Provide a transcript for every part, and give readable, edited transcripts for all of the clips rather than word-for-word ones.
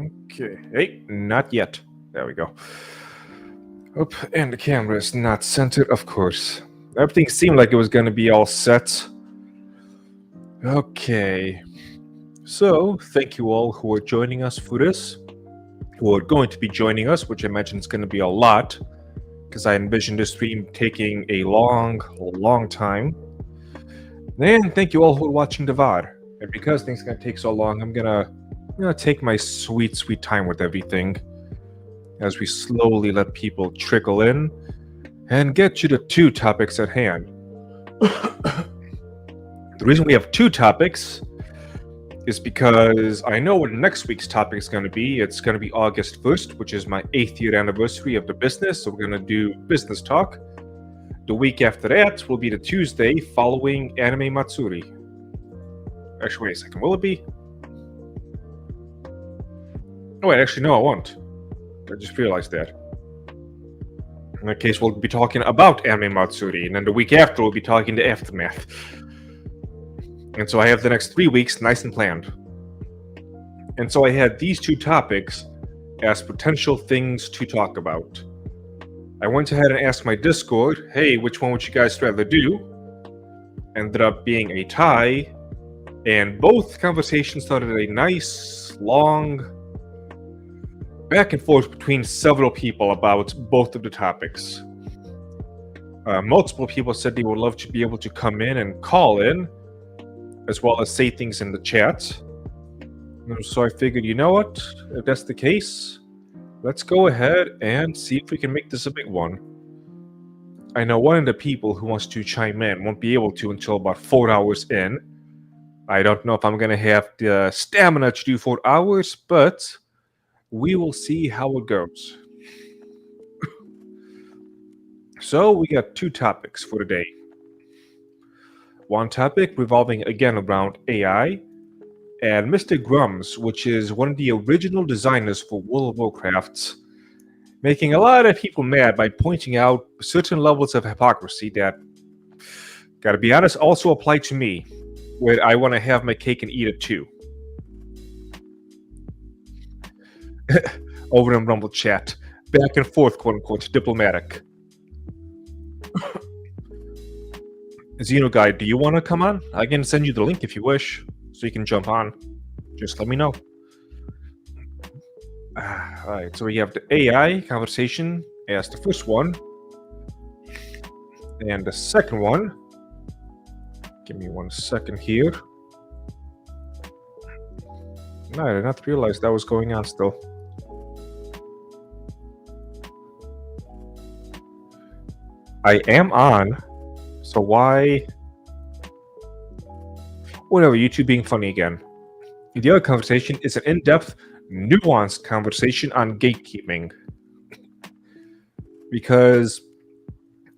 Okay. Hey, not yet. There we go. Oop, and the camera is not centered, of course. Everything seemed like it was going to be all set. Okay. So, thank you all who are joining us for this, who are going to be joining us, which I imagine is going to be a lot, because I envision this stream taking a long time. And thank you all who are watching the VOD. And because things are going to take so long, I'm gonna take my sweet time with everything as we slowly let people trickle in and get to the two topics at hand. The reason we have two topics is because I know what next week's topic is going to be. It's going to be August 1st, which is my 8th year anniversary of the business, so we're going to do business talk. The week after that will be the Tuesday following Anime Matsuri. Actually, wait a second, will it be? Oh wait, actually no, I won't. I just realized that. In that case, we'll be talking about Anime Matsuri, and then the week after we'll be talking the aftermath. And so I have the next 3 weeks nice and planned. And so I had these two topics as potential things to talk about. I went ahead and asked my Discord, hey, which one would you guys rather do? Ended up being a tie, and both conversations started a nice, long back and forth between several people about both of the topics. Multiple people said they would love to be able to come in and call in, as well as say things in the chat. And so I figured, you know what? If that's the case, let's go ahead and see if we can make this a big one. I know one of the people who wants to chime in won't be able to until about 4 hours in. I don't know if I'm going to have the stamina to do 4 hours, but we will see how it goes. So we got two topics for today. One topic revolving again around AI, and Mr. Grums, which is one of the original designers for World of Warcraft, making a lot of people mad by pointing out certain levels of hypocrisy that, gotta be honest, also apply to me, where I want to have my cake and eat it too. Over in Rumble chat, back and forth, quote unquote, diplomatic. Xeno Guy, do you want to come on? I can send you the link if you wish, so you can jump on. Just let me know. Alright, so we have the AI conversation as the first one. And the second one, give me 1 second here. No, I did not realize that was going on still. I am on. So why? Whatever, YouTube being funny again. The other conversation is an in-depth, nuanced conversation on gatekeeping. Because,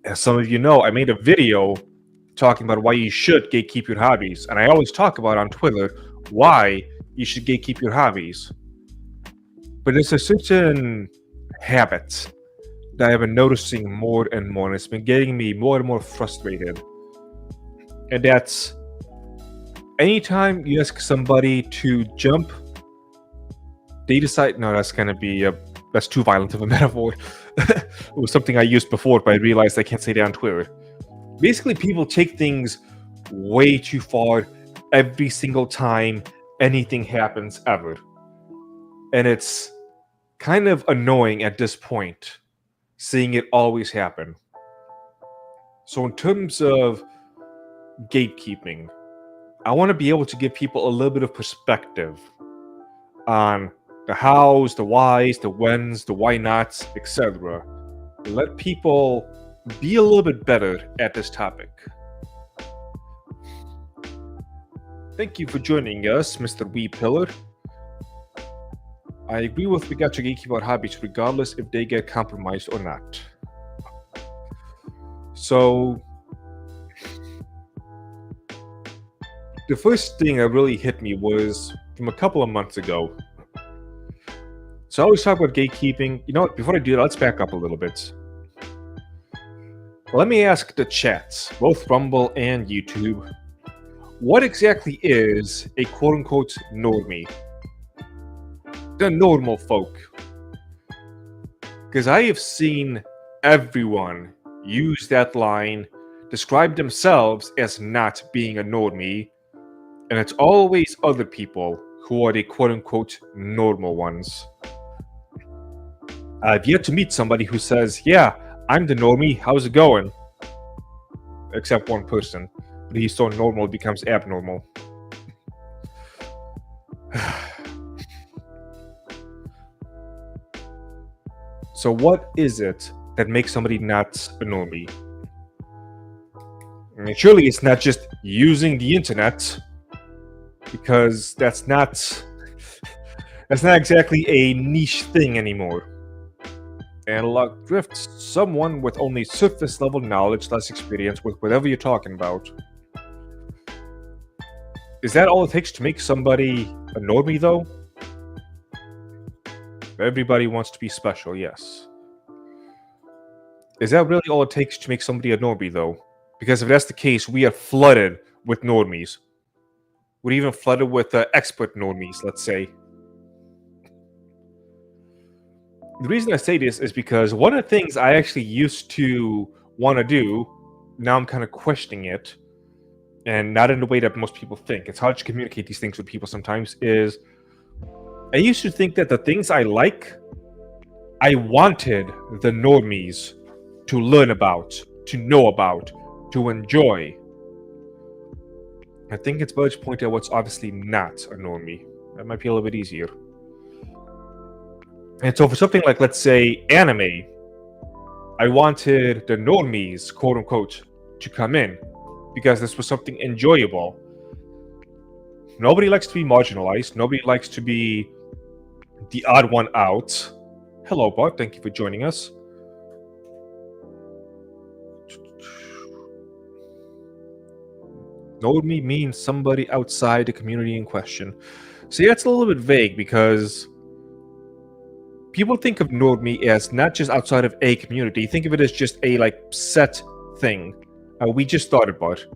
as some of you know, I made a video talking about why you should gatekeep your hobbies. And I always talk about on Twitter why you should gatekeep your hobbies. But there's a certain habit that I've been noticing more and more, and it's been getting me more and more frustrated. And that's anytime you ask somebody to jump, they decide, no, that's gonna be that's too violent of a metaphor. It was something I used before, but I realized I can't say that on Twitter. Basically, people take things way too far every single time anything happens ever. And it's kind of annoying at this point, seeing it always happen. So in terms of gatekeeping, I want to be able to give people a little bit of perspective on the hows, the whys, the whens, the why nots, etc. Let people be a little bit better at this topic. Thank you for joining us, Mr. Wee Pillar. I agree with we got to gatekeep our hobbies regardless if they get compromised or not. So, the first thing that really hit me was from a couple of months ago. So I always talk about gatekeeping. You know what, before I do that, let's back up a little bit. Let me ask the chats, both Rumble and YouTube, what exactly is a quote-unquote normie? the normal folk. Because I have seen everyone use that line, describe themselves as not being a normie, and it's always other people who are the quote-unquote normal ones. I've yet to meet somebody who says, yeah, I'm the normie, how's it going? Except one person, but he's so normal it becomes abnormal. So what is it that makes somebody not a normie? I mean, surely it's not just using the internet, because that's not exactly a niche thing anymore. Analog drift, someone with only surface level knowledge, less experience with whatever you're talking about. Is that all it takes to make somebody a normie, though? Everybody wants to be special, yes. Is that really all it takes to make somebody a normie, though? Because if that's the case, we are flooded with normies. We're even flooded with expert normies, let's say. The reason I say this is because one of the things I actually used to want to do, now I'm kind of questioning it, and not in the way that most people think. It's hard to communicate these things with people sometimes, is I used to think that the things I like, I wanted the normies to learn about, to know about, to enjoy. I think it's better to point out what's obviously not a normie. That might be a little bit easier. And so for something like, let's say, anime, I wanted the normies, quote unquote, to come in because this was something enjoyable. Nobody likes to be marginalized. Nobody likes to be the odd one out. Hello, Bart. Thank you for joining us. Normie means somebody outside the community in question. See, that's a little bit vague because people think of normie as not just outside of a community. Think of it as just a set thing. We just started, Bart.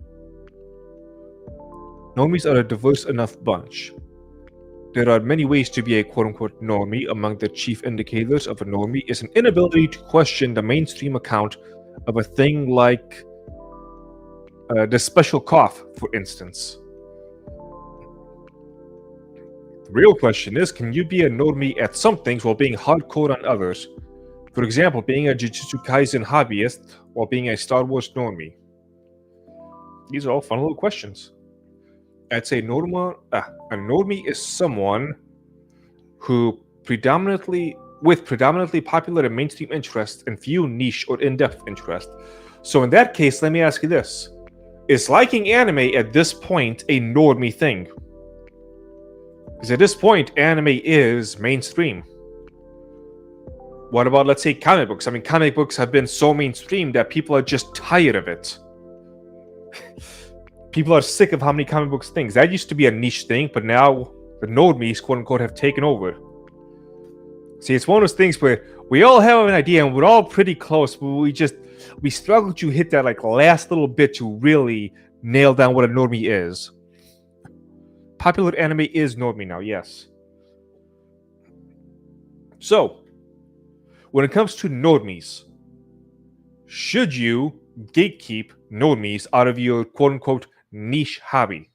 Normies are a diverse enough bunch. There are many ways to be a quote-unquote normie. Among the chief indicators of a normie is an inability to question the mainstream account of a thing like the special cough, for instance. The real question is, can you be a normie at some things while being hardcore on others? For example, being a Jujutsu Kaisen hobbyist while being a Star Wars normie. These are all fun little questions. I'd say a normie is someone who predominantly popular and mainstream interests and few niche or in-depth interests. So in that case, let me ask you this. Is liking anime at this point a normie thing? Because at this point, anime is mainstream. What about, let's say, comic books? I mean, comic books have been so mainstream that people are just tired of it. People are sick of how many comic books things. That used to be a niche thing, but now the normies, quote unquote, have taken over. See, it's one of those things where we all have an idea and we're all pretty close, but we struggle to hit that last little bit to really nail down what a normie is. Popular anime is normie now, yes. So, when it comes to normies, should you gatekeep normies out of your quote-unquote niche hobby?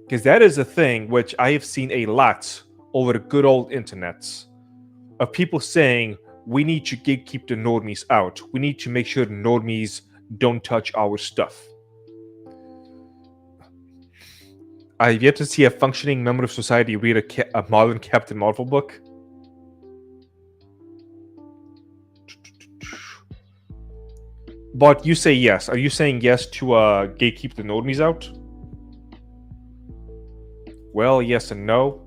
Because that is a thing which I have seen a lot over the good old internets of people saying, we need to gatekeep the normies out. We need to make sure the normies don't touch our stuff. I've yet to see a functioning member of society read a modern Captain Marvel book. But you say yes. Are you saying yes to gatekeep the normies out? Well, yes and no.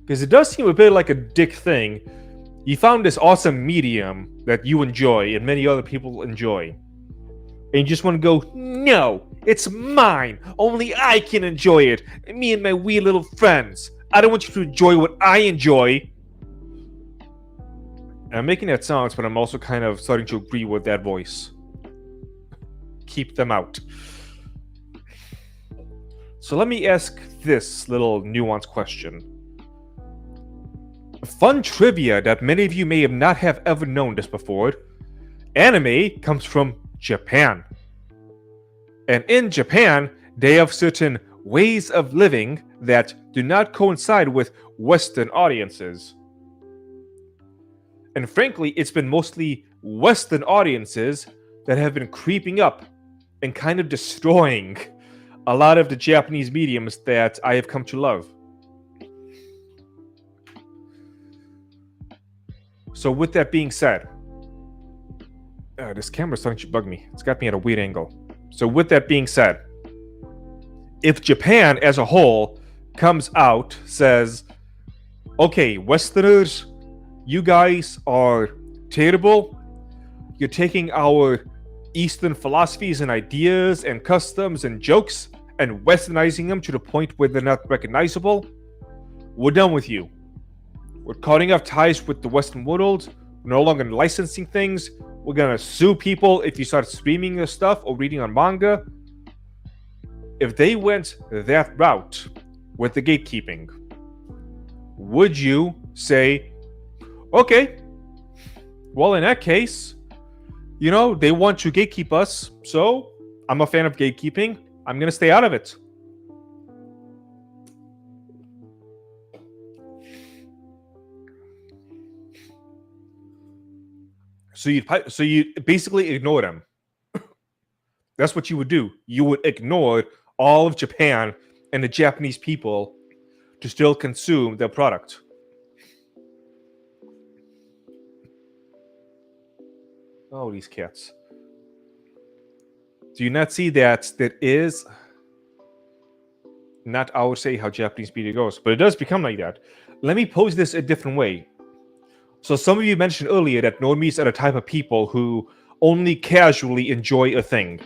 Because it does seem a bit like a dick thing. You found this awesome medium that you enjoy and many other people enjoy. And you just want to go, no, it's mine. Only I can enjoy it. Me and my wee little friends. I don't want you to enjoy what I enjoy. I'm making that sound, but I'm also kind of starting to agree with that voice. Keep them out. So let me ask this little nuanced question. Fun trivia that many of you may have not have ever known this before. Anime comes from Japan. And in Japan, they have certain ways of living that do not coincide with Western audiences. And frankly, it's been mostly Western audiences that have been creeping up and kind of destroying a lot of the Japanese mediums that I have come to love. So with that being said, this camera's starting to bug me. It's got me at a weird angle. So with that being said, if Japan as a whole comes out, says, okay, Westerners, you guys are terrible. You're taking our Eastern philosophies and ideas and customs and jokes and westernizing them to the point where they're not recognizable. We're done with you. We're cutting off ties with the Western world. We're no longer licensing things. We're gonna sue people if you start streaming their stuff or reading on manga. If they went that route with the gatekeeping, would you say, okay, well, in that case, you know, they want to gatekeep us, so I'm a fan of gatekeeping. I'm going to stay out of it. So you basically ignore them. That's what you would do. You would ignore all of Japan and the Japanese people to still consume their product. Oh, these cats. Do you not see that is not, I would say, how Japanese media goes, but it does become like that. Let me pose this a different way. So some of you mentioned earlier that normies are the type of people who only casually enjoy a thing.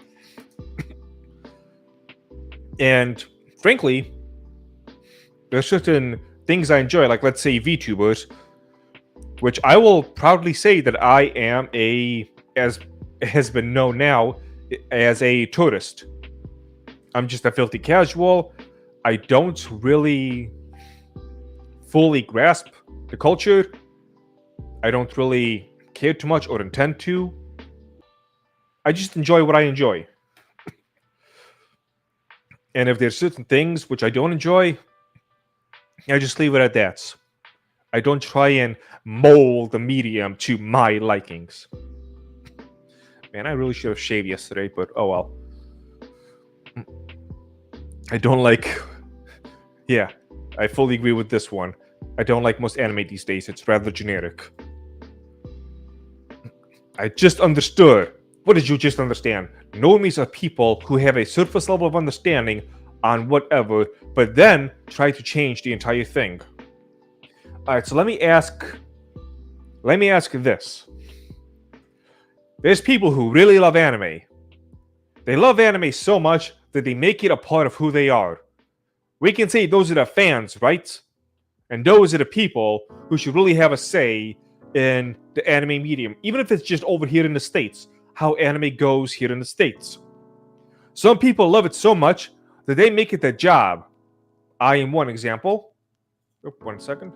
And frankly, there's certain things I enjoy, like let's say VTubers, which I will proudly say that I am as has been known now, as a tourist. I'm just a filthy casual. I don't really fully grasp the culture. I don't really care too much or intend to. I just enjoy what I enjoy. And if there's certain things which I don't enjoy, I just leave it at that. I don't try and mold the medium to my likings. Man, I really should have shaved yesterday, but oh well. I don't like... Yeah, I fully agree with this one. I don't like most anime these days. It's rather generic. I just understood. What did you just understand? Normies are people who have a surface level of understanding on whatever, but then try to change the entire thing. Alright, so let me ask this. There's people who really love anime. They love anime so much that they make it a part of who they are. We can say those are the fans, right? And those are the people who should really have a say in the anime medium, even if it's just over here in the States, how anime goes here in the States. Some people love it so much that they make it their job. I am one example. Oh, 1 second.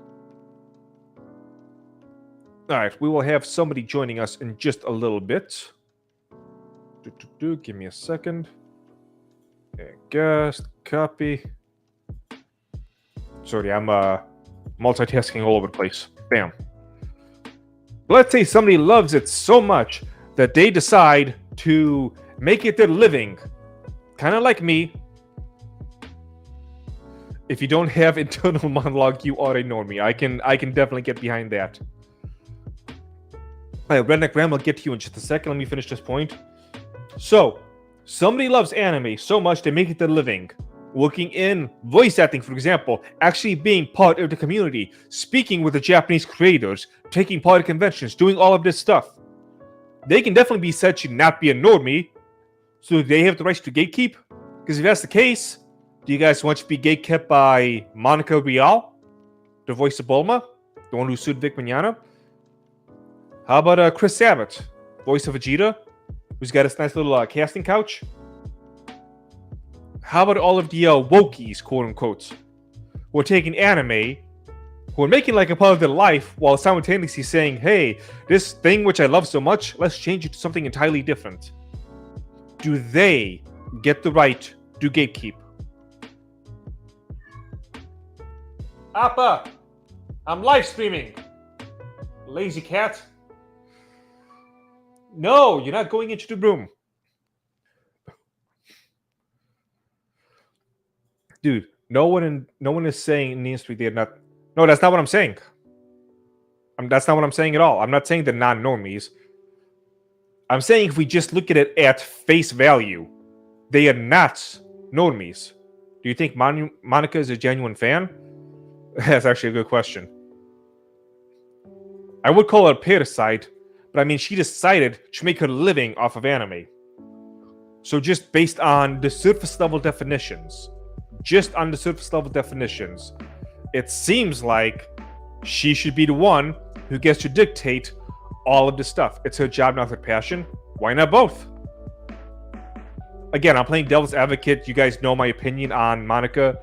Alright, we will have somebody joining us in just a little bit. Give me a second. Guest, copy. Sorry, I'm multitasking all over the place. Bam. Let's say somebody loves it so much that they decide to make it their living. Kind of like me. If you don't have internal monologue, you are a normie. I can definitely get behind that. Alright, Redneck Ram, I'll get to you in just a second. Let me finish this point. So, somebody loves anime so much they make it their living. Working in voice acting, for example, actually being part of the community, speaking with the Japanese creators, taking part in conventions, doing all of this stuff. They can definitely be said to not be a normie, so they have the rights to gatekeep? Because if that's the case, do you guys want to be gatekept by Monica Rial, the voice of Bulma, the one who sued Vic Mignogna? How about Chris Sabat, voice of Vegeta, who's got his nice little casting couch? How about all of the wokies, quote unquote, who are taking anime, who are making like a part of their life while simultaneously saying, hey, this thing which I love so much, let's change it to something entirely different. Do they get the right to gatekeep? Appa, I'm live streaming. Lazy cat. No, you're not going into the room. Dude, no one is saying in the industry they're not. No, that's not what I'm saying. That's not what I'm saying at all. I'm not saying they're non-normies. I'm saying if we just look at it at face value, they are not normies. Do you think Monica is a genuine fan? That's actually a good question. I would call her a parasite, but I mean, she decided to make her living off of anime. So just based on the surface level definitions, it seems like she should be the one who gets to dictate all of this stuff. It's her job, not her passion. Why not both? Again, I'm playing devil's advocate. You guys know my opinion on Monica.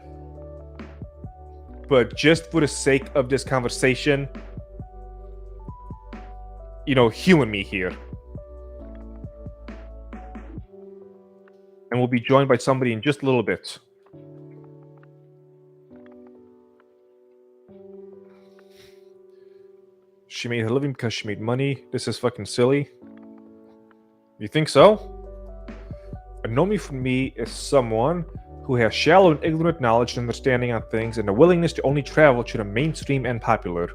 But just for the sake of this conversation, humor me here. And we'll be joined by somebody in just a little bit. She made her living because she made money. This is fucking silly. You think so? A normie for me is someone who has shallow and ignorant knowledge and understanding on things and a willingness to only travel to the mainstream and popular.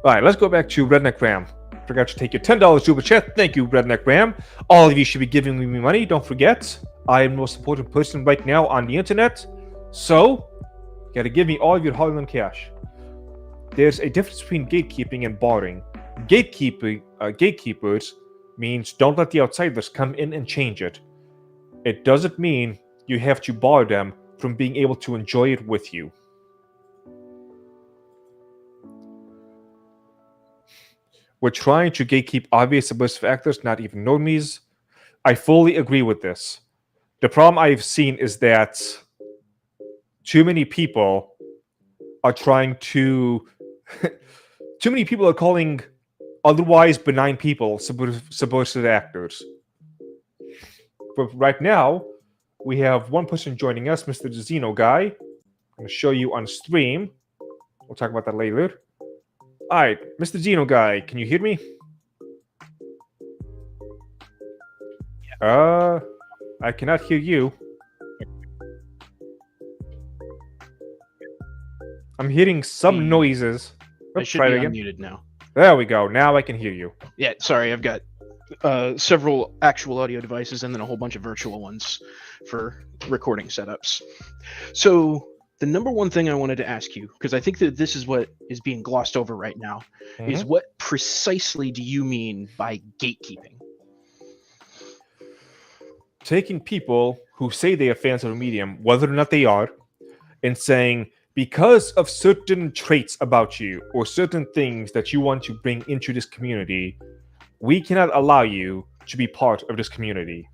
Alright, let's go back to Redneck Ram. Forgot to take your $10 super chat. Thank you, Redneck Ram. All of you should be giving me money. Don't forget, I am the most important person right now on the internet. So, you gotta give me all of your hard-earned cash. There's a difference between gatekeeping and barring. Gatekeepers means don't let the outsiders come in and change it. It doesn't mean you have to bar them from being able to enjoy it with you. We're trying to gatekeep obvious subversive actors, not even normies. I fully agree with this. The problem I've seen is that too many people are trying to... too many people are calling otherwise benign people subversive actors. But right now, we have one person joining us, Mr. Zeno Guy. I'm going to show you on stream. We'll talk about that later. Alright, Mr. Zeno Guy, can you hear me? I cannot hear you. I'm hearing some noises. I should be unmuted now. There we go. Now I can hear you. Yeah, sorry, I've got several actual audio devices and then a whole bunch of virtual ones for recording setups. So the number one thing I wanted to ask you, because I think that this is what is being glossed over right now, is what precisely do you mean by gatekeeping? Taking people who say they are fans of a medium, whether or not they are, and saying, because of certain traits about you or certain things that you want to bring into this community, we cannot allow you to be part of this community.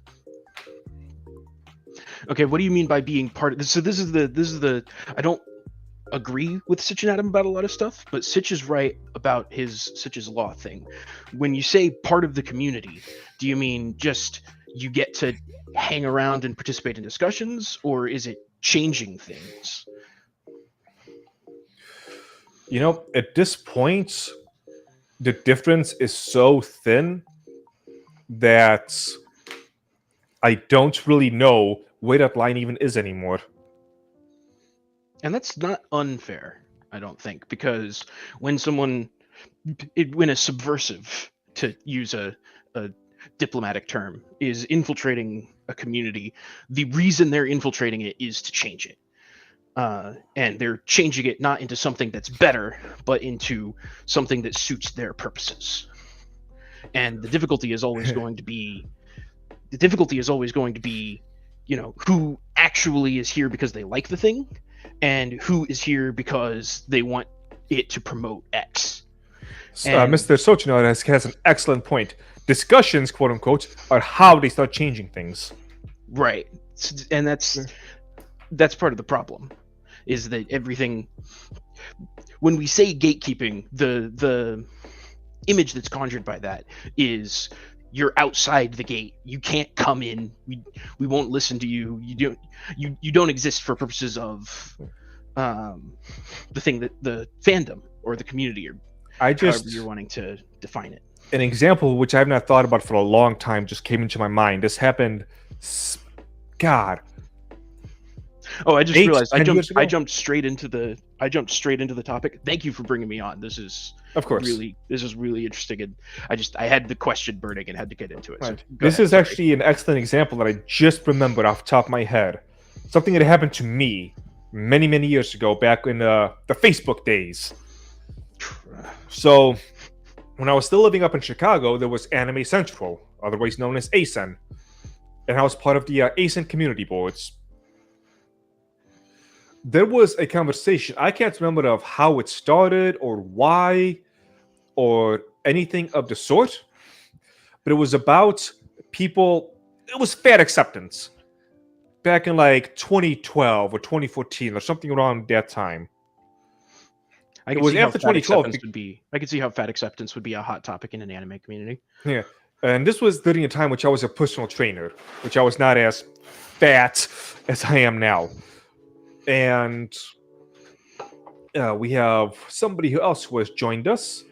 Okay, what do you mean by being part of this? So this is the I don't agree with Sitch and Adam about a lot of stuff, but Sitch is right about his Sitch's law thing. When you say part of the community, do you mean just you get to hang around and participate in discussions, or is it changing things? At this point, the difference is so thin that I don't really know where that line even is anymore. And that's not unfair, I don't think, because when when a subversive, to use a diplomatic term, is infiltrating a community, the reason they're infiltrating it is to change it. And they're changing it not into something that's better, but into something that suits their purposes. And the difficulty is always going to be, who actually is here because they like the thing, and who is here because they want it to promote X. Mr. Sochino has an excellent point. Discussions, quote unquote, are how they start changing things. Right. And that's part of the problem, is that everything, when we say gatekeeping, the image that's conjured by that is you're outside the gate. You can't come in. We won't listen to you. You don't exist for purposes of the thing that the fandom or the community, or however you're wanting to define it. An example which I've not thought about for a long time just came into my mind. This happened, God. Oh, I just realized I jumped straight into the topic. Thank you for bringing me on. This is really interesting, and I had the question burning and had to get into it. Right. So this is actually an excellent example that I just remembered off the top of my head. Something that happened to me many, many years ago, back in the Facebook days. So, when I was still living up in Chicago, there was Anime Central, otherwise known as ASEN. And I was part of the ASEN community boards. There was a conversation, I can't remember of how it started or why or anything of the sort, but it was about people, it was fat acceptance back in like 2012 or 2014 or something around that time. It was after 2012. I could see how fat acceptance would be a hot topic in an anime community. Yeah, and this was during a time which I was a personal trainer, which I was not as fat as I am now. And we have somebody who else who has joined us.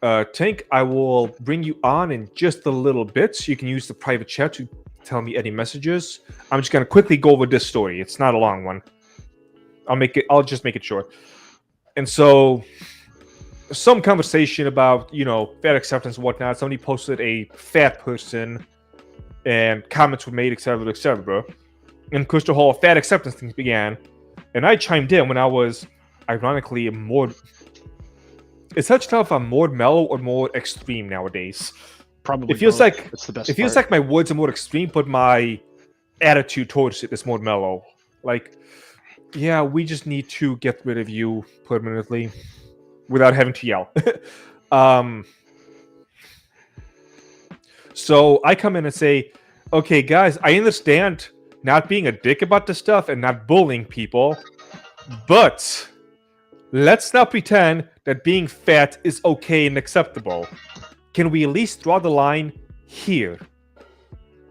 Tank, I will bring you on in just a little bit, so you can use the private chat to tell me any messages. I'm just going to quickly go over this story. It's not a long one. I'll just make it short. And so, some conversation about, fat acceptance and whatnot. Somebody posted a fat person, and comments were made, etc., etc. And of course, the whole fat acceptance thing began. And I chimed in when I was, ironically, more... It's such tough if I'm more mellow or more extreme nowadays. Probably it feels both. like That's the best it feels part. like my words are more extreme, but my attitude towards it is more mellow. Like, yeah, we just need to get rid of you permanently without having to yell. So I come in and say, okay, guys, I understand not being a dick about this stuff and not bullying people, but let's not pretend that being fat is okay and acceptable. Can we at least draw the line here?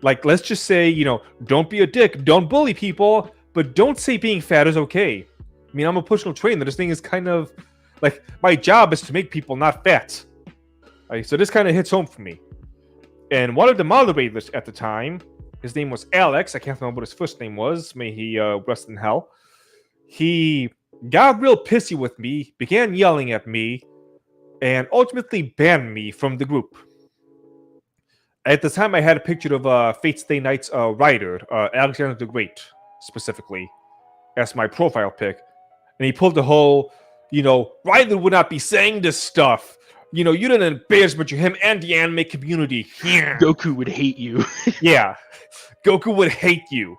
Like, let's just say, don't be a dick, don't bully people, but don't say being fat is okay. I mean, I'm a personal trainer. This thing is kind of like, my job is to make people not fat. Right, so this kind of hits home for me. And one of the moderators at the time, his name was Alex. I can't remember what his first name was. May he rest in hell. He got real pissy with me, began yelling at me, and ultimately banned me from the group. At the time, I had a picture of Fate Stay Night's writer, Alexander the Great, specifically, as my profile pic. And he pulled the whole, Ryder would not be saying this stuff. You didn't embarrassment to him and the anime community. Yeah. Goku would hate you. Yeah. Goku would hate you.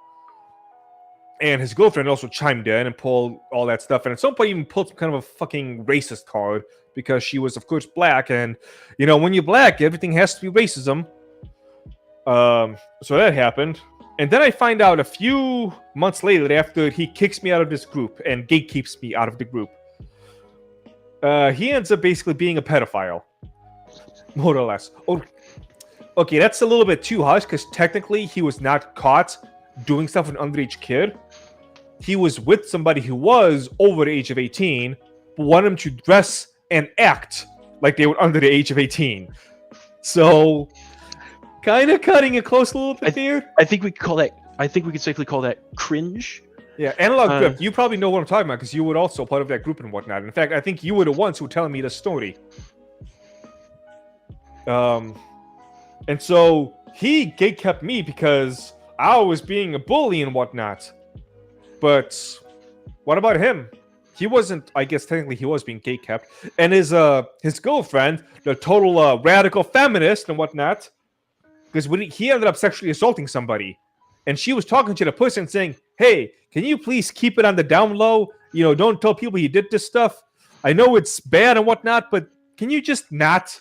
And his girlfriend also chimed in and pulled all that stuff. And at some point, even pulled some kind of a fucking racist card because she was, of course, black. And, when you're black, everything has to be racism. So that happened. And then I find out a few months later after he kicks me out of this group and gatekeeps me out of the group. He ends up basically being a pedophile. More or less. Oh, okay, that's a little bit too harsh because technically he was not caught doing stuff with an underage kid. He was with somebody who was over the age of 18, but wanted him to dress and act like they were under the age of 18. So, kind of cutting it close a little bit here. I think we could safely call that cringe. Yeah, Analog Drift, you probably know what I'm talking about because you were also part of that group and whatnot. In fact, I think you were the ones who were telling me the story. And so he gatekept me because I was being a bully and whatnot. But what about him? He wasn't, I guess technically he was being gatekept. And his girlfriend, the total radical feminist and whatnot, because he ended up sexually assaulting somebody. And she was talking to the person saying, hey, can you please keep it on the down low? Don't tell people you did this stuff. I know it's bad and whatnot, but can you just not?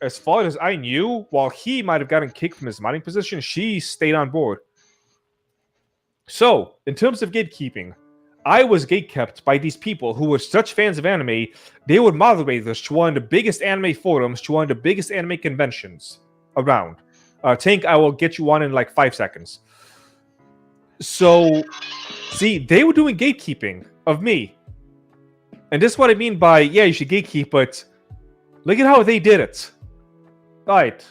as far as I knew, while he might have gotten kicked from his modding position, she stayed on board. So, in terms of gatekeeping, I was gatekept by these people who were such fans of anime, they would moderate us to one of the biggest anime forums, to one of the biggest anime conventions around. Tank, I will get you one in like 5 seconds. So, see, they were doing gatekeeping of me. And this is what I mean by, yeah, you should gatekeep, but look at how they did it. Alright,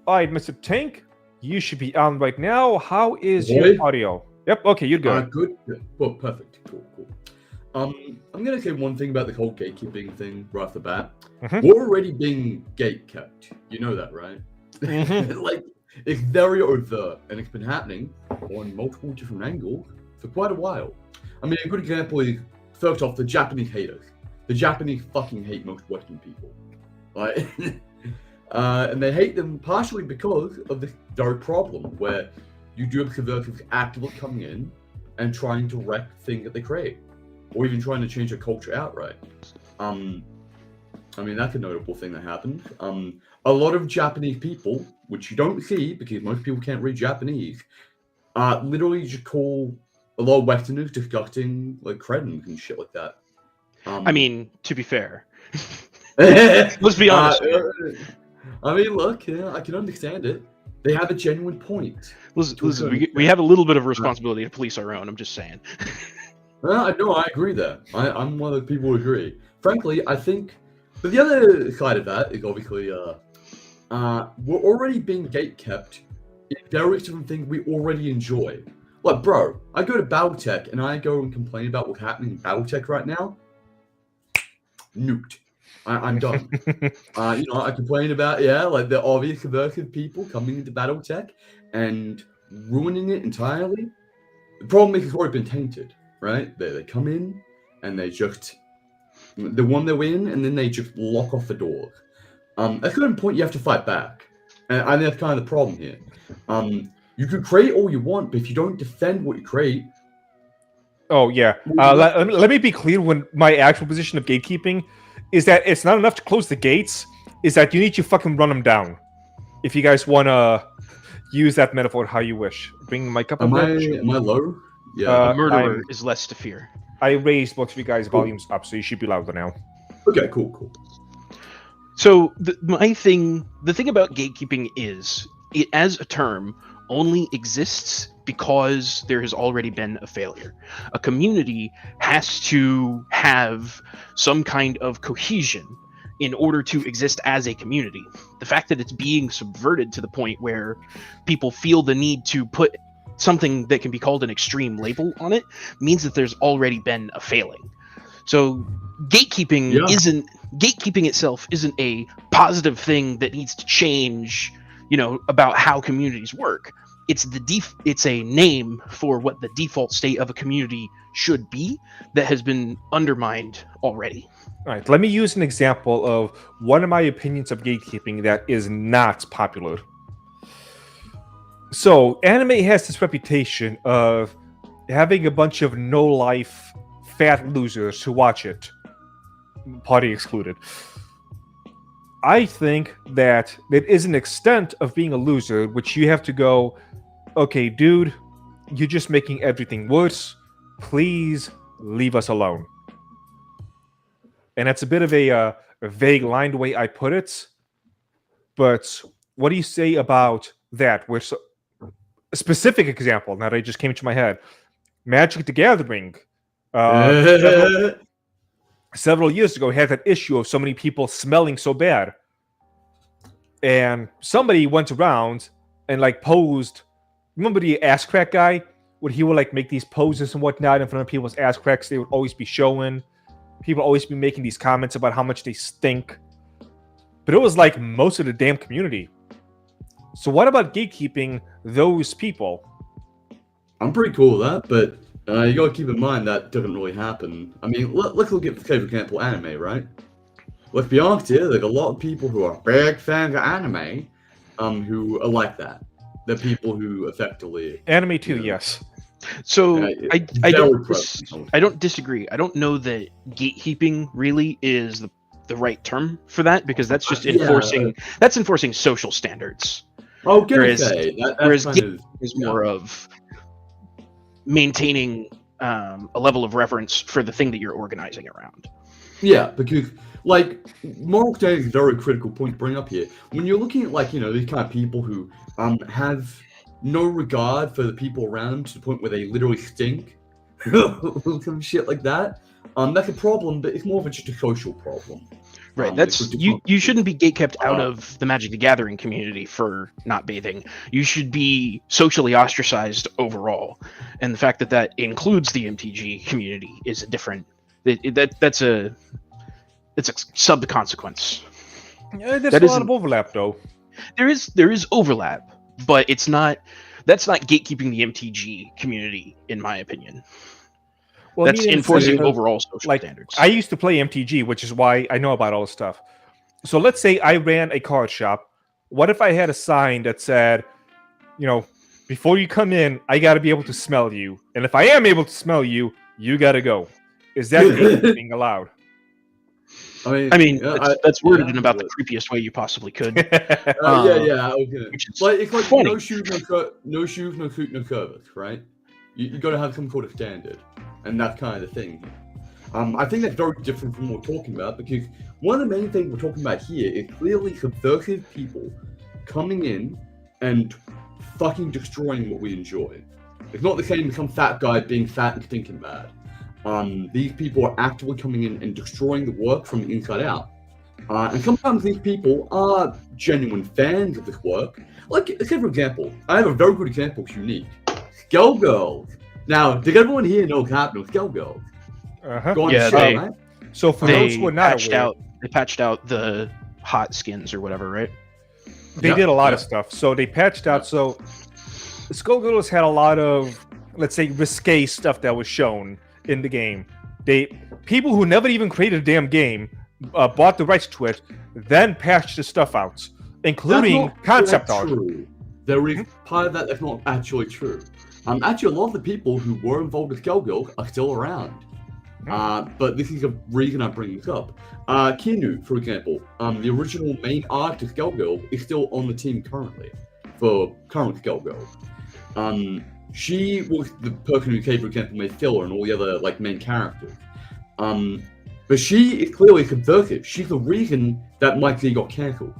Mr. Tank, you should be on right now. How is your audio? Yep, okay, you're good. Good. Well, perfect. Cool. I'm going to say one thing about the whole gatekeeping thing right off the bat. Mm-hmm. We're already being gatekept. You know that, right? Mm-hmm. Like, it's very overt, and it's been happening on multiple different angles for quite a while. I mean, a good example is, first off, the Japanese haters. The Japanese fucking hate most Western people. Right? And they hate them partially because of this very problem, where you do have subversives actively coming in and trying to wreck things that they create, or even trying to change their culture outright. I mean, that's a notable thing that happened. A lot of Japanese people, which you don't see because most people can't read Japanese, literally just call a lot of Westerners disgusting, like cretins and shit like that. I mean, to be fair, let's be honest. I mean, look, I can understand it. They have a genuine point. Listen, we have a little bit of responsibility to police our own. I'm just saying. No, I agree there. I'm one of the people who agree. Frankly, I think... But the other side of that is obviously... we're already being gatekept in various different things we already enjoy. Like, bro, I go to Battletech and I go and complain about what's happening in Battletech right now. Nuked. I'm done. I complain about, like the obvious subversive people coming into Battletech and ruining it entirely. The problem is it's already been tainted, right? They come in and they won their win and then they just lock off the doors. At a certain point, you have to fight back. And I think that's kind of the problem here. You can create all you want, but if you don't defend what you create... Oh, yeah. Let me be clear when my actual position of gatekeeping is that it's not enough to close the gates, is that you need to fucking run them down. If you guys want to use that metaphor how you wish. Bring the mic up. Am I low? Yeah. A murderer is less to fear. I raised both of you guys' volumes up, so you should be louder now. Okay, cool. So the thing about gatekeeping is, it as a term only exists because there has already been a failure. A community has to have some kind of cohesion in order to exist as a community. The fact that it's being subverted to the point where people feel the need to put something that can be called an extreme label on it means that there's already been a failing. So gatekeeping itself isn't a positive thing that needs to change, about how communities work. It's a name for what the default state of a community should be that has been undermined already. All right, let me use an example of one of my opinions of gatekeeping that is not popular. So, anime has this reputation of having a bunch of no-life, fat losers who watch it. Party excluded. I think that there is an extent of being a loser, which you have to go, okay, dude, you're just making everything worse. Please leave us alone. And that's a bit of a vague line the way I put it. But what do you say about that? A specific example, now that it just came into my head. Magic the Gathering. Several years ago had that issue of so many people smelling so bad. And somebody went around and posed. Remember the ass crack guy? Where he would make these poses and whatnot in front of people's ass cracks. They would always be showing. People always be making these comments about how much they stink. But it was most of the damn community. So what about gatekeeping those people? I'm pretty cool with that, but you gotta keep in mind that doesn't really happen. I mean, let's look at, for example, anime, right? Let's be honest here, there's a lot of people who are big fans of anime who are like that. They're people who effectively... Anime too, yes. So I don't disagree. I don't know that gatekeeping really is the right term for that, because that's just Yeah. enforcing social standards. I was gonna Whereas- say that's whereas kind of Is more of maintaining a level of reverence for the thing that you're organizing around. yeah, because like moral standing is a very critical point to bring up here. When you're looking at like these kind of people who have no regard for the people around them to the point where they literally stink, some shit like that. That's a problem, but it's more of just a social problem. Right. That's you shouldn't be gatekept out of the Magic the Gathering community for not bathing. You should be socially ostracized overall. And the fact that that includes the MTG community is a different that's a sub consequence. There's a lot of overlap though. There is overlap, but that's not gatekeeping the MTG community, in my opinion. Well, that's enforcing overall social standards. I used to play MTG, which is why I know about all this stuff. So let's say I ran a card shop. What if I had a sign that said, before you come in, I got to be able to smell you. And if I am able to smell you, you got to go. Is that being allowed? I mean, that's worded in about the creepiest way you possibly could. Yeah. I was gonna. It's like funny. no shoes, no suit, no curves, right? You got to have some sort of standard, and that's kind of the thing. I think that's very different from what we're talking about, because one of the main things we're talking about here is clearly subversive people coming in and fucking destroying what we enjoy. It's not the same as some fat guy being fat and stinking bad. These people are actively coming in and destroying the work from the inside out. And sometimes these people are genuine fans of this work. Like, say for example, I have a very good example, it's unique. Skull Girls. Now, did everyone here know what's happening with Skull Girls? Yeah, so for those who are not aware, they patched out the hot skins or whatever, right? They did a lot of stuff. So they patched out. So Skullgirls had a lot of, let's say, risque stuff that was shown in the game. People who never even created a damn game bought the rights to it, then patched the stuff out, including concept art. True. There is part of that that's not actually true. Actually, a lot of the people who were involved with Skullgirls are still around. But this is a reason I bring this up. Kinu, for example, the original main artist Skullgirl is still on the team currently for current Skullgirl. She was the person who came, for example, made filler and all the other main characters. But she is clearly subversive. She's the reason that Mike Z got cancelled.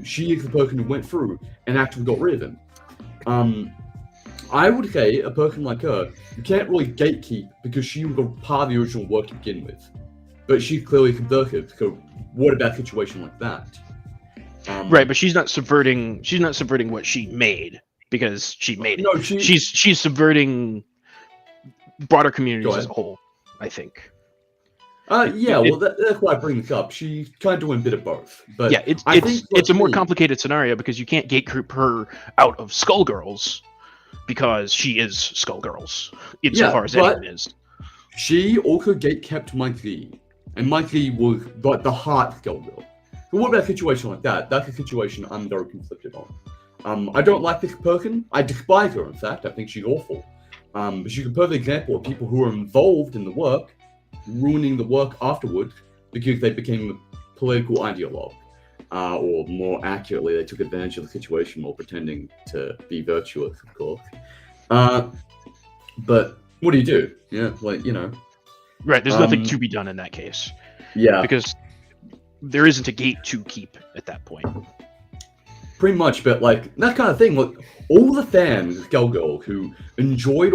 She is the person who went through and actually got rid of him. I would say a person like her, you can't really gatekeep because she was a part of the original work to begin with. But she's clearly subversive, so what about a situation like that? Right, but she's not subverting what she made because she made it. No, she's subverting broader communities as a whole, I think. That's why I bring this up. She's kind of doing a bit of both. But yeah, it's a more complicated scenario because you can't gatekeep her out of Skullgirls because she is Skullgirls insofar as anyone is. She also gatekept Mike Z, and Mike Z was the heart Skullgirl. But what about a situation like that? That's a situation I'm very conflicted on. I don't like this person. I despise her, in fact. I think she's awful. But she's a perfect example of people who are involved in the work, ruining the work afterwards because they became a political ideologue. Or more accurately, they took advantage of the situation while pretending to be virtuous, of course. But what do you do? Yeah, Right, there's nothing to be done in that case. Yeah. Because there isn't a gate to keep at that point. Pretty much, but that kind of thing, all the fans of Skullgirl who enjoyed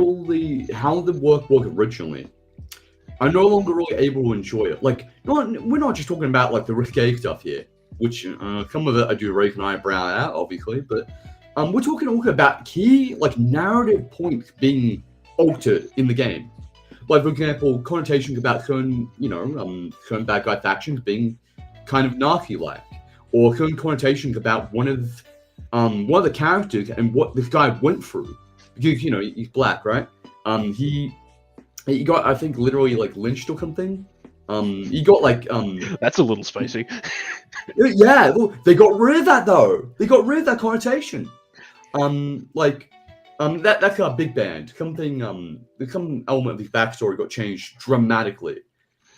how the work was originally are no longer really able to enjoy it. We're not just talking about the risque stuff here, which some of it I do raise an eyebrow at, obviously, but we're talking also about key narrative points being altered in the game. For example, connotations about certain bad guy factions being kind of Nazi-like, or certain connotations about one of the characters and what this guy went through, because he's black, right? He got, I think, literally lynched or something. He got that's a little spicy. Yeah, they got rid of that though. They got rid of that connotation. That's a big band. Some element of his backstory got changed dramatically.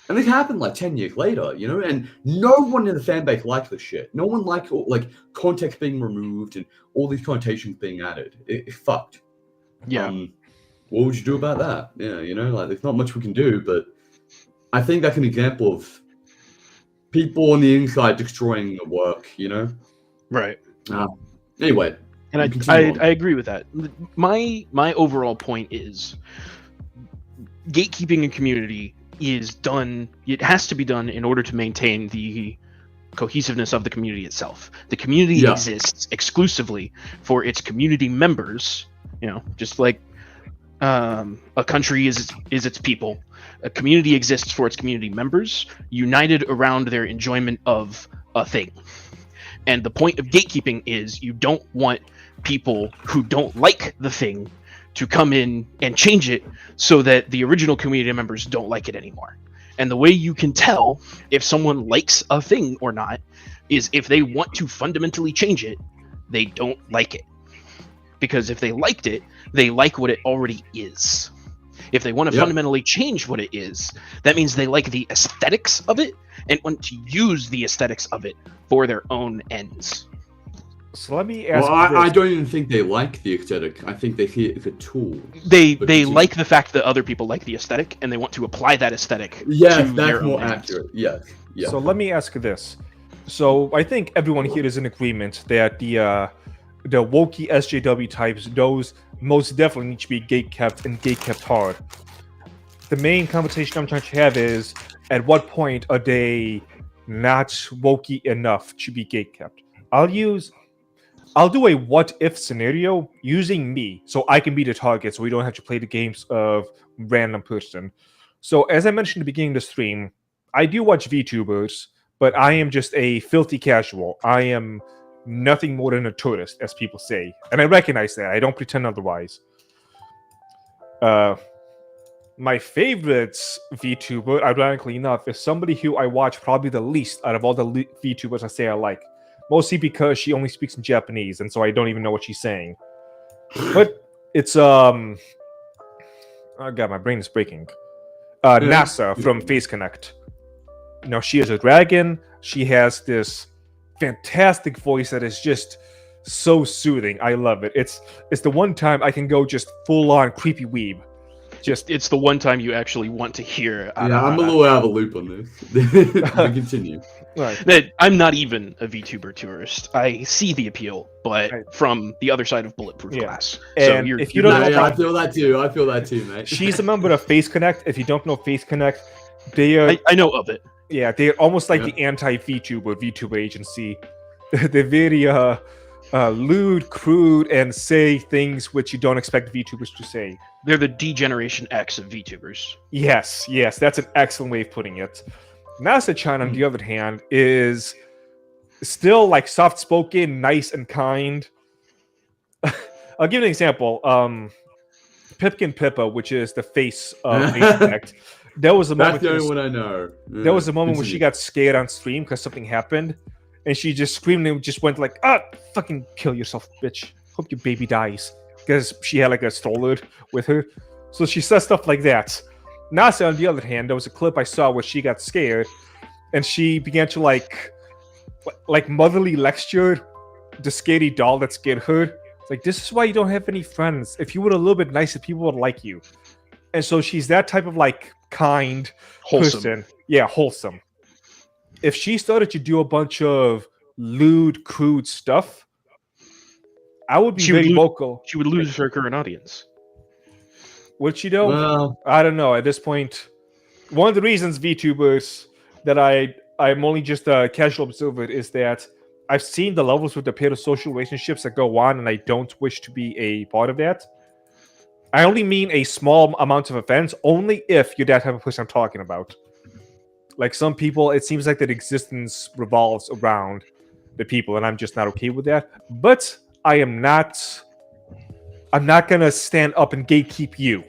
And this happened like 10 years later, you know, and no one in the fan base liked this shit. No one liked like context being removed and all these connotations being added. It's fucked. Yeah. What would you do about that? Yeah, you know, like there's not much we can do, but I think that's an example of people on the inside destroying the work, you know? Right. Anyway. And I agree with that. My overall point is gatekeeping in community is done. It has to be done in order to maintain the cohesiveness of the community itself. The community exists exclusively for its community members. You know, just like a country is its people. A community exists for its community members, united around their enjoyment of a thing. And the point of gatekeeping is you don't want people who don't like the thing to come in and change it so that the original community members don't like it anymore. And the way you can tell if someone likes a thing or not is if they want to fundamentally change it, they don't like it. Because if they liked it, they like what it already is. If they want to fundamentally change what it is, that means they like the aesthetics of it and want to use the aesthetics of it for their own ends. So let me ask. Well, I don't even think they like the aesthetic. I think they see it as a tool. They like the fact that other people like the aesthetic, and they want to apply that aesthetic. Yes, to that's their more own ends. accurate. Yes. Yeah. So let me ask this. So I think everyone here is in agreement that the wokey SJW types, those most definitely need to be gatekept and gatekept hard. The main conversation I'm trying to have is, at what point are they not wokey enough to be gatekept? I'll do a what-if scenario using me, so I can be the target, so we don't have to play the games of random person. So as I mentioned at the beginning of the stream, I do watch VTubers, but I am just a filthy casual. I am nothing more than a tourist, as people say. And I recognize that. I don't pretend otherwise. My favorite VTuber, ironically enough, is somebody who I watch probably the least out of all the VTubers I say I like. Mostly because she only speaks in Japanese, and so I don't even know what she's saying. But it's oh god, my brain is breaking. NASA from Face Connect. You know, she is a dragon. She has this fantastic voice that is just so soothing. I love it. It's the one time I can go just full on creepy weeb. It's the one time you actually want to hear. I'm a little out of the loop on this. Continue. Right. I'm not even a VTuber tourist. I see the appeal, but from the other side of Bulletproof Glass. And so if you don't know, I feel that too. I feel that too, mate. She's a member of Face Connect. If you don't know Face Connect, they are. I know of it. Yeah, they're almost like the anti-VTuber agency. They're very lewd, crude, and say things which you don't expect VTubers to say. They're the Degeneration X of VTubers. Yes, that's an excellent way of putting it. NASA-chan, on the other hand, is still like soft-spoken, nice, and kind. I'll give you an example. Pipkin Pippa, which is the face of Face Connect. There was a moment. That's the only one I know. There was a moment when she got scared on stream because something happened, and she just screamed and just went like, fucking kill yourself, bitch. Hope your baby dies." Because she had like a stroller with her. So she says stuff like that. Nasa, on the other hand, there was a clip I saw where she got scared, and she began to like motherly lecture the scary doll that scared her. It's like, this is why you don't have any friends. If you were a little bit nicer, people would like you. And so she's that type of like kind, wholesome person. Yeah, wholesome. If she started to do a bunch of lewd, crude stuff, I would be very vocal. She would lose her current audience. Would she though? Well, I don't know. At this point, one of the reasons VTubers that I'm only just a casual observer is that I've seen the levels with the parasocial relationships that go on, and I don't wish to be a part of that. I only mean a small amount of offense, only if you're that type of person I'm talking about. Like some people, it seems like that existence revolves around the people, and I'm just not okay with that. But I'm not gonna stand up and gatekeep you.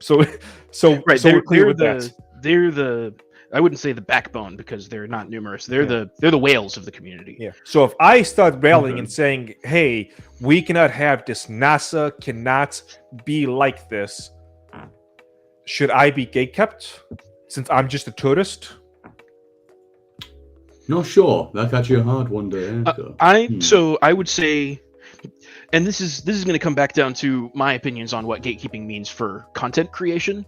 So right, so we're clear with that. They're the I wouldn't say the backbone because they're not numerous. They're the whales of the community. Yeah. So if I start railing and saying, "Hey, we cannot have this. NASA cannot be like this," should I be gatekept? since I'm just a tourist? Not sure. That's actually a hard one to answer. So I would say, and this is going to come back down to my opinions on what gatekeeping means for content creation.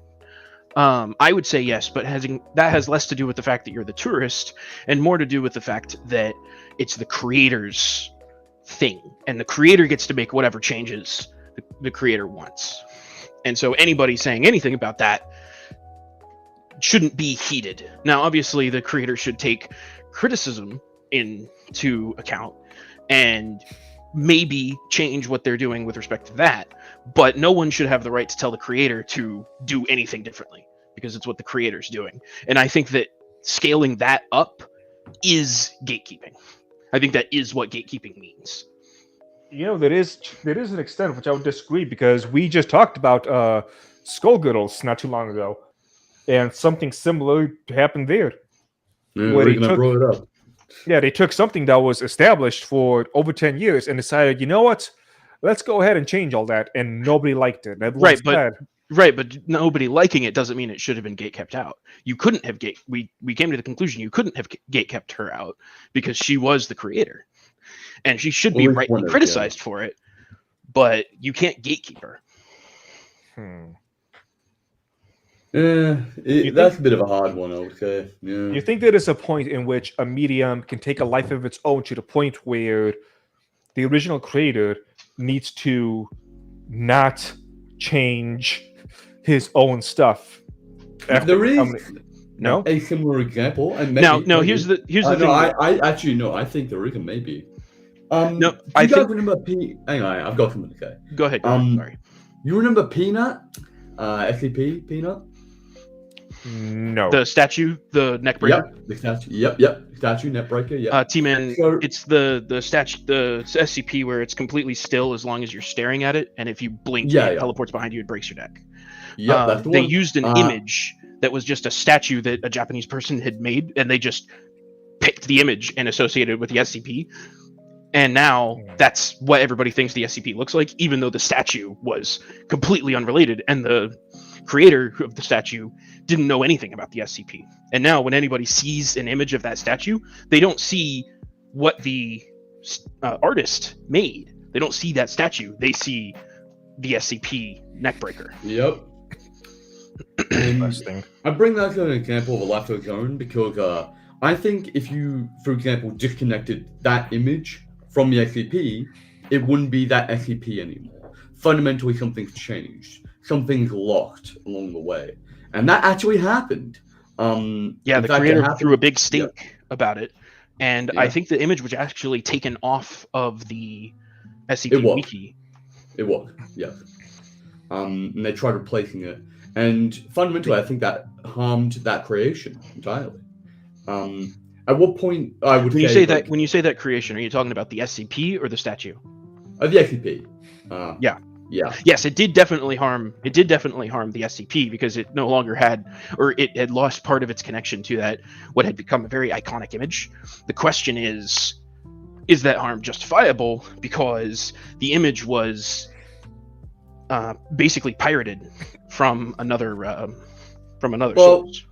I would say yes, but that has less to do with the fact that you're the tourist and more to do with the fact that it's the creator's thing, and the creator gets to make whatever changes the creator wants. And so anybody saying anything about that shouldn't be heeded. Now, obviously, the creator should take criticism into account and maybe change what they're doing with respect to that, but no one should have the right to tell the creator to do anything differently because it's what the creator's doing. And I think that scaling that up is gatekeeping. I think that is what gatekeeping means. You know, there is an extent which I would disagree, because we just talked about Skullgirls not too long ago, and something similar happened there. Yeah, Where we're gonna brought it up. Yeah, they took something that was established for over 10 years and decided, you know what? Let's go ahead and change all that, and nobody liked it. Right, but nobody liking it doesn't mean it should have been gatekept out. You couldn't have we came to the conclusion you couldn't have gatekept her out because she was the creator, and she should be rightly criticized for it. But you can't gatekeep her. That's a bit of a hard one, I would say. Yeah. You think there is a point in which a medium can take a life of its own to the point where the original creator needs to not change his own stuff? There is no a similar example, and here's the thing. I actually no, I think there is maybe. No, I think remember Hang on, I've got something to say. Go ahead. Sorry. You remember Peanut? SCP Peanut? No. The statue, the neckbreaker. Yep, the statue. Yep. Statue, neckbreaker. Yep. T-Man, So- it's the statue, the SCP where it's completely still as long as you're staring at it, and if you blink, it teleports behind you and breaks your neck. Yep, that's the they one. used an image that was just a statue that a Japanese person had made, and they just picked the image and associated it with the SCP. And now that's what everybody thinks the SCP looks like, even though the statue was completely unrelated, and the creator of the statue didn't know anything about the SCP. And now when anybody sees an image of that statue, they don't see what the artist made. They don't see that statue. They see the SCP neckbreaker. Yep. Interesting. I bring that as an example of a life of its own because I think if you, for example, disconnected that image from the SCP, it wouldn't be that SCP anymore. Fundamentally, something's changed. Something's locked along the way. And that actually happened. The creator threw a big stink about it. And I think the image was actually taken off of the SCP wiki. It was, yeah. And they tried replacing it. And fundamentally, I think that harmed that creation entirely. At what point I would when you say that creation, are you talking about the SCP or the statue? The SCP. Yeah. Yeah. Yes, it did definitely harm the SCP because it no longer had, or it had lost part of its connection to that what had become a very iconic image. The question is that harm justifiable because the image was basically pirated from another source?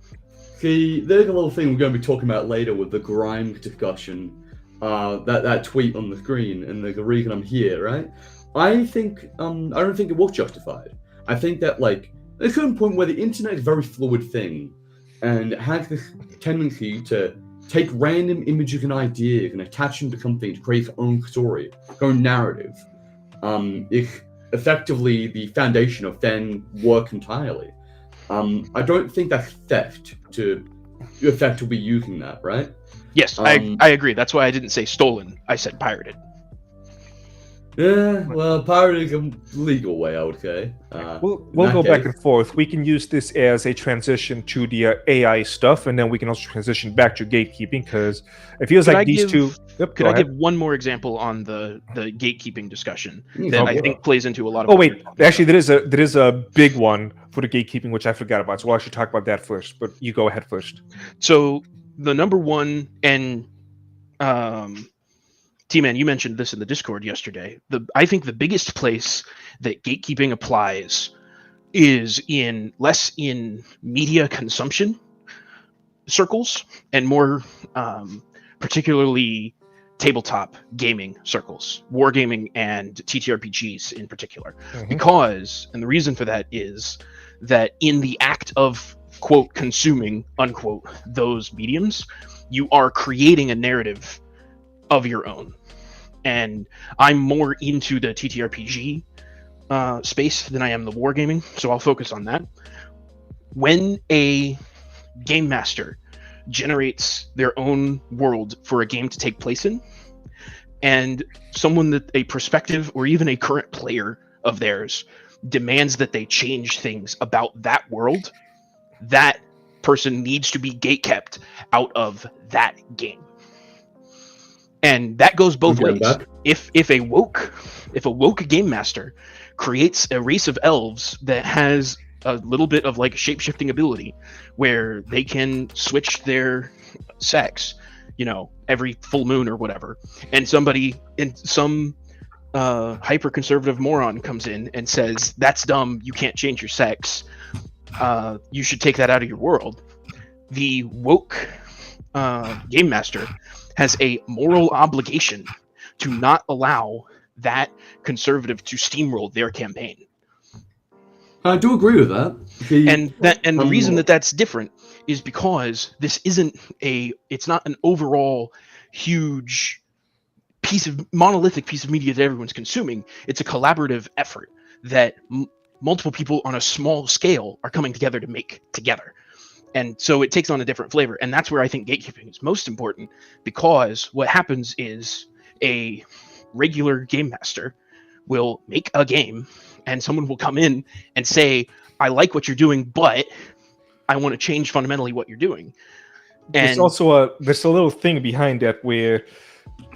See, there's a little thing we're going to be talking about later with the Grimes discussion, that tweet on the screen, and there's a reason I'm here, right? I don't think it was justified. I think that, like, there's a certain point where the internet is a very fluid thing, and it has this tendency to take random images and ideas and attach them to something to create its own story, its own narrative. It's effectively the foundation of fan work entirely. I don't think that's theft to effectively using that, right? Yes, I agree. That's why I didn't say stolen. I said pirated. Yeah, well, pirating is a legal way, I would say. We'll go back and forth. We can use this as a transition to the AI stuff, and then we can also transition back to gatekeeping, because it feels like these two... Yep, could I give one more example on the gatekeeping discussion that I think plays into a lot of... Oh, wait. Actually, there is a big one for the gatekeeping, which I forgot about, so we'll actually talk about that first, but you go ahead first. So, the number one, and... T-Man, you mentioned this in the Discord yesterday. I think the biggest place that gatekeeping applies is less in media consumption circles and more particularly tabletop gaming circles, wargaming and TTRPGs in particular. Because, and the reason for that is that in the act of, quote, consuming, unquote, those mediums, you are creating a narrative of your own. And I'm more into the TTRPG space than I am the wargaming, so I'll focus on that. When a game master generates their own world for a game to take place in, and someone that a prospective or even a current player of theirs demands that they change things about that world, that person needs to be gatekept out of that game. And that goes both ways. If a woke game master creates a race of elves that has a little bit of like shape-shifting ability where they can switch their sex, you know, every full moon or whatever, and some hyper-conservative moron comes in and says, that's dumb, you can't change your sex, you should take that out of your world, the woke game master has a moral obligation to not allow that conservative to steamroll their campaign. I do agree with that. And the reason that that's different is because this isn't it's not an overall huge monolithic piece of media that everyone's consuming. It's a collaborative effort that multiple people on a small scale are coming together to make together. And so it takes on a different flavor. And that's where I think gatekeeping is most important, because what happens is a regular game master will make a game and someone will come in and say, I like what you're doing, but I want to change fundamentally what you're doing. And there's also there's a little thing behind that where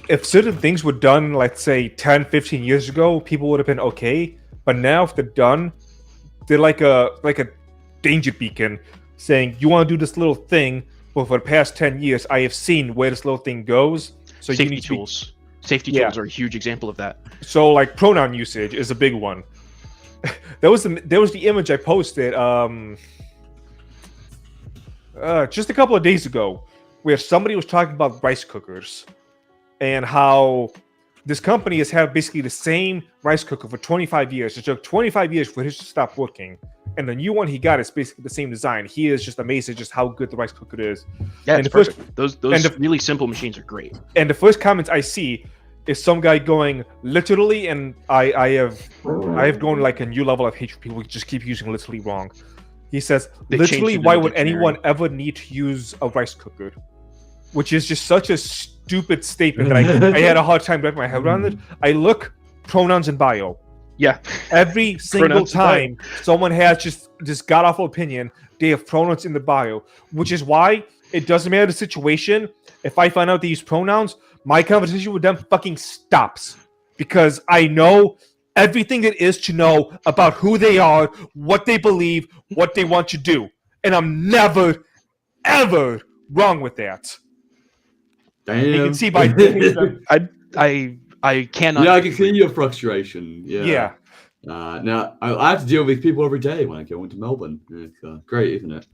if certain things were done, let's say 10, 15 years ago, people would have been okay. But now if they're done, they're like a danger beacon saying, you want to do this little thing, but for the past 10 years, I have seen where this little thing goes. So safety you need tools. Safety tools are a huge example of that. So like pronoun usage is a big one. There was the image I posted just a couple of days ago where somebody was talking about rice cookers and how this company has had basically the same rice cooker for 25 years. It took 25 years for his to stop working. And the new one he got is basically the same design. He is just amazed at just how good the rice cooker is. Yeah, it's perfect. Those really simple machines are great. And the first comments I see is some guy going literally, and I have gone like a new level of hatred. People just keep using literally wrong. He says, literally, why would anyone ever need to use a rice cooker? Which is just such a stupid statement that I had a hard time wrapping my head around it. I look pronouns in bio. Yeah. Every single time someone has just this god-awful opinion, they have pronouns in the bio. Which is why it doesn't matter the situation. If I find out they use pronouns, my conversation with them fucking stops. Because I know everything there is to know about who they are, what they believe, what they want to do. And I'm never, ever wrong with that. Damn. You can see by I cannot. Yeah, I can see your frustration. Yeah. Now I have to deal with people every day when I go into Melbourne. It's great, isn't it?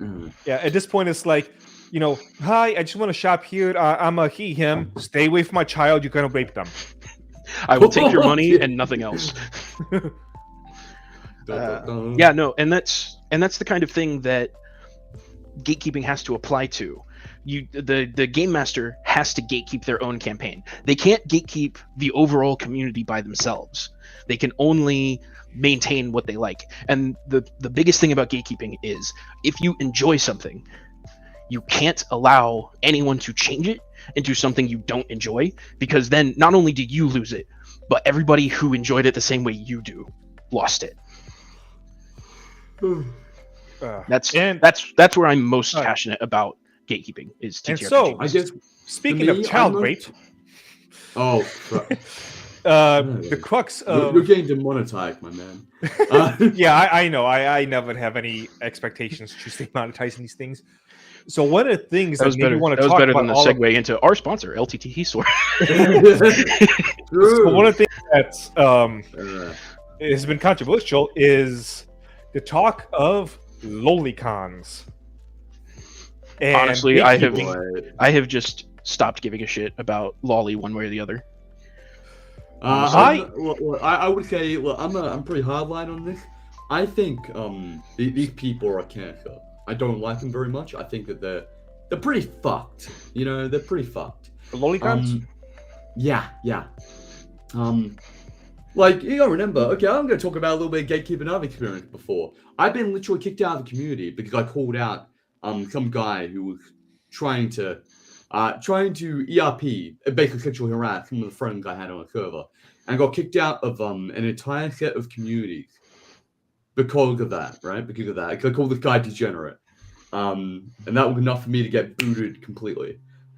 Yeah. At this point, it's like, you know, hi, I just want to shop here. I'm a he, him. Stay away from my child. You're gonna rape them. I will take your money and nothing else. Yeah, no, and that's the kind of thing that gatekeeping has to apply to. The game master has to gatekeep their own campaign. They can't gatekeep the overall community by themselves. They can only maintain what they like. And the biggest thing about gatekeeping is if you enjoy something, you can't allow anyone to change it into something you don't enjoy, because then not only do you lose it, but everybody who enjoyed it the same way you do lost it. That's where I'm most passionate about gatekeeping is TTRPG. And so, I guess speaking of child rape, the crux of you're getting demonetized, my man. yeah, I know. I never have any expectations to stay monetizing these things. So one of the things that maybe want to talk about than the segue into our sponsor, LTT Store. True. So one of the things that has been controversial is the talk of lolicons. And Honestly, gatekeeping- I have just stopped giving a shit about lolly one way or the other. I would say, well, I'm pretty hardline on this. I think these people are cancer. I don't like them very much. I think that they're pretty fucked. You know, they're pretty fucked. Lolicons? Yeah. Like, you gotta remember, okay, I'm gonna talk about a little bit of gatekeeping I've experienced before. I've been literally kicked out of the community because I called out some guy who was trying to ERP, basically sexually harass some of the friends I had on a server, and got kicked out of an entire set of communities because of that, right? Because of that. I called this guy degenerate. And that was enough for me to get booted completely.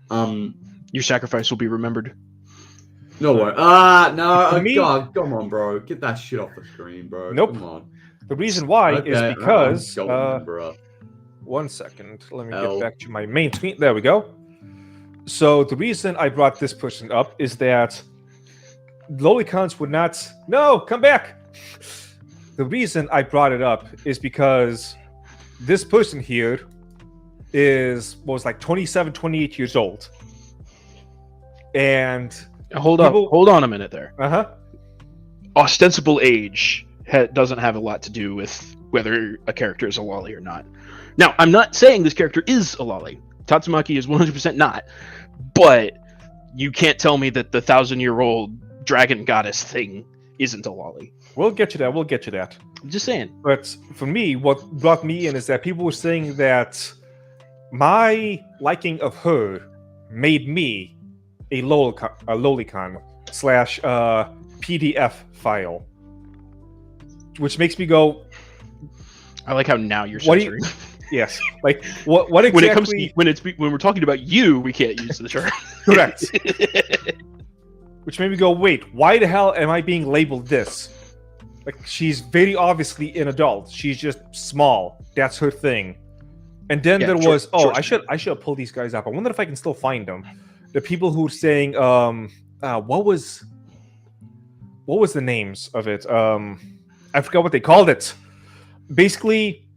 Your sacrifice will be remembered. No way. No. For me- God, come on, bro. Get that shit off the screen, bro. Nope. Come on. The reason why Okay, is because I'm going, bro. 1 second. Let me L. get back to my main screen. There we go. So the reason I brought this person up is that lolicons would not. No, come back. The reason I brought it up is because this person here was like 27, 28 years old, and Hold on a minute there. Ostensible age doesn't have a lot to do with whether a character is a lolly or not. Now, I'm not saying this character is a lolly. Tatsumaki is 100% not. But you can't tell me that the 1,000-year-old dragon goddess thing isn't a lolly. We'll get you that. I'm just saying. But for me, what brought me in is that people were saying that my liking of her made me a lolicon / PDF file, which makes me go. I like how now you're What do censoring. Yes, like what exactly? when we're talking about you, we can't use the term. Correct. Which made me go, wait, why the hell am I being labeled this? Like, she's very obviously an adult. She's just small. That's her thing. And then there was, I should pull these guys up. I wonder if I can still find them. The people who were saying, what was the names of it? I forgot what they called it. Basically,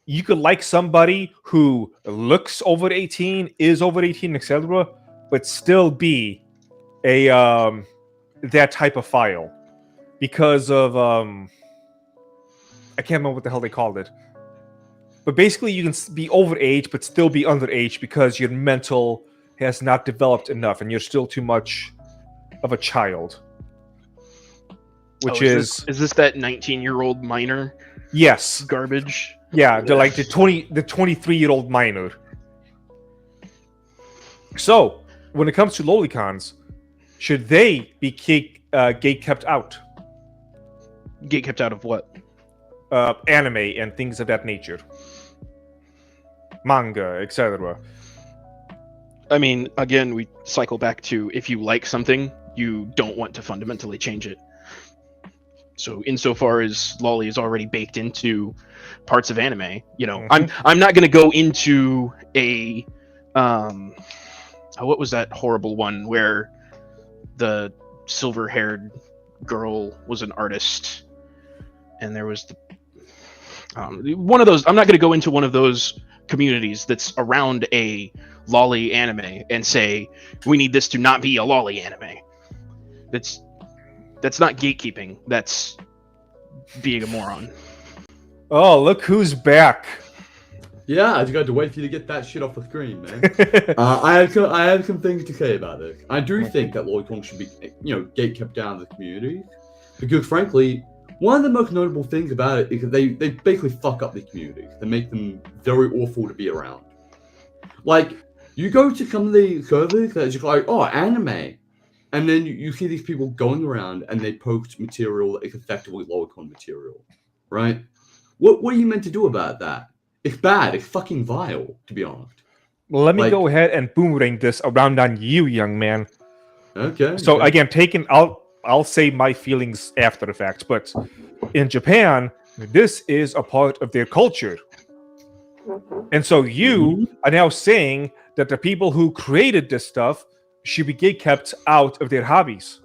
you could like somebody who looks over 18, is over 18, etc., but still be a that type of file because of I can't remember what the hell they called it. But basically, you can be overage but still be underage because your mental has not developed enough and you're still too much of a child. Which is this that 19-year-old minor? Yes. Garbage. Yeah, they're like the 23-year-old minor. So, when it comes to lolicons, should they be gate kept out? Gate kept out of what? Anime and things of that nature. Manga, etc. I mean, again, we cycle back to if you like something, you don't want to fundamentally change it. So insofar as lolly is already baked into parts of anime, you know, I'm not going to go into a what was that horrible one where the silver-haired girl was an artist and there was one of those. I'm not going to go into one of those communities that's around a lolly anime and say we need this to not be a lolly anime. That's not gatekeeping. That's being a moron. Oh, look who's back. Yeah, I just got to wait for you to get that shit off the screen, man. I have some things to say about this. I do think that lolicons should be, gate kept down in the community. Because frankly, one of the most notable things about it is that they basically fuck up the communities. They make them very awful to be around. Like, you go to some of the servers that are just like, oh, anime. And then you see these people going around and they post material that is effectively lolicon material, right? What are you meant to do about that? It's bad. It's fucking vile, to be honest. Well, let me go ahead and boomerang this around on you, young man. Okay. So again, I'll say my feelings after the fact, but in Japan, this is a part of their culture. And so you are now saying that the people who created this stuff should be kept out of their hobbies.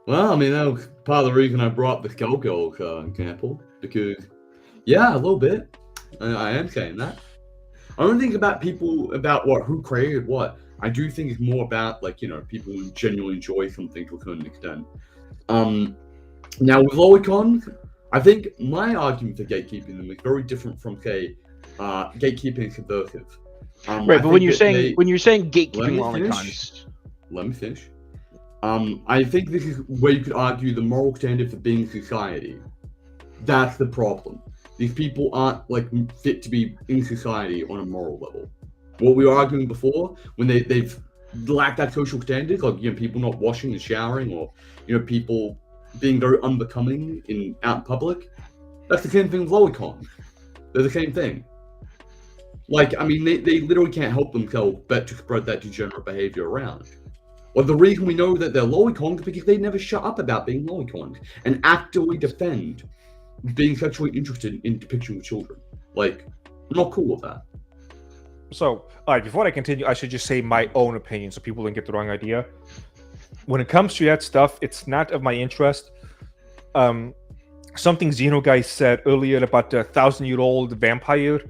Well, I mean, that was part of the reason I brought the Skullgirl example, because, yeah, a little bit. I am saying that. I don't think about people about who created what. I do think it's more about like people who genuinely enjoy something to a certain extent. Now with Lolicon, I think my argument for gatekeeping them is very different from say gatekeeping subversive. Right, but when you're saying gatekeeping Lolicons, let me finish. I think this is where you could argue the moral standard for being in society. That's the problem. These people aren't like fit to be in society on a moral level. What we were arguing before, when they've lacked that social standard, like people not washing and showering, or people being very unbecoming out in public. That's the same thing with Lolicon. They're the same thing. Like, I mean, they literally can't help themselves but to spread that degenerate behavior around. Well, the reason we know that they're Lolicons is because they never shut up about being Lolicons and actively defend being sexually interested in depiction of children. Like, I'm not cool with that. So, all right, before I continue, I should just say my own opinion so people don't get the wrong idea. When it comes to that stuff, it's not of my interest. Something Xeno guy said earlier about the 1,000-year-old vampire.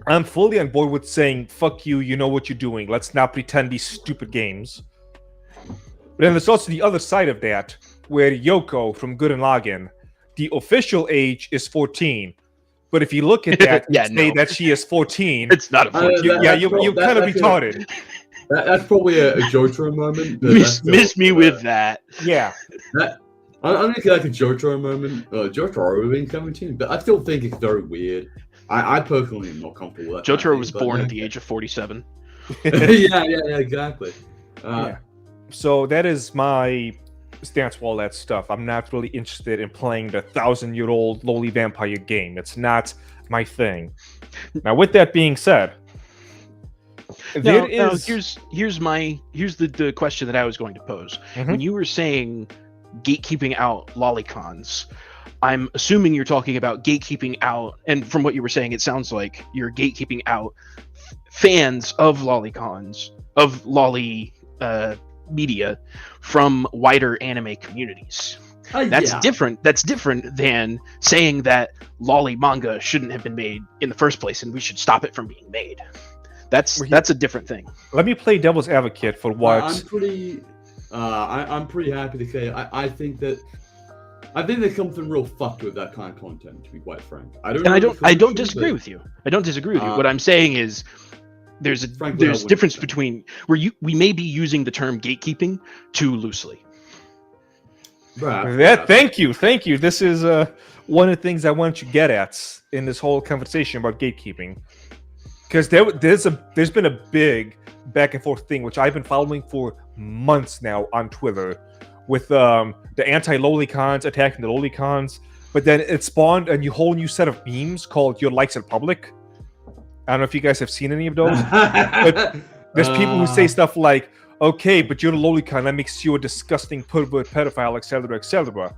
I'm fully on board with saying, fuck you, you know what you're doing. Let's not pretend these stupid games. But then there's also the other side of that, where Yoko from Gurren Lagann, the official age is 14. But if you look at that, say that she is 14. It's not a 14. You're kind of retarded. That's probably a Jotaro moment. Miss me with that. Yeah. I'm thinking like a Jotaro moment. Jotaro being 17, but I still think it's very weird. I personally am not comfortable with that. Jotaro was born at the age of 47. yeah, exactly. So that is my stance for all that stuff. I'm not really interested in playing the 1,000-year-old lowly vampire game. It's not my thing. Now, with that being said, here's the question that I was going to pose. Mm-hmm. When you were saying gatekeeping out Lolicons, I'm assuming you're talking about gatekeeping out, and from what you were saying, it sounds like you're gatekeeping out fans of Lolicons, of lolly media from wider anime communities. That's different. That's different than saying that lolly manga shouldn't have been made in the first place and we should stop it from being made. That's a different thing. Let me play devil's advocate for what I'm pretty happy to say I think there's something real fucked with that kind of content, to be quite frank. I don't disagree with you. I don't disagree with you. What I'm saying is there's difference between where we may be using the term gatekeeping too loosely. Thank you. This is one of the things I want to get at in this whole conversation about gatekeeping, because there's been a big back and forth thing which I've been following for months now on Twitter, with the anti-Lolicons attacking the Lolicons, but then it spawned a whole new set of memes called "Your Likes in Public." I don't know if you guys have seen any of those. But there's people who say stuff like, "Okay, but you're a Lolicon, that makes you a disgusting pervert, pedophile, etc., etc."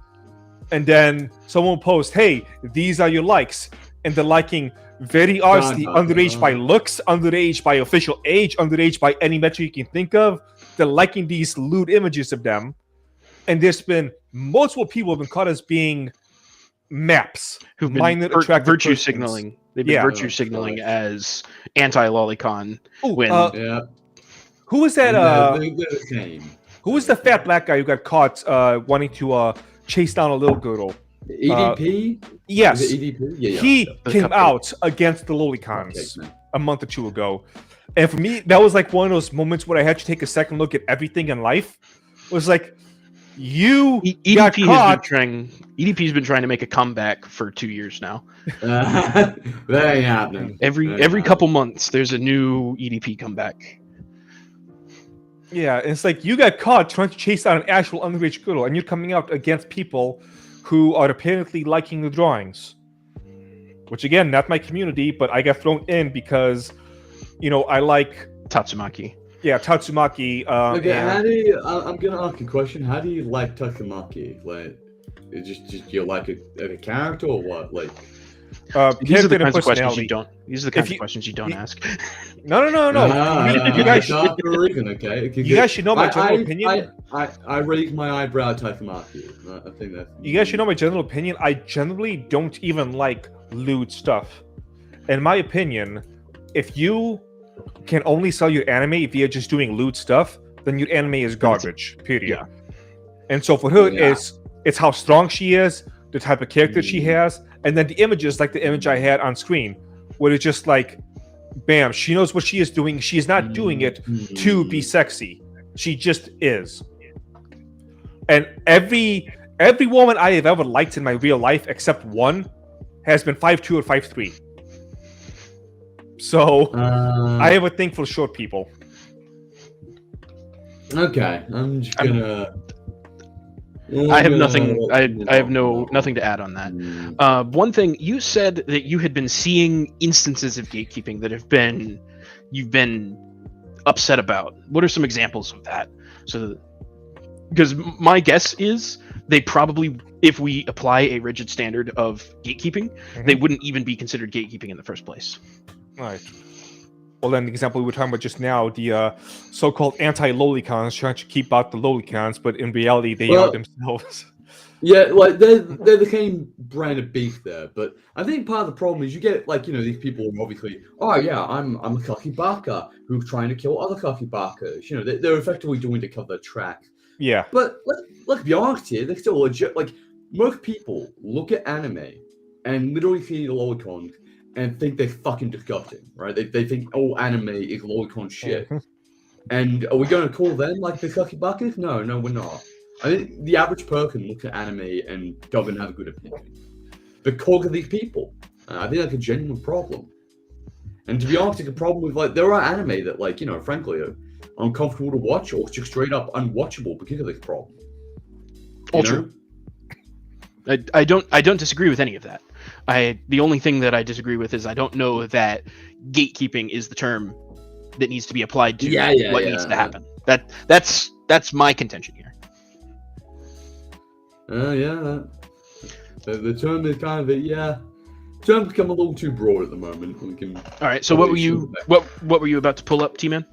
And then someone posts, "Hey, these are your likes," and they're liking very artsy, underage by looks, underage by official age, underage by any metric you can think of. They're liking these lewd images of them. And there's been multiple people have been caught as being maps, who've been virtue signaling. They've been virtue signaling as anti-Lolicon. Who was that? Who was the fat black guy who got caught wanting to chase down a little girl? EDP? Yes. EDP? Yeah. He came out against the Lolicons a month or two ago. And for me, that was like one of those moments where I had to take a second look at everything in life. It was like, EDP's been trying to make a comeback for 2 years now. That ain't happening. Every couple months, there's a new EDP comeback. Yeah, and it's like you got caught trying to chase down an actual underage girl, and you're coming out against people who are apparently liking the drawings. Which again, not my community, but I got thrown in because, I like Tatsumaki. Yeah, Tatsumaki. Okay, I'm gonna ask a question. How do you like Tatsumaki? Like, just you like a character or what? Like, these are the kinds of questions you don't. These are the kinds of questions you don't ask. No. You guys should know my general opinion. I raise my eyebrow at Tatsumaki. I think that. You guys should know my general opinion. I generally don't even like lewd stuff. In my opinion, if you can only sell your anime via just doing lewd stuff, then your anime is garbage. Period. Yeah. And so for her, Yeah. it's how strong she is, the type of character she has, and then the images, like the image I had on screen, where it's just like, bam, she knows what she is doing. She is not doing it to be sexy. She just is. And every woman I have ever liked in my real life, except one, has been 5'2" or 5'3". So I have a thing for short people. Okay, I'm just gonna. I have nothing. I have nothing to add on that. One thing you said that you had been seeing instances of gatekeeping that you've been upset about. What are some examples of that? So, because my guess is they probably, if we apply a rigid standard of gatekeeping, they wouldn't even be considered gatekeeping in the first place. Right. Well, then the example we were talking about just now, the so-called anti-lolicons trying to keep out the lolicons, but in reality, they are themselves. Yeah, like they're the same brand of beef there, but I think part of the problem is you get like these people are obviously, oh yeah, I'm a kakibaka who's trying to kill other kakibakas. They're effectively doing to cover their tracks. Yeah. But let's be honest here, they're still legit. Like most people look at anime and literally see the lolicons and think they're fucking disgusting, right? They think, oh, anime is lolicon shit. And are we going to call them like the kakibakas? No, we're not. I think the average person looks at anime and doesn't have a good opinion because of these people. I think that's a genuine problem. And to be honest, it's a problem with like there are anime that like frankly are uncomfortable to watch or just straight up unwatchable because of this problem. True. I don't disagree with any of that. The only thing that I disagree with is I don't know that gatekeeping is the term that needs to be applied to what needs to happen. That's my contention here. The term is kind of terms become a little too broad at the moment. We can. All right. So what were you about to pull up, T-Man?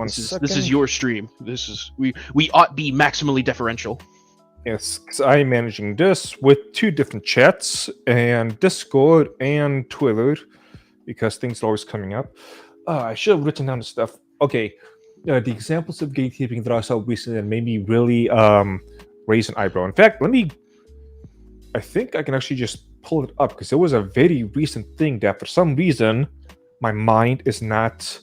This is your stream. We ought be maximally deferential. Yes, because I'm managing this with two different chats, and Discord and Twitter, because things are always coming up. I should have written down the stuff. Okay, the examples of gatekeeping that I saw recently that made me really raise an eyebrow. In fact, I think I can actually just pull it up, because it was a very recent thing that for some reason my mind is not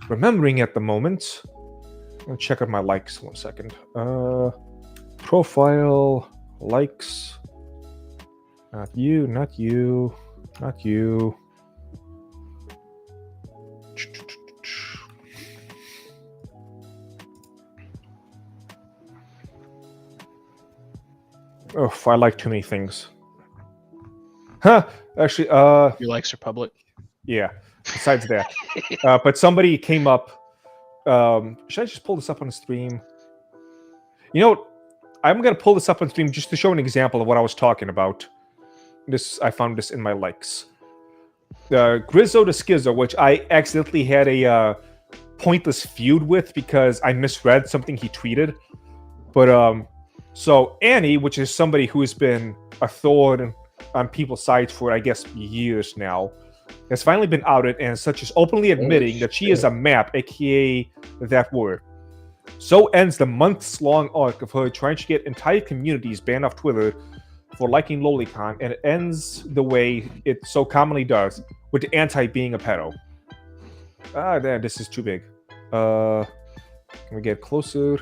remembering at the moment. I'm going to check out my likes 1 second. Profile, likes, not you. Oh, I like too many things. Actually, your likes are public. Yeah, besides that. But somebody came up. Should I just pull this up on the stream? I'm going to pull this up on stream just to show an example of what I was talking about. I found this in my likes. Grizzo the Skizzo, which I accidentally had a pointless feud with because I misread something he tweeted. But, so Annie, which is somebody who has been a thorn on people's sides for, I guess, years now, has finally been outed and such as openly admitting that she is a map, aka that word. So ends the months-long arc of her trying to get entire communities banned off Twitter for liking Lolicon, and it ends the way it so commonly does, with the anti-being a pedo. This is too big. Can we get closer?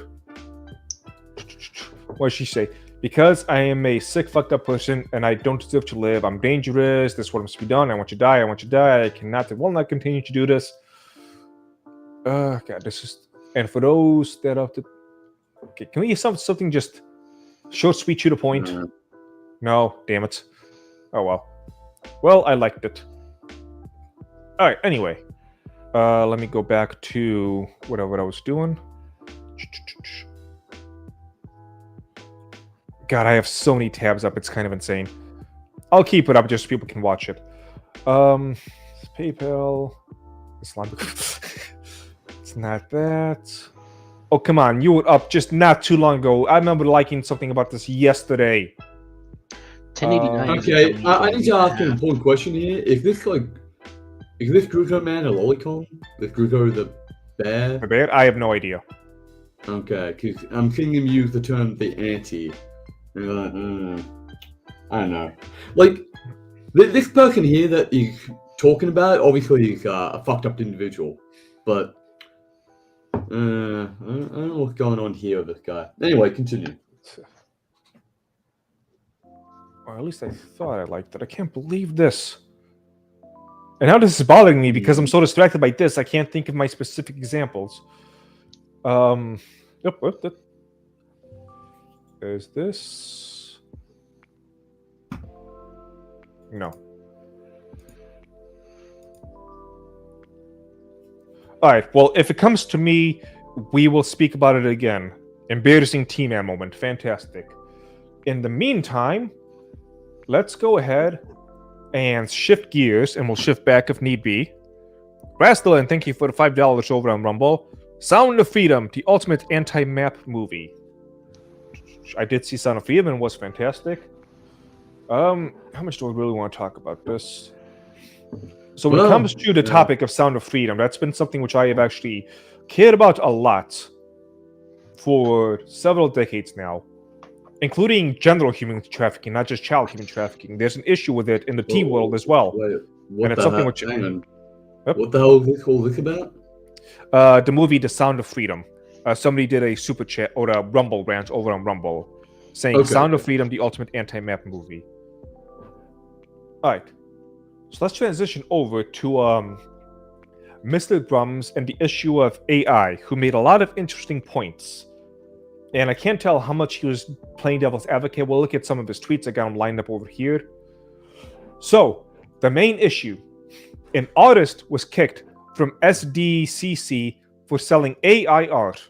What does she say? Because I am a sick, fucked up person, and I don't deserve to live. I'm dangerous. This is what must be done. I want to die. I cannot and will not continue to do this. God, this is... And for those that have to... Okay, can we get something just short, sweet, to the point? No, damn it. Oh, well. Well, I liked it. Alright, anyway. Let me go back to whatever I was doing. God, I have so many tabs up. It's kind of insane. I'll keep it up just so people can watch it. PayPal. Islamic... It's not that. Oh, come on. You were up just not too long ago. I remember liking something about this yesterday. 1089. Okay, I need to ask an important question here. If this, like... Is this Gruko Man a lolicon? This Gruko the bear? A bear? I have no idea. Okay, because I'm seeing him use the term the anti. And you're like, I don't know. Like, this person here that he's talking about, obviously he's a fucked up individual. But, I don't know what's going on here with this guy. Anyway, continue. Or at least I thought I liked it. I can't believe this. And now this is bothering me because I'm so distracted by this, I can't think of my specific examples. Yep, is this? No. Alright, well, if it comes to me, we will speak about it again. Embarrassing T-Man moment. Fantastic. In the meantime, let's go ahead and shift gears, and we'll shift back if need be. Rastelin, thank you for the $5 over on Rumble. Sound of Freedom, the ultimate anti-map movie. I did see Sound of Freedom and it was fantastic. How much do I really want to talk about this? So when it comes to the topic of Sound of Freedom, that's been something which I have actually cared about a lot for several decades now, including general human trafficking, not just child human trafficking. There's an issue with it in the T world as well. Wait, and it's something which... Yep. What the hell is this whole this about? The movie The Sound of Freedom. Somebody did a super chat or a Rumble rant over on Rumble saying Sound of Freedom, the ultimate anti-map movie. Alright. So let's transition over to Mr. Drums and the issue of AI, who made a lot of interesting points. And I can't tell how much he was playing devil's advocate. We'll look at some of his tweets. I got them lined up over here. So, the main issue. An artist was kicked from SDCC for selling AI art.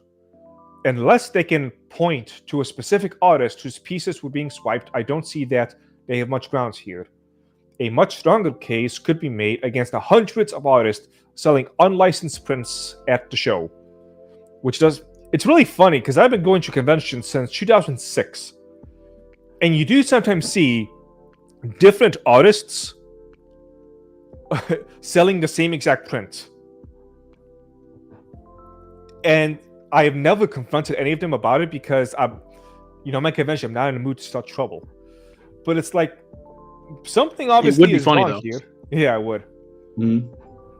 Unless they can point to a specific artist whose pieces were being swiped, I don't see that they have much grounds here. A much stronger case could be made against the hundreds of artists selling unlicensed prints at the show. It's really funny because I've been going to conventions since 2006. And you do sometimes see different artists selling the same exact print. And I have never confronted any of them about it because my convention, I'm not in the mood to start trouble. But it's like something obviously is wrong here. Yeah, I would. Mm-hmm.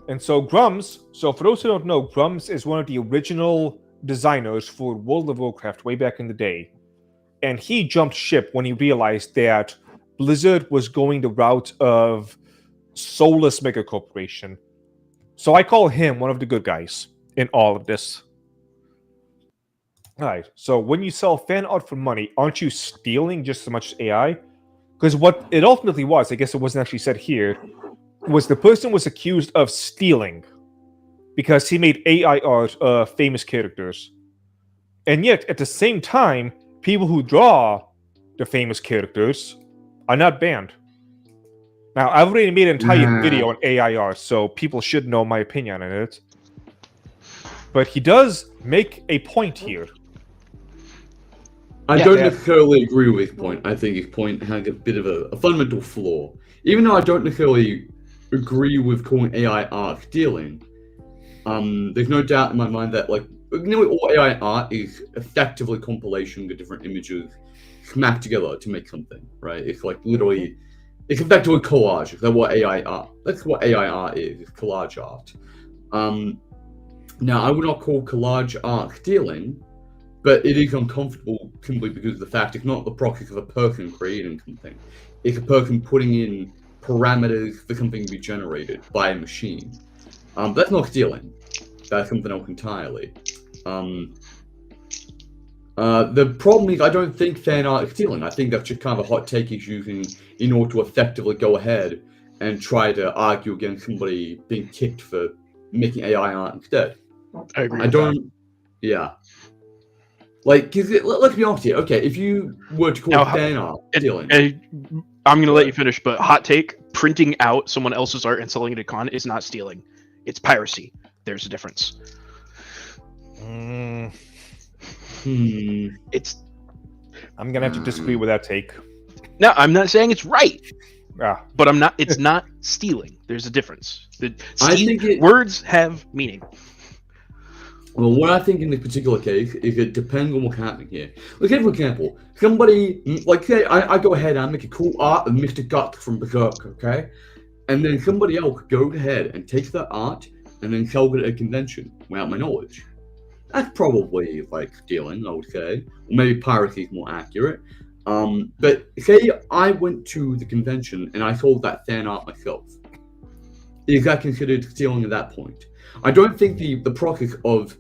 And so Grums, for those who don't know, Grums is one of the original designers for World of Warcraft way back in the day. And he jumped ship when he realized that Blizzard was going the route of soulless mega corporation. So I call him one of the good guys in all of this. Alright, so when you sell fan art for money, aren't you stealing just as much as AI? Because what it ultimately was, I guess it wasn't actually said here, was the person was accused of stealing because he made AI art of famous characters. And yet, at the same time, people who draw the famous characters are not banned. Now, I've already made an entire video on AI art, so people should know my opinion on it. But he does make a point here. I don't necessarily agree with his point. I think his point has a bit of a fundamental flaw. Even though I don't necessarily agree with calling AI art stealing, there's no doubt in my mind that nearly all AI art is effectively compilation of different images smacked together to make something, right? It's like literally, it's effectively collage. That's what AI art is. It's collage art. Now, I would not call collage art stealing, but it is uncomfortable simply because of the fact it's not the process of a person creating something. It's a person putting in parameters for something to be generated by a machine. That's not stealing. That's something else entirely. The problem is I don't think fan art is stealing. I think that's just kind of a hot take he's using in order to effectively go ahead and try to argue against somebody being kicked for making AI art instead. I agree. I don't. Yeah. Let's be honest here. Okay, if you were to call fan art stealing, I'm going to let you finish, but hot take: printing out someone else's art and selling it at con is not stealing; it's piracy. There's a difference. I'm gonna have to disagree with that take. No, I'm not saying it's right. But I'm not. It's not stealing. There's a difference. I think words have meaning. Well, what I think in this particular case is it depends on what's happening here. Like, say, for example, somebody, like, say, I go ahead and I make a cool art of Mr. Guts from Berserk, okay? And then somebody else goes ahead and takes that art and then sells it at a convention without my knowledge. That's probably, like, stealing, I would say. Or maybe piracy is more accurate. But say I went to the convention and I sold that fan art myself. Is that considered stealing at that point? I don't think the process of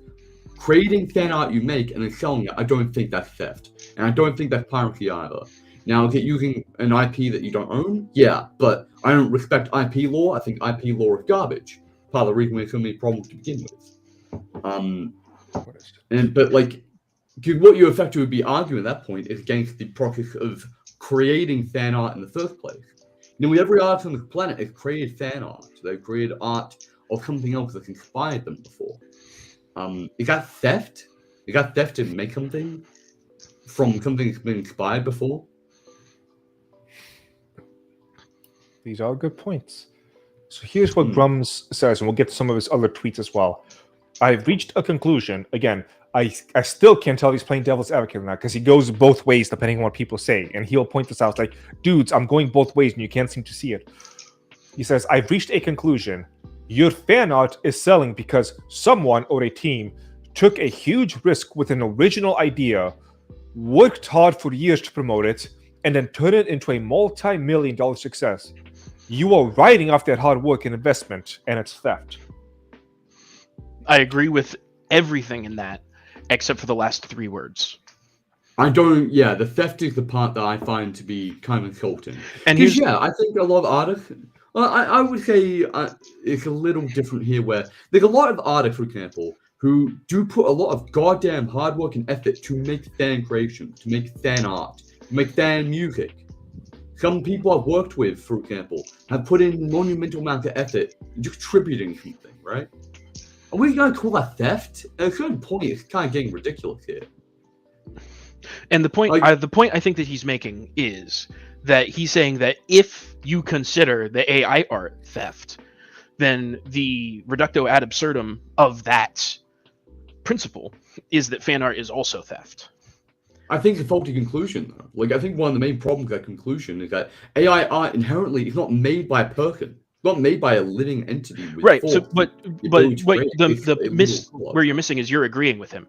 creating fan art you make and then selling it, I don't think that's theft. And I don't think that's piracy either. Now, is it using an IP that you don't own? Yeah, but I don't respect IP law. I think IP law is garbage. Part of the reason we have so many problems to begin with. But like, what you effectively would be arguing at that point is against the process of creating fan art in the first place. You know, every artist on the planet has created fan art. They've created art of something else that's inspired them before. Is that theft? Is that theft to make something from something that's been inspired before? These are good points. So here's what Grums says, and we'll get to some of his other tweets as well. I've reached a conclusion. Again, I still can't tell if he's playing devil's advocate or not, because he goes both ways depending on what people say. And he'll point this out like, dudes, I'm going both ways and you can't seem to see it. He says, I've reached a conclusion. Your fan art is selling because someone or a team took a huge risk with an original idea, worked hard for years to promote it, and then turned it into a multi-million-dollar success. You are writing off that hard work and investment, and it's theft. I agree with everything in that, except for the last 3 words. The theft is the part that I find to be kind of insulting. And I think a lot of artists, I would say it's a little different here, where there's a lot of artists, for example, who do put a lot of goddamn hard work and effort to make fan creation, to make fan art, to make fan music. Some people I've worked with, for example, have put in monumental amounts of effort just contributing something, right? Are we going to call that theft? At a certain point, it's kind of getting ridiculous here. And the point I think that he's making is that he's saying that if you consider the AI art theft, then the reductio ad absurdum of that principle is that fan art is also theft. I think it's a faulty conclusion, though. Like, I think one of the main problems with that conclusion is that AI art inherently is not made by a person. It's not made by a living entity. With right. So, but where you're missing is you're agreeing with him.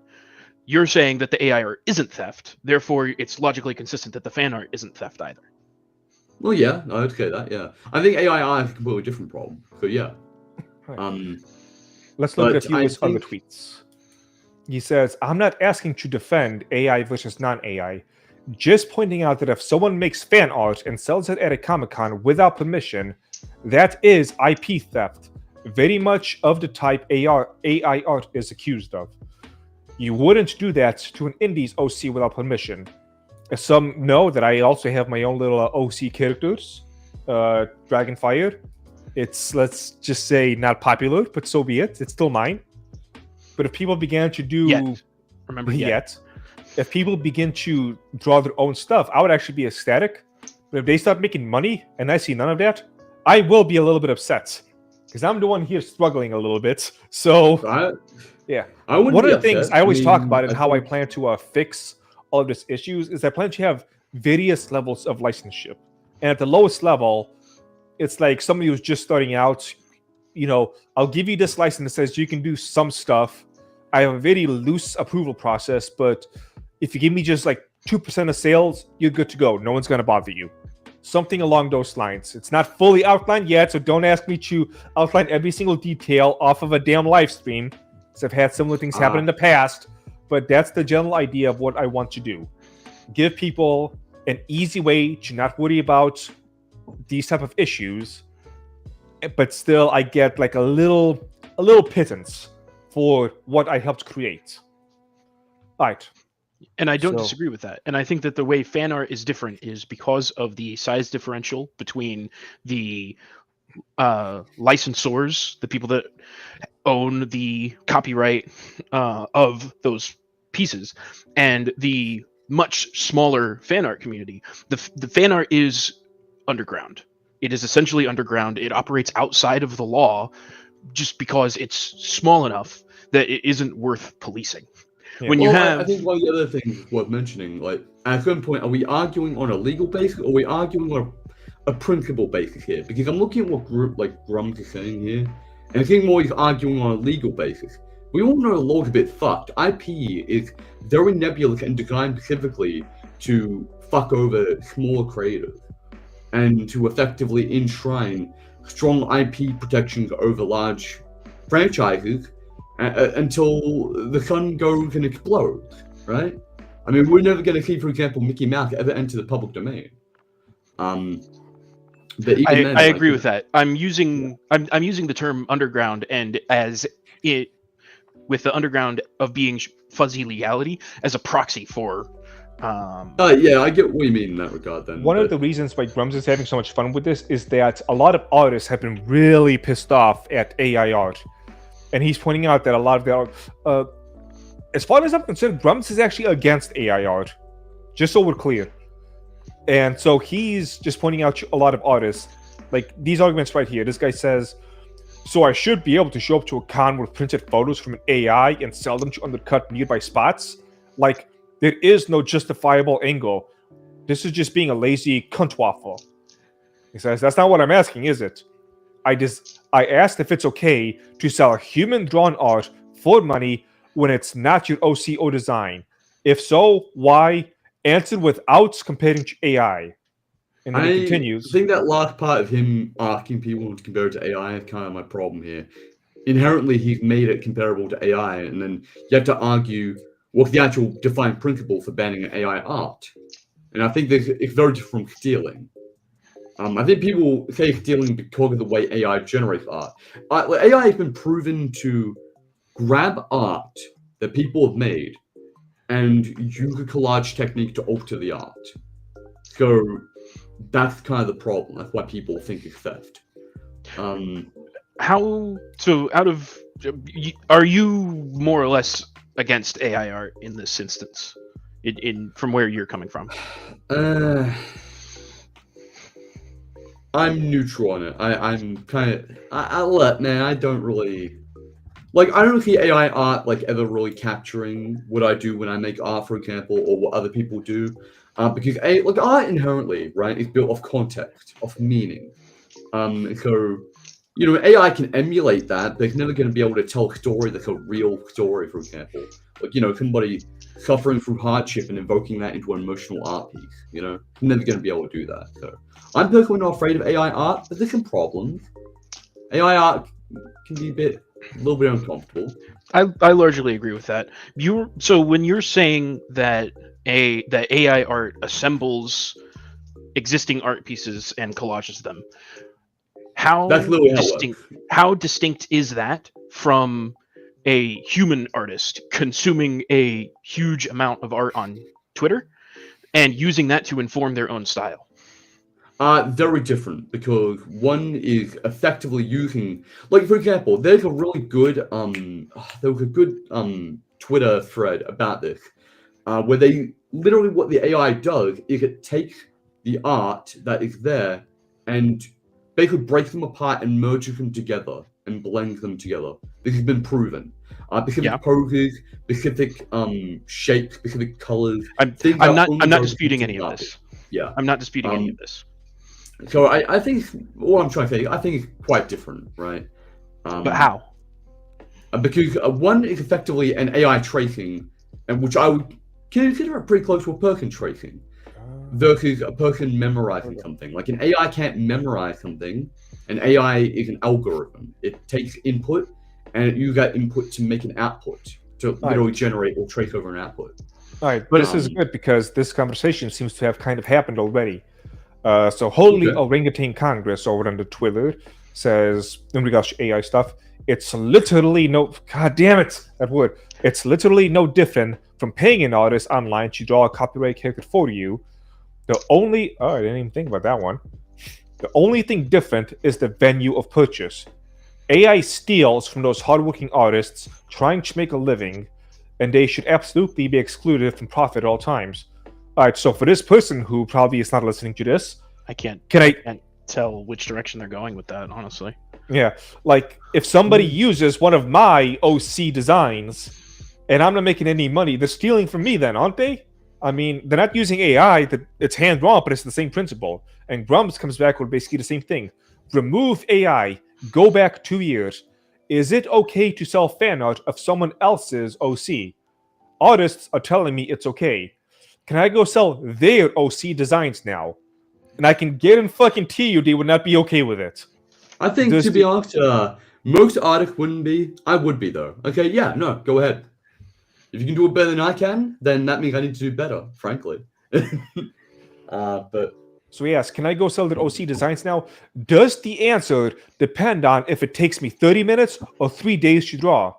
You're saying that the AI art isn't theft. Therefore, it's logically consistent that the fan art isn't theft either. Well, yeah, I would say that. Yeah, I think AI art is a completely different problem. So yeah. Right. Let's look at a few of his other tweets. He says, I'm not asking to defend AI versus non-AI, just pointing out that if someone makes fan art and sells it at a Comic-Con without permission, that is IP theft, very much of the type AI art is accused of. You wouldn't do that to an indie's OC without permission. As some know that I also have my own little OC characters, Dragonfire. It's, let's just say, not popular, but so be it. It's still mine. But if people began to do... If people begin to draw their own stuff, I would actually be ecstatic. But if they start making money and I see none of that, I will be a little bit upset. Because I'm the one here struggling a little bit. So, yeah. One of the things I always talk about and how I plan to fix all of these issues is I plan to have various levels of licenseship. And at the lowest level, it's like somebody who's just starting out, I'll give you this license that says you can do some stuff. I have a very loose approval process, but if you give me just like 2% of sales, you're good to go. No one's going to bother you. Something along those lines. It's not fully outlined yet, so don't ask me to outline every single detail off of a damn live stream, because I've had similar things happen in the past, but that's the general idea of what I want to do. Give people an easy way to not worry about these type of issues, but still I get like a little pittance for what I helped create. Right. And I don't disagree with that. And I think that the way fan art is different is because of the size differential between the licensors, the people that own the copyright of those pieces, and the much smaller fan art community. The fan art is underground. It is essentially underground. It operates outside of the law just because it's small enough that it isn't worth policing. Yeah. When you Well, have I think one of the other things worth mentioning, like at a certain point, are we arguing on a legal basis or are we arguing on a principle basis here? Because I'm looking at what group like Grum's is saying here, and I think more he's arguing on a legal basis. We all know the law's a bit fucked. IP is very nebulous and designed specifically to fuck over smaller creators and to effectively enshrine strong IP protections over large franchises until the sun goes and explodes, right? I mean, we're never going to see, for example, Mickey Mouse ever enter the public domain. But even then, I agree with that. I'm using the term underground, and as it with the underground of being fuzzy legality as a proxy for. Yeah, I get what you mean in that regard. Then One of the reasons why Grums is having so much fun with this is that a lot of artists have been really pissed off at AI art, and he's pointing out that a lot of their as far as I'm concerned, Grums is actually against AI art, just so we're clear. And so he's just pointing out a lot of artists, like these arguments right here. This guy says, so I should be able to show up to a con with printed photos from an AI and sell them to undercut nearby spots? Like, there is no justifiable angle. This is just being a lazy cunt waffle. He says, that's not what I'm asking, is it? I asked if it's okay to sell human-drawn art for money when it's not your OCO design. If so, why? Answer without comparing to AI. And then he continues. I think that last part of him asking people to compare it to AI is kind of my problem here. Inherently, he's made it comparable to AI, and then you have to argue what's the actual defined principle for banning AI art. And I think it's very different from stealing. I think people say stealing because of the way AI generates art. AI has been proven to grab art that people have made and use a collage technique to alter the art. So that's kind of the problem. That's why people think it's theft. Are you more or less against AI art in this instance? From where you're coming from? I'm neutral on it. I'm kind of I don't really like. I don't see AI art like ever really capturing what I do when I make art, for example, or what other people do, because art inherently, right, is built off context, of meaning. So AI can emulate that, but it's never going to be able to tell a story that's a real story, for example. Like, somebody suffering through hardship and invoking that into an emotional art piece, never going to be able to do that. So I'm personally not afraid of AI art, but there's some problems. AI art can be a little bit uncomfortable. I largely agree with that. So when you're saying that AI art assembles existing art pieces and collages them, how distinct is that from a human artist consuming a huge amount of art on Twitter and using that to inform their own style? Very different, because one is effectively using, like, for example, there's a really good Twitter thread about this, where they literally, what the AI does is it takes the art that is there and basically breaks them apart and merges them together and blends them together. This has been proven. Specific poses, specific shapes, specific colors. I'm not disputing any of this. Yeah, I'm not disputing any of this. So I think what I'm trying to say, I think it's quite different, right? But how? Because one is effectively an AI tracing, and which I would consider it pretty close to a person tracing, versus a person memorizing something. Like, an AI can't memorize something. An AI is an algorithm. It takes input, and it uses that input to make an output, to literally generate or trace over an output. All right, but this is good because this conversation seems to have kind of happened already. So Holy Orangutan Congress over on the Twitter says, in regards to AI stuff, it's literally it's literally no different from paying an artist online to draw a copyright character for you. I didn't even think about that one. The only thing different is the venue of purchase. AI steals from those hardworking artists trying to make a living, and they should absolutely be excluded from profit at all times. All right, so for this person who probably is not listening to this, I can't. Can tell which direction they're going with that, honestly. Yeah, like if somebody uses one of my OC designs and I'm not making any money, they're stealing from me then, aren't they? I mean, they're not using AI, it's hand-drawn, but it's the same principle. And Grumps comes back with basically the same thing. Remove AI, go back 2 years. Is it okay to sell fan art of someone else's OC? Artists are telling me it's okay. Can I go sell their OC designs now? And I can guarantee you they would not be okay with it. I think, to be honest, most artists wouldn't be. I would be, though. Okay, yeah, no, go ahead. If you can do it better than I can, then that means I need to do better, frankly. But so yes, can I go sell their OC designs now? Does the answer depend on if it takes me 30 minutes or 3 days to draw?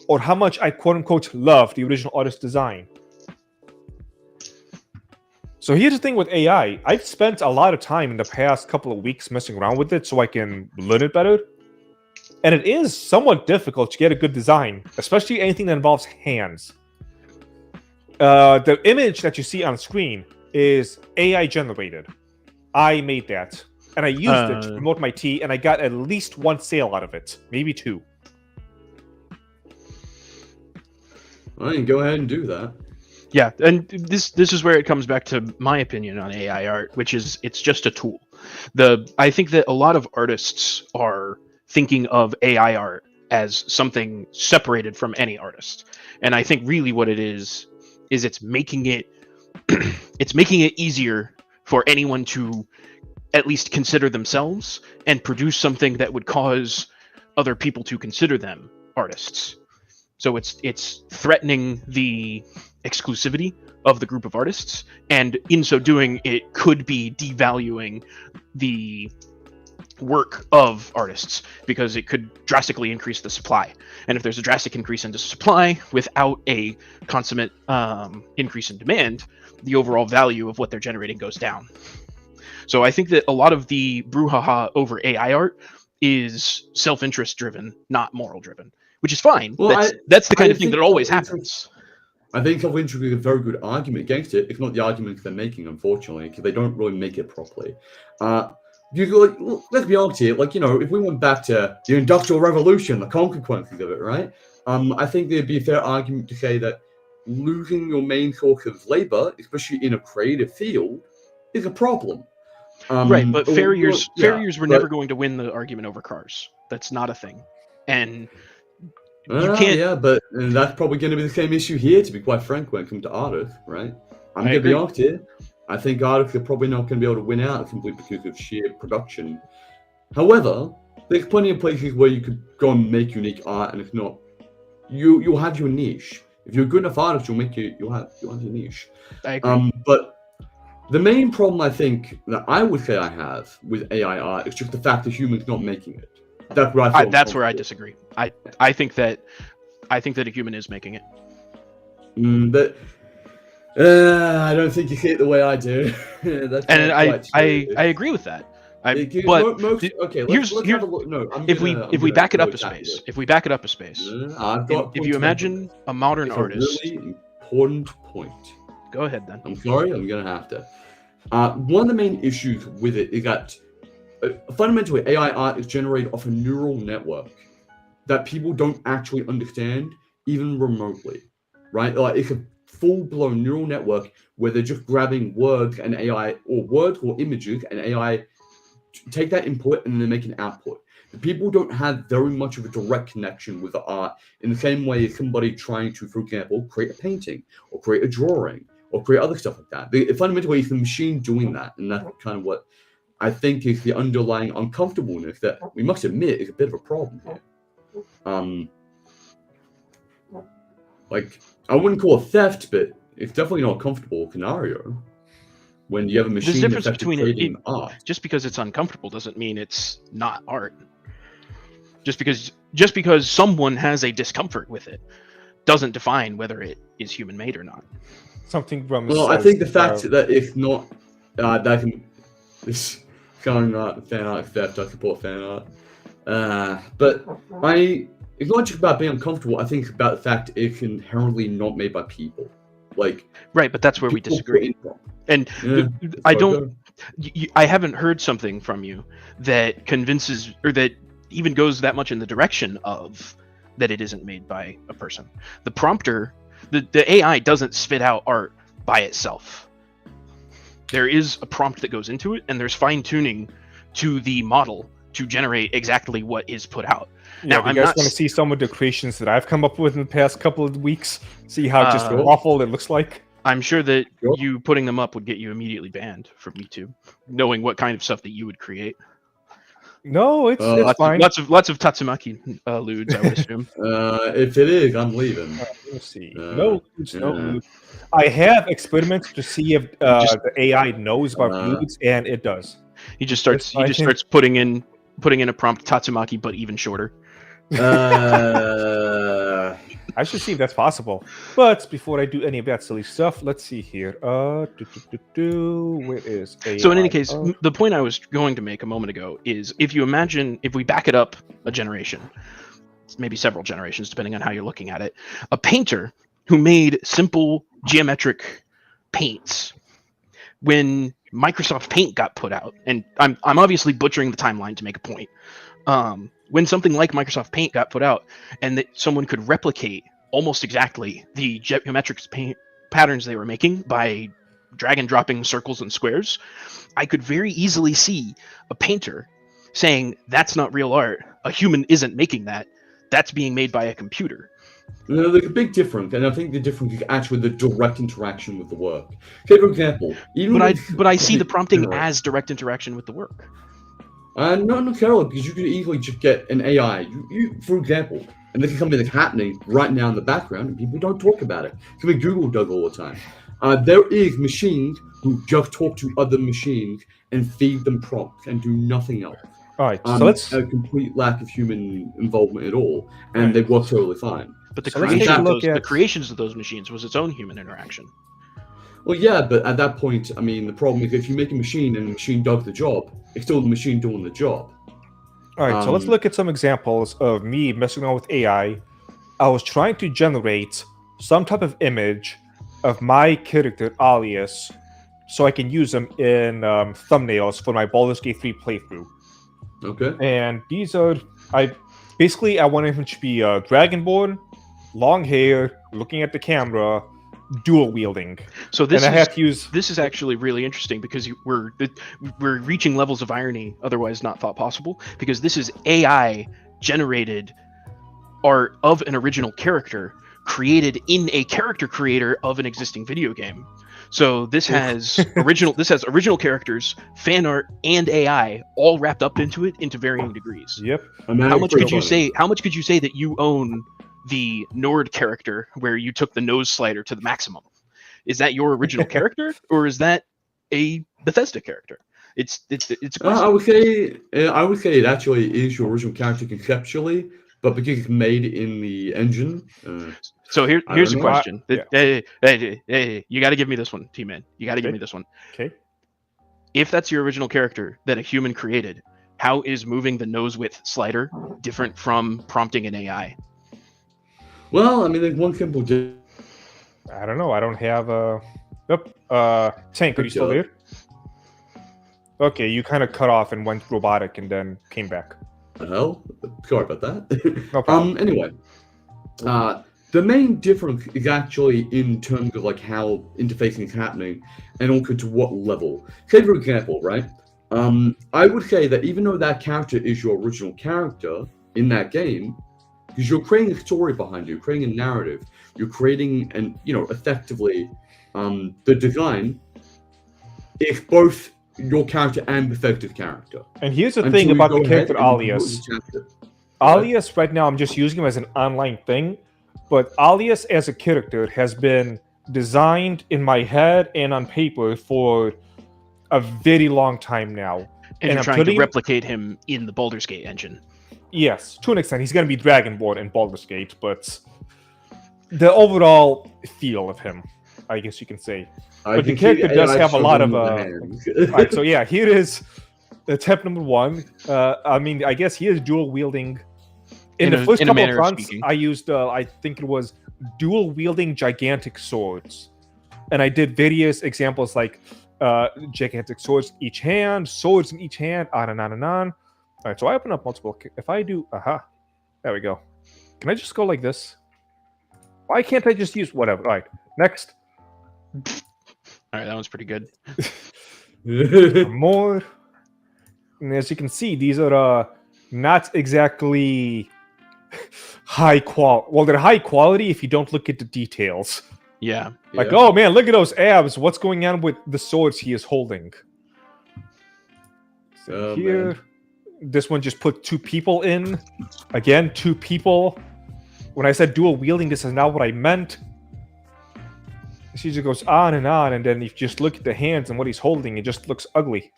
Or how much I quote-unquote love the original artist's design? So here's the thing with AI. I've spent a lot of time in the past couple of weeks messing around with it so I can learn it better. And it is somewhat difficult to get a good design, especially anything that involves hands. The image that you see on screen is AI generated. I made that. And I used it to promote my tea, and I got at least 1 sale out of it. Maybe 2. I can go ahead and do that. Yeah, and this is where it comes back to my opinion on AI art, which is it's just a tool. I think that a lot of artists are thinking of AI art as something separated from any artist. And I think really what it is it's making it it's making it easier for anyone to at least consider themselves and produce something that would cause other people to consider them artists. So it's threatening the exclusivity of the group of artists, and in so doing, it could be devaluing the work of artists because it could drastically increase the supply. And if there's a drastic increase in the supply without a consummate increase in demand, the overall value of what they're generating goes down. So I think that a lot of the brouhaha over AI art is self-interest driven, not moral driven, which is fine. Well, that's the kind of thing that always happens. I think self-interest is a very good argument against it. It's not the argument they're making, unfortunately, because they don't really make it properly. Let's be honest here. If we went back to the Industrial Revolution, the consequences of it, right? I think there'd be a fair argument to say that losing your main source of labor, especially in a creative field, is a problem. Right, but farriers were never going to win the argument over cars. That's not a thing. And you can't. Yeah, but that's probably going to be the same issue here, to be quite frank, when it comes to artists, right? I'm going to be honest here. I think artists are probably not going to be able to win out simply because of sheer production. However, there's plenty of places where you could go and make unique art, and if not, you'll have your niche. If you're a good enough artist, you'll have your niche. I agree. But the main problem I think that I would say I have with AI art is just the fact that humans not making it. That's where that's where I disagree. I think that a human is making it. But I don't think you see it the way I do. And I agree with that. If we back it up a space, if you imagine a modern artist, really important point. Go ahead then. I'm sorry, I'm gonna have to. One of the main issues with it is that fundamentally AI art is generated off a neural network that people don't actually understand even remotely, right? Like it's a full-blown neural network where they're just grabbing words and AI, or words or images, and AI take that input and then make an output. People don't have very much of a direct connection with the art in the same way as somebody trying to, for example, create a painting or create a drawing or create other stuff like that. Fundamentally, it's the machine doing that, and that's kind of what I think is the underlying uncomfortableness that we must admit is a bit of a problem here. I wouldn't call it theft, but it's definitely not a comfortable scenario when you have a machine. There's a difference between art. Just because it's uncomfortable doesn't mean it's not art. Just because someone has a discomfort with it doesn't define whether it is human made or not. Something from. Well, I think the fact that it's not this kind of fan art theft. I support fan art, but it's not just about being uncomfortable. I think it's about the fact it's inherently not made by people. Right, but that's where we disagree. And I don't I haven't heard something from you that convinces or that even goes that much in the direction of that it isn't made by a person. The prompter, the AI doesn't spit out art by itself. There is a prompt that goes into it, and there's fine tuning to the model to generate exactly what is put out. Yeah, Now, if you I'm guys not want to see some of the creations that I've come up with in the past couple of weeks, see how just awful it looks like. I'm sure that Sure. you putting them up would get you immediately banned from YouTube, knowing what kind of stuff that you would create. No, it's fine. Lots of Tatsumaki lewds, I would assume. If it is, I'm leaving. Let's see. Uh, No lewds. I have experiments to see if the AI knows about lewds, and it does. He just starts putting in a prompt Tatsumaki, but even shorter. I should see if that's possible. But before I do any of that silly stuff, let's see here. Where is AI? So in any case, the point I was going to make a moment ago is if we back it up a generation, maybe several generations, depending on how you're looking at it, a painter who made simple geometric paints, when Microsoft Paint got put out, and I'm obviously butchering the timeline to make a point. When something like Microsoft Paint got put out, and that someone could replicate almost exactly the geometric paint patterns they were making by drag and dropping circles and squares, I could very easily see a painter saying, "That's not real art. A human isn't making that. That's being made by a computer." No, there's a big difference, and I think the difference is actually the direct interaction with the work. Okay, for example, but I see the prompting as direct interaction with the work. Not necessarily, because you could easily just get an AI. You, for example, and this is something that's happening right now in the background, and people don't talk about it. Something Google does all the time. There is machines who just talk to other machines and feed them prompts and do nothing else. All right, so let's a complete lack of human involvement at all, and they work totally fine. But the creations of those machines was its own human interaction. Well, yeah, but at that point, I mean, the problem is if you make a machine and the machine does the job, it's still the machine doing the job. All right, so let's look at some examples of me messing around with AI. I was trying to generate some type of image of my character, Alias, so I can use them in thumbnails for my Baldur's Gate 3 playthrough. Okay. And these are, I wanted him to be Dragonborn, long hair, looking at the camera, dual wielding. So this is actually really interesting because we're reaching levels of irony otherwise not thought possible, because this is AI generated art of an original character created in a character creator of an existing video game. So this has original characters, fan art, and AI all wrapped up into it into varying degrees. Yep. How much could you say that you own the Nord character where you took the nose slider to the maximum? Is that your original character, or is that a Bethesda character? It's a question. I would say it actually is your original character conceptually, but because it's made in the engine. So here's a question. Hey, you got to give me this one, T-Man. You got to give me this one. Okay. If that's your original character that a human created, how is moving the nose width slider different from prompting an AI? Well, I mean, there's one simple. I don't know. I don't have a. Tank, are you still there? Okay, you kind of cut off and went robotic and then came back. The hell? Sorry about that. No problem. Anyway, the main difference is actually in terms of like how interfacing is happening, and also to what level. Say for example, right? I would say that even though that character is your original character in that game, because you're creating a story behind you, creating a narrative, you're creating and effectively, the design is both your character and Bethesda's character. And here's the thing about the character Alias. Alias right now, I'm just using him as an online thing, but Alias as a character has been designed in my head and on paper for a very long time now. And you're trying to replicate him in the Baldur's Gate engine. Yes, to an extent. He's going to be Dragonborn in Baldur's Gate, but the overall feel of him, I guess you can say. But the character does have a lot of... Alright, so yeah, here is tip number one. I guess he is dual-wielding. In the first couple of fronts, I used, I think it was dual-wielding gigantic swords. And I did various examples like gigantic swords in each hand, swords in each hand, on and on and on. All right, so I open up multiple. If I do, there we go. Can I just go like this? Why can't I just use whatever? All right, next. All right, that one's pretty good. More. And as you can see, these are not exactly high quality. Well, they're high quality if you don't look at the details. Yeah. Like, oh man, look at those abs. What's going on with the swords he is holding? So here, man. This one just put 2 people in. Again, 2 people. When I said dual wielding, this is not what I meant. She just goes on, and then if you just look at the hands and what he's holding, it just looks ugly.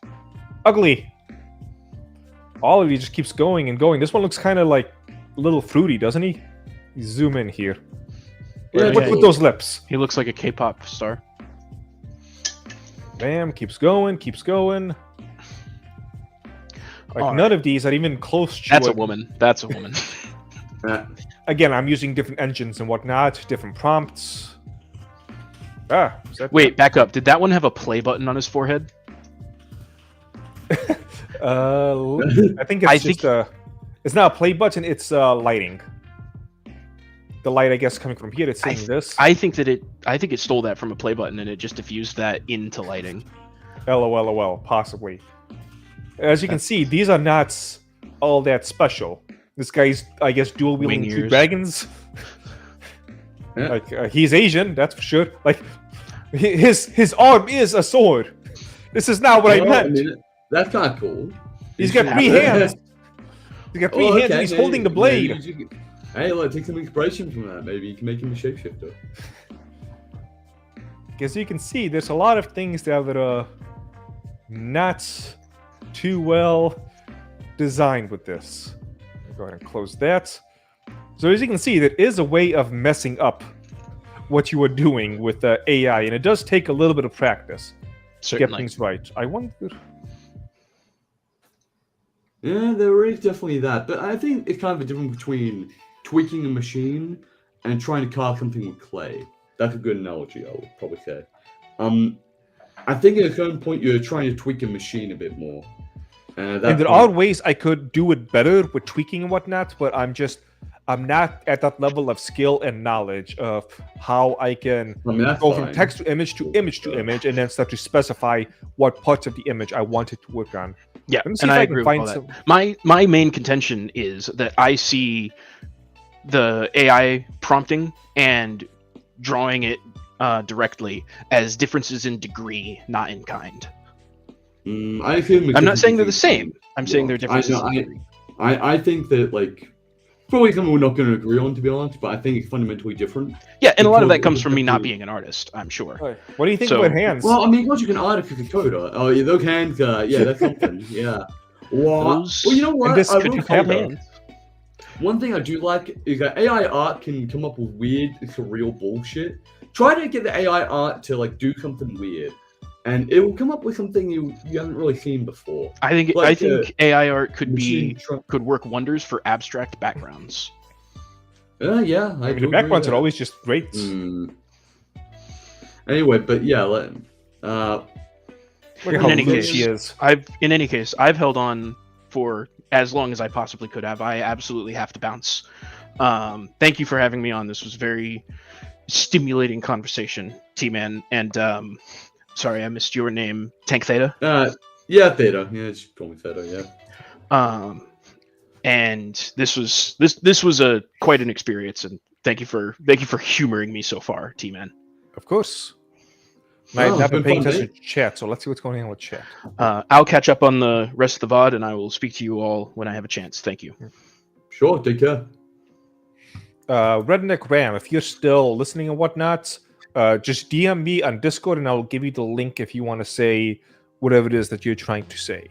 Ugly! All of you just keeps going and going. This one looks kind of like a little fruity, doesn't he? You zoom in here. Yeah, with those lips. He looks like a K-pop star. Bam, keeps going, keeps going. Like, All none right. of these are even close to That's it. a woman. That's a woman. Again, I'm using different engines and whatnot, different prompts. Wait, back up. Did that one have a play button on his forehead? I think it's it's not a play button, it's lighting. The light, I guess, coming from here, it's saying this. I think it stole that from a play button and it just diffused that into lighting. LOL, possibly. As you can see, these are not all that special. This guy's, I guess, dual wielding 2 dragons. Yeah. Like, he's Asian, that's for sure. Like, his arm is a sword. This is not what I meant. I mean, that's kind of cool. He's got 3 hands. He's got 3 hands and he's holding the blade. Hey, look, take some inspiration from that. Maybe you can make him a shapeshifter. As you can see, there's a lot of things that are not too well designed with this. Go ahead and close that. So as you can see, there is a way of messing up what you are doing with AI, and it does take a little bit of practice to get things right. I wonder... Yeah, there is definitely that, but I think it's kind of a difference between tweaking a machine and trying to carve something with clay. That's a good analogy, I would probably say. I think at a certain point you're trying to tweak a machine a bit more. And there are ways I could do it better with tweaking and whatnot, but I'm not at that level of skill and knowledge of how I can go from text to image to image to image and then start to specify what parts of the image I wanted to work on. Yeah, and I agree with all that. My main contention is that I see the AI prompting and drawing it directly as differences in degree, not in kind. I'm not saying they're the same. I'm saying they're differences in degree. I think that, like, probably something we're not going to agree on, to be honest, but I think it's fundamentally different. Yeah, and a lot of that comes from me not being an artist, I'm sure. What do you think about hands? Well, I mean, once you can artist as a coder. Oh, yeah, those hands, yeah, that's something. Yeah. Well, you know what? This could have hands. One thing I do like is that AI art can come up with weird, surreal bullshit. Try to get the AI art to, like, do something weird, and it will come up with something you haven't really seen before. I think AI art could work wonders for abstract backgrounds. Yeah, I mean, the backgrounds are always just great. Anyway, but yeah, in any case, I've held on for as long as I possibly could have. I absolutely have to bounce. Thank you for having me on. This was very stimulating conversation, T-Man. And sorry, I missed your name. Tank Theta? Yeah, Theta. Yeah, just call me Theta, yeah. And this was quite an experience, and thank you for humoring me so far, T-Man. Of course. I've not been paying attention to chat, so let's see what's going on with chat. I'll catch up on the rest of the VOD, and I will speak to you all when I have a chance. Thank you. Sure, take care. Redneck Ram, if you're still listening and whatnot, just DM me on Discord, and I'll give you the link if you want to say whatever it is that you're trying to say.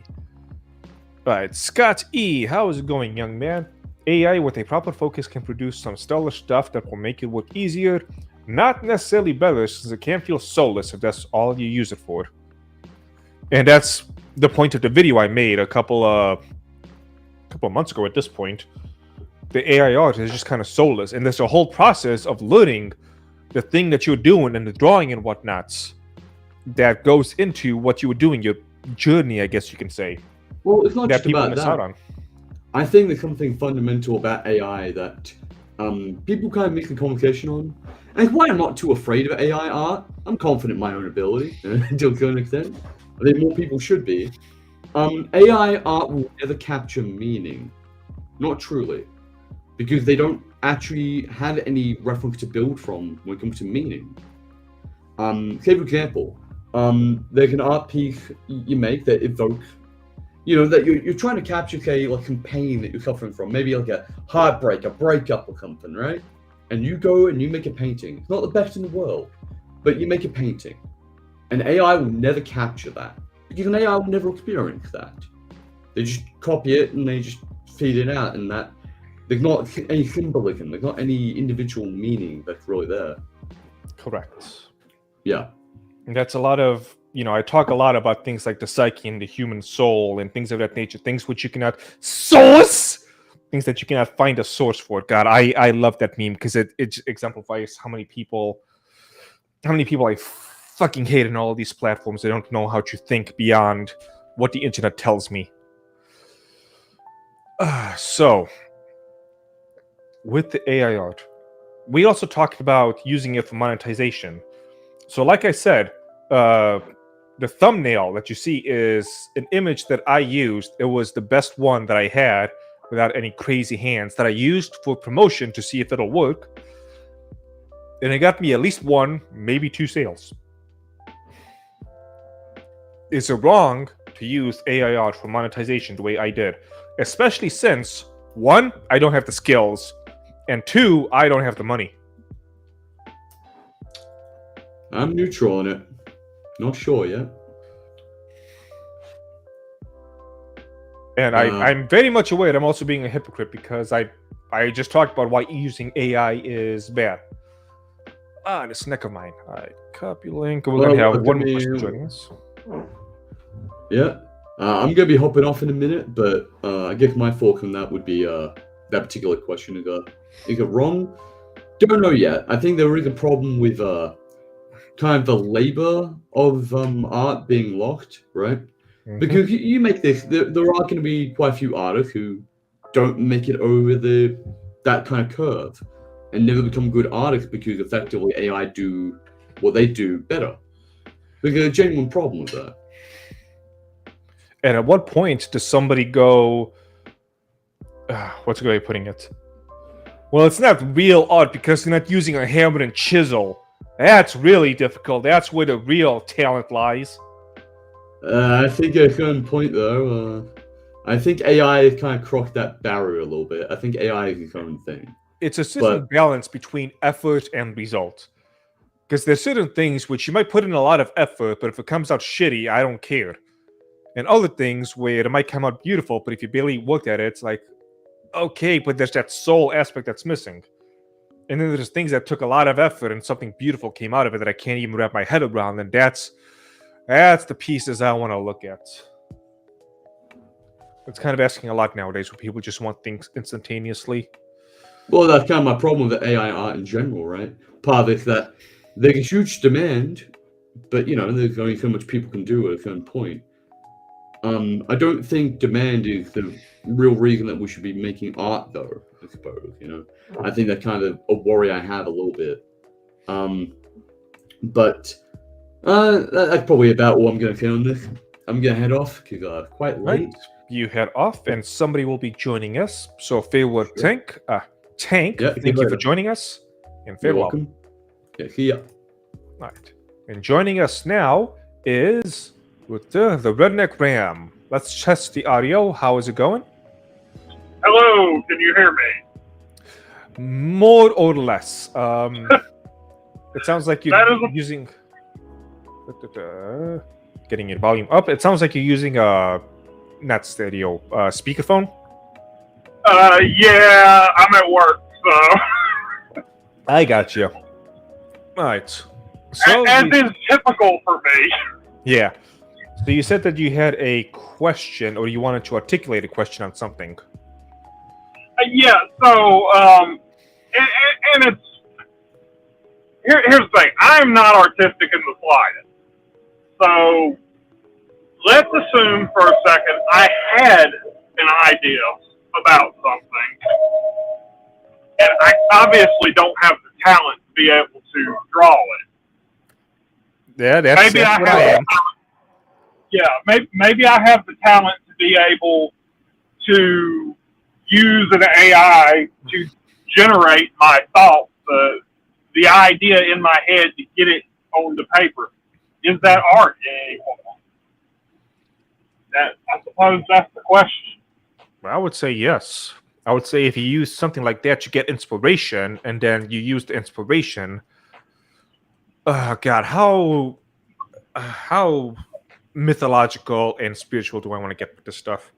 All right, Scott E, how is it going, young man? AI with a proper focus can produce some stellar stuff that will make it work easier. Not necessarily better, since it can feel soulless if that's all you use it for. And that's the point of the video I made a couple of months ago at this point. The AI art is just kind of soulless, and there's a whole process of learning the thing that you're doing and the drawing and whatnots that goes into what you were doing, your journey, I guess you can say, Well, it's not that just people about miss that. out on. I think there's something fundamental about AI that people kind of miss the conversation on. And it's why I'm not too afraid of AI art. I'm confident in my own ability to a certain extent. I think more people should be. AI art will never capture meaning. Not truly. Because they don't actually have any reference to build from when it comes to meaning. Say, for example, there's an art piece you make that evokes, that you're trying to capture, say, like some pain that you're suffering from, maybe like a heartbreak, a breakup or something, right? And you go and you make a painting. It's not the best in the world, but you make a painting. And AI will never capture that, because an AI will never experience that. They just copy it and they just feed it out, and that there's not any symbolism, there's not any individual meaning that's really there. Correct. Yeah. And that's a lot of, I talk a lot about things like the psyche and the human soul and things of that nature, things which you cannot source, things that you cannot find a source for. God, I love that meme because it exemplifies how many people I fucking hate in all of these platforms. They don't know how to think beyond what the internet tells me. So, with the AI art, we also talked about using it for monetization. So, like I said, the thumbnail that you see is an image that I used. It was the best one that I had without any crazy hands that I used for promotion to see if it'll work. And it got me at least 1, maybe 2 sales. Is it wrong to use AI art for monetization the way I did? Especially since, 1, I don't have the skills, and 2, I don't have the money. I'm neutral on it. Not sure yet. And I'm very much aware I'm also being a hypocrite because I just talked about why using AI is bad. This neck of mine. All right, copy link. We're going to have one more person joining us. Yeah. I'm going to be hopping off in a minute, but I guess my thought on that would be that particular question. Is it wrong? Don't know yet. I think there is a problem with kind of the labor of art being locked, right? Mm-hmm. Because you make this, there are going to be quite a few artists who don't make it over that kind of curve and never become good artists because effectively AI do what they do better. There's a genuine problem with that. And at what point does somebody go, what's a good way of putting it? Well, it's not real art because you're not using a hammer and chisel. That's really difficult. That's where the real talent lies. I think at a certain point, though, I think AI has kind of crossed that barrier a little bit. I think AI is its own thing. It's a certain balance between effort and result. Because there's certain things which you might put in a lot of effort, but if it comes out shitty, I don't care. And other things where it might come out beautiful, but if you barely looked at it, it's like, okay, but there's that soul aspect that's missing. And then there's things that took a lot of effort and something beautiful came out of it that I can't even wrap my head around, and that's the pieces I want to look at. It's kind of asking a lot nowadays where people just want things instantaneously. Well, that's kind of my problem with the AI art in general, right? Part of it is that there's a huge demand, but, there's only so much people can do at a certain point. I don't think demand is the real reason that we should be making art, though, I suppose, I think that's kind of a worry I have a little bit. But that's probably about all I'm going to say on this. I'm going to head off because quite late. Right. You head off, and somebody will be joining us. So farewell, sure. Tank, yeah, thank you for joining us, and farewell. You're welcome. Yeah, see ya. All right. And joining us now is with the Redneck Ram. Let's test the audio. How is it going? Hello, can you hear me? More or less. It sounds like you're using... Getting your volume up. It sounds like you're using not stereo, speakerphone. Yeah, I'm at work, so... I got you. All right. So as is typical for me. Yeah. So you said that you had a question, or you wanted to articulate a question on something. Yeah, so, and it's... Here's the thing. I'm not artistic in the slightest. So let's assume for a second I had an idea about something, and I obviously don't have the talent to be able to draw it. Yeah, that's what I am. Maybe I have the talent to be able to use an AI to generate my thoughts, the idea in my head to get it on the paper. Is that art in any form? I suppose that's the question. I would say yes. I would say if you use something like that, you get inspiration, and then you use the inspiration. Oh God, how mythological and spiritual do I want to get with this stuff?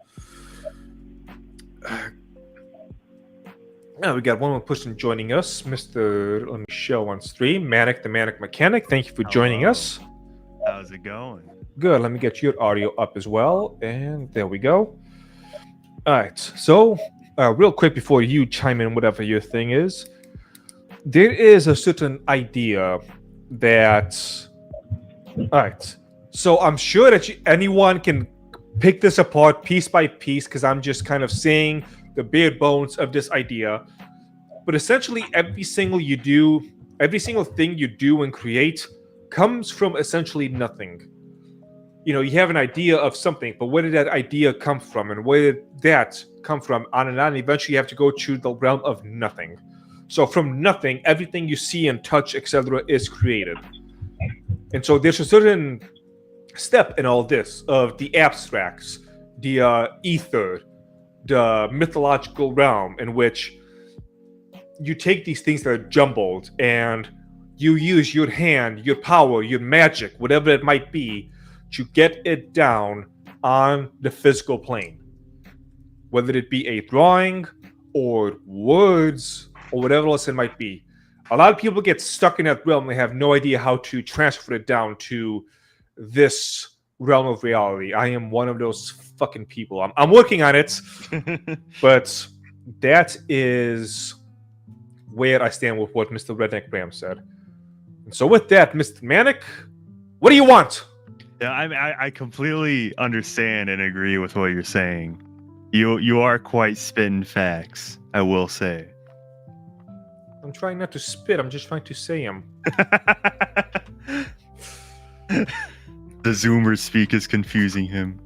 Now we got one more person joining us, Mr. Let me show on stream, Manic the Manic Mechanic. Thank you for joining us. How's it going? Good. Let me get your audio up as well, and there we go. All right. So, real quick before you chime in, whatever your thing is, there is a certain idea that. All right. So I'm sure that anyone can pick this apart piece by piece because I'm just kind of saying the bare bones of this idea. But essentially, every single thing you do and create comes from essentially nothing. You know, you have an idea of something, but where did that idea come from, and where did that come from? On and on. And eventually, you have to go to the realm of nothing. So from nothing, everything you see and touch, etc., is created. And so there's a certain step in all this of the abstracts, the ether, the mythological realm, in which you take these things that are jumbled and you use your hand, your power, your magic, whatever it might be, to get it down on the physical plane. Whether it be a drawing or words or whatever else it might be. A lot of people get stuck in that realm. They have no idea how to transfer it down to this realm of reality. I am one of those fucking people. I'm working on it, but that is where I stand with what Mr. Redneck Bram said. And so with that, Mr. Manic, what do you want? Yeah, I completely understand and agree with what you're saying. You are quite spitting facts, I will say. I'm trying not to spit. I'm just trying to say them. The Zoomer speak is confusing him.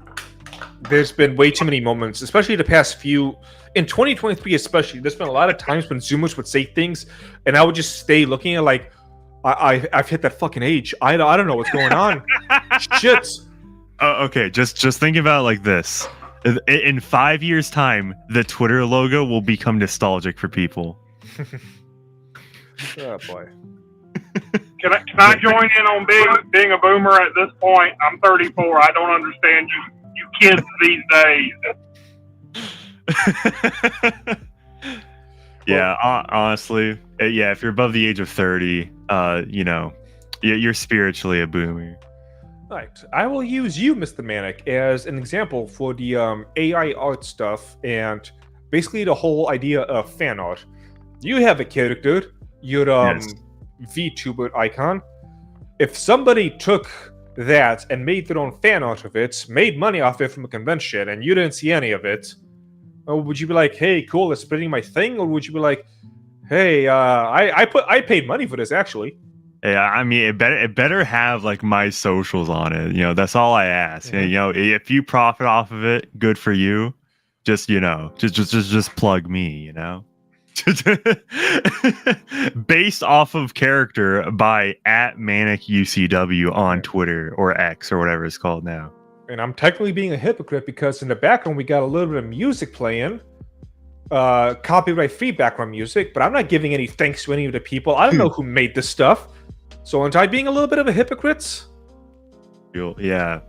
There's been way too many moments, especially the past few. In 2023 especially, there's been a lot of times when Zoomers would say things, and I would just stay looking at like, I've hit that fucking age. I don't know what's going on. Shit. Okay, just think about it like this. In 5 years' time, the Twitter logo will become nostalgic for people. Oh boy. Can I join in on being a boomer at this point? I'm 34. I don't understand you kids these days. Yeah, honestly, yeah. If you're above the age of 30, you're spiritually a boomer. Right. I will use you, Mr. Manic, as an example for the AI art stuff and basically the whole idea of fan art. You have a character, your Yes. VTuber icon. If somebody took that and made their own fan art of it, made money off it from a convention, and you didn't see any of it, would you be like, "Hey, cool, it's spreading my thing," or would you be like, "Hey, I paid money for this actually"? Yeah, I mean, it better have like my socials on it. That's all I ask. Mhm. If you profit off of it, good for you. Just just plug me. Based off of character by @ManicUCW on Twitter or X or whatever it's called now. And I'm technically being a hypocrite because in the background we got a little bit of music playing, copyright-free background music, but I'm not giving any thanks to any of the people. I don't know who made this stuff. So aren't I being a little bit of a hypocrite? Yeah.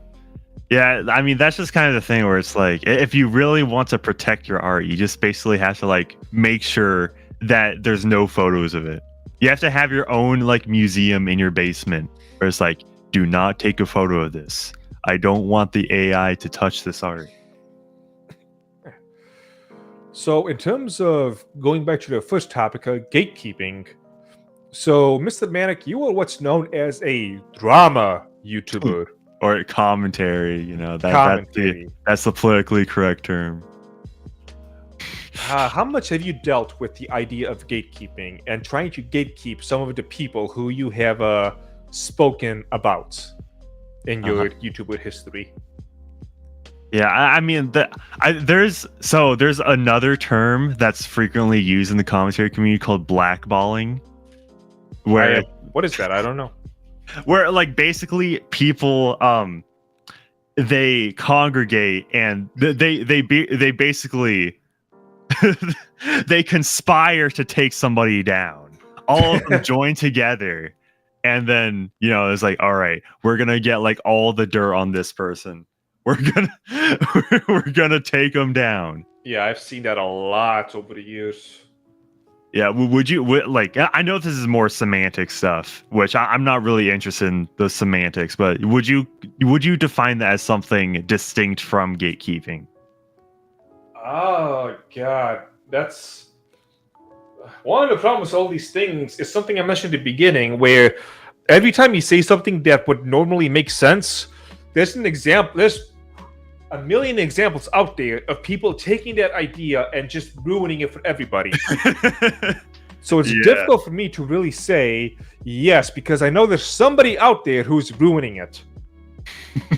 Yeah, I mean, that's just kind of the thing where it's like, if you really want to protect your art, you just basically have to like make sure that there's no photos of it. You have to have your own like museum in your basement where it's like, do not take a photo of this. I don't want the AI to touch this art. So in terms of going back to the first topic, gatekeeping. So Mr. Manic, you are what's known as a drama YouTuber. or commentary. You know Commentary. that's the politically correct term. How much have you dealt with the idea of gatekeeping and trying to gatekeep some of the people who you have spoken about in your YouTuber history? Yeah, I mean, there's another term that's frequently used in the commentary community called blackballing, where what is that? I don't know. Where like basically people they congregate and they basically they conspire to take somebody down. All of them join together, and then it's like, all right, we're gonna get like all the dirt on this person. We're gonna take them down. Yeah, I've seen that a lot over the years. Yeah, I know this is more semantic stuff, which I'm not really interested in the semantics, but would you define that as something distinct from gatekeeping? Oh God, that's one of the problems with all these things is something I mentioned at the beginning, where every time you say something that would normally make sense, there's a million examples out there of people taking that idea and just ruining it for everybody. So it's difficult for me to really say yes, because I know there's somebody out there who's ruining it,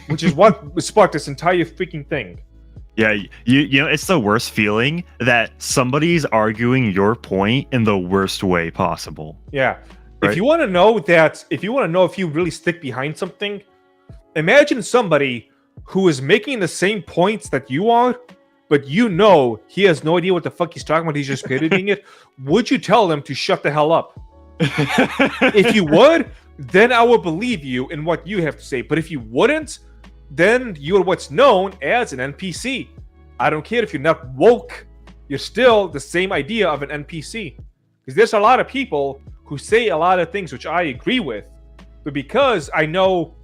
which is what sparked this entire freaking thing. Yeah, you know, it's the worst feeling that somebody's arguing your point in the worst way possible. Yeah. Right? If you want to know if you really stick behind something, imagine somebody who is making the same points that you are, but he has no idea what the fuck he's talking about. He's just parodying it. Would you tell them to shut the hell up? If you would, then I will believe you in what you have to say. But if you wouldn't, then you're what's known as an NPC. I don't care if you're not woke. You're still the same idea of an NPC. Because there's a lot of people who say a lot of things which I agree with. But because I know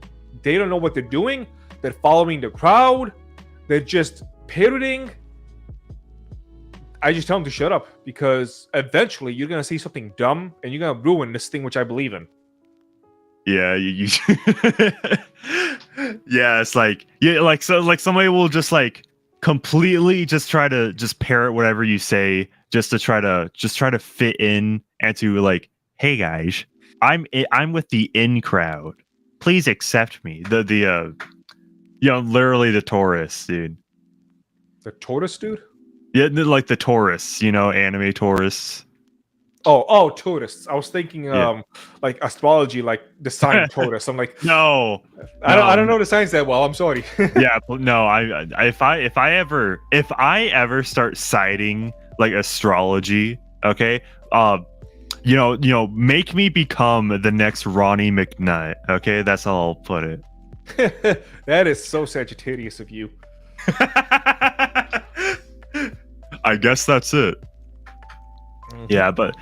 they don't know what they're doing, they're following the crowd, they're just parodying, I just tell them to shut up, because eventually you're going to say something dumb and you're going to ruin this thing which I believe in. Yeah, you yeah, it's like somebody will just like completely just try to just parrot whatever you say just to try to fit in and to like, hey guys, I'm with the in crowd. Please accept me. Literally the tourists, dude. The tortoise, dude? Yeah, like the tourists, anime tourists. Oh, tourists. I was thinking like astrology, like the sign Taurus. I'm like, no. I don't know the signs that well. I'm sorry. Yeah, no. If I ever start citing like astrology, okay, make me become the next Ronnie McNutt. Okay, that's how I'll put it. That is so Sagittarius of you. I guess that's it. Mm-hmm. Yeah, but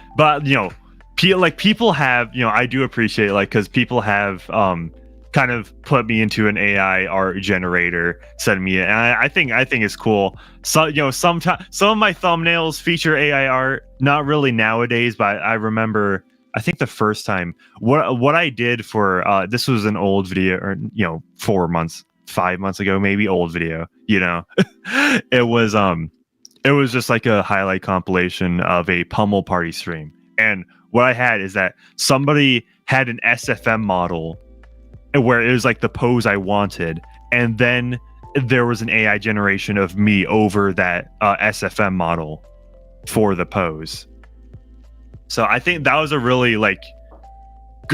people have, I do appreciate because people have kind of put me into an AI art generator, send me it, and I think it's cool. So sometimes some of my thumbnails feature AI art, not really nowadays, but I remember. I think the first time what I did for this was an old video, or 5 months ago, maybe, old video. It was just like a highlight compilation of a Pummel Party stream, and what I had is that somebody had an SFM model where it was like the pose I wanted, and then there was an AI generation of me over that SFM model for the pose. So I think that was a really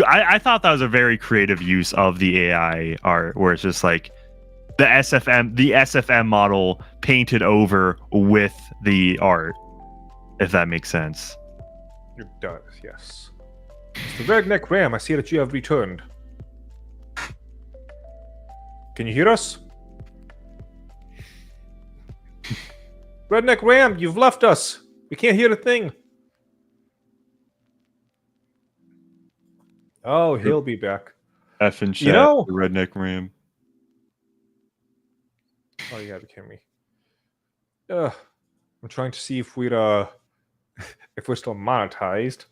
I thought that was a very creative use of the AI art, where it's just like the SFM model painted over with the art, if that makes sense. It does, yes. Mr. Redneck Ram, I see that you have returned. Can you hear us? Redneck Ram, you've left us. We can't hear a thing. Oh, he'll be back. F and chat, the Redneck Ram. Oh, you gotta be kidding me. I'm trying to see if we're still monetized.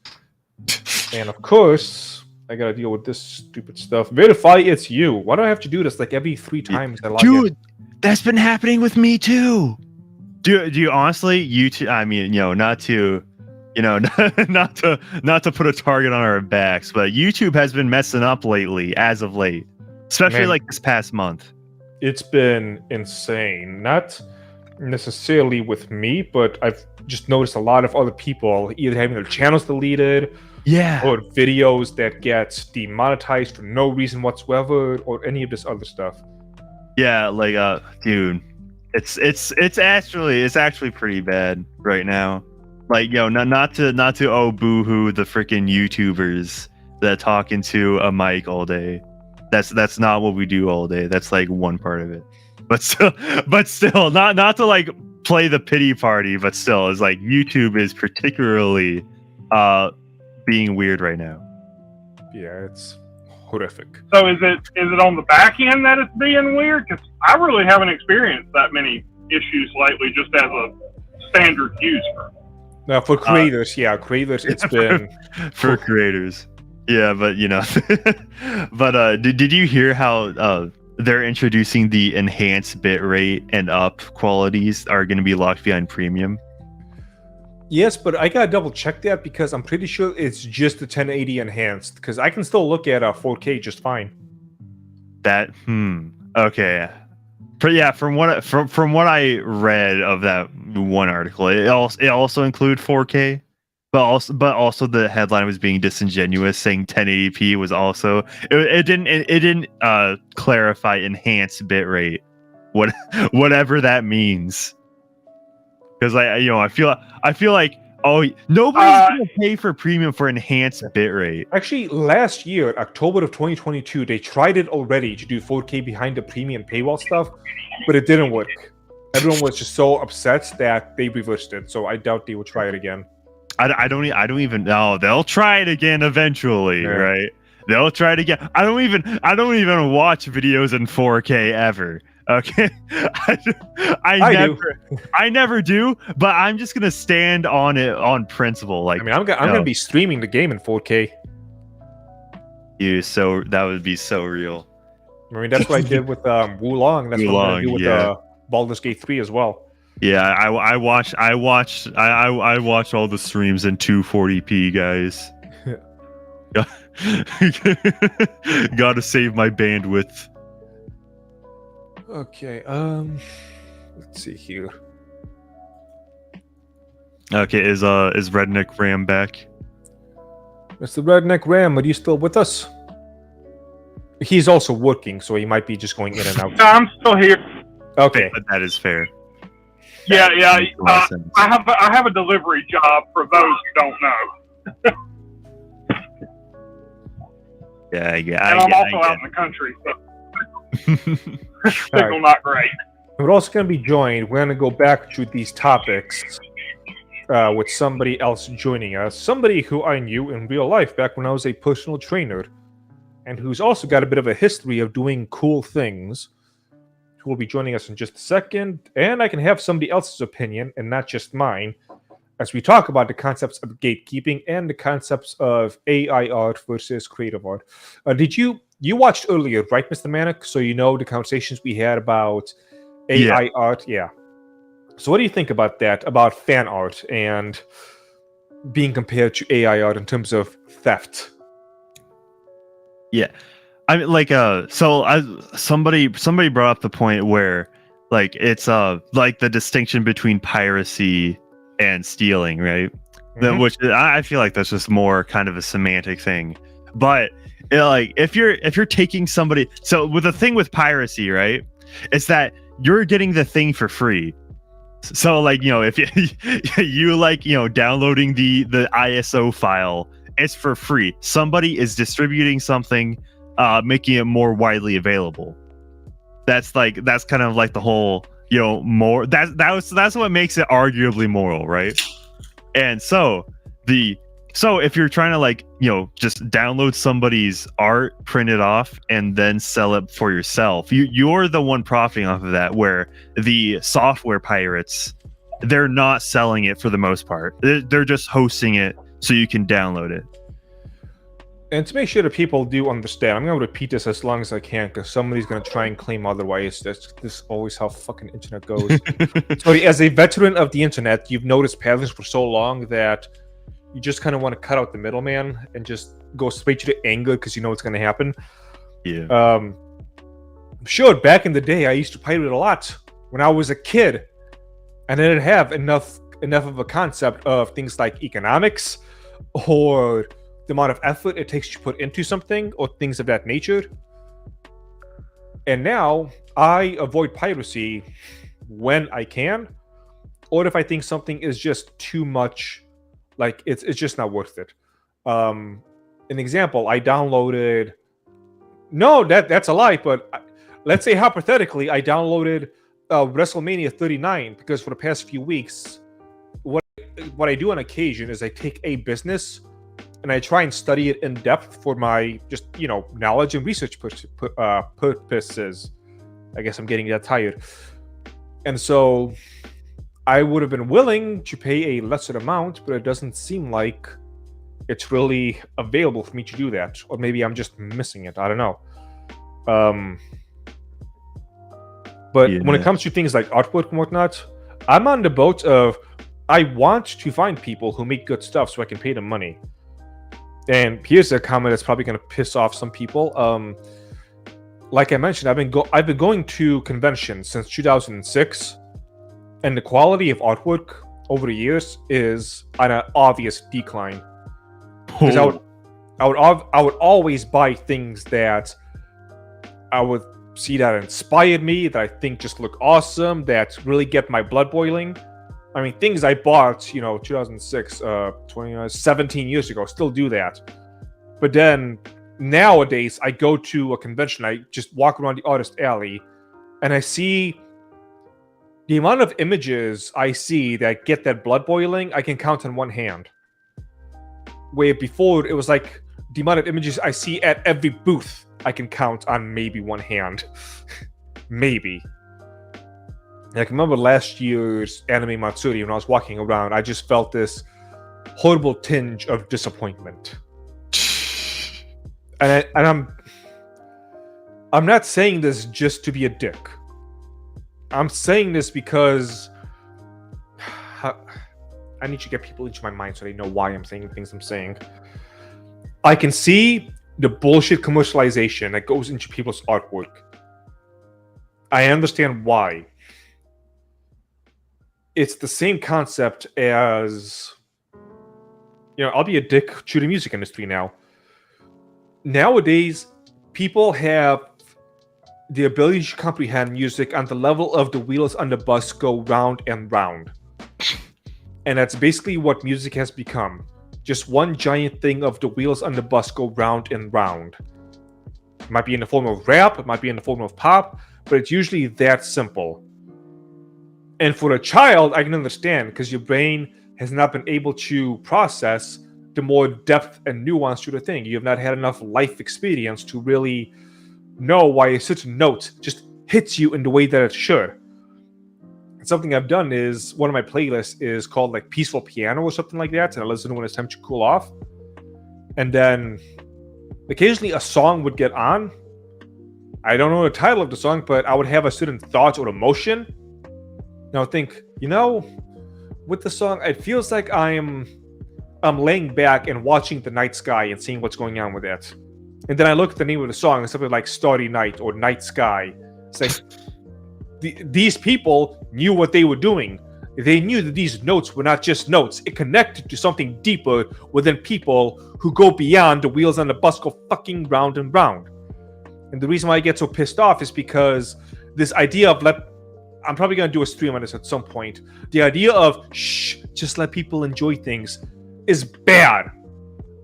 And of course, I gotta deal with this stupid stuff. Verify it's you. Why do I have to do this like every 3 times I log in? Dude, that's been happening with me too. Do you honestly, YouTube? I mean, not to, not to put a target on our backs, but YouTube has been messing up lately, as of late, especially Man. like this past month. It's been insane. Not necessarily with me, but I've just noticed a lot of other people either having their channels deleted Yeah. or videos that get demonetized for no reason whatsoever or any of this other stuff. Yeah, like dude, it's actually pretty bad right now. Like, not to oh boo-hoo the freaking YouTubers that talk into a mic all day. That's not what we do all day. That's like one part of it. But still, not to like play the pity party, but still, it's like YouTube is particularly being weird right now. Yeah, it's horrific. So is it on the back end that it's being weird? Because I really haven't experienced that many issues lately, just as a standard user. Now for creators, creators, it's been for creators. Yeah, but but did you hear how they're introducing the enhanced bitrate and up qualities are going to be locked behind premium? Yes, but I gotta double check that because I'm pretty sure it's just the 1080 enhanced. Because I can still look at 4K just fine. That okay, but yeah, from what I read of that one article, it also include 4K, but also the headline was being disingenuous, saying 1080p was also it didn't clarify enhanced bitrate, whatever that means. Because I feel like nobody's gonna pay for premium for enhanced bitrate. Actually, last year, October of 2022, they tried it already to do 4K behind the premium paywall stuff, but it didn't work. Everyone was just so upset that they reversed it. So I doubt they will try it again. I don't even know. They'll try it again eventually, right? They'll try it again. I don't even watch videos in 4K ever. Okay, I never do, but I'm just gonna stand on it on principle. Like, I mean, I'm gonna be streaming the game in 4K. That would be so real. I mean, that's what I did with Wulong. That's what I'm gonna do with Baldur's Gate 3 as well. Yeah, I watched all the streams in 240p, guys. Gotta save my bandwidth. Okay, let's see here. Okay, is Redneck Ram back? Mr. Redneck Ram, are you still with us? He's also working, so he might be just going in and out. I'm still here. Okay, That is fair. Yeah. I have a delivery job for those who don't know. Yeah. And I'm also out in the country, so signal not great. We're also going to be joined. We're going to go back to these topics with somebody else joining us. Somebody who I knew in real life back when I was a personal trainer, and who's also got a bit of a history of doing cool things, who will be joining us in just a second. And I can have somebody else's opinion and not just mine, as we talk about the concepts of gatekeeping and the concepts of AI art versus creative art. Did you watched earlier, right, Mr. Manic? So you know the conversations we had about AI art? Yeah. So what do you think about that, about fan art and being compared to AI art in terms of theft? Yeah. I mean, like, somebody brought up the point where, like, it's like the distinction between piracy and stealing, right? Mhm. Which I feel like that's just more kind of a semantic thing. But like, if you're taking somebody, so with the thing with piracy, right, it's that you're getting the thing for free. So, like, if you like, downloading the ISO file, it's for free. Somebody is distributing something, making it more widely available. That's kind of like the whole, more that's what makes it arguably moral, right? And so if you're trying to, like, just download somebody's art, print it off, and then sell it for yourself, you're the one profiting off of that, where the software pirates, they're not selling it for the most part. They're just hosting it so you can download it. And to make sure that people do understand, I'm going to repeat this as long as I can because somebody's going to try and claim otherwise. That's this always how fucking internet goes. So, as a veteran of the internet, you've noticed patterns for so long that you just kind of want to cut out the middleman and just go straight to the anger because you know what's going to happen. Yeah. Sure, back in the day, I used to pirate a lot when I was a kid, and I didn't have enough of a concept of things like economics or the amount of effort it takes to put into something or things of that nature. And now I avoid piracy when I can, or if I think something is just too much, like it's just not worth it. An example, I downloaded. No, that's a lie. But let's say hypothetically, I downloaded WrestleMania 39 because for the past few weeks, what I do on occasion is I take a business and I try and study it in depth for my just knowledge and research purposes. I guess I'm getting that tired, and so I would have been willing to pay a lesser amount, but it doesn't seem like it's really available for me to do that, or maybe I'm just missing it. I don't know. But when it comes to things like artwork and whatnot, I'm on the boat of I want to find people who make good stuff so I can pay them money. And here's a comment that's probably going to piss off some people. Like I mentioned, I've been going to conventions since 2006, and the quality of artwork over the years is on an obvious decline. Because I would always buy things that I would see that inspired me, that I think just look awesome, that really get my blood boiling. I mean, things I bought, 2006, 17 years ago, still do that. But then nowadays, I go to a convention, I just walk around the artist alley, and I see the amount of images I see that get that blood boiling, I can count on one hand. Where before, it was like the amount of images I see at every booth, I can count on maybe one hand. Maybe. I can remember last year's Anime Matsuri when I was walking around, I just felt this horrible tinge of disappointment. And I'm not saying this just to be a dick. I'm saying this because I need to get people into my mind so they know why I'm saying the things I'm saying. I can see the bullshit commercialization that goes into people's artwork. I understand why. It's the same concept as, I'll be a dick to the music industry now. Nowadays, people have the ability to comprehend music on the level of the wheels on the bus go round and round. And that's basically what music has become. Just one giant thing of the wheels on the bus go round and round. It might be in the form of rap, it might be in the form of pop, but it's usually that simple. And for a child, I can understand because your brain has not been able to process the more depth and nuance to the thing. You have not had enough life experience to really know why a certain note just hits you in the way that it should. And something I've done is, one of my playlists is called like Peaceful Piano or something like that, and I listen to when it's time to cool off. And then occasionally a song would get on. I don't know the title of the song, but I would have a certain thought or emotion. And I would think, with the song, it feels like I'm laying back and watching the night sky and seeing what's going on with it. And then I look at the name of the song and something like Starry Night or Night Sky. It's like these people knew what they were doing. They knew that these notes were not just notes. It connected to something deeper within people who go beyond the wheels on the bus go fucking round and round. And the reason why I get so pissed off is because this idea of I'm probably going to do a stream on this at some point. The idea of, just let people enjoy things is bad.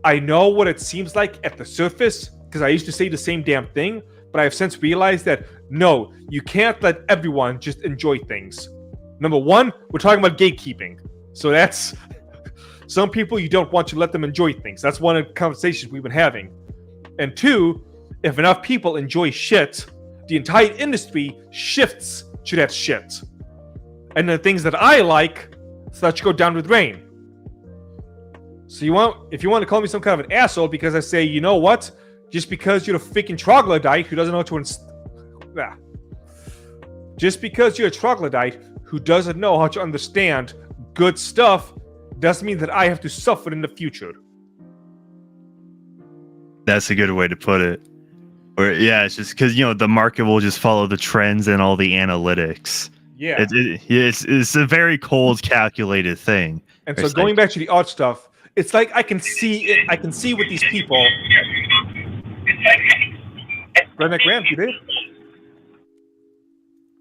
I know what it seems like at the surface, because I used to say the same damn thing, but I have since realized that, no, you can't let everyone just enjoy things. Number one, we're talking about gatekeeping. So that's, some people you don't want to let them enjoy things. That's one of the conversations we've been having. And two, if enough people enjoy shit, the entire industry shifts to that shit. And the things that I like start to go down with rain. So if you want to call me some kind of an asshole because I say, you know what? Just because you're a freaking troglodyte who doesn't know how to just because you're a troglodyte who doesn't know how to understand good stuff doesn't mean that I have to suffer in the future. That's a good way to put it. Or yeah, it's just because the market will just follow the trends and all the analytics. Yeah. It's a very cold, calculated thing. And so going back to the art stuff, it's like I can see it. I can see what these people. Redneck Ram, you did?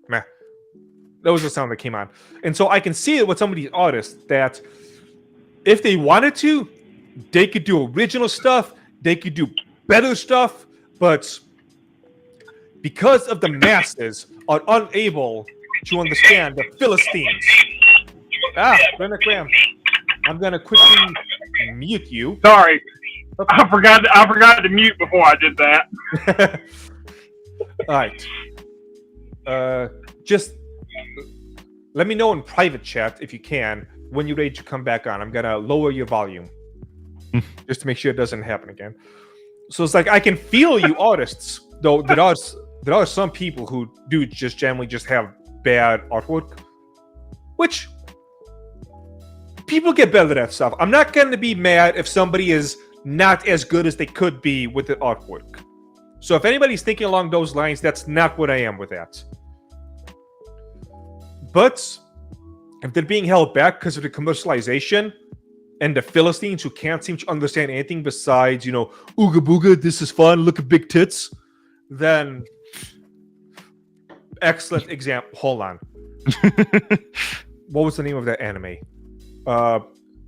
Meh. That was the sound that came on. And so I can see it with some of these artists that if they wanted to, they could do original stuff, they could do better stuff, but because of the masses are unable to understand the Philistines. Redneck Ram, I'm gonna quickly mute you. Sorry, Okay. I forgot to mute before I did that. All right. Just let me know in private chat if you can when you're ready to come back on. I'm gonna lower your volume just to make sure it doesn't happen again. So it's like I can feel you artists, though there are some people who do just generally just have bad artwork, which people get better at that stuff. I'm not going to be mad if somebody is not as good as they could be with the artwork. So if anybody's thinking along those lines, that's not what I am with that. But if they're being held back because of the commercialization and the Philistines who can't seem to understand anything besides, ooga booga, this is fun, look at big tits, then excellent example. Hold on. What was the name of that anime?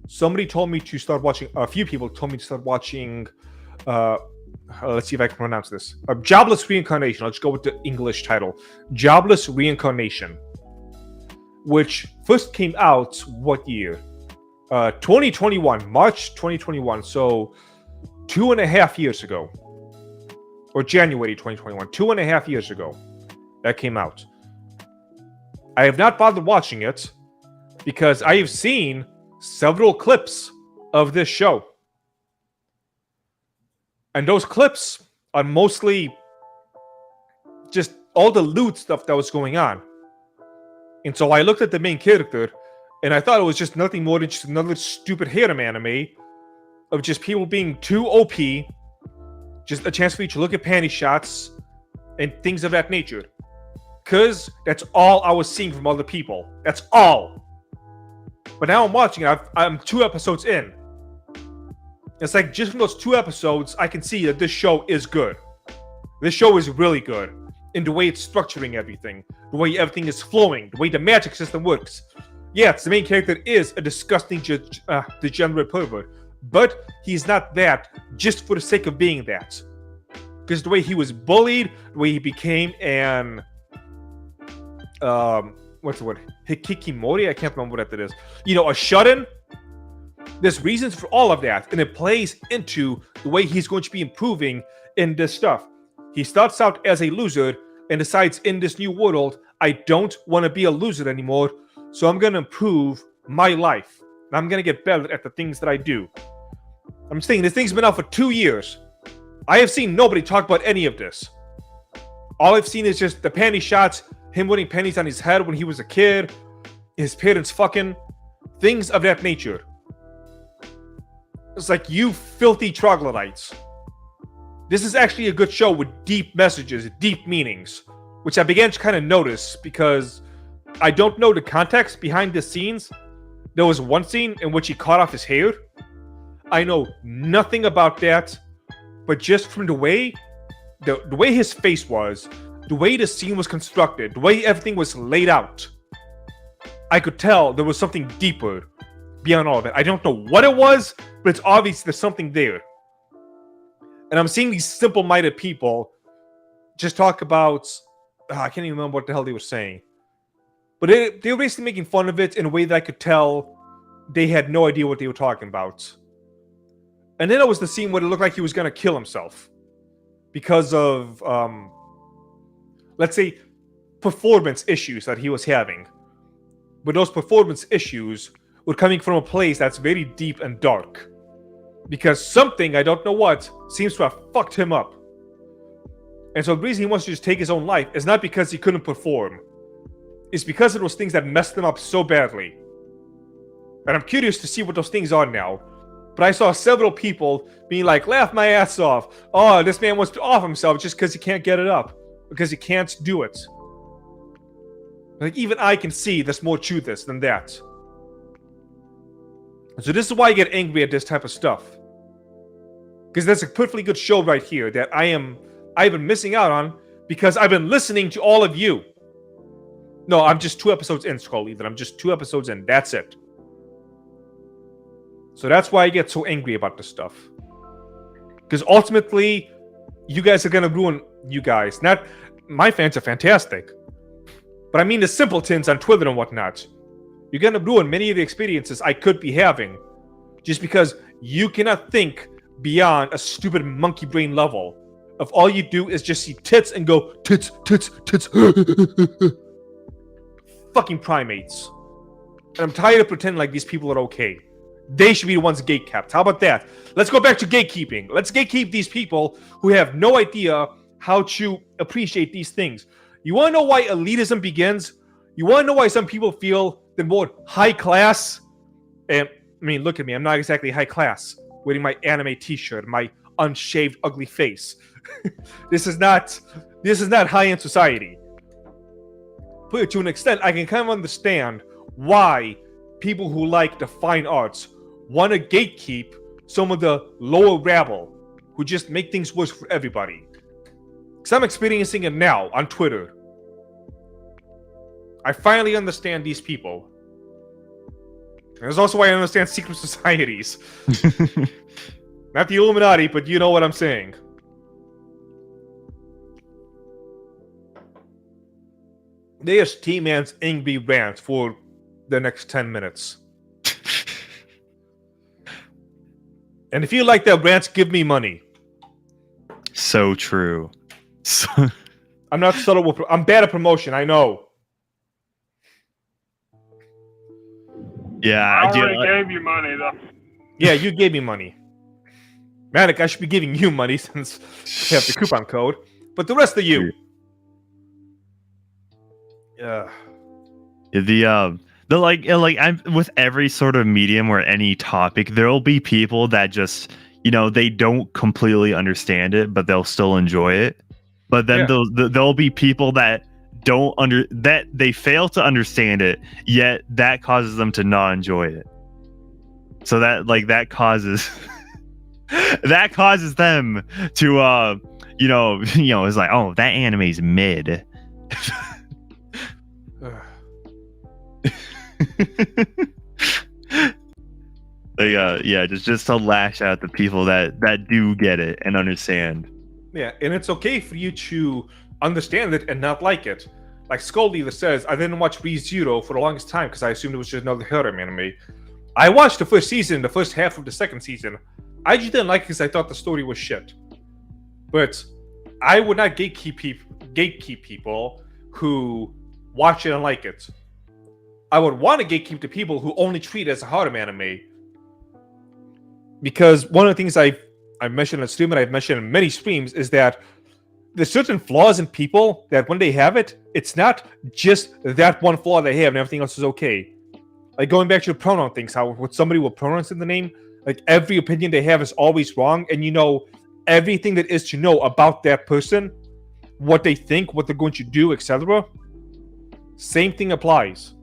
Somebody told me to start watching. A few people told me to start watching. Let's see if I can pronounce this. Jobless Reincarnation. Let's go with the English title. Jobless Reincarnation, which first came out what year? 2021, March 2021. So 2.5 years ago, or January 2021. 2.5 years ago, that came out. I have not bothered watching it because I have seen several clips of this show. And those clips are mostly just all the lewd stuff that was going on. And so I looked at the main character and I thought it was just nothing more than just another stupid harem anime of just people being too OP, just a chance for you to look at panty shots and things of that nature. Because that's all I was seeing from other people. That's all. But now I'm watching it. I'm 2 episodes in. It's like just from those 2 episodes, I can see that this show is good. This show is really good. In the way it's structuring everything. The way everything is flowing. The way the magic system works. Yes, the main character is a disgusting degenerate pervert. But he's not that just for the sake of being that. Because the way he was bullied, the way he became an... what's the word? Hikikomori? I can't remember what that is. A shut-in. There's reasons for all of that, and it plays into the way he's going to be improving in this stuff. He starts out as a loser and decides in this new world, I don't want to be a loser anymore, so I'm going to improve my life. And I'm going to get better at the things that I do. I'm saying this thing's been out for 2 years. I have seen nobody talk about any of this. All I've seen is just the panty shots, him wearing panties on his head when he was a kid, his parents fucking, things of that nature. It's like, you filthy troglodytes. This is actually a good show with deep messages, deep meanings, which I began to kind of notice because I don't know the context behind the scenes. There was one scene in which he cut off his hair. I know nothing about that, but just from the way his face was, the way the scene was constructed, the way everything was laid out, I could tell there was something deeper beyond all of it. I don't know what it was, but it's obvious there's something there. And I'm seeing these simple-minded people just talk about... I can't even remember what the hell they were saying. But they were basically making fun of it in a way that I could tell they had no idea what they were talking about. And then there was the scene where it looked like he was going to kill himself. Because of, let's say, performance issues that he was having. But those performance issues were coming from a place that's very deep and dark. because something, I don't know what, seems to have fucked him up. And so the reason he wants to just take his own life is not because he couldn't perform. It's because of those things that messed him up so badly. And I'm curious to see what those things are now. But I saw several people being like, laugh my ass off. Oh, this man wants to off himself just because he can't get it up. Because he can't do it. Like, even I can see there's more to this than that. So this is why I get angry at this type of stuff. Because that's a perfectly good show right here that I've been missing out on because I've been listening to all of you. No, I'm just 2 episodes in, Skull Ethan. I'm just 2 episodes in. That's it. So that's why I get so angry about this stuff. Because ultimately, you guys are going to ruin you guys. Not, my fans are fantastic. But I mean the simpletons on Twitter and whatnot. You're going to ruin many of the experiences I could be having. Just because you cannot think beyond a stupid monkey brain level. Of all you do is just see tits and go, tits, tits, tits. Fucking primates. And I'm tired of pretending like these people are okay. They should be the ones gatekept. How about that? Let's go back to gatekeeping. Let's gatekeep these people who have no idea how to appreciate these things. You want to know why elitism begins? You want to know why some people feel they're more high class? And I mean, look at me. I'm not exactly high class. Wearing my anime t-shirt, my unshaved, ugly face. This is not high-end society. But to an extent, I can kind of understand why people who like the fine arts want to gatekeep some of the lower rabble who just make things worse for everybody. Because I'm experiencing it now on Twitter. I finally understand these people. And that's also why I understand secret societies. Not the Illuminati, but you know what I'm saying. There's T-Man's angry rant for the next 10 minutes. And if you like that rant, give me money. So true. I'm not subtle with... I'm bad at promotion, I know. Yeah, I already gave you money, though. Yeah, you gave me money. Manic, I should be giving you money since you have the coupon code. But the rest of you... Yeah. I'm with every sort of medium or any topic, there'll be people that just, they don't completely understand it, but they'll still enjoy it. But then there'll be people that that they fail to understand it, yet that causes them to not enjoy it. So that causes that causes them to it's like, oh, that anime's mid. Just to lash out the people that do get it and understand. Yeah, and it's okay for you to understand it and not like it. Like Skull either says, I didn't watch ReZero for the longest time because I assumed it was just another harem anime. I watched the first season, the first half of the second season. I just didn't like it because I thought the story was shit. But I would not gatekeep people who watch it and like it. I would want to gatekeep the people who only treat it as a harem anime. Because one of the things I've mentioned on stream and I've mentioned in many streams is that there's certain flaws in people that when they have it, it's not just that one flaw they have and everything else is okay. Like going back to the pronoun things, how with somebody with pronouns in the name, like every opinion they have is always wrong, and you know everything that is to know about that person, what they think, what they're going to do, etc. Same thing applies.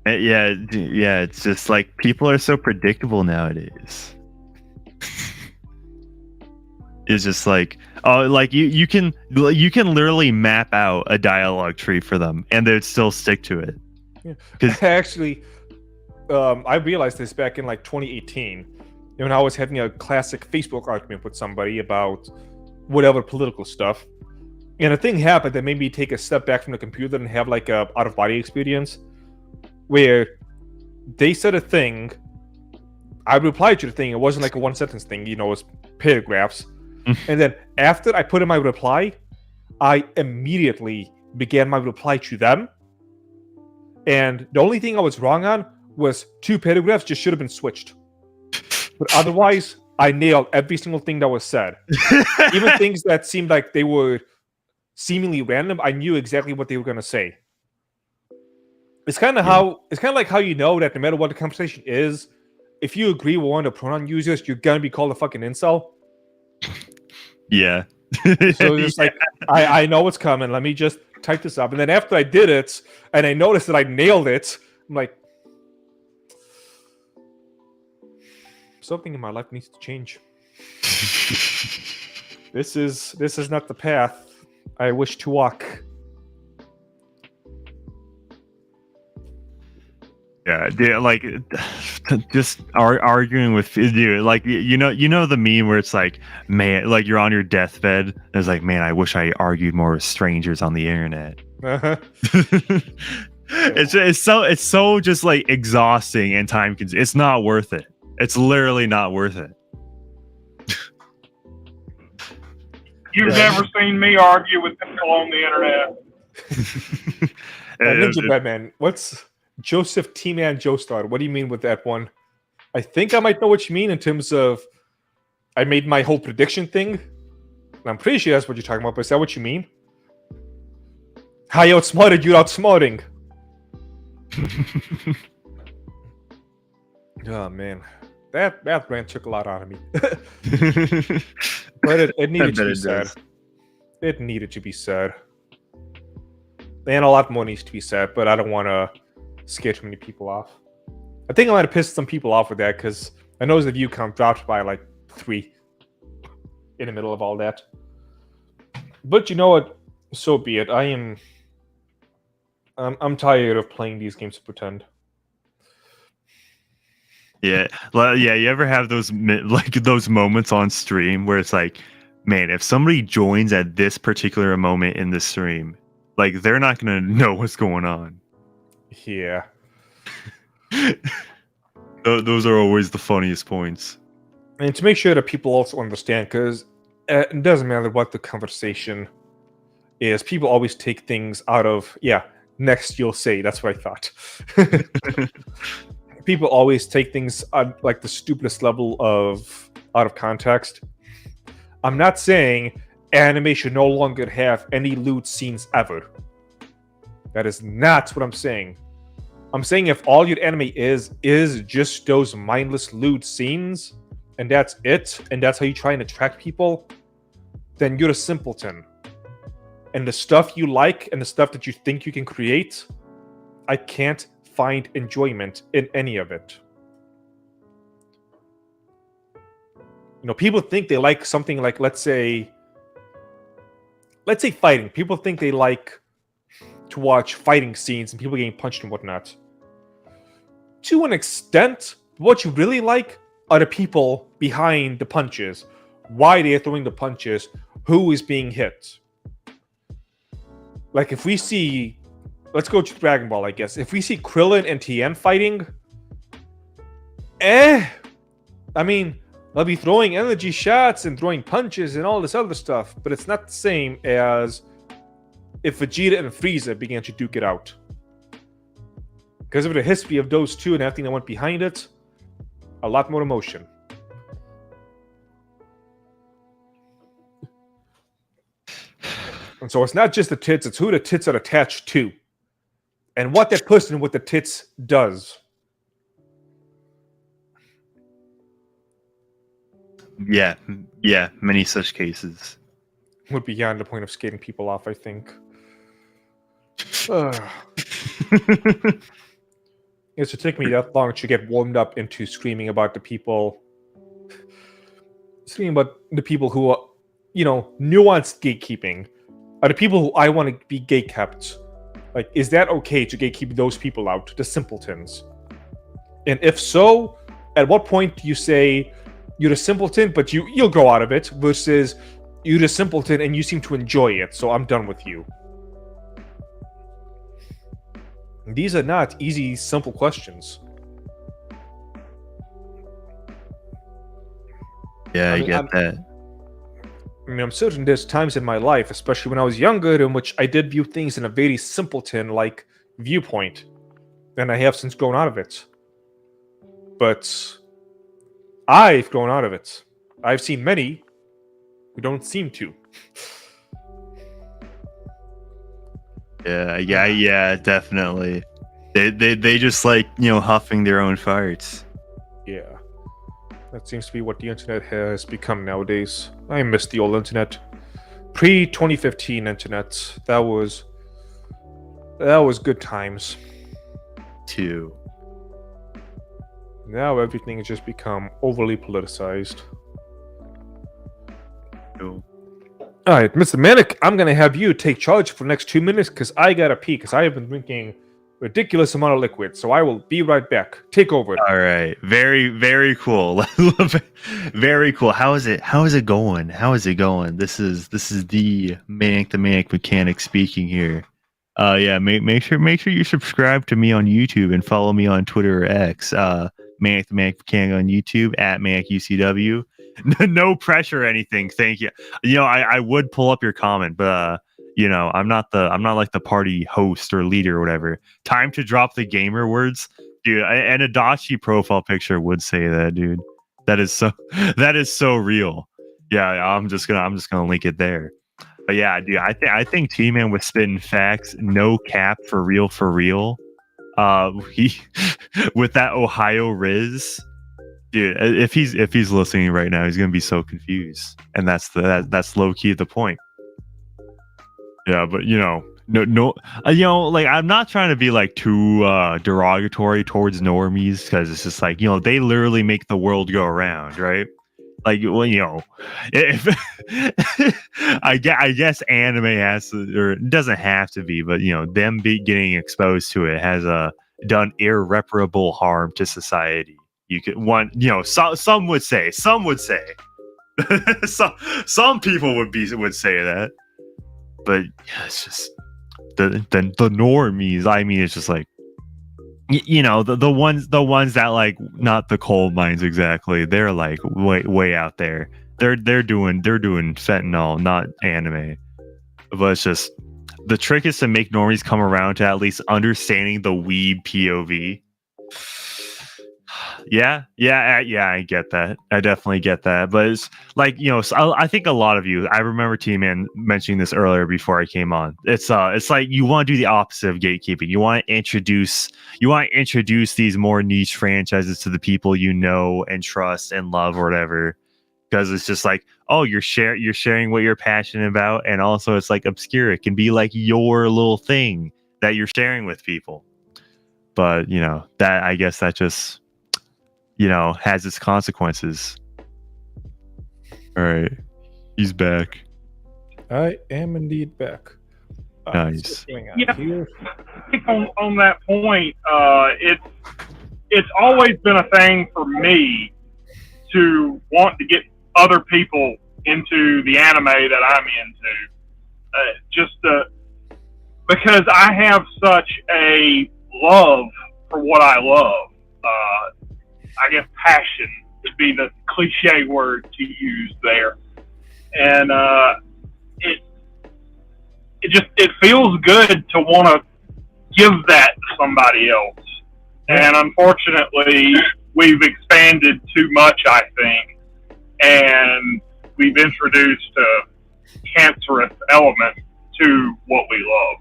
Yeah, it's just like people are so predictable nowadays. It's just like, oh, like you can literally map out a dialogue tree for them and they'd still stick to it. Yeah. Actually, I realized this back in like 2018 when I was having a classic Facebook argument with somebody about whatever political stuff. And a thing happened that made me take a step back from the computer and have like a out-of-body experience where they said a thing, I replied to the thing, it wasn't like a one-sentence thing, it was paragraphs. And then after I put in my reply, I immediately began my reply to them. And the only thing I was wrong on was 2 paragraphs just should have been switched. But otherwise, I nailed every single thing that was said. Even things that seemed like they were seemingly random, I knew exactly what they were going to say. It's kind of like how you know that no matter what the conversation is, if you agree with one of the pronoun users, you're gonna be called a fucking incel. Yeah. So it's like I know what's coming. Let me just type this up, and then after I did it, and I noticed that I nailed it, I'm like, something in my life needs to change. This is not the path I wish to walk. Yeah, dude, like just arguing with dude, like you know the meme where it's like, man, like you're on your deathbed and it's like, man, I wish I argued more with strangers on the internet. Uh-huh. It's so just like exhausting and time consuming. It's not worth it. It's literally not worth it. You've never seen me argue with people on the internet. Ninja Batman, what's Joseph T-Man Joestar? What do you mean with that one? I think I might know what you mean in terms of I made my whole prediction thing. And I'm pretty sure that's what you're talking about, but is that what you mean? I outsmarted you outsmarting. Oh man. That rant took a lot out of me. But it needed to be said. It needed to be said. And a lot more needs to be said, but I don't want to scare too many people off. I think I might have pissed some people off with that because I know the view count dropped by like 3 in the middle of all that. But you know what? So be it. I'm tired of playing these games to pretend. Yeah, well, yeah. You ever have those those moments on stream where it's like, man, if somebody joins at this particular moment in the stream, like they're not gonna know what's going on. Yeah. Those are always the funniest points. And to make sure that people also understand, because it doesn't matter what the conversation is, people always take things out of, next you'll say, that's what I thought. People always take things on like the stupidest level of out of context. I'm not saying anime should no longer have any lewd scenes ever. That is not what I'm saying. I'm saying if all your anime is just those mindless lewd scenes, and that's it, and that's how you try and attract people, then you're a simpleton. And the stuff you like and the stuff that you think you can create, I can't find enjoyment in any of it. You know, people think they like something like, let's say fighting. People think they like to watch fighting scenes and people getting punched and whatnot. To an extent, what you really like are the people behind the punches. Why they're throwing the punches, who is being hit. Like if we see, let's go to Dragon Ball, I guess. If we see Krillin and Tien fighting, I mean, they'll be throwing energy shots and throwing punches and all this other stuff, but it's not the same as if Vegeta and Frieza began to duke it out. Because of the history of those two and everything that went behind it, a lot more emotion. And so it's not just the tits, it's who the tits are attached to. And what that person with the tits does. Yeah, many such cases. Would be beyond the point of skating people off, I think. It should take me that long to get warmed up into screaming about the people. Screaming about the people who are, nuanced gatekeeping. Are the people who I want to be gatekept. Like, is that okay to gatekeep those people out, the simpletons? And if so, at what point do you say you're a simpleton, but you'll grow out of it, versus you're a simpleton and you seem to enjoy it, so I'm done with you? These are not easy, simple questions. Yeah, I get that. I mean, I'm certain there's times in my life, especially when I was younger, in which I did view things in a very simpleton-like viewpoint. And I have since grown out of it. But I've grown out of it. I've seen many who don't seem to. Yeah, definitely. They just like, you know, huffing their own farts. Yeah. That seems to be what the internet has become nowadays. I miss the old internet. Pre-2015 internet. That was good times. Too. Now everything has just become overly politicized. Cool. All right, Mr. Manic, I'm going to have you take charge for the next 2 minutes because I got to pee because I have been drinking ridiculous amount of liquid. So I will be right back. Take over. All right. Very, very cool. Very cool. How is it going? This is the Manic Mechanic speaking here. Yeah, make sure you subscribe to me on YouTube and follow me on Twitter or X. Manic Mechanic on YouTube at ManicUCW. No pressure or anything. Thank you. You know, I would pull up your comment, but you know, I'm not like the party host or leader or whatever. Time to drop the gamer words, dude. An Adachi profile picture would say that, dude. That is so real. Yeah, I'm just gonna link it there. But yeah, dude, I think T-Man was spitting facts, no cap, for real. He with that Ohio Riz. Dude, if he's listening right now, he's gonna be so confused, and that's low key the point. Yeah, but you know, no, you know, like I'm not trying to be like too derogatory towards normies because it's just like, you know, they literally make the world go around, right? Like, well, you know, if I guess anime has to, or it doesn't have to be, but you know, them getting exposed to it has done irreparable harm to society. You could you know, some would say, some people would say that, but yeah, it's just the normies. I mean, it's just like, you know, the ones that like not the coal mines exactly. They're like way out there. They're doing fentanyl, not anime. But it's just the trick is to make normies come around to at least understanding the weeb POV. Yeah, I get that. I definitely get that. But it's like, you know, so I think a lot of you, I remember T-Man mentioning this earlier before I came on. It's like you want to do the opposite of gatekeeping. You want to introduce these more niche franchises to the people you know and trust and love or whatever. Because it's just like, oh, you're sharing what you're passionate about, and also it's like obscure. It can be like your little thing that you're sharing with people. But you know, that I guess that just, you know, has its consequences. All right, he's back. I am indeed back. Nice. Yeah, I think on that point, it's always been a thing for me to want to get other people into the anime that I'm into, because I have such a love for what I love. I guess passion would be the cliche word to use there, and it feels good to want to give that to somebody else. And unfortunately, we've expanded too much, I think, and we've introduced a cancerous element to what we love.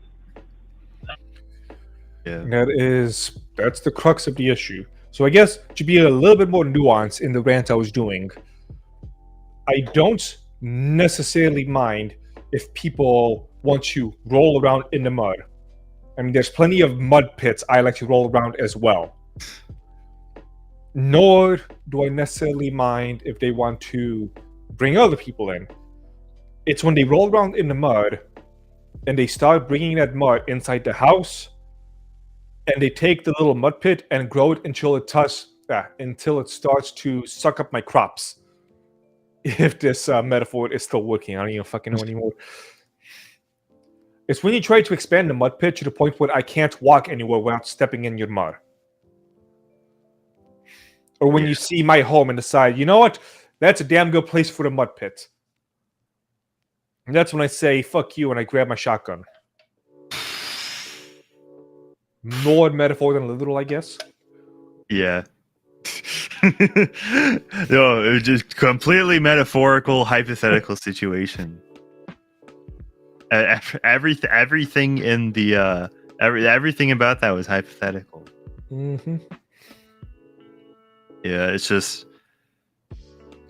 Yeah, That's the crux of the issue. So I guess to be a little bit more nuanced in the rant I was doing, I don't necessarily mind if people want to roll around in the mud. I mean, there's plenty of mud pits I like to roll around as well. Nor do I necessarily mind if they want to bring other people in. It's when they roll around in the mud and they start bringing that mud inside the house, and they take the little mud pit and grow it until it starts to suck up my crops. If this metaphor is still working, I don't even fucking know anymore. It's when you try to expand the mud pit to the point where I can't walk anywhere without stepping in your mud. Or when you see my home and decide, you know what? That's a damn good place for the mud pit. And that's when I say, fuck you, and I grab my shotgun. More metaphor than literal, I guess. yeah. No, it was just completely metaphorical, hypothetical situation. Everything in the everything about that was hypothetical. Mm-hmm. Yeah, it's just.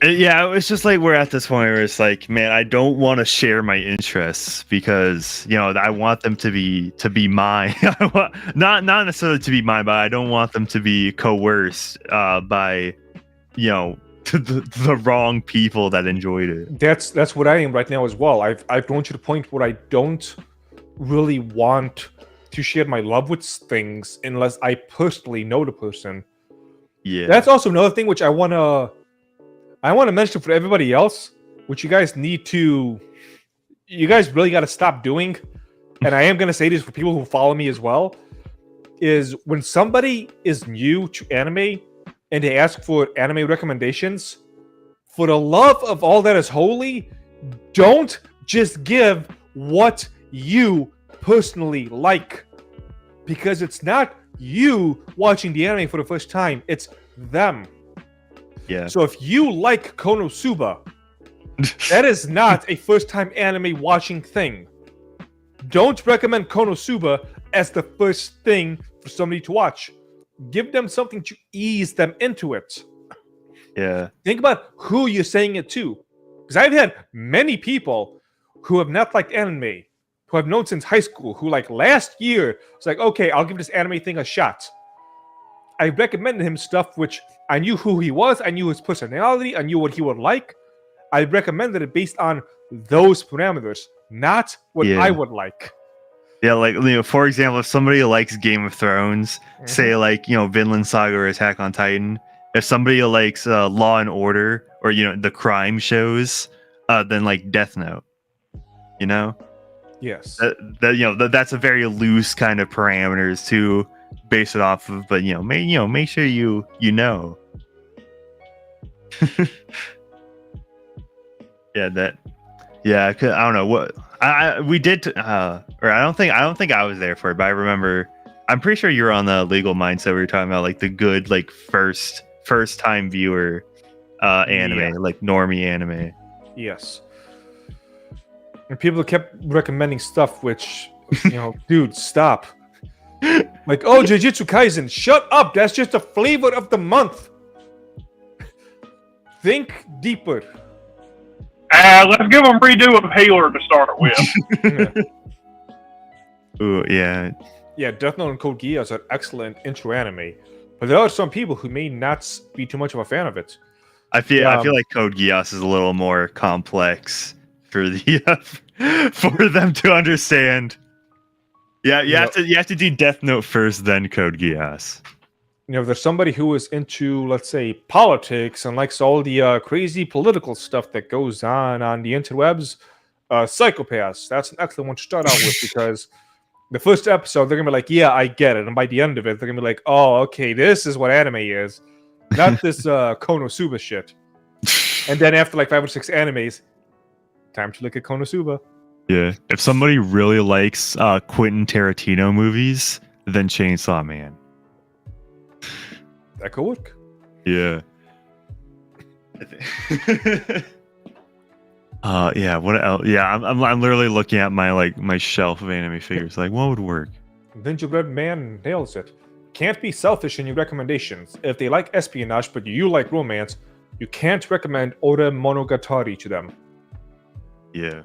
Yeah, it's just like we're at this point where it's like, man, I don't want to share my interests because I want them to be mine. not necessarily to be mine, but I don't want them to be coerced by the wrong people that enjoyed it. That's what I am right now as well. I've grown to the point where I don't really want to share my love with things unless I personally know the person. Yeah, That's also another thing which I wanna mention for everybody else, which you guys really got to stop doing. And I am going to say this for people who follow me as well, is when somebody is new to anime and they ask for anime recommendations, for the love of all that is holy, don't just give what you personally like. Because it's not you watching the anime for the first time, it's them. yeah. So if you like Konosuba, that is not a first-time anime watching thing. Don't recommend Konosuba as the first thing for somebody to watch. Give them something to ease them into it. Yeah. Think about who you're saying it to. Because I've had many people who have not liked anime, who I've known since high school, who like last year was like, okay, I'll give this anime thing a shot. I recommended him stuff which I knew who he was, I knew his personality, I knew what he would like. I recommended it based on those parameters, not what I would like. Yeah, like for example, if somebody likes Game of Thrones, say like Vinland Saga or Attack on Titan, if somebody likes Law and Order or the crime shows, then like Death Note, Yes. That's a very loose kind of parameters to base it off of, but make sure you know. I don't know what we did or I don't think I was there for it, but I remember I'm pretty sure you're on the Legal Mindset where you're talking about like the good like first time viewer anime, like normie anime. Yes. And people kept recommending stuff which dude, stop. Like, oh, Jujutsu Kaisen, shut up. That's just a flavor of the month. Think deeper. Let's give them redo of Healer to start it with. Ooh, yeah. Yeah, Death Note and Code Geass are excellent intro anime, but there are some people who may not be too much of a fan of it. I feel like Code Geass is a little more complex for for them to understand. Yeah, you have to do Death Note first, then Code Geass. If there's somebody who is into, let's say, politics and likes all the crazy political stuff that goes on the interwebs, Psychopaths, that's an excellent one to start out with because the first episode, they're going to be like, yeah, I get it. And by the end of it, they're going to be like, oh, okay, this is what anime is. Not this Konosuba shit. And then after like 5 or 6 animes, time to look at Konosuba. Yeah. If somebody really likes Quentin Tarantino movies, then Chainsaw Man. That could work. Yeah. Yeah. What else? Yeah, I'm literally looking at my shelf of anime figures. Like, what would work? Gingerbread Man nails it. Can't be selfish in your recommendations. If they like espionage but you like romance, you can't recommend Ore Monogatari to them. Yeah.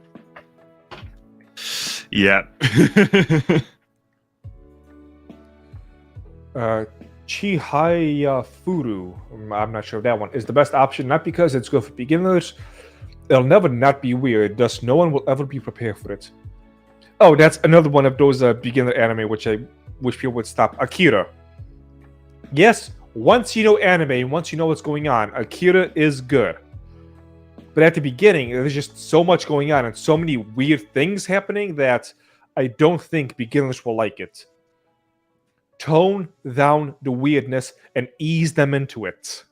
Yeah. Chihaya Furu, I'm not sure of that one, is the best option, not because it's good for beginners. It'll never not be weird, thus no one will ever be prepared for it. Oh, that's another one of those beginner anime which I wish people would stop. Akira. Yes, once you know anime, once you know what's going on, Akira is good. But at the beginning, there's just so much going on and so many weird things happening that I don't think beginners will like it. Tone down the weirdness and ease them into it.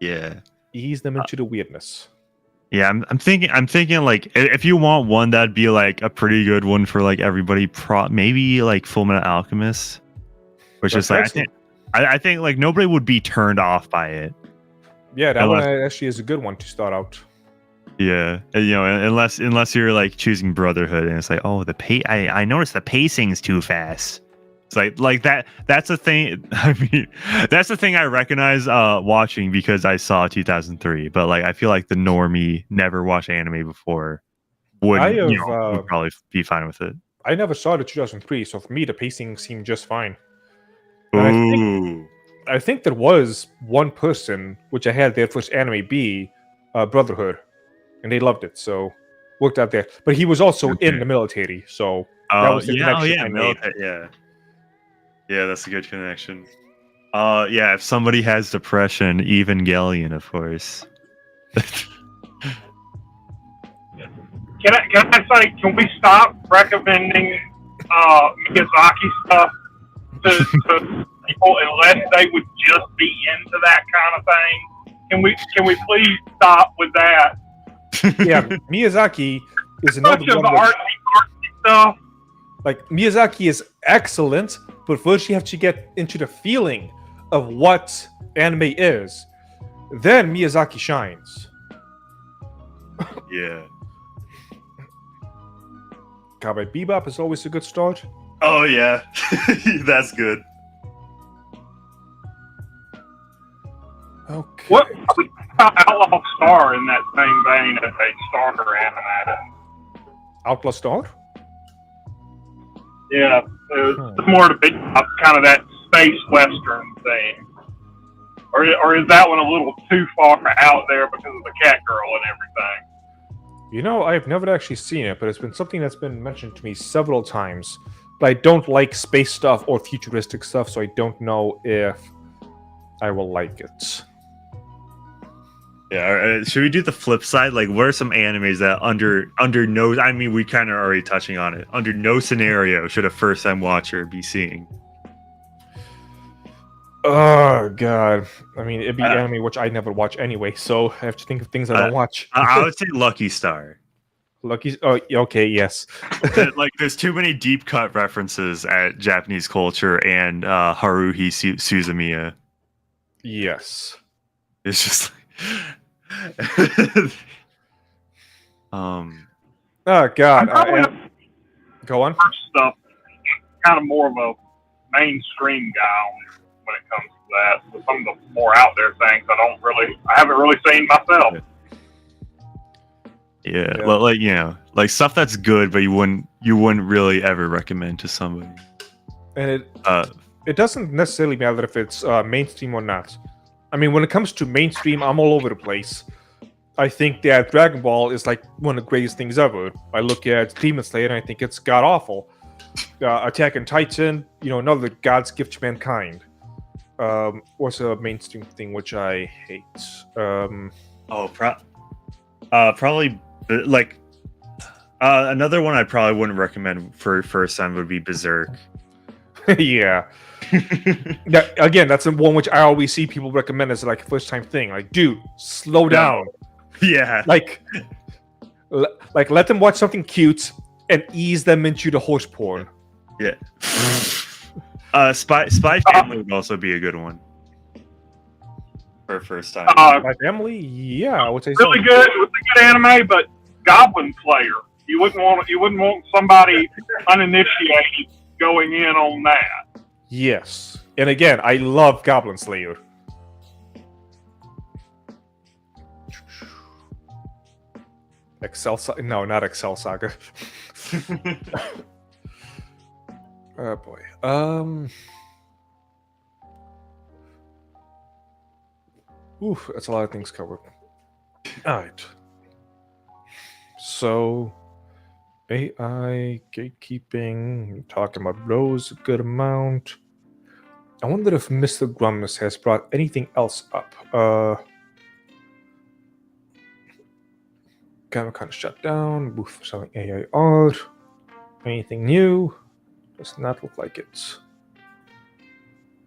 Yeah. Ease them into the weirdness. Yeah, I'm thinking like if you want one that'd be like a pretty good one for like everybody, maybe like Fullmetal Alchemist, which is like I think like nobody would be turned off by it. Yeah, that Unless- one actually is a good one to start out. Yeah, unless you're like choosing Brotherhood and it's like, oh, I noticed the pacing's too fast. It's like that. That's a thing. I mean, that's the thing I recognize watching because I saw 2003. But like, I feel like the normie never watched anime before would probably be fine with it. I never saw the 2003, so for me the pacing seemed just fine. And Ooh, I think there was one person which I had their first anime be Brotherhood, and they loved it, so worked out there. But he was also in the military, so that was the connection I made. Yeah, that's a good connection. Yeah, if somebody has depression, Evangelion, of course. Can I say, can we stop recommending Miyazaki stuff to people unless they would just be into that kind of thing? Can we please stop with that? Yeah, Miyazaki is another Much of one. the artsy stuff. Like Miyazaki is excellent, but first you have to get into the feeling of what anime is. Then Miyazaki shines. Yeah. Cowboy Bebop is always a good start. Oh yeah, that's good. Okay. What Outlaw Star in that same vein as a starter animated? Outlaw Star? Yeah, it's more to be kind of that space western thing. Or is that one a little too far out there because of the cat girl and everything? You know, I've never actually seen it, but it's been something that's been mentioned to me several times. But I don't like space stuff or futuristic stuff, so I don't know if I will like it. Yeah, should we do the flip side? Like, what are some animes that under no? I mean, we kind of already touching on it. Under no scenario should a first-time watcher be seeing. Oh god! I mean, it'd be anime which I never watch anyway, so I have to think of things I don't watch. I would say Lucky Star. Lucky. Oh, okay, yes. Like, there's too many deep cut references at Japanese culture and Haruhi Suzumiya. Yes. It's just Oh god. Go on. Stuff, kind of more of a mainstream guy when it comes to that. So some of the more out there things I haven't really seen myself. Yeah, like like stuff that's good, but you wouldn't really ever recommend to somebody. And it doesn't necessarily matter if it's mainstream or not. I mean, when it comes to mainstream, I'm all over the place. I think that Dragon Ball is like one of the greatest things ever. I look at Demon Slayer and I think it's god awful. Attack on Titan, another God's gift to mankind. What's a mainstream thing which I hate? Probably like another one I probably wouldn't recommend for first time would be Berserk. Yeah. Again, that's the one which I always see people recommend as like a first time thing. Like, dude, slow down. Yeah. Like let them watch something cute and ease them into the horse porn. Yeah. Spy Family would also be a good one for first time. My family, yeah, I would say really so. good. It was a good anime, but Goblin Slayer. You wouldn't want somebody uninitiated going in on that. Yes, and again, I love Goblin Slayer. No, not Excel Saga. Oh boy. Oof, that's a lot of things covered. Alright. So AI, gatekeeping, talking about those a good amount. I wonder if Mr. Grumness has brought anything else up. Camera kind of shut down. Booth for selling AI art. Anything new? Does not look like it.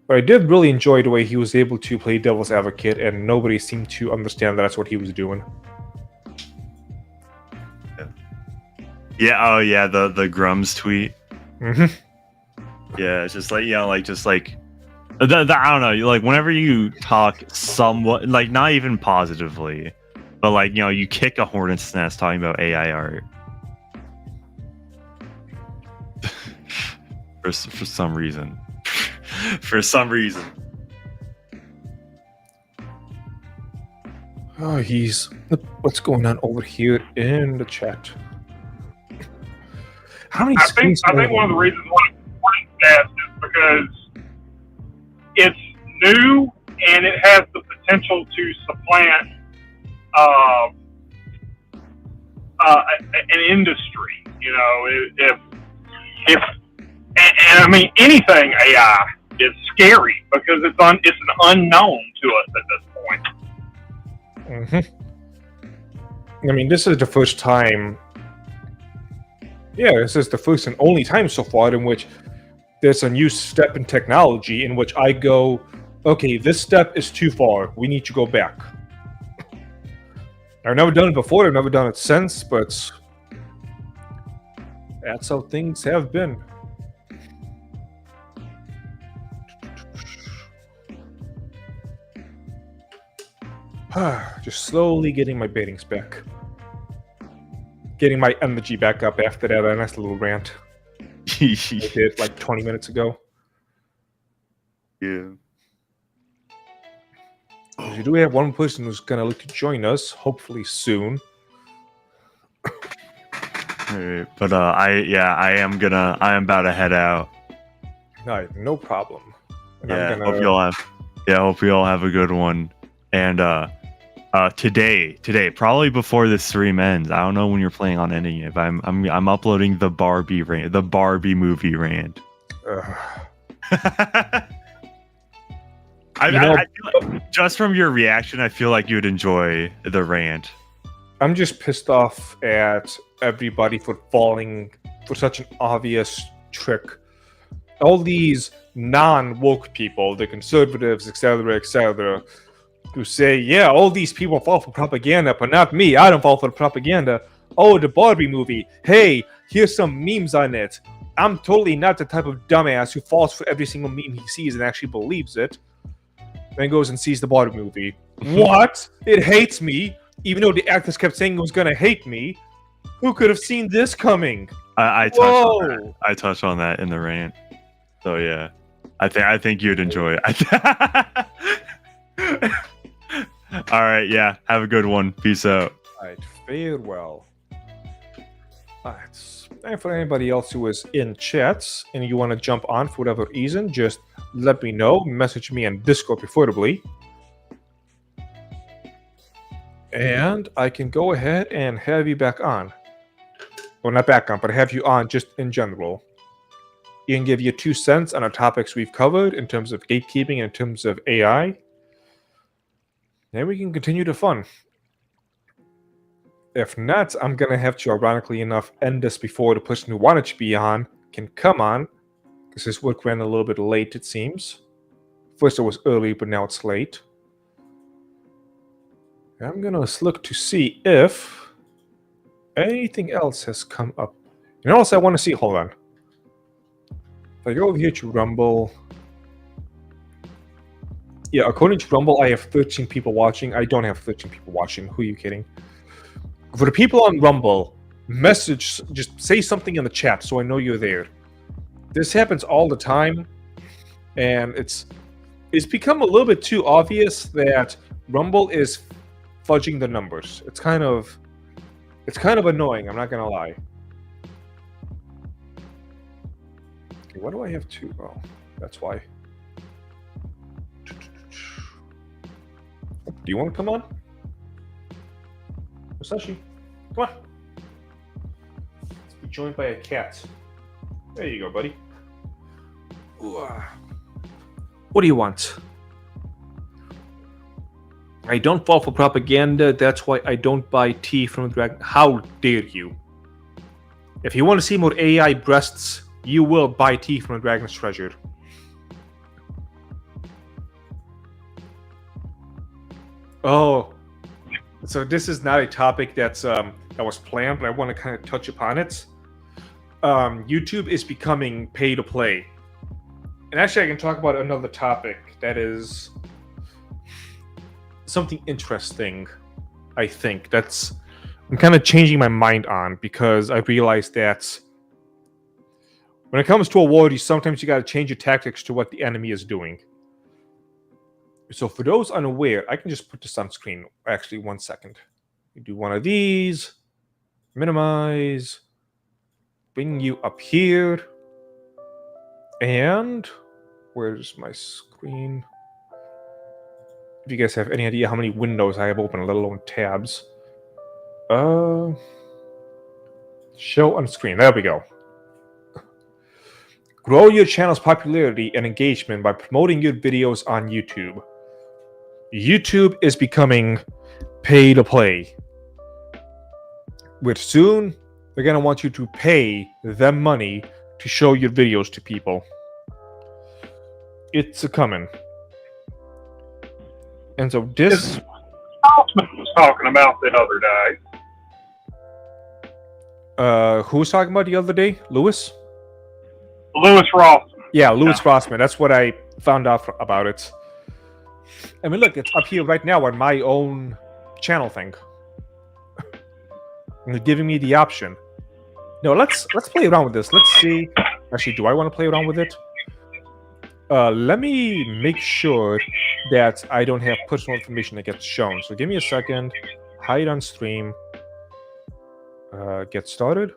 But I did really enjoy the way he was able to play devil's advocate, and nobody seemed to understand that that's what he was doing. Yeah. Oh yeah. The Grums tweet. Mm-hmm. Yeah. It's just like I don't know. Like whenever you talk somewhat, like not even positively, but like you kick a hornet's nest talking about AI art for some reason. For some reason. Oh, what's going on over here in the chat? How many I think screens? one of the reasons why it's important that is because it's new and it has the potential to supplant an industry. You know, if and I mean anything AI is scary because it's an unknown to us at this point. I mean, this is the first time. Yeah, this is the first and only time so far in which there's a new step in technology in which I go, okay, this step is too far. We need to go back. I've never done it before. I've never done it since, but that's how things have been. Just slowly getting my bearings back. Getting my energy back up after that nice little rant I did like 20 minutes ago. Yeah. We do have one person who's gonna look to join us, hopefully soon. Alright, but I am about to head out. No problem. And Yeah, hope you all have a good one. And today, probably before this stream ends, I don't know when you're planning on ending it, but I'm uploading the Barbie movie rant. I feel like, just from your reaction, I feel like you'd enjoy the rant. I'm just pissed off at everybody for falling for such an obvious trick. All these non-woke people, the conservatives, etc., who say, yeah, all these people fall for propaganda, but not me. I don't fall for propaganda. Oh, the Barbie movie. Hey, here's some memes on it. I'm totally not the type of dumbass who falls for every single meme he sees and actually believes it. Then goes and sees the Barbie movie. What? It hates me, even though the actors kept saying it was gonna hate me. Who could have seen this coming? I touched on that in the rant. So yeah, I think you'd enjoy it. All right, yeah. Have a good one. Peace out. All right, farewell. Alright, and for anybody else who is in chats and you want to jump on for whatever reason, just let me know. Message me on Discord preferably. And I can go ahead and have you back on. Well, not back on, but have you on just in general. You can give you 2 cents on the topics we've covered in terms of gatekeeping and in terms of AI. Then we can continue the fun. If not, I'm going to have to, ironically enough, end this before the person who wanted to be on can come on. Because his work ran a little bit late, it seems. First it was early, but now it's late. I'm going to look to see if anything else has come up. You know what else I want to see? Hold on. If I go over here to Rumble... Yeah, according to Rumble, I have 13 people watching. I don't have 13 people watching. Who are you kidding? For the people on Rumble, just say something in the chat so I know you're there. This happens all the time, and it's become a little bit too obvious that Rumble is fudging the numbers. It's kind of annoying, I'm not gonna lie. Okay, what do I have to? Oh, that's why. Do you want to come on? Musashi, come on. Let's be joined by a cat. There you go, buddy. Ooh, what do you want? I don't fall for propaganda. That's why I don't buy tea from the dragon. How dare you? If you want to see more AI breasts, you will buy tea from the dragon's treasure. Oh, so this is not a topic that was planned, but I want to kind of touch upon it. YouTube is becoming pay to play, And actually, I can talk about another topic that is something interesting. I think I'm kind of changing my mind on, because I realized that when it comes to a war, sometimes you got to change your tactics to what the enemy is doing. So for those unaware, I can just put this on screen. Actually, 1 second. You do one of these, minimize, bring you up here, and where's my screen? If you guys have any idea how many windows I have open, let alone tabs. Show on screen. There we go. Grow your channel's popularity and engagement by promoting your videos on YouTube. YouTube is becoming pay to play, which soon they're going to want you to pay them money to show your videos to people. It's a coming. And so this... Hoffman was talking about the other day. Who was talking about the other day? Lewis? Lewis Ross. Yeah, Lewis Rossman. That's what I found out about it. I mean, look, it's up here right now on my own channel thing. And they're giving me the option. No, let's play around with this. Let's see. Actually, do I want to play around with it? Let me make sure that I don't have personal information that gets shown. So give me a second. Hide on stream. Get started.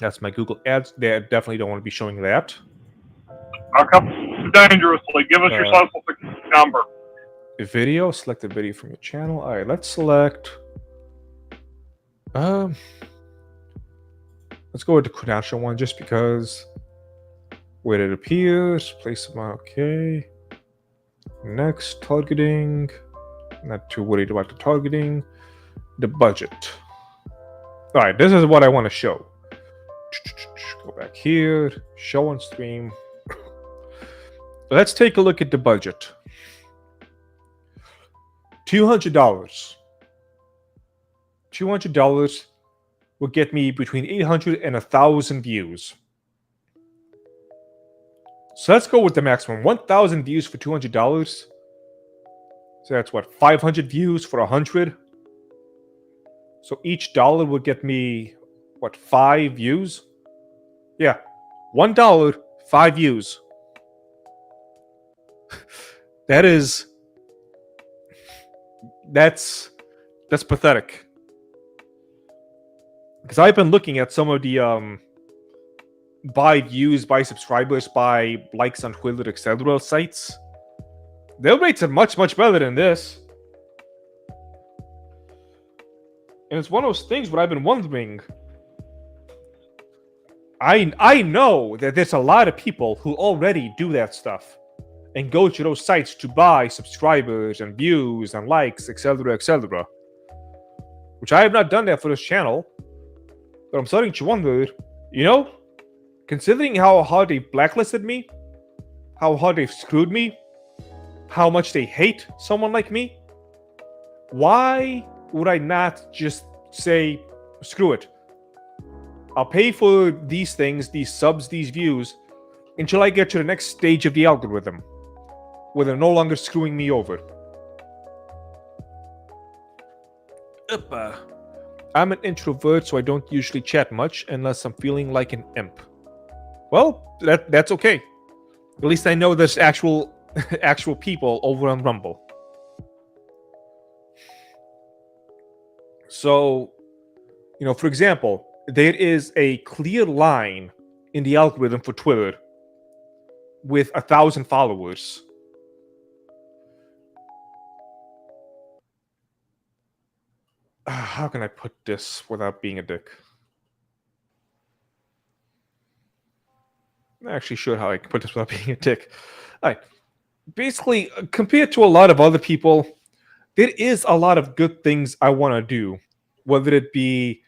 That's my Google Ads. They definitely don't want to be showing that. I'll come dangerously. Give us your social security number. Video. Select a video from your channel. All right, let's select. Let's go with the credential one, just because where it appears. Place them. Okay. Next, targeting. Not too worried about the targeting. The budget. All right, this is what I want to show. Go back here. Show on stream. Let's take a look at the budget. $200. $200 will get me between 800 and 1,000 views. So let's go with the maximum. 1,000 views for $200. So that's what, 500 views for 100. So each dollar would get me, what, 5 views? Yeah, $1, 5 views. That's pathetic. Because I've been looking at some of the by views, by subscribers, by likes on Twitter, etc. sites. Their rates are much, much better than this. And it's one of those things where I've been wondering. I know that there's a lot of people who already do that stuff and go to those sites to buy subscribers and views and likes, etc., etc. Which I have not done that for this channel. But I'm starting to wonder, considering how hard they've blacklisted me, how hard they've screwed me, how much they hate someone like me, why would I not just say, screw it? I'll pay for these things, these subs, these views, until I get to the next stage of the algorithm, where they're no longer screwing me over. I'm an introvert, so I don't usually chat much unless I'm feeling like an imp. Well, that's okay. At least I know there's actual people over on Rumble. So, for example, there is a clear line in the algorithm for Twitter with 1,000 followers. How can I put this without being a dick? I'm not actually sure how I can put this without being a dick. All right. Basically, compared to a lot of other people, there is a lot of good things I want to do, whether it be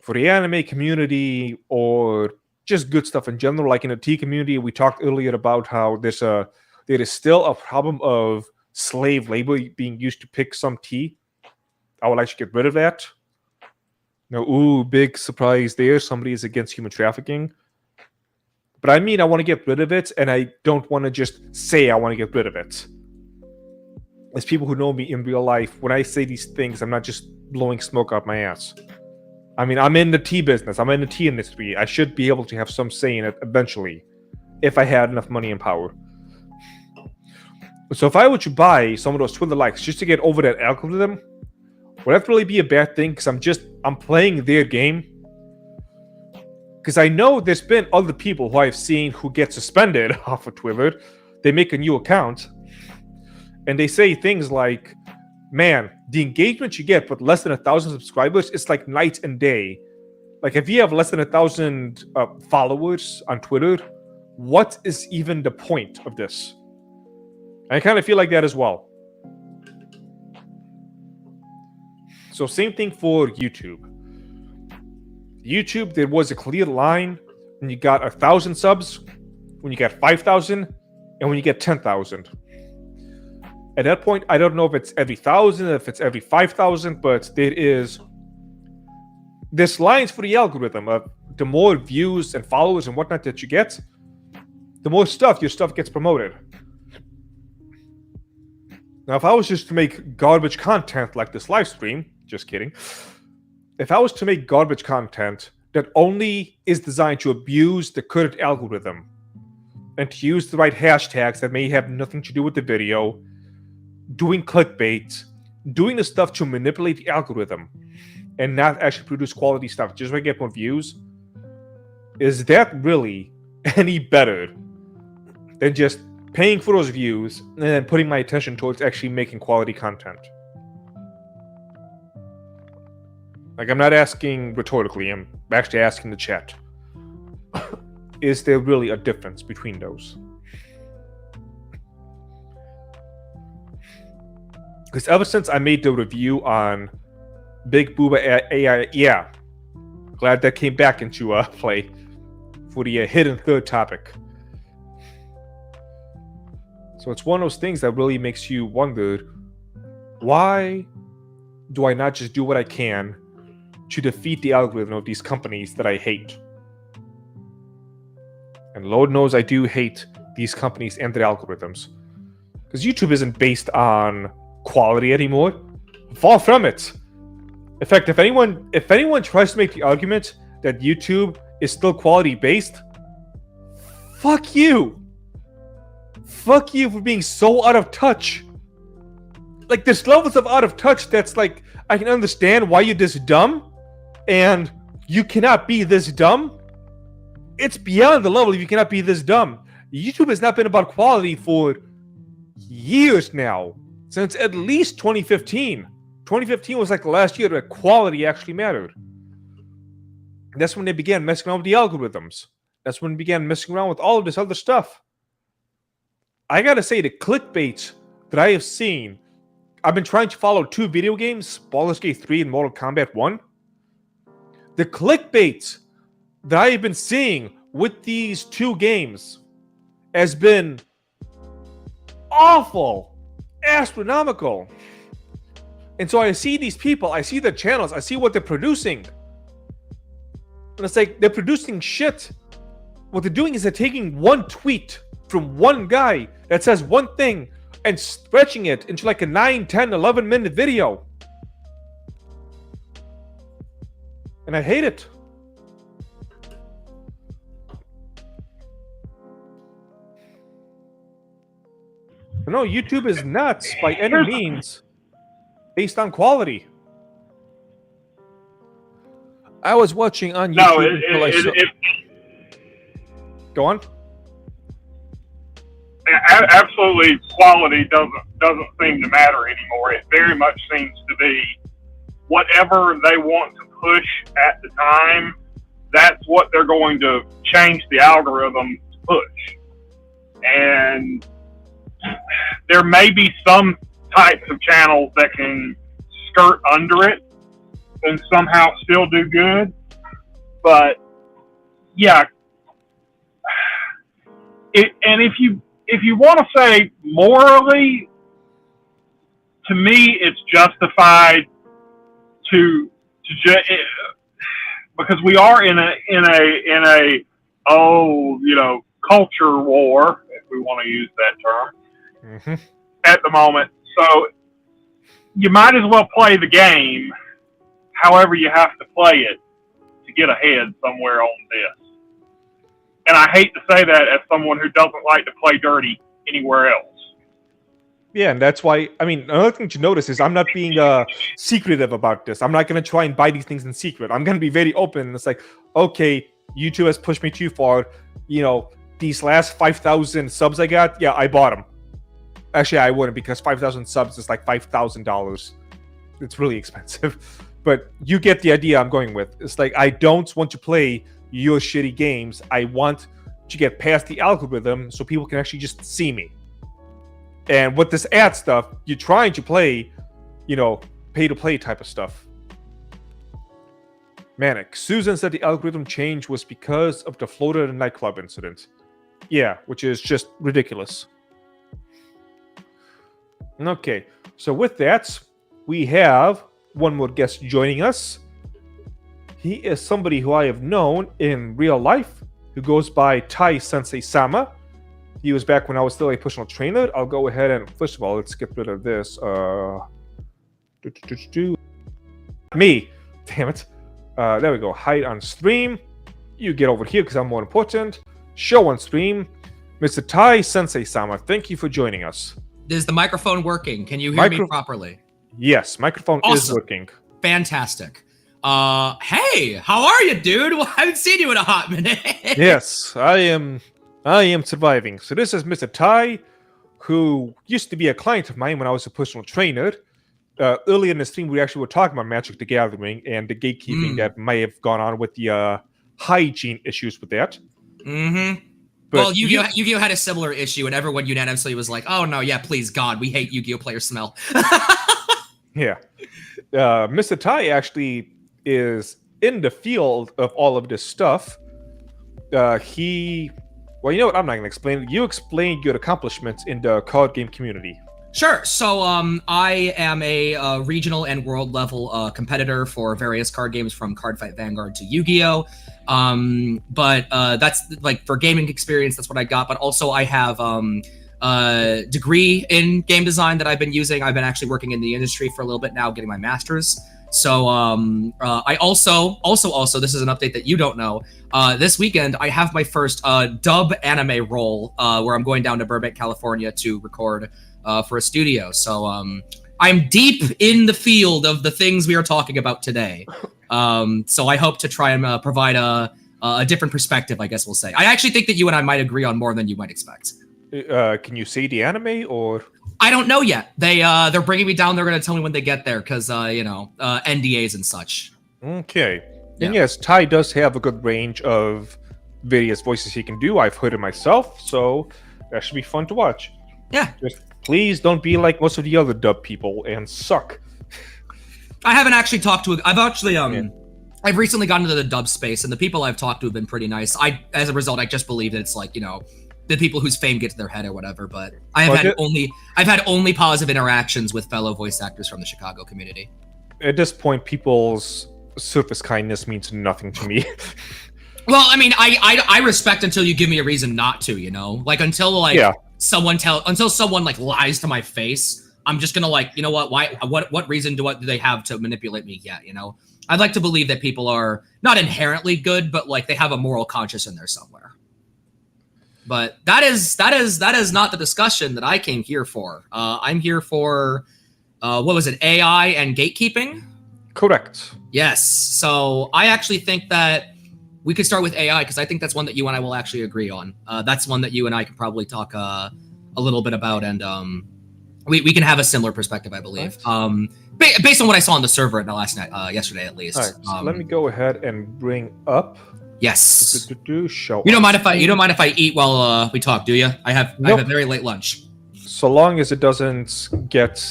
for the anime community or just good stuff in general. Like in the tea community, we talked earlier about how there is still a problem of slave labor being used to pick some tea. I would like to get rid of that. Big surprise there. Somebody is against human trafficking. But I mean, I want to get rid of it, and I don't want to just say I want to get rid of it. As people who know me in real life, when I say these things, I'm not just blowing smoke up my ass. I mean, I'm in the tea business. I'm in the tea industry. I should be able to have some say in it eventually, if I had enough money and power. So if I were to buy some of those Twitter likes just to get over that algorithm, would that really be a bad thing? Because I'm playing their game. Because I know there's been other people who I've seen who get suspended off of Twitter. They make a new account, and they say things like, man, the engagement you get with less than 1,000 subscribers is like night and day. Like, if you have less than 1,000 followers on Twitter, what is even the point of this? I kind of feel like that as well. So same thing for YouTube. YouTube, there was a clear line when you got 1,000 subs, when you got 5,000, and when you get 10,000. At that point, I don't know if it's every 1,000, if it's every 5,000, but there's lines for the algorithm. The more views and followers and whatnot that you get, the more your stuff gets promoted. Now, if I was just to make garbage content like this live stream, just kidding. If I was to make garbage content that only is designed to abuse the current algorithm and to use the right hashtags that may have nothing to do with the video, doing clickbait, doing the stuff to manipulate the algorithm and not actually produce quality stuff just so I get more views, is that really any better than just paying for those views and then putting my attention towards actually making quality content? Like, I'm not asking rhetorically, I'm actually asking the chat. Is there really a difference between those? Because ever since I made the review on Big Booba AI, yeah, glad that came back into play for the hidden third topic. So it's one of those things that really makes you wonder, why do I not just do what I can to defeat the algorithm of these companies that I hate? And Lord knows I do hate these companies and their algorithms. Because YouTube isn't based on quality anymore. Far from it. In fact, if anyone tries to make the argument that YouTube is still quality based, fuck you. Fuck you for being so out of touch. Like, there's levels of out of touch that's like, I can understand why you're this dumb, and you cannot be this dumb. It's beyond the level of you cannot be this dumb. YouTube has not been about quality for years now. Since at least 2015. 2015 was like the last year that quality actually mattered. And that's when they began messing around with the algorithms. That's when they began messing around with all of this other stuff. I gotta say, the clickbait that I have seen, I've been trying to follow two video games, Baldur's Gate 3 and Mortal Kombat 1. The clickbait that I have been seeing with these two games has been awful, astronomical. And so I see these people, I see their channels, I see what they're producing. And it's like, they're producing shit. What they're doing is they're taking one tweet from one guy that says one thing and stretching it into like a 9, 10, 11 minute video. And I hate it. No, YouTube is nuts by any means based on quality. I was watching on YouTube. Go on. Absolutely, quality doesn't seem to matter anymore. It very much seems to be whatever they want to push at the time. That's what they're going to change the algorithm to push. And there may be some types of channels that can skirt under it and somehow still do good. But yeah, and if you want to say morally, to me, it's justified to because we are in a culture war, if we want to use that term, Mm-hmm. at the moment. So you might as well play the game however you have to play it to get ahead somewhere on this. And I hate to say that as someone who doesn't like to play dirty anywhere else. Yeah, and that's why, I mean, another thing to notice is I'm not being secretive about this. I'm not going to try and buy these things in secret. I'm going to be very open. It's like, okay, YouTube has pushed me too far. These last 5,000 subs I got, yeah, I bought them. Actually, I wouldn't, because 5,000 subs is like $5,000. It's really expensive. But you get the idea I'm going with. It's like, I don't want to play your shitty games. I want to get past the algorithm so people can actually just see me. And with this ad stuff, you're trying to play, pay-to-play type of stuff. Manic. Susan said the algorithm change was because of the Florida nightclub incident. Yeah, which is just ridiculous. Okay, so with that, we have one more guest joining us. He is somebody who I have known in real life, who goes by Tai Sensei Sama. He was back when I was still a personal trainer. I'll go ahead and, first of all, let's get rid of this. Me. Damn it. There we go. Hide on stream. You get over here because I'm more important. Show on stream. Mr. Tai Sensei Sama, thank you for joining us. Is the microphone working? Can you hear me properly? Yes, microphone is working. Fantastic. Hey, how are you, dude? Well, I haven't seen you in a hot minute. Yes, I am surviving. So this is Mr. Tai, who used to be a client of mine when I was a personal trainer. Earlier in the stream, we actually were talking about Magic the Gathering and the gatekeeping that may have gone on with the hygiene issues with that. Mm-hmm. But well, Yu-Gi-Oh had a similar issue, and everyone unanimously was like, "Oh no, yeah, please God, we hate Yu-Gi-Oh players smell." Yeah, Mr. Tai actually is in the field of all of this stuff. Well, you know what? I'm not going to explain it. You explain your accomplishments in the card game community. Sure. So, I am a regional and world level competitor for various card games, from Cardfight Vanguard to Yu-Gi-Oh. But that's like for gaming experience. That's what I got. But also, I have a degree in game design that I've been using. I've been actually working in the industry for a little bit now, getting my master's. So I also this is an update that you don't know. This weekend I have my first dub anime role where I'm going down to Burbank, California to record for a studio. So I'm deep in the field of the things we are talking about today. So I hope to try and provide a different perspective, I guess we'll say. I actually think that you and I might agree on more than you might expect. Can you see the anime or? I don't know yet. They're bringing me down. They're going to tell me when they get there because NDAs and such. Okay. Yeah. And yes, Tai does have a good range of various voices he can do. I've heard it myself, so that should be fun to watch. Yeah. Just please don't be like most of the other dub people and suck. I haven't actually talked to. I've recently gotten into the dub space, and the people I've talked to have been pretty nice. As a result, I just believe that it's like the people whose fame gets to their head or whatever. But I've had only positive interactions with fellow voice actors from the Chicago community. At this point, people's surface kindness means nothing to me. Well, I mean, I respect until you give me a reason not to, like until someone like lies to my face. I'm just gonna what reason do they have to manipulate me yet? I'd like to believe that people are not inherently good, but like they have a moral conscience in there somewhere. But that is not the discussion that I came here for. I'm here for what was it, AI and gatekeeping? Correct. Yes. So I actually think that we could start with AI because I think that's one that you and I will actually agree on. That's one that you and I could probably talk a little bit about, and we can have a similar perspective, I believe. Right. Based on what I saw on the server yesterday at least. All right, so let me go ahead and bring up. Yes. Show. You don't mind if I eat while we talk, do you? I have a very late lunch. So long as it doesn't get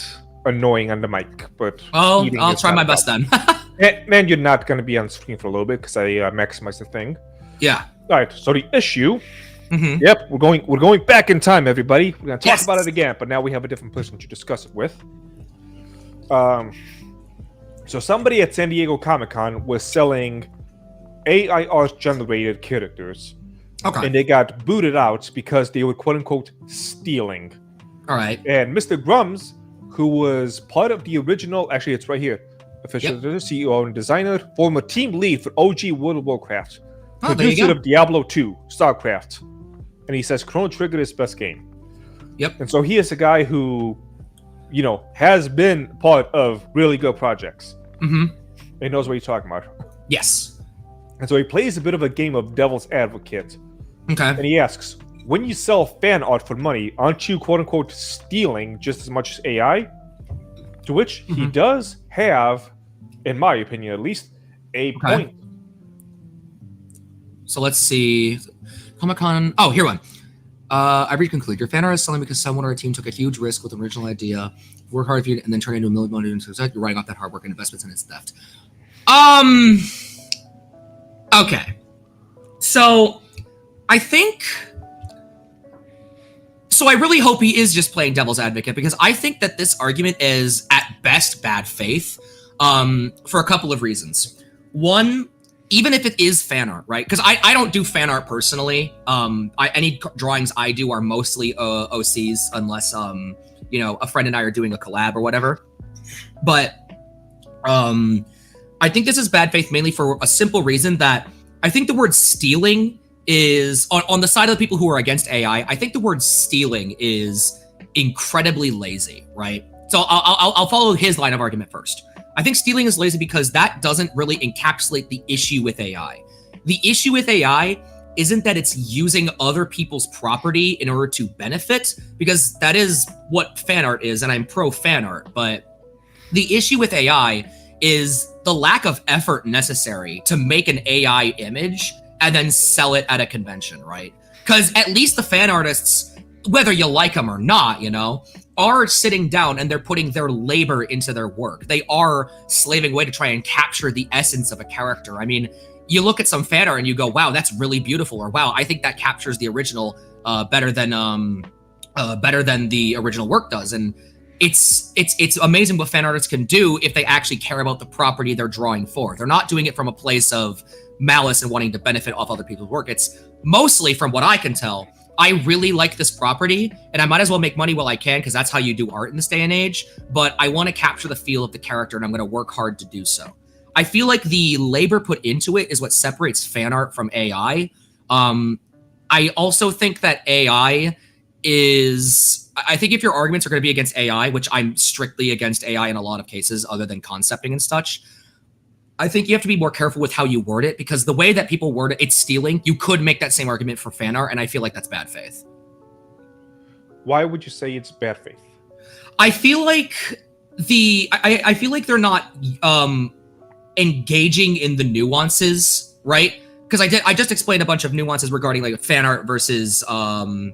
annoying on the mic, but I'll try my best then. And you're not going to be on screen for a little bit because I maximize the thing. Yeah. All right. So the issue. Mm-hmm. Yep, we're going back in time, everybody. We're going to talk about it again, but now we have a different person to discuss it with. So somebody at San Diego Comic-Con was selling AI art generated characters. Okay. And they got booted out because they were quote unquote stealing. All right. And Mr. Grums, who was part of the original, actually it's right here, official CEO and designer, former team lead for OG World of Warcraft, producer of Diablo 2, StarCraft. And he says Chrono Trigger is best game. Yep. And so he is a guy who, you know, has been part of really good projects. Mm-hmm. He knows what he's talking about. Yes. And so he plays a bit of a game of devil's advocate. Okay. And he asks, when you sell fan art for money, aren't you quote unquote stealing just as much as AI? To which he does have, in my opinion at least, a point. So let's see. Comic-Con. Oh, here one. I read conclude. Your fan art is selling because someone or a team took a huge risk with an original idea, work hard for you, and then turn it into $1 million into you're writing off that hard work and investments and it's theft. Okay. So I think. So I really hope he is just playing devil's advocate, because I think that this argument is at best bad faith, for a couple of reasons. One, even if it is fan art, right? Because I don't do fan art personally. Any drawings I do are mostly OCs, unless you know, a friend and I are doing a collab or whatever. But I think this is bad faith mainly for a simple reason that I think the word stealing is on the side of the people who are against AI. I think the word stealing is incredibly lazy, right? So I'll follow his line of argument first. I think stealing is lazy because that doesn't really encapsulate the issue with AI. The issue with AI isn't that it's using other people's property in order to benefit, because that is what fan art is, and I'm pro fan art. But the issue with AI is the lack of effort necessary to make an AI image and then sell it at a convention, right? Because at least the fan artists, whether you like them or not, you know, are sitting down and they're putting their labor into their work. They are slaving away to try and capture the essence of a character. I mean, you look at some fan art and you go, wow, that's really beautiful, or wow, I think that captures the original better than the original work does. And it's amazing what fan artists can do if they actually care about the property they're drawing for. They're not doing it from a place of malice and wanting to benefit off other people's work. It's mostly, from what I can tell, I really like this property and I might as well make money while I can, because that's how you do art in this day and age. But I want to capture the feel of the character and I'm going to work hard to do so. I feel like the labor put into it is what separates fan art from AI. I also think that AI is, I think if your arguments are going to be against AI, which I'm strictly against AI in a lot of cases other than concepting and such, I think you have to be more careful with how you word it, because the way that people word it, it's stealing. You could make that same argument for fan art, and I feel like that's bad faith. Why would you say it's bad faith? I feel like I feel like they're not engaging in the nuances, right? Because I just explained a bunch of nuances regarding like fan art versus AI.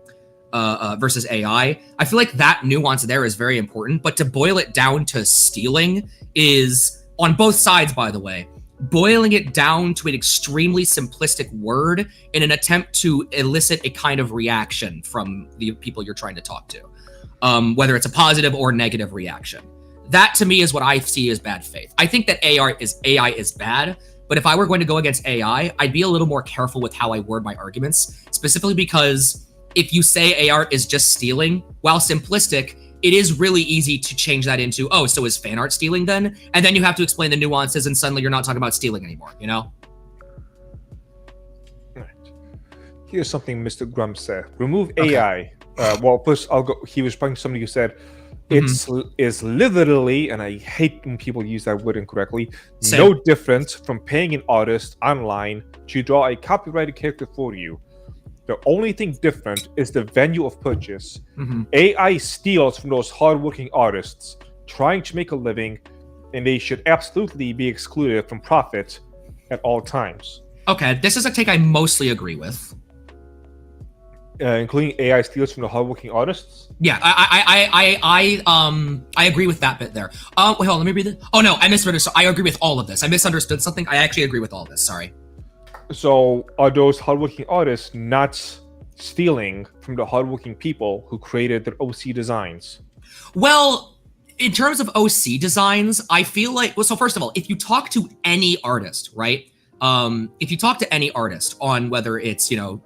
I feel like that nuance there is very important, but to boil it down to stealing is, on both sides, by the way, boiling it down to an extremely simplistic word in an attempt to elicit a kind of reaction from the people you're trying to talk to, whether it's a positive or negative reaction. That to me is what I see as bad faith. I think that AI is bad, but if I were going to go against AI, I'd be a little more careful with how I word my arguments, specifically because if you say AI is just stealing, while simplistic, it is really easy to change that into, oh, so is fan art stealing then? And then you have to explain the nuances and suddenly you're not talking about stealing anymore, you know? Right. Here's something Mr. Grum said. Remove AI. Well, first I'll go. He was responding to somebody who said, it's literally, and I hate when people use that word incorrectly, no different from paying an artist online to draw a copyrighted character for you. The only thing different is the venue of purchase. AI steals from those hardworking artists trying to make a living, and they should absolutely be excluded from profit at all times. Okay, this is a take I mostly agree with. Including AI steals from the hardworking artists? Yeah, I agree with that bit there. Wait, hold on, let me read it. Oh no, I misread. I agree with all of this. I misunderstood something. I actually agree with all of this. Sorry. So are those hardworking artists not stealing from the hardworking people who created their OC designs? Well, in terms of OC designs, I feel like, well, so first of all, if you talk to any artist, right? If you talk to any artist on whether it's, you know,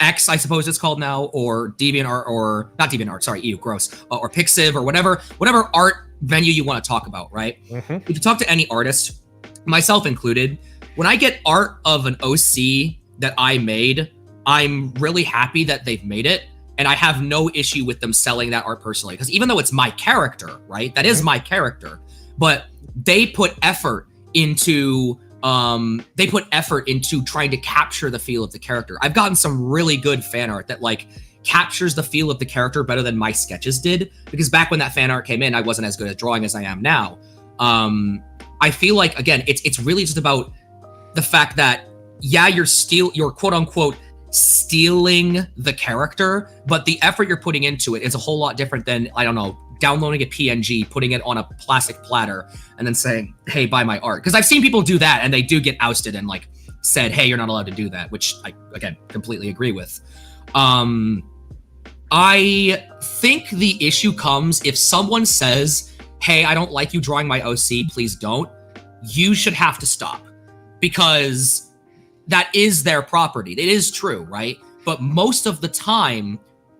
X, I suppose it's called now, or DeviantArt, or not DeviantArt, sorry, ew, gross, or Pixiv, or whatever art venue you want to talk about, right? If you talk to any artist, myself included, when I get art of an OC that I made, I'm really happy that they've made it, and I have no issue with them selling that art personally, because even though it's my character, right? That is my character, but they put effort into trying to capture the feel of the character. I've gotten some really good fan art that like captures the feel of the character better than my sketches did, because back when that fan art came in, I wasn't as good at drawing as I am now. I feel like, again, it's really just about the fact that, yeah, you're quote unquote stealing the character, but the effort you're putting into it is a whole lot different than, I don't know, downloading a PNG, putting it on a plastic platter, and then saying, hey, buy my art. Because I've seen people do that, and they do get ousted and like said, hey, you're not allowed to do that, which I, again, completely agree with. I think the issue comes if someone says, hey, I don't like you drawing my OC, please don't. You should have to stop, because that is their property. It is true, right? But most of the time,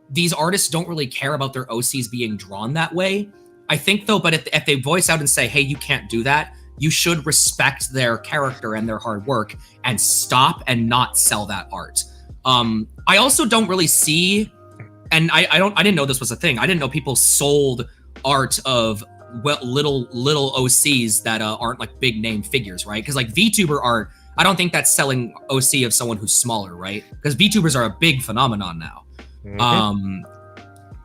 these artists don't really care about their OCs being drawn that way. I think though, but if they voice out and say, hey, you can't do that, you should respect their character and their hard work and stop and not sell that art. I also don't really see, and I didn't know this was a thing. I didn't know people sold art of little OCs that aren't like big name figures, right? Because like VTuber art, I don't think that's selling OC of someone who's smaller, right? Because VTubers are a big phenomenon now.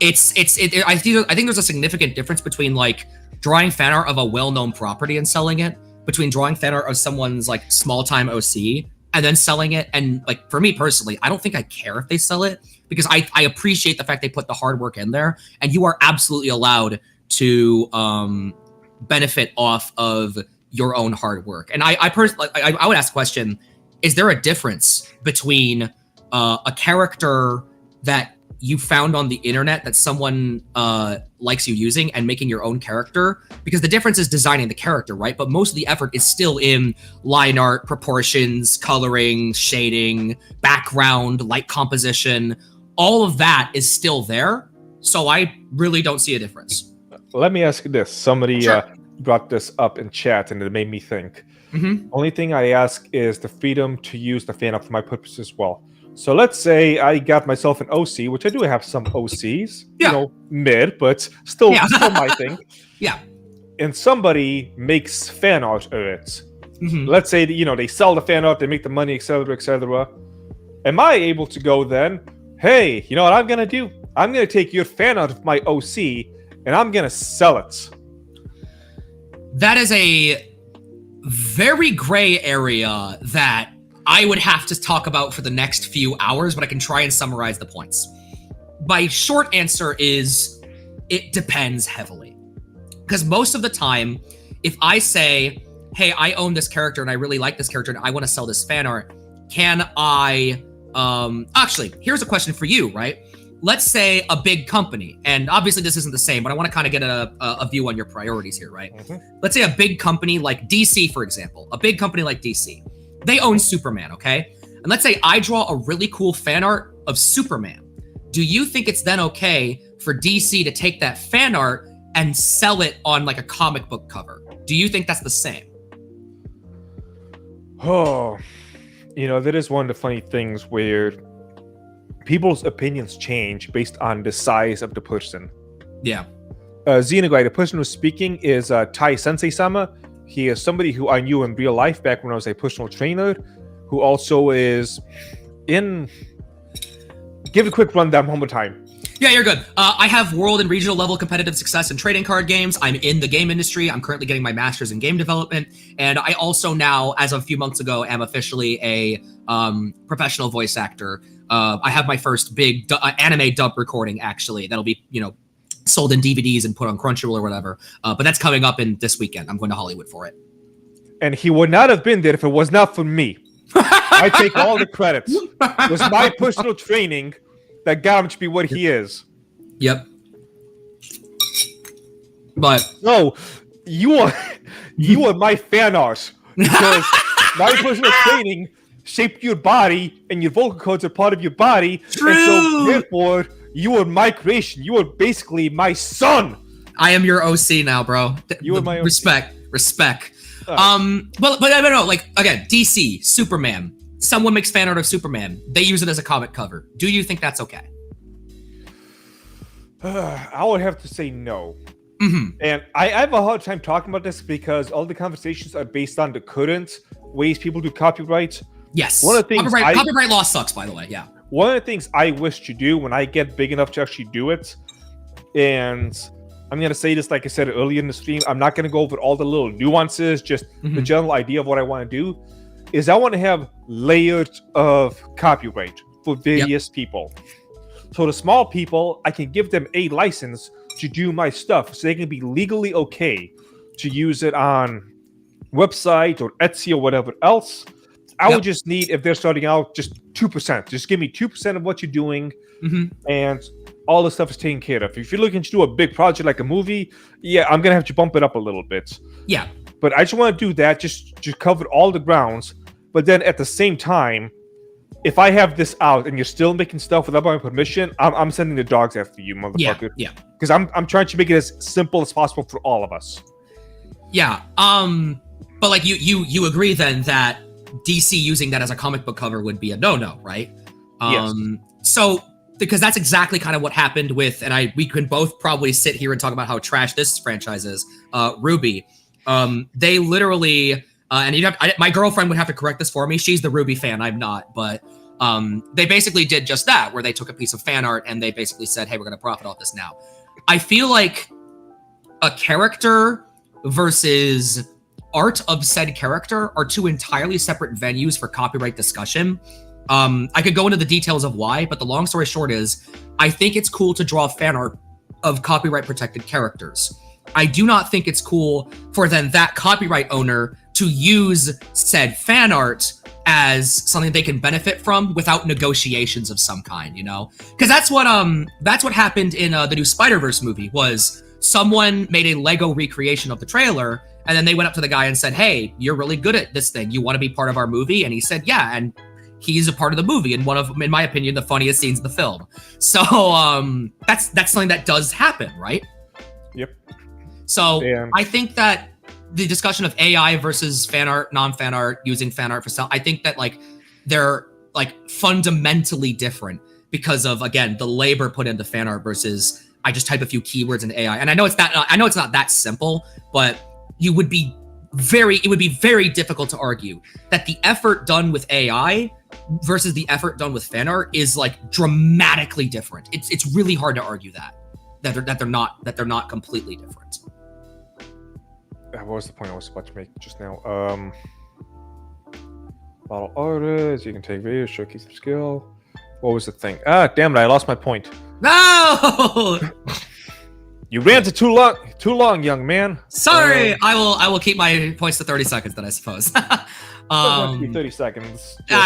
I think there's a significant difference between like drawing fan art of a well-known property and selling it, between drawing fan art of someone's like small-time OC and then selling it. And like for me personally, I don't think I care if they sell it, because I appreciate the fact they put the hard work in there, and you are absolutely allowed to benefit off of your own hard work. And I personally, I would ask the question, is there a difference between a character that you found on the internet that someone likes you using and making your own character? Because the difference is designing the character, right? But most of the effort is still in line art, proportions, coloring, shading, background, light composition. All of that is still there. So I really don't see a difference. Let me ask you this. Somebody Sure. brought this up in chat, and it made me think. Only thing I ask is the freedom to use the fan art for my purpose as well. So let's say I got myself an OC, which I do have some OCs, Yeah. you know, mid, but still my thing. Yeah. And somebody makes fan art of it. Let's say that, you know, they sell the fan art, they make the money, etc., etc. Am I able to go then, hey, you know what I'm gonna do? I'm gonna take your fan art of my OC and I'm gonna sell it. That is a very gray area that I would have to talk about for the next few hours, but I can try and summarize the points. My short answer is it depends heavily. Because most of the time, if I say, hey, I own this character and I really like this character and I want to sell this fan art, can I, actually, here's a question for you, right? Let's say a big company, and obviously this isn't the same, but I want to kind of get a view on your priorities here, right? Let's say a big company like DC, for example, a big company like DC, they own Superman, okay? And let's say I draw a really cool fan art of Superman. Do you think it's then okay for DC to take that fan art and sell it on like a comic book cover? Do you think that's the same? Oh, you know, that is one of the funny things where people's opinions change based on the size of the person. Yeah. Xenoguy, the person who's speaking is Tai Sensei-sama. He is somebody who I knew in real life back when I was a personal trainer, who also is in... Give a quick rundown one more time. Yeah, you're good. I have world and regional level competitive success in trading card games. I'm in the game industry. I'm currently getting my master's in game development. And I also now, as of a few months ago, am officially a professional voice actor. I have my first big anime dub recording, actually. That'll be, you know, sold in DVDs and put on Crunchyroll or whatever. But that's coming up in this weekend. I'm going to Hollywood for it. And he would not have been there if it was not for me. I take all the credits. It was my personal training that got him to be what he is. Yep. But no, you are my fan art, because my personal training shaped your body, and your vocal cords are part of your body. True. And so, therefore, you are my creation. You are basically my son. I am your OC now, bro. You are my OC. Respect. But I don't know. Like again, DC, Superman. Someone makes fan art of Superman. They use it as a comic cover. Do you think that's okay? I would have to say no. Mm-hmm. And I have a hard time talking about this because all the conversations are based on the current ways people do copyright. Yes. One of the things copyright law sucks, by the way. Yeah. One of the things I wish to do when I get big enough to actually do it, and I'm going to say this like I said earlier in the stream, I'm not going to go over all the little nuances, just the general idea of what I want to do, is I want to have layers of copyright for various people. So the small people, I can give them a license to do my stuff so they can be legally okay to use it on website or Etsy or whatever else. I would just need, if they're starting out, just 2%. Just give me 2% of what you're doing, and all the stuff is taken care of. If you're looking to do a big project like a movie, I'm going to have to bump it up a little bit. Yeah. But I just want to do that, just cover all the grounds. But then at the same time, if I have this out and you're still making stuff without my permission, I'm sending the dogs after you, motherfucker. Yeah. Because I'm trying to make it as simple as possible for all of us. Yeah. But like you agree then that DC using that as a comic book cover would be a no-no, right? Yes. So because that's exactly kind of what happened with, and we can both probably sit here and talk about how trash this franchise is. RWBY. They literally. And my girlfriend would have to correct this for me. She's the RWBY fan. I'm not. But they basically did just that, where they took a piece of fan art and they basically said, hey, we're going to profit off this now. I feel like a character versus art of said character are two entirely separate venues for copyright discussion. I could go into the details of why, but the long story short is, I think it's cool to draw fan art of copyright protected characters. I do not think it's cool for then that copyright owner to use said fan art as something they can benefit from without negotiations of some kind, you know? Because that's what happened in the new Spider-Verse movie. Was someone made a Lego recreation of the trailer, and then they went up to the guy and said, hey, you're really good at this thing. You want to be part of our movie? And he said, yeah. And he's a part of the movie, and one of, in my opinion, the funniest scenes of the film. So that's something that does happen, right? Yep. So I think that the discussion of AI versus fan art, non-fan art, using fan art for sale, I think that like they're like fundamentally different because of, again, the labor put into fan art versus I just type a few keywords in AI. And I know it's not that simple, but it would be very difficult to argue that the effort done with AI versus the effort done with fan art is like dramatically different. It's really hard to argue that they're not completely different. What was the point I was about to make just now? Bottle artists, you can take videos, showcase your skill. What was the thing? Damn it, I lost my point. No! You ranted too long, young man. Sorry, I will keep my points to 30 seconds then, I suppose. It be 30 seconds. No,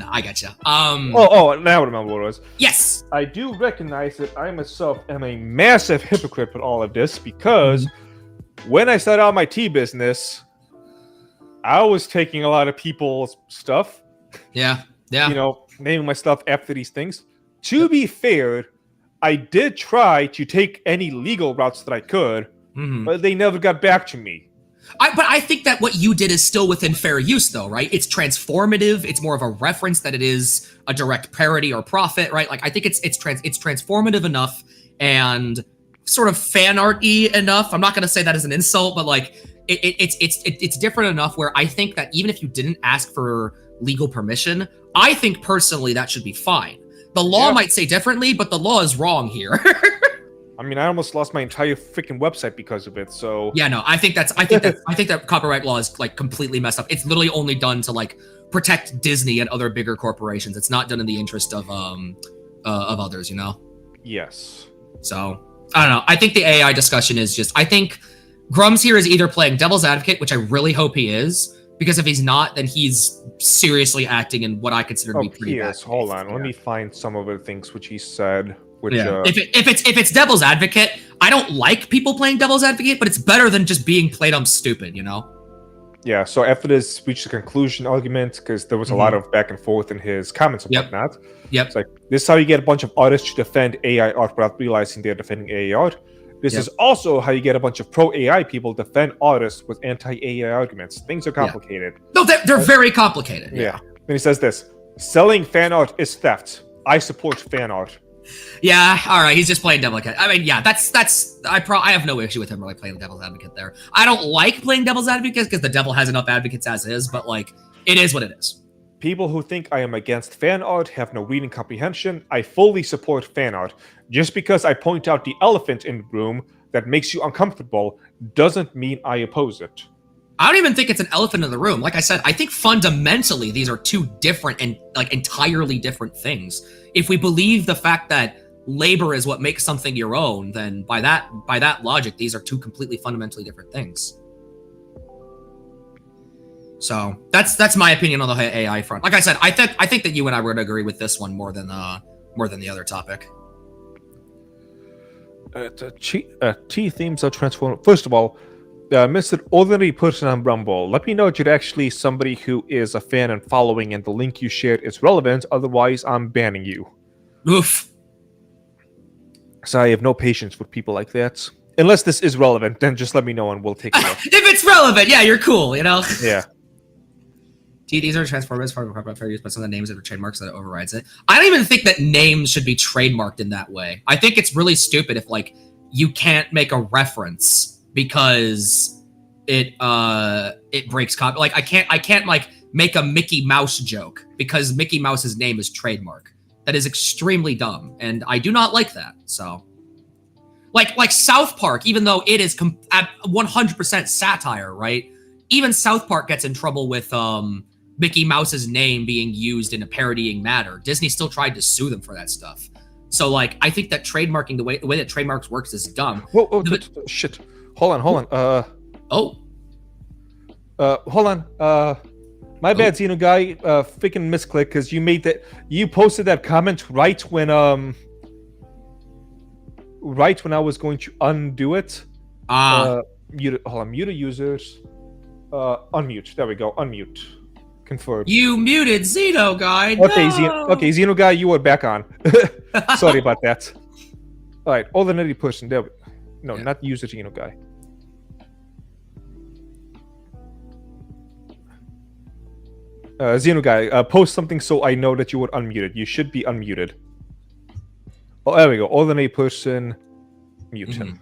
I gotcha. Now I remember what it was. Yes! I do recognize that I myself am a massive hypocrite with all of this because when I started out my tea business, I was taking a lot of people's stuff. Yeah. You know, naming my stuff after these things. To be fair, I did try to take any legal routes that I could, but they never got back to me. But I think that what you did is still within fair use, though, right? It's transformative. It's more of a reference than it is a direct parody or profit, right? Like I think it's transformative enough and sort of fan art-y enough. I'm not going to say that as an insult, but like it's different enough where I think that even if you didn't ask for legal permission, I think personally that should be fine. The law might say differently, but the law is wrong here. I mean, I almost lost my entire freaking website because of it. So yeah, no, I think that copyright law is like completely messed up. It's literally only done to like protect Disney and other bigger corporations. It's not done in the interest of others, you know? Yes. So I don't know. I think the AI discussion is just, I think Grums here is either playing devil's advocate, which I really hope he is, because if he's not, then he's seriously acting in what I consider to be pretty bad. Hold on. Let me find some of the things which he said. Which, if it's devil's advocate, I don't like people playing devil's advocate, but it's better than just being played stupid, you know? Yeah, so after this reached the conclusion argument, because there was a lot of back and forth in his comments and whatnot. Yep. It's like, this is how you get a bunch of artists to defend AI art without realizing they're defending AI art. This is also how you get a bunch of pro-AI people defend artists with anti-AI arguments. Things are complicated. No, they're very complicated. Yeah. Then he says this, selling fan art is theft. I support fan art. Yeah, all right. He's just playing devil's advocate. I mean, yeah, I have no issue with him really playing devil's advocate there. I don't like playing devil's advocate because the devil has enough advocates as is, but like, it is what it is. People who think I am against fan art have no reading comprehension. I fully support fan art. Just because I point out the elephant in the room that makes you uncomfortable doesn't mean I oppose it. I don't even think it's an elephant in the room. Like I said, I think fundamentally these are two different and like entirely different things. If we believe the fact that labor is what makes something your own, then by that logic, these are two completely fundamentally different things. So that's my opinion on the AI front. Like I said, I think that you and I were going to agree with this one more than the other topic. T themes are transformed. First of all, Mr. Ordinary Person on Rumble, let me know that you're actually somebody who is a fan and following and the link you shared is relevant, otherwise I'm banning you. Oof. So I have no patience with people like that. Unless this is relevant, then just let me know and we'll take it up. If it's relevant, yeah, you're cool, you know? Yeah. These are transformers for fair use, but some of the names that are trademarks that overrides it. I don't even think that names should be trademarked in that way. I think it's really stupid if like you can't make a reference because it breaks copy. Like I can't like make a Mickey Mouse joke because Mickey Mouse's name is trademark. That is extremely dumb, and I do not like that. So, like South Park, even though it is 100% satire, right? Even South Park gets in trouble with Mickey Mouse's name being used in a parodying manner. Disney still tried to sue them for that stuff. So, like, I think that trademarking, the way that trademarks works is dumb. Whoa, shit. Hold on. Hold on. My bad, Xeno guy. Freaking misclick, because you posted that comment right when I was going to undo it. Mute users. Unmute. There we go. Unmute. Confirmed. You muted Xeno guy. Okay, no! Xeno guy, you are back on. Sorry about that. All right, ordinary person. There. Not user Xeno guy. Xeno guy, post something so I know that you were unmuted. You should be unmuted. Oh, there we go. Ordinary person. Mute him.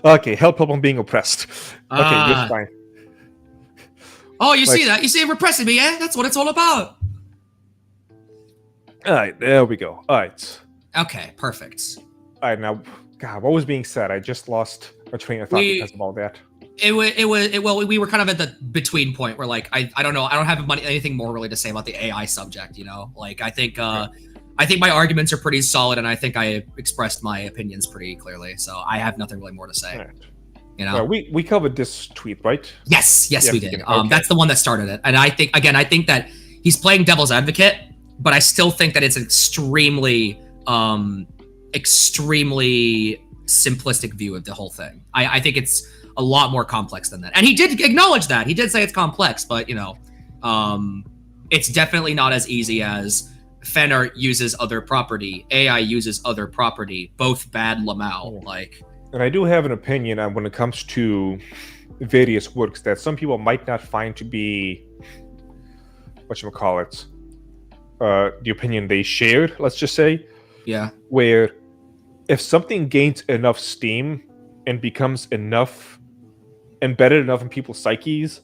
Okay, help problem being oppressed. Okay, you're fine. Oh, you see that? You see him repressing me, eh? That's what it's all about. All right, there we go. All right. Okay, perfect. All right, now, God, what was being said? I just lost a train of thought because of all that. We were kind of at the between point where, like, I don't know. I don't have anything more really to say about the AI subject, you know? Like, I think my arguments are pretty solid, and I think I expressed my opinions pretty clearly. So I have nothing really more to say. Right. You know, we covered this tweet, right? Yes, we did. Okay. That's the one that started it, and I think that he's playing devil's advocate, but I still think that it's an extremely simplistic view of the whole thing. I think it's a lot more complex than that, and he did acknowledge that. He did say it's complex, but you know, it's definitely not as easy as fan art uses other property, AI uses other property, both bad Lamau, like. And I do have an opinion on when it comes to various works that some people might not find to be, whatchamacallit, the opinion they shared, let's just say. Yeah. Where if something gains enough steam and becomes enough, embedded enough in people's psyches,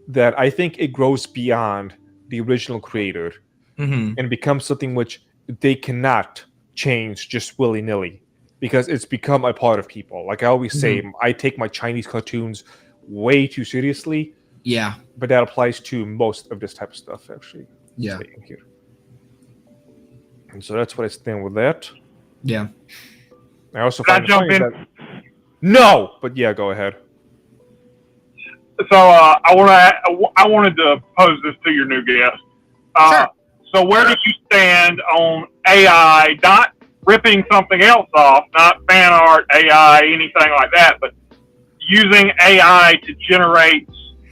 that I think it grows beyond the original creator and becomes something which they cannot change just willy-nilly. Because it's become a part of people. Like I always say, I take my Chinese cartoons way too seriously. Yeah. But that applies to most of this type of stuff, actually. Yeah. Here. And so that's what I stand with that. Yeah. I also Can I find jump in? that... No! But yeah, go ahead. So I wanted to pose this to your new guest. Sure. So where do you stand on AI, not ripping something else off, not fan art, AI, anything like that, but using AI to generate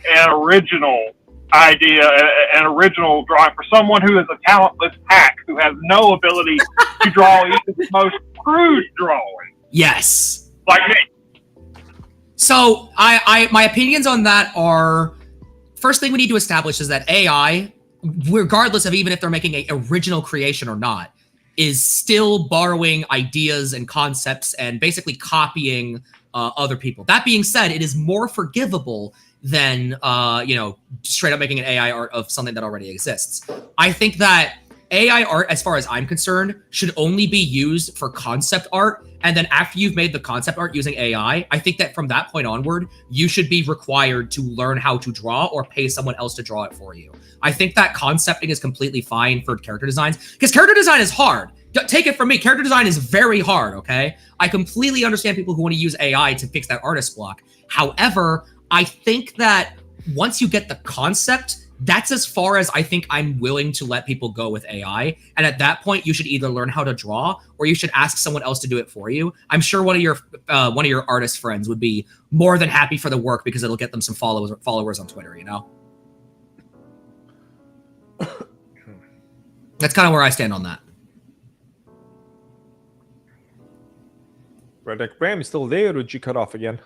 an original idea, an original drawing for someone who is a talentless hack who has no ability to draw even the most crude drawing. Yes. Like me. So my opinions on that are, first thing we need to establish is that AI, regardless of even if they're making an original creation or not, is still borrowing ideas and concepts and basically copying other people. That being said, it is more forgivable than straight up making an AI art of something that already exists. I think that AI art, as far as I'm concerned, should only be used for concept art. And then after you've made the concept art using AI, I think that from that point onward, you should be required to learn how to draw or pay someone else to draw it for you. I think that concepting is completely fine for character designs, because character design is hard. Take it from me, character design is very hard, okay? I completely understand people who want to use AI to fix that artist block. However, I think that once you get the concept, that's as far as I think I'm willing to let people go with AI. And at that point, you should either learn how to draw or you should ask someone else to do it for you. I'm sure one of your artist friends would be more than happy for the work because it'll get them some followers on Twitter, you know? That's kind of where I stand on that. Redneck Bram, you still there, or did you cut off again?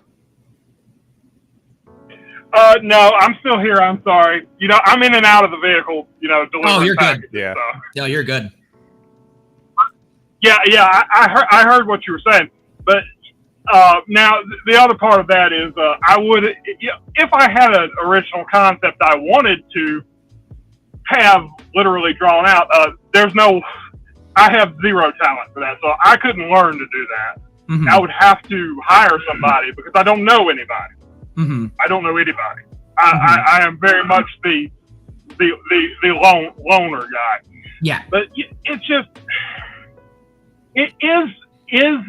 No, I'm still here. I'm sorry. I'm in and out of the vehicle, delivering Oh, you're packages, good. Yeah. So. No, you're good. Yeah. I heard what you were saying, but now the other part of that is I would, if I had an original concept I wanted to have literally drawn out. I have zero talent for that, so I couldn't learn to do that. Mm-hmm. I would have to hire somebody because I don't know anybody. Mm-hmm. I don't know anybody. I am very much the loner guy. Yeah. But it's just, it is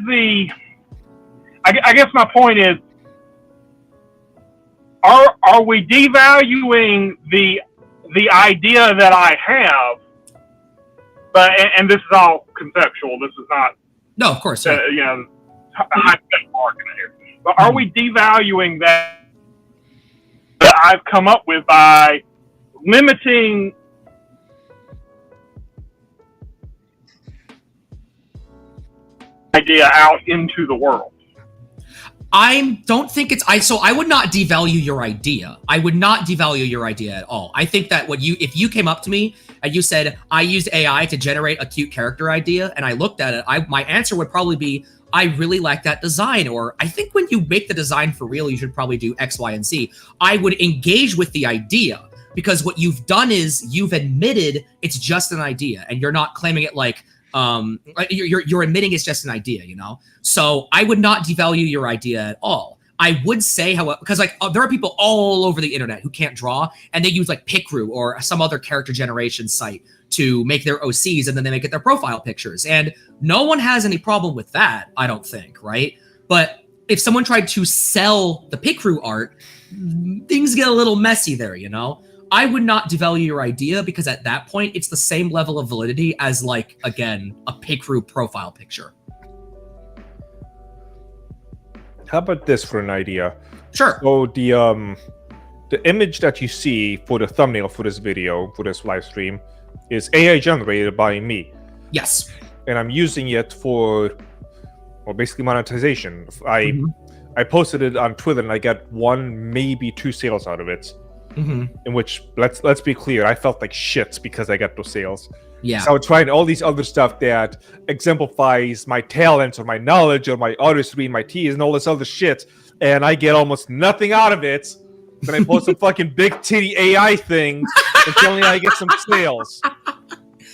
the, I guess my point is, are we devaluing the idea that I have? But, and this is all conceptual. This is not, No, of course. Yeah. hypothetical argument here. But are we devaluing that I've come up with by limiting idea out into the world? I don't think so I would not devalue your idea. I would not devalue your idea at all. I think that if you came up to me and you said, I used AI to generate a cute character idea, and I looked at it, my answer would probably be, I really like that design, or I think when you make the design for real, you should probably do X, Y, and Z. I would engage with the idea, because what you've done is you've admitted it's just an idea, and you're not claiming it like, you're admitting it's just an idea, So I would not devalue your idea at all. I would say, however, because there are people all over the internet who can't draw, and they use like Picrew or some other character generation site to make their OCs, and then they make it their profile pictures. And no one has any problem with that, I don't think, right? But if someone tried to sell the Picrew art, things get a little messy there, I would not devalue your idea, because at that point, it's the same level of validity as, like, again, a Picrew profile picture. How about this for an idea? Sure. So the image that you see for the thumbnail for this video, for this live stream, is AI generated by me. Yes. And I'm using it for, basically monetization. I posted it on Twitter, and I got 1, maybe 2 sales out of it. Mm-hmm. In which, let's be clear, I felt like shit because I got those sales. Yeah. So I was trying all these other stuff that exemplifies my talents or my knowledge or my artistry and my teas and all this other shit, and I get almost nothing out of it. Then I post some fucking big titty AI thing and suddenly I get some sales.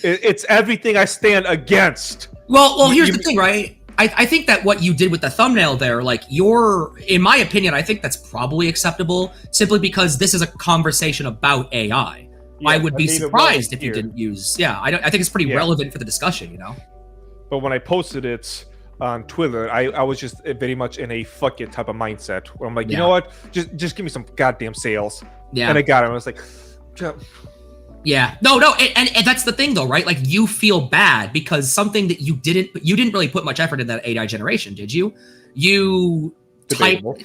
It's everything I stand against. Well, here's the thing, right? I think that what you did with the thumbnail there, like in my opinion, I think that's probably acceptable, simply because this is a conversation about AI. Yeah, I would be surprised if you didn't use. Yeah, I think it's pretty relevant for the discussion, But when I posted it on Twitter, I was just very much in a fuck it type of mindset where I'm like, you know what, just give me some goddamn sales. Yeah, and I got it. I was like, yeah, no, and that's the thing though, right? Like, you feel bad because something that you didn't really put much effort in that AI generation, did you? You Debatable.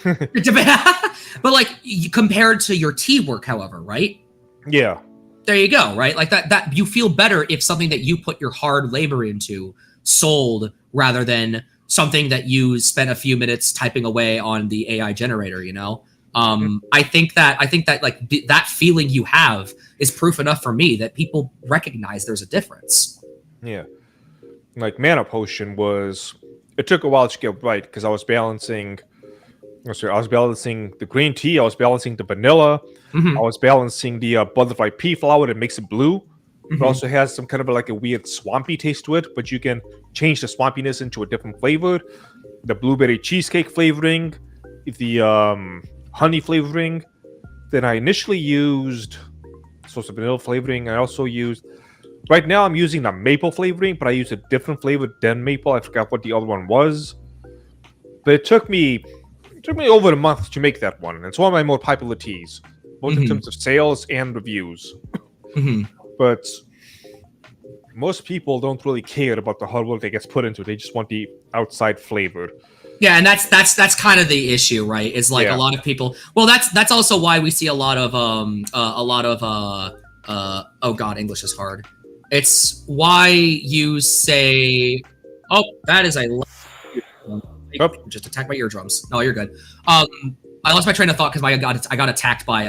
But like compared to your tea work, however, right? Yeah. There you go, right? Like that you feel better if something that you put your hard labor into sold rather than something that you spent a few minutes typing away on the AI generator, you know? I think that like that feeling you have is proof enough for me that people recognize there's a difference. Yeah. Like Mana Potion it took a while to get right because I was balancing the green tea, I was balancing the vanilla, I was balancing the butterfly pea flower that makes it blue. It also has some kind of like a weird swampy taste to it, but you can change the swampiness into a different flavor. The blueberry cheesecake flavoring, the honey flavoring. Then I initially used the vanilla flavoring. I also used right now I'm using the maple flavoring, but I used a different flavor than maple. I forgot what the other one was. But it took me over a month to make that one. And it's one of my more popular teas, both in terms of sales and reviews. But most people don't really care about the hard work that gets put into it. They just want the outside flavor. Yeah, and that's kind of the issue, right? Is like a lot of people. Well, that's also why we see a lot of oh god, English is hard. It's why you say, oh, that is a. Just attacked my eardrums. No, you're good. I lost my train of thought because I got attacked by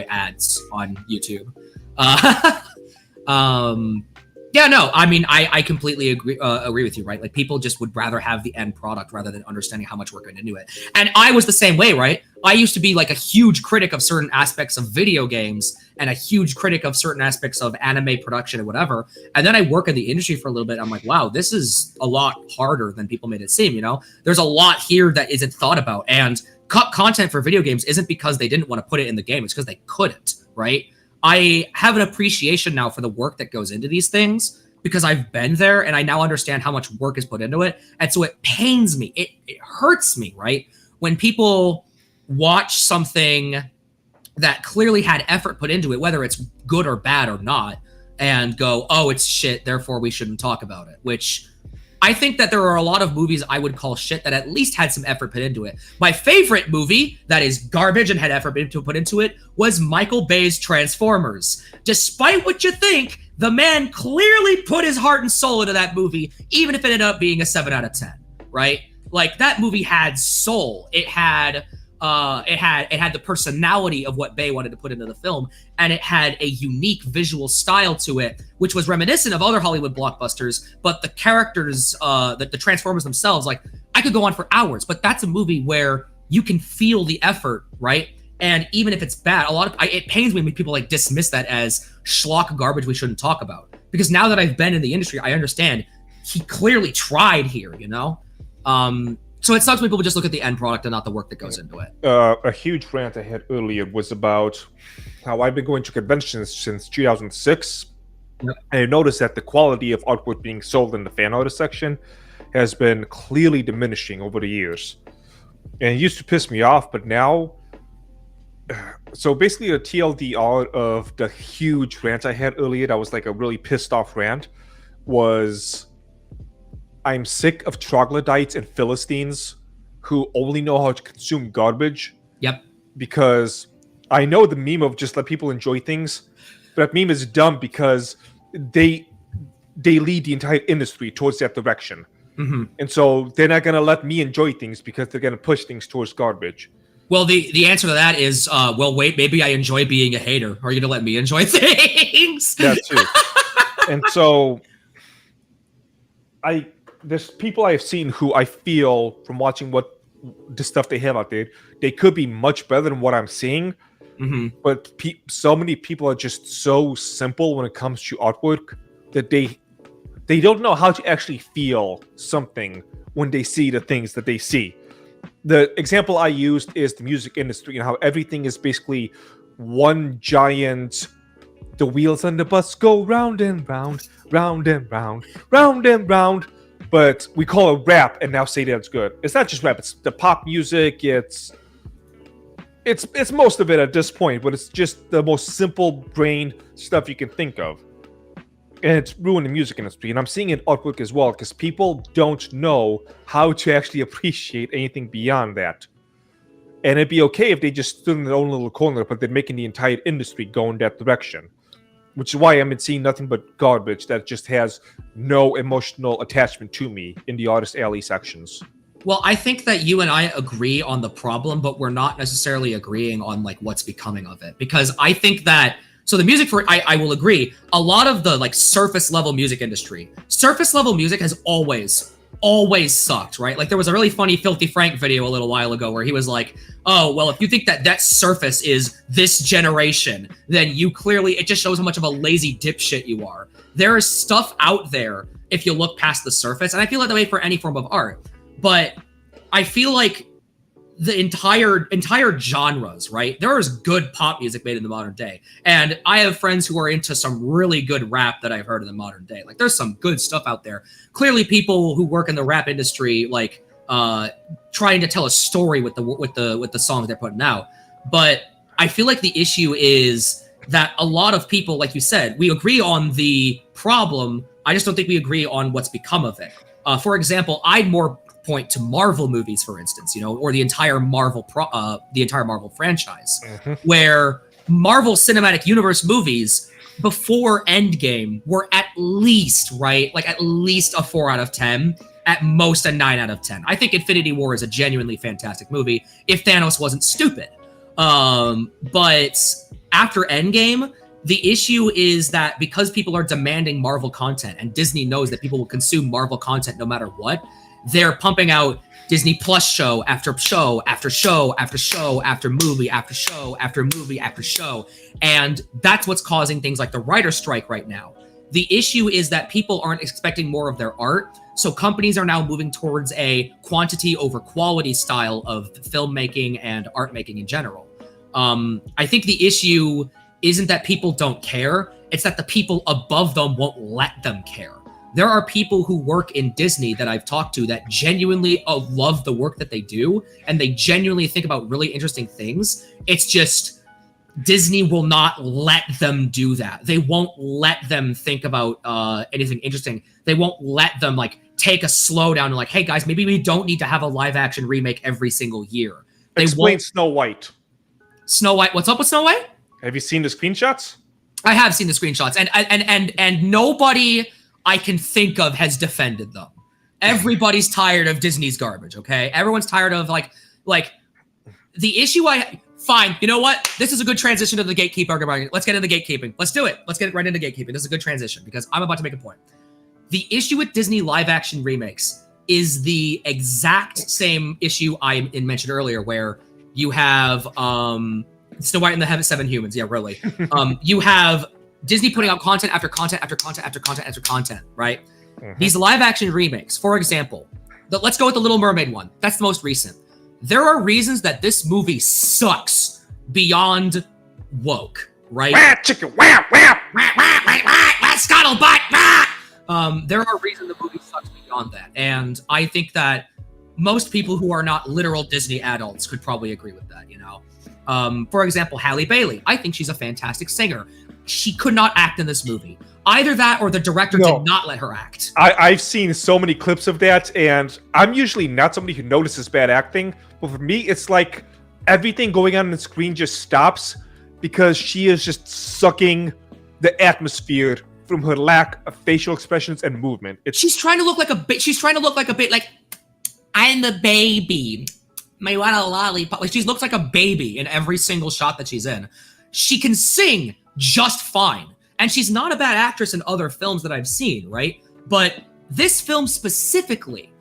ads on YouTube. Yeah, no, I mean, I completely agree with you, right? Like, people just would rather have the end product rather than understanding how much work went into it. And I was the same way, right? I used to be like a huge critic of certain aspects of video games and a huge critic of certain aspects of anime production and whatever. And then I work in the industry for a little bit. I'm like, wow, this is a lot harder than people made it seem, you know? There's a lot here that isn't thought about. And cut content for video games isn't because they didn't want to put it in the game. It's because they couldn't, right? I have an appreciation now for the work that goes into these things because I've been there and I now understand how much work is put into it. And so it pains me. It hurts me, right? When people watch something that clearly had effort put into it, whether it's good or bad or not, and go, oh, it's shit, therefore we shouldn't talk about it, which I think that there are a lot of movies I would call shit that at least had some effort put into it. My favorite movie that is garbage and had effort put into it was Michael Bay's Transformers. Despite what you think, the man clearly put his heart and soul into that movie, even if it ended up being a 7 out of 10, right? Like, that movie had soul. It had the personality of what Bay wanted to put into the film, and it had a unique visual style to it, which was reminiscent of other Hollywood blockbusters. But the characters, the Transformers themselves, like, I could go on for hours, but that's a movie where you can feel the effort, right? And even if it's bad, it pains me when people like dismiss that as schlock garbage we shouldn't talk about. Because now that I've been in the industry, I understand he clearly tried here, you know? So it sucks when people just look at the end product and not the work that goes into it. A huge rant I had earlier was about how I've been going to conventions since 2006. Yep. And I noticed that the quality of artwork being sold in the fan artist section has been clearly diminishing over the years. And it used to piss me off, but now... So basically the TLDR of the huge rant I had earlier, that was like a really pissed off rant, was... I'm sick of troglodytes and Philistines who only know how to consume garbage. Yep. Because I know the meme of just let people enjoy things, but that meme is dumb because they lead the entire industry towards that direction. Mm-hmm. And so they're not going to let me enjoy things because they're going to push things towards garbage. Well, the answer to that is, well, wait, maybe I enjoy being a hater. Are you going to let me enjoy things? That too. And so there's people I've seen who I feel from watching what the stuff they have out there, they could be much better than what I'm seeing. Mm-hmm. But so many people are just so simple when it comes to artwork that they don't know how to actually feel something when they see the things that they see. The example I used is the music industry and how everything is basically one giant... The wheels on the bus go round and round, round and round, round and round. But we call it rap and now say that it's good. It's not just rap, it's the pop music, it's most of it at this point, but it's just the most simple brain stuff you can think of. and it's ruined the music industry. And I'm seeing it artwork as well, because people don't know how to actually appreciate anything beyond that. And it'd be okay if they just stood in their own little corner, but they're making the entire industry go in that direction. Which is why I've been seeing nothing but garbage that just has no emotional attachment to me in the Artist Alley sections. Well, I think that you and I agree on the problem, but we're not necessarily agreeing on like what's becoming of it. Because I think that, so the music for, I will agree, a lot of the like surface level music industry, surface level music has always sucked, right? Like there was a really funny Filthy Frank video a little while ago where he was like, oh, well, if you think that surface is this generation, then you clearly, it just shows how much of a lazy dipshit you are. There is stuff out there if you look past the surface, and I feel that way for any form of art. But I feel like the entire genres, right? There is good pop music made in the modern day. And I have friends who are into some really good rap that I've heard in the modern day. Like there's some good stuff out there. Clearly people who work in the rap industry, like trying to tell a story with the songs they're putting out. But I feel like the issue is that a lot of people, like you said, we agree on the problem. I just don't think we agree on what's become of it. For example, I'd more point to Marvel movies, for instance, you know, or the entire Marvel franchise, where Marvel Cinematic Universe movies before Endgame were at least, right, like at least a 4 out of 10, at most a 9 out of 10. I think Infinity War is a genuinely fantastic movie if Thanos wasn't stupid. But after Endgame, the issue is that because people are demanding Marvel content and Disney knows that people will consume Marvel content no matter what, they're pumping out Disney Plus show after show after show after show after movie after show after movie after show. And that's what's causing things like the writer's strike right now. The issue is that people aren't expecting more of their art. So companies are now moving towards a quantity over quality style of filmmaking and art making in general. I think the issue isn't that people don't care. It's that the people above them won't let them care. There are people who work in Disney that I've talked to that genuinely love the work that they do, and they genuinely think about really interesting things. It's just Disney will not let them do that. They won't let them think about anything interesting. They won't let them like take a slowdown and like, hey guys, maybe we don't need to have a live action remake every single year. They Explain won't. Snow White. Snow White. What's up with Snow White? Have you seen the screenshots? I have seen the screenshots, and nobody I can think of has defended them. Everybody's tired of Disney's garbage, okay? Everyone's tired of like the issue fine, you know what? This is a good transition to the gatekeeper argument. Let's get into gatekeeping. Let's do it. Let's get right into gatekeeping. This is a good transition because I'm about to make a point. The issue with Disney live action remakes is the exact same issue I mentioned earlier where you have Snow White and the Seven Humans. Yeah, really. You have Disney putting out content after content after content after content after content, right? These live action remakes, for example, let's go with the Little Mermaid one. That's the most recent. There are reasons that this movie sucks beyond woke, right? Wah, chicken, wow, wow. Scuttlebutt. There are reasons the movie sucks beyond that. And I think that most people who are not literal Disney adults could probably agree with that, you know? For example, Halle Bailey. I think she's a fantastic singer. She could not act in this movie. Either that or the director did not let her act. I've seen so many clips of that, and I'm usually not somebody who notices bad acting, but for me, it's like everything going on the screen just stops because she is just sucking the atmosphere from her lack of facial expressions and movement. She's trying to look like a bit like I'm the baby. May want a lollipop. Like she looks like a baby in every single shot that she's in. She can sing just fine. And she's not a bad actress in other films that I've seen, right? But this film specifically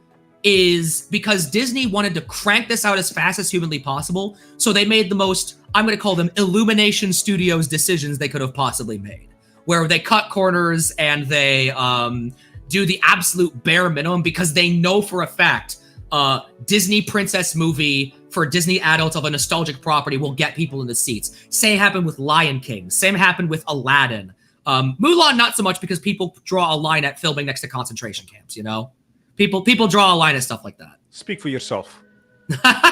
is because Disney wanted to crank this out as fast as humanly possible. So they made the most, I'm going to call them Illumination Studios decisions they could have possibly made, where they cut corners and they do the absolute bare minimum because they know for a fact Disney princess movie for Disney adults of a nostalgic property will get people in the seats. Same happened with Lion King. Same happened with Aladdin. Mulan, not so much because people draw a line at filming next to concentration camps, you know? People draw a line at stuff like that. Speak for yourself. Come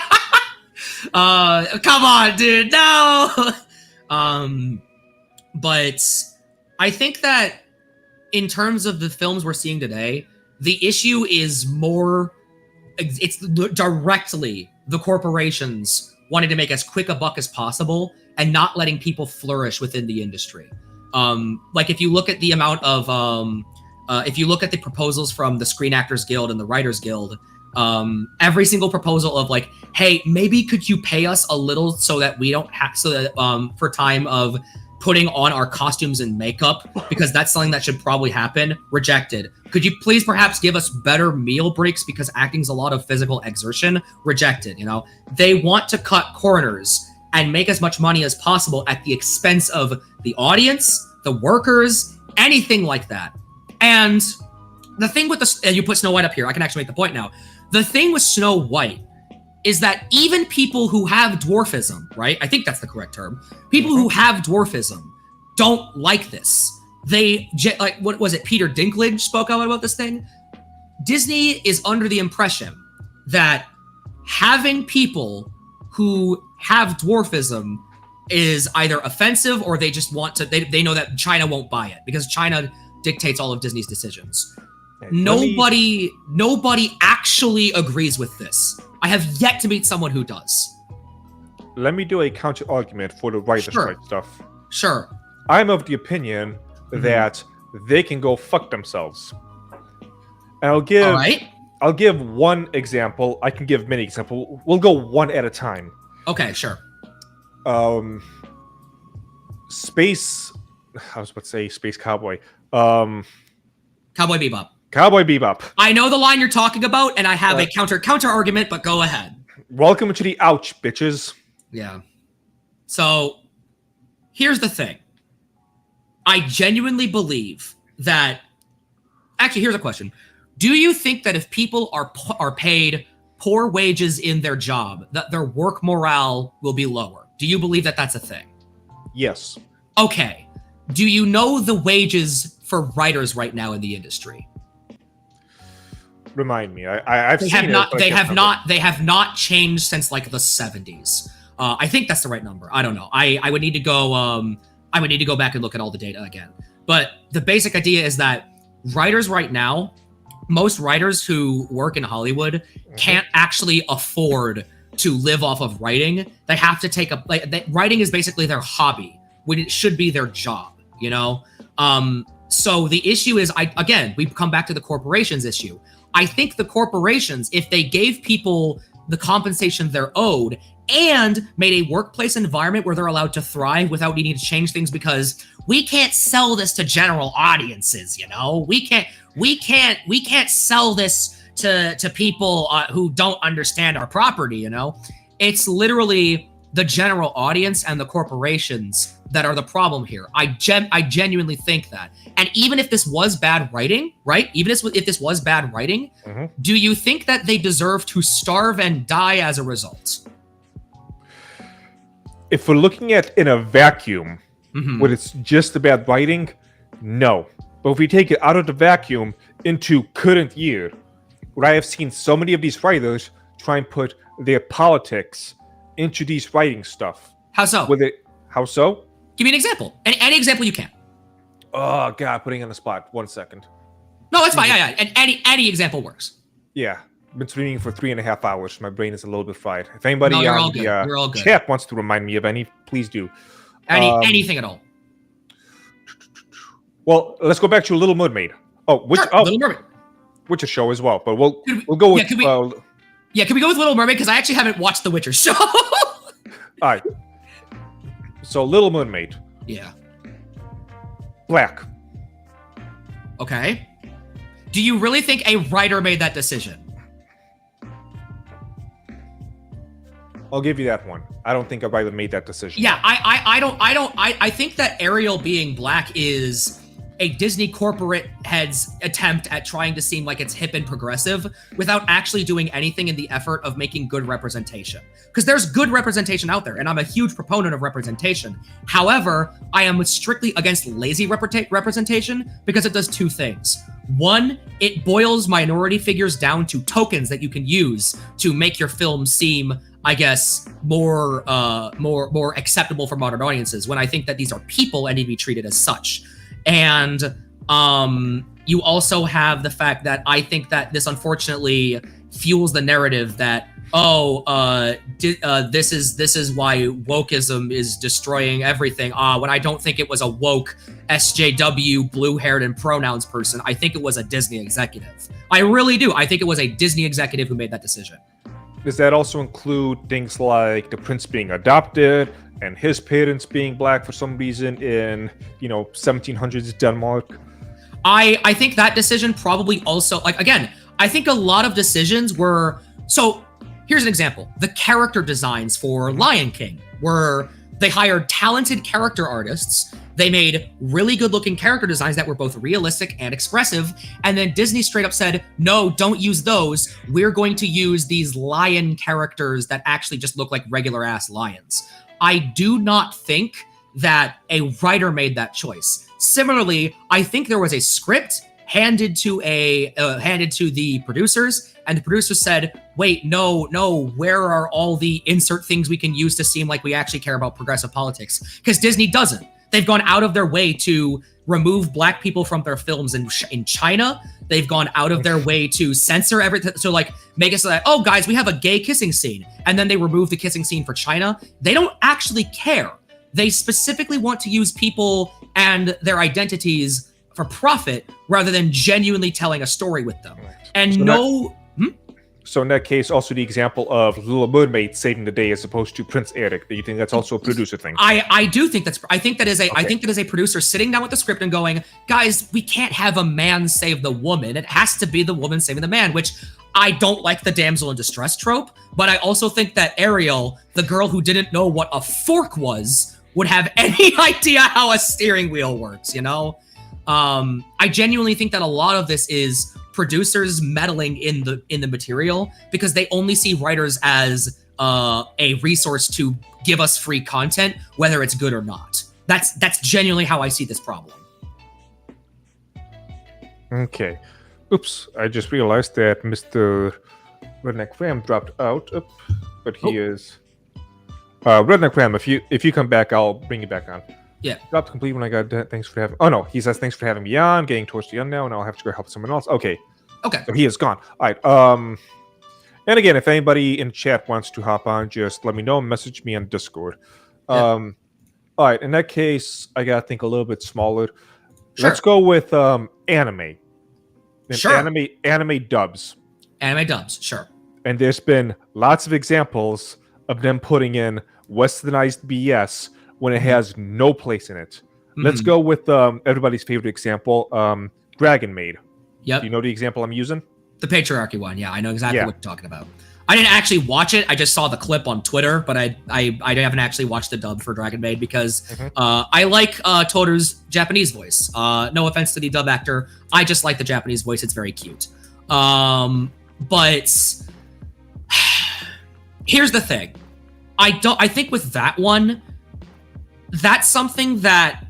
on, dude, no! But I think that in terms of the films we're seeing today, the issue is more, it's directly the corporations wanting to make as quick a buck as possible and not letting people flourish within the industry. Like if you look at the amount of, if you look at the proposals from the Screen Actors Guild and the Writers Guild, every single proposal of like, hey, maybe could you pay us a little so that we don't have, so that for time of putting on our costumes and makeup, because that's something that should probably happen, rejected. Could you please perhaps give us better meal breaks because acting's a lot of physical exertion, rejected. You know, they want to cut corners and make as much money as possible at the expense of the audience, the workers, anything like that. And the thing with the, you put Snow White up here, I can actually make the point now. The thing with Snow White is that even people who have dwarfism, right? I think that's the correct term. People who have dwarfism don't like this. They, like, what was it? Peter Dinklage spoke out about this thing. Disney is under the impression that having people who have dwarfism is either offensive or they just want to, they know that China won't buy it because China dictates all of Disney's decisions. Nobody actually agrees with this. I have yet to meet someone who does. Let me do a counter argument for the writer's strike stuff. Sure. I'm of the opinion that they can go fuck themselves. And I'll give one example. I can give many examples. We'll go one at a time. Okay, sure. Space. I was about to say Space Cowboy. Cowboy Bebop. Cowboy Bebop. I know the line you're talking about, and I have a counter argument, but go ahead. Welcome to the ouch, bitches. Yeah. So, here's the thing. I genuinely believe that... Actually, here's a question. Do you think that if people are paid poor wages in their job, that their work morale will be lower? Do you believe that that's a thing? Yes. Okay. Do you know the wages for writers right now in the industry? Remind me. I've seen it. They have not changed since like the 70s. I think that's the right number. I don't know. I would need to go. I would need to go back and look at all the data again. But the basic idea is that writers right now, most writers who work in Hollywood can't actually afford to live off of writing. They have to take writing is basically their hobby when it should be their job. You know. So the issue is, we come back to the corporations issue. I think the corporations, if they gave people the compensation they're owed and made a workplace environment where they're allowed to thrive without needing to change things because we can't sell this to general audiences, you know? We can't sell this to people who don't understand our property, you know? It's literally the general audience and the corporations that are the problem here. I genuinely think that. And even if this was bad writing, right? Even if this was bad writing, do you think that they deserve to starve and die as a result? If we're looking at in a vacuum, when it's just the bad writing, no. But if we take it out of the vacuum into current year, where I have seen so many of these writers try and put their politics into these writing stuff. How so? How so? Give me an example. Any example you can. Oh God, putting on the spot. 1 second. No, that's fine. Yeah. And any example works. Yeah. Been streaming for 3.5 hours. My brain is a little bit fried. If anybody on the chat wants to remind me of any, please do. Anything at all. Well, let's go back to Little Mermaid. Little Mermaid. Witcher show as well, but we'll go with. Can we go with Little Mermaid? Because I actually haven't watched the Witcher show. All right. So Little Mermaid. Yeah. Black. Okay. Do you really think a writer made that decision? I'll give you that one. I don't think a writer made that decision. Yeah, I think that Ariel being black is a Disney corporate head's attempt at trying to seem like it's hip and progressive without actually doing anything in the effort of making good representation. Because there's good representation out there, and I'm a huge proponent of representation. However, I am strictly against lazy representation because it does two things. One, it boils minority figures down to tokens that you can use to make your film seem, I guess, more acceptable for modern audiences, when I think that these are people and need to be treated as such. And You also have the fact that I think that this unfortunately fuels the narrative that this is why wokeism is destroying everything. When I don't think it was a woke SJW blue-haired and pronouns person. I think it was a Disney executive. I really do. I think it was a Disney executive who made that decision. Does that also include things like the prince being adopted and his parents being black for some reason in 1700s Denmark? I think that decision probably also, like, again, I think a lot of decisions were, so here's an example. The character designs for Lion King were, they hired talented character artists. They made really good looking character designs that were both realistic and expressive. And then Disney straight up said, no, don't use those. We're going to use these lion characters that actually just look like regular ass lions. I do not think that a writer made that choice. Similarly, I think there was a script handed to the producers, and the producers said, wait, no, where are all the insert things we can use to seem like we actually care about progressive politics? Because Disney doesn't. They've gone out of their way to remove black people from their films in China. They've gone out of their way to censor everything. So like make it so that, oh guys, we have a gay kissing scene. And then they remove the kissing scene for China. They don't actually care. They specifically want to use people and their identities for profit rather than genuinely telling a story with them. And so in that case, also the example of Little Mermaid saving the day as opposed to Prince Eric. Do you think that's also a producer thing? I do think that's. I think that is a producer sitting down with the script and going, guys, we can't have a man save the woman. It has to be the woman saving the man. Which I don't like the damsel in distress trope, but I also think that Ariel, the girl who didn't know what a fork was, would have any idea how a steering wheel works. I genuinely think that a lot of this is producers meddling in the material because they only see writers as a resource to give us free content, whether it's good or not. That's genuinely how I see this problem. Okay. Oops, I just realized that Mr. Redneck Ram dropped out, but he is... Redneck Ram, if you come back, I'll bring you back on. Yeah. Dropped complete when I got that. Thanks for having... Oh, no. He says, thanks for having me on. Getting towards the end now, and I'll have to go help someone else. Okay. So he is gone. All right. And again, if anybody in chat wants to hop on, just let me know. Message me on Discord. All right. In that case, I got to think a little bit smaller. Sure. Let's go with anime. Sure. Anime dubs. Anime dubs, sure. And there's been lots of examples of them putting in westernized BS when it has no place in it. Let's go with everybody's favorite example, Dragon Maid. Yep. Do you know the example I'm using? The patriarchy one, yeah. I know exactly what you're talking about. I didn't actually watch it. I just saw the clip on Twitter, but I haven't actually watched the dub for Dragon Maid because I like Toru's Japanese voice. No offense to the dub actor. I just like the Japanese voice. It's very cute. But here's the thing. I think with that one, that's something that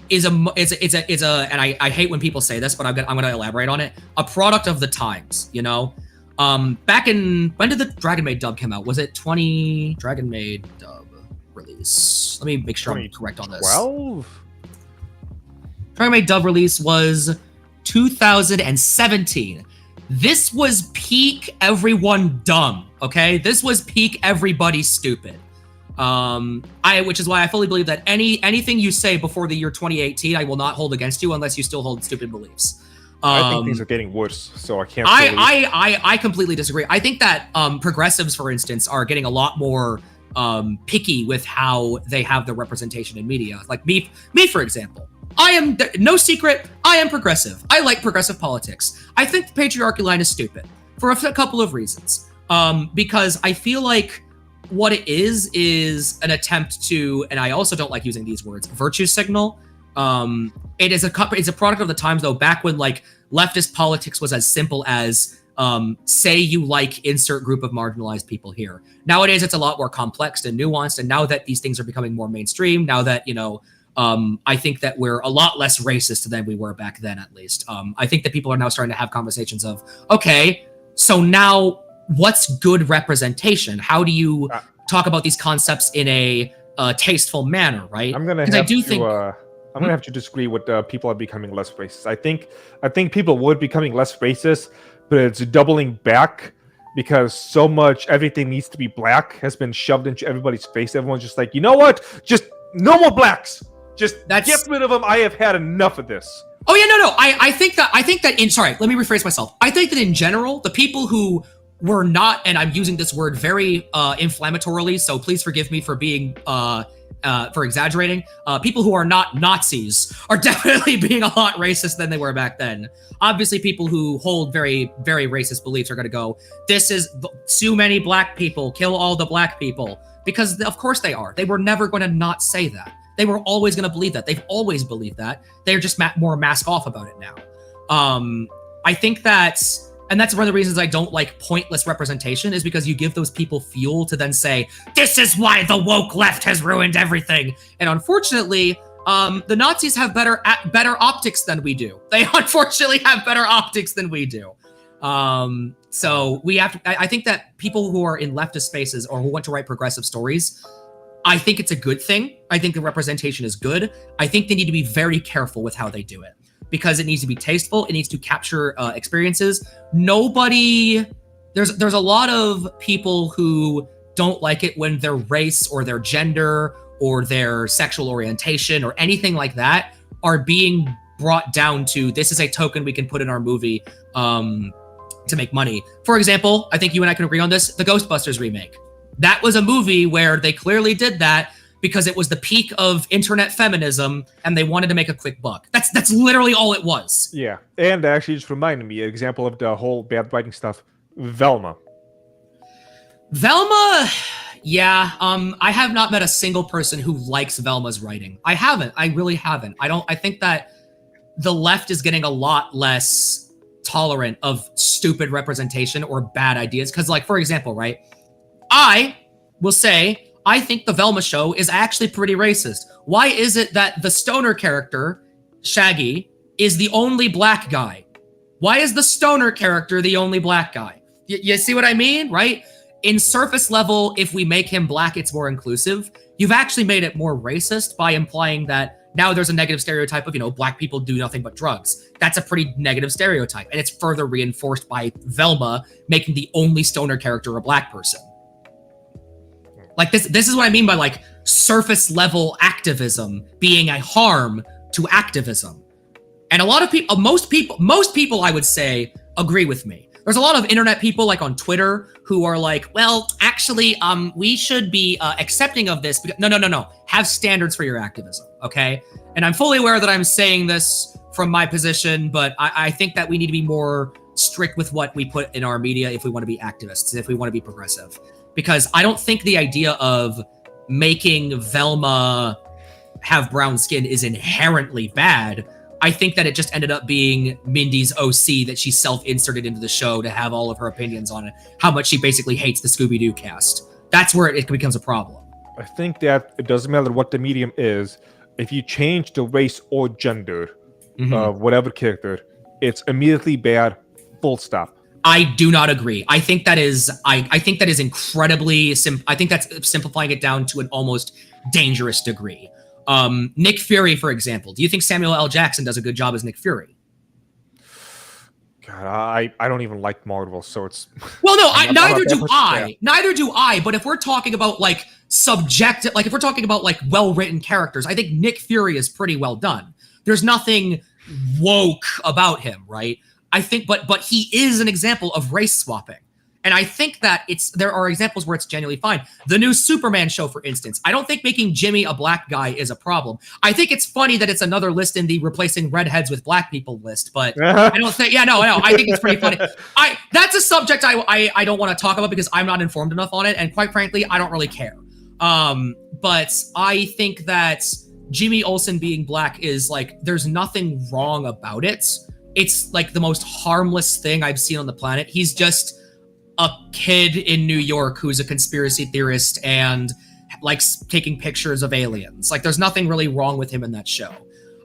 is a and I hate when people say this, but I'm gonna elaborate on it. A product of the times, back in, when did the Dragon Maid dub come out? Was it Dragon Maid dub release? Let me make sure I'm correct on this. 2012? Dragon Maid dub release was 2017. This was peak everyone dumb, okay? This was peak everybody stupid. Which is why I fully believe that anything you say before the year 2018, I will not hold against you unless you still hold stupid beliefs. I think things are getting worse, so I can't. I completely disagree. I think that progressives, for instance, are getting a lot more picky with how they have their representation in media. Like me, for example. I am no secret. I am progressive. I like progressive politics. I think the patriarchy line is stupid for a couple of reasons. Because I feel like what it is an attempt to, and I also don't like using these words, virtue signal. It's a product of the times though. Back when like leftist politics was as simple as say you like insert group of marginalized people here. Nowadays it's a lot more complex and nuanced. And now that these things are becoming more mainstream, now that I think that we're a lot less racist than we were back then, at least. I think that people are now starting to have conversations of, okay, so now what's good representation? How do you talk about these concepts in a tasteful manner, right? I'm gonna have I'm gonna have to disagree with people are becoming less racist. I think people would becoming less racist, but it's doubling back because so much everything needs to be black has been shoved into everybody's face. Everyone's just like, you know what? Just no more blacks. Just get rid of them. I have had enough of this. Oh yeah, no. I think that in sorry, let me rephrase myself. I think that in general, the people who were not, and I'm using this word very inflammatorily, so please forgive me for being for exaggerating. People who are not Nazis are definitely being a lot racist than they were back then. Obviously, people who hold very, very racist beliefs are going to go, this is too many black people, kill all the black people. Because of course they are. They were never going to not say that. They were always going to believe that. They've always believed that. They're just more mask off about it now. I think that's, and that's one of the reasons I don't like pointless representation, is because you give those people fuel to then say, this is why the woke left has ruined everything. And unfortunately, the Nazis have better optics than we do. They unfortunately have better optics than we do. So we have to, I think that people who are in leftist spaces or who want to write progressive stories, I think it's a good thing. I think the representation is good. I think they need to be very careful with how they do it because it needs to be tasteful. It needs to capture experiences. There's a lot of people who don't like it when their race or their gender or their sexual orientation or anything like that are being brought down to, this is a token we can put in our movie to make money. For example, I think you and I can agree on this, the Ghostbusters remake. That was a movie where they clearly did that because it was the peak of internet feminism and they wanted to make a quick buck. That's literally all it was. Yeah, and actually just reminded me, an example of the whole bad writing stuff, Velma. Yeah, I have not met a single person who likes Velma's writing. I haven't. I really haven't. I think that the left is getting a lot less tolerant of stupid representation or bad ideas. Because, like, for example, right? I will say, I think the Velma show is actually pretty racist. Why is it that the stoner character, Shaggy, is the only black guy? Why is the stoner character the only black guy? You see what I mean, right? In surface level, if we make him black, it's more inclusive. You've actually made it more racist by implying that now there's a negative stereotype of, black people do nothing but drugs. That's a pretty negative stereotype. And it's further reinforced by Velma making the only stoner character a black person. Like this is what I mean by like surface level activism being a harm to activism. And a lot of people, most people I would say agree with me. There's a lot of internet people like on Twitter who are like, well, actually, we should be accepting of this. No. Have standards for your activism, okay? And I'm fully aware that I'm saying this from my position, but I think that we need to be more strict with what we put in our media if we want to be activists, if we want to be progressive. Because I don't think the idea of making Velma have brown skin is inherently bad. I think that it just ended up being Mindy's OC that she self-inserted into the show to have all of her opinions on it, how much she basically hates the Scooby-Doo cast. That's where it becomes a problem. I think that it doesn't matter what the medium is. If you change the race or gender of whatever character, it's immediately bad, full stop. I do not agree. I think that is incredibly I think that's simplifying it down to an almost dangerous degree. Nick Fury, for example. Do you think Samuel L. Jackson does a good job as Nick Fury? God, I don't even like Marvel, so it's well, no, neither do I. Neither do I. But if we're talking about like subjective, like if we're talking about like well-written characters, I think Nick Fury is pretty well done. There's nothing woke about him, right? I think, but he is an example of race swapping. And I think that there are examples where it's genuinely fine. The new Superman show, for instance, I don't think making Jimmy a black guy is a problem. I think it's funny that it's another list in the replacing redheads with black people list, but I don't think, I think it's pretty funny. That's a subject I don't want to talk about because I'm not informed enough on it. And quite frankly, I don't really care. But I think that Jimmy Olsen being black is like, there's nothing wrong about it. It's like the most harmless thing I've seen on the planet. He's just a kid in New York who's a conspiracy theorist and likes taking pictures of aliens. Like, there's nothing really wrong with him in that show.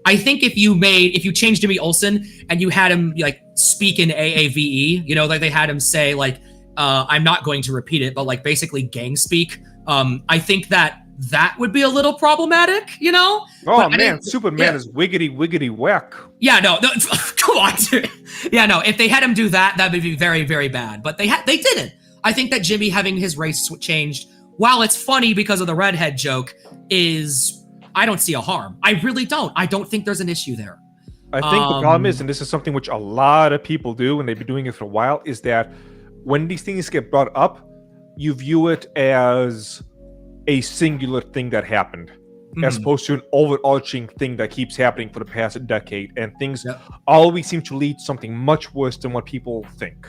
I think if you changed Jimmy Olsen and you had him like speak in AAVE, like they had him say like, I'm not going to repeat it, but like basically gang speak. I think that that would be a little problematic, you know? Oh But I man, didn't- Superman yeah. is wiggity whack. Yeah, no, come on, dude. Yeah, no, if they had him do that, that would be very, very bad. But they didn't. I think that Jimmy having his race changed, while it's funny because of the redhead joke, I don't see a harm. I really don't. I don't think there's an issue there. I think the problem is, and this is something which a lot of people do, and they've been doing it for a while, is that when these things get brought up, you view it as a singular thing that happened, as opposed to an overarching thing that keeps happening for the past decade, and things always seem to lead to something much worse than what people think.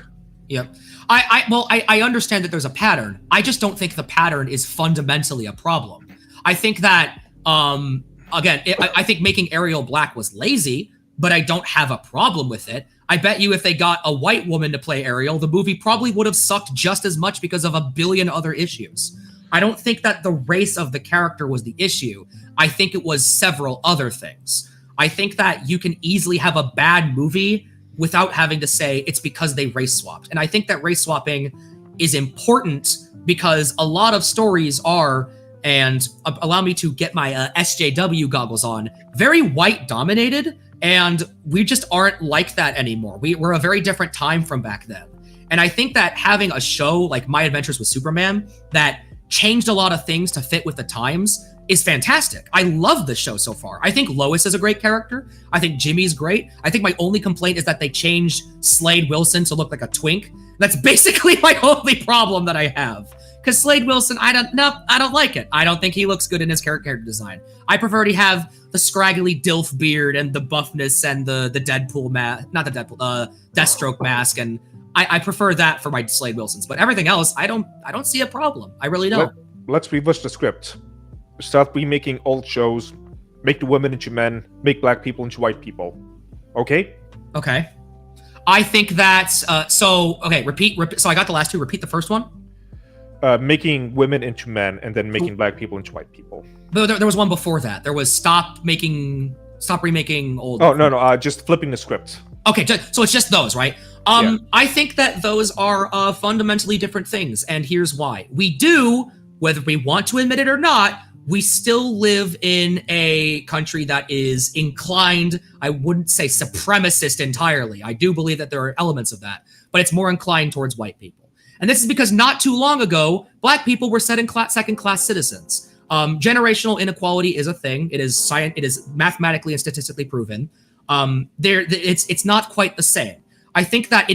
Yep. I understand that there's a pattern. I just don't think the pattern is fundamentally a problem. I think that, again, I think making Ariel black was lazy, but I don't have a problem with it. I bet you if they got a white woman to play Ariel, the movie probably would have sucked just as much because of a billion other issues. I don't think that the race of the character was the issue. I think it was several other things. I think that you can easily have a bad movie without having to say it's because they race swapped. And I think that race swapping is important because a lot of stories are, and allow me to get my SJW goggles on, very white dominated, and we just aren't like that anymore. We're a very different time from back then. And I think that having a show like My Adventures with Superman that changed a lot of things to fit with the times is fantastic. I love the show so far. I think Lois is a great character. I think Jimmy's great. I think my only complaint is that they changed Slade Wilson to look like a twink. That's basically my only problem that I have. Because Slade Wilson, I don't like it. I don't think he looks good in his character design. I prefer to have the scraggly DILF beard and the buffness and the Deadpool mask, not the Deadpool, Deathstroke mask, and I prefer that for my Slade Wilsons. But everything else, I don't see a problem. I really don't. Let's reverse the script. Start remaking old shows, make the women into men, make black people into white people. Okay? Okay. I think that's repeat. So I got the last two. Repeat the first one. Making women into men and then making black people into white people. There was one before that. There was stop remaking old. Oh, no, just flipping the script. Okay, so it's just those, right? Yeah. I think that those are fundamentally different things, and here's why. We do, whether we want to admit it or not, we still live in a country that is inclined, I wouldn't say supremacist entirely. I do believe that there are elements of that, but it's more inclined towards white people. And this is because not too long ago, black people were second-class citizens. Generational inequality is a thing. It is mathematically and statistically proven. It's not quite the same. I think that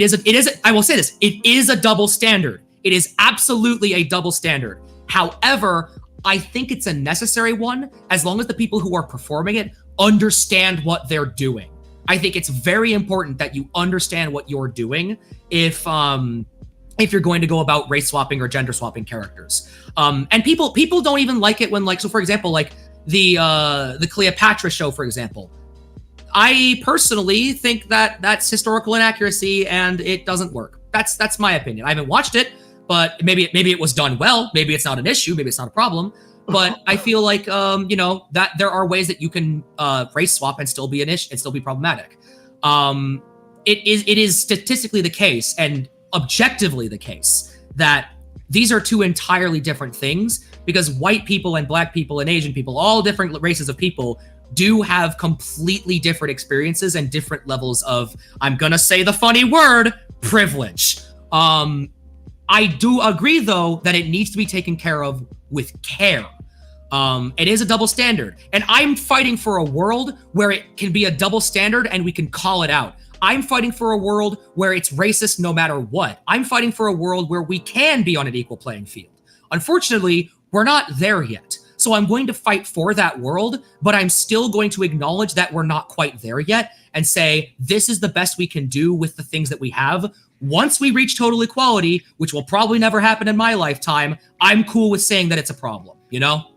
I will say this, it is a double standard. It is absolutely a double standard. However, I think it's a necessary one as long as the people who are performing it understand what they're doing. I think it's very important that you understand what you're doing if you're going to go about race swapping or gender swapping characters. And people don't even like it when, like, so for example, like the Cleopatra show, for example. I personally think that that's historical inaccuracy and it doesn't work. That's my opinion. I haven't watched it, but maybe it was done well. Maybe it's not an issue. Maybe it's not a problem. But I feel like that there are ways that you can race swap and still be an issue and still be problematic. It is statistically the case and objectively the case that these are two entirely different things, because white people and black people and Asian people, all different races of people, do have completely different experiences and different levels of, I'm gonna say the funny word, privilege. I do agree, though, that it needs to be taken care of with care. It is a double standard, and I'm fighting for a world where it can be a double standard and we can call it out. I'm fighting for a world where it's racist no matter what. I'm fighting for a world where we can be on an equal playing field. Unfortunately, we're not there yet. So I'm going to fight for that world, but I'm still going to acknowledge that we're not quite there yet and say, this is the best we can do with the things that we have. Once we reach total equality, which will probably never happen in my lifetime, I'm cool with saying that it's a problem, you know?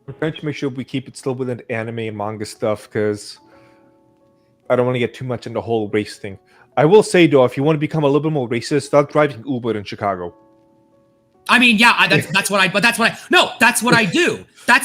We're trying to make sure we keep it still within anime and manga stuff, because I don't want to get too much in the whole race thing. I will say, though, if you want to become a little bit more racist, start driving Uber in Chicago. I mean, yeah, that's what I do.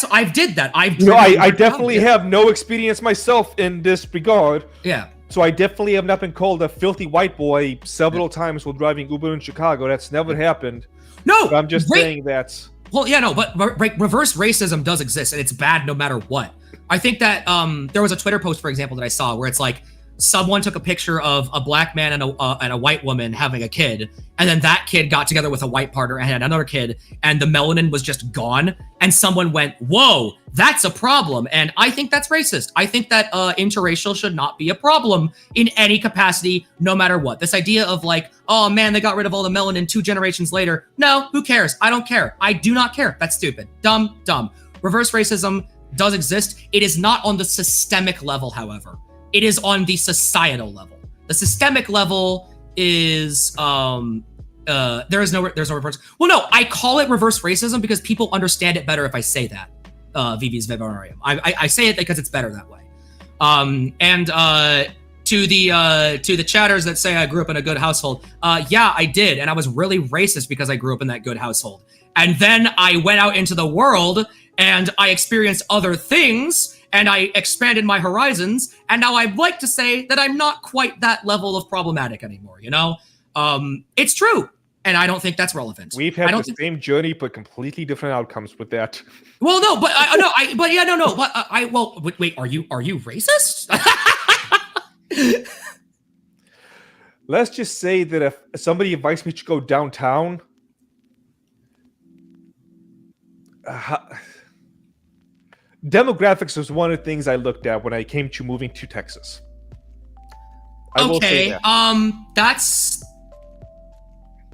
I did that. I definitely have no experience myself in this regard. Yeah. So I definitely have not been called a filthy white boy several times while driving Uber in Chicago. That's never happened. No, But I'm just saying that. Well, yeah, no, but reverse racism does exist, and it's bad no matter what. I think that there was a Twitter post, for example, that I saw where it's like someone took a picture of a black man and a white woman having a kid, and then that kid got together with a white partner and had another kid, and the melanin was just gone, and someone went, "Whoa, that's a problem," and I think that's racist. I think that interracial should not be a problem in any capacity, no matter what. This idea of like, oh man, they got rid of all the melanin 2 generations later. No, who cares? I don't care. I do not care. That's stupid. Dumb. Reverse racism does exist. It is not on the systemic level, however. It is on the societal level. The systemic level is there's no reverse. Well, no, I call it reverse racism because people understand it better if I say that. Vivis vivarium. I say it because it's better that way. To the chatters that say I grew up in a good household, yeah, I did, and I was really racist because I grew up in that good household. And then I went out into the world and I experienced other things. And I expanded my horizons, and now I'd like to say that I'm not quite that level of problematic anymore, you know? It's true, and I don't think that's relevant. We've had the same journey, but completely different outcomes with that. Well, no, but wait, are you racist? Let's just say that if somebody invites me to go downtown, demographics was one of the things I looked at when I came to moving to Texas. Okay, that's...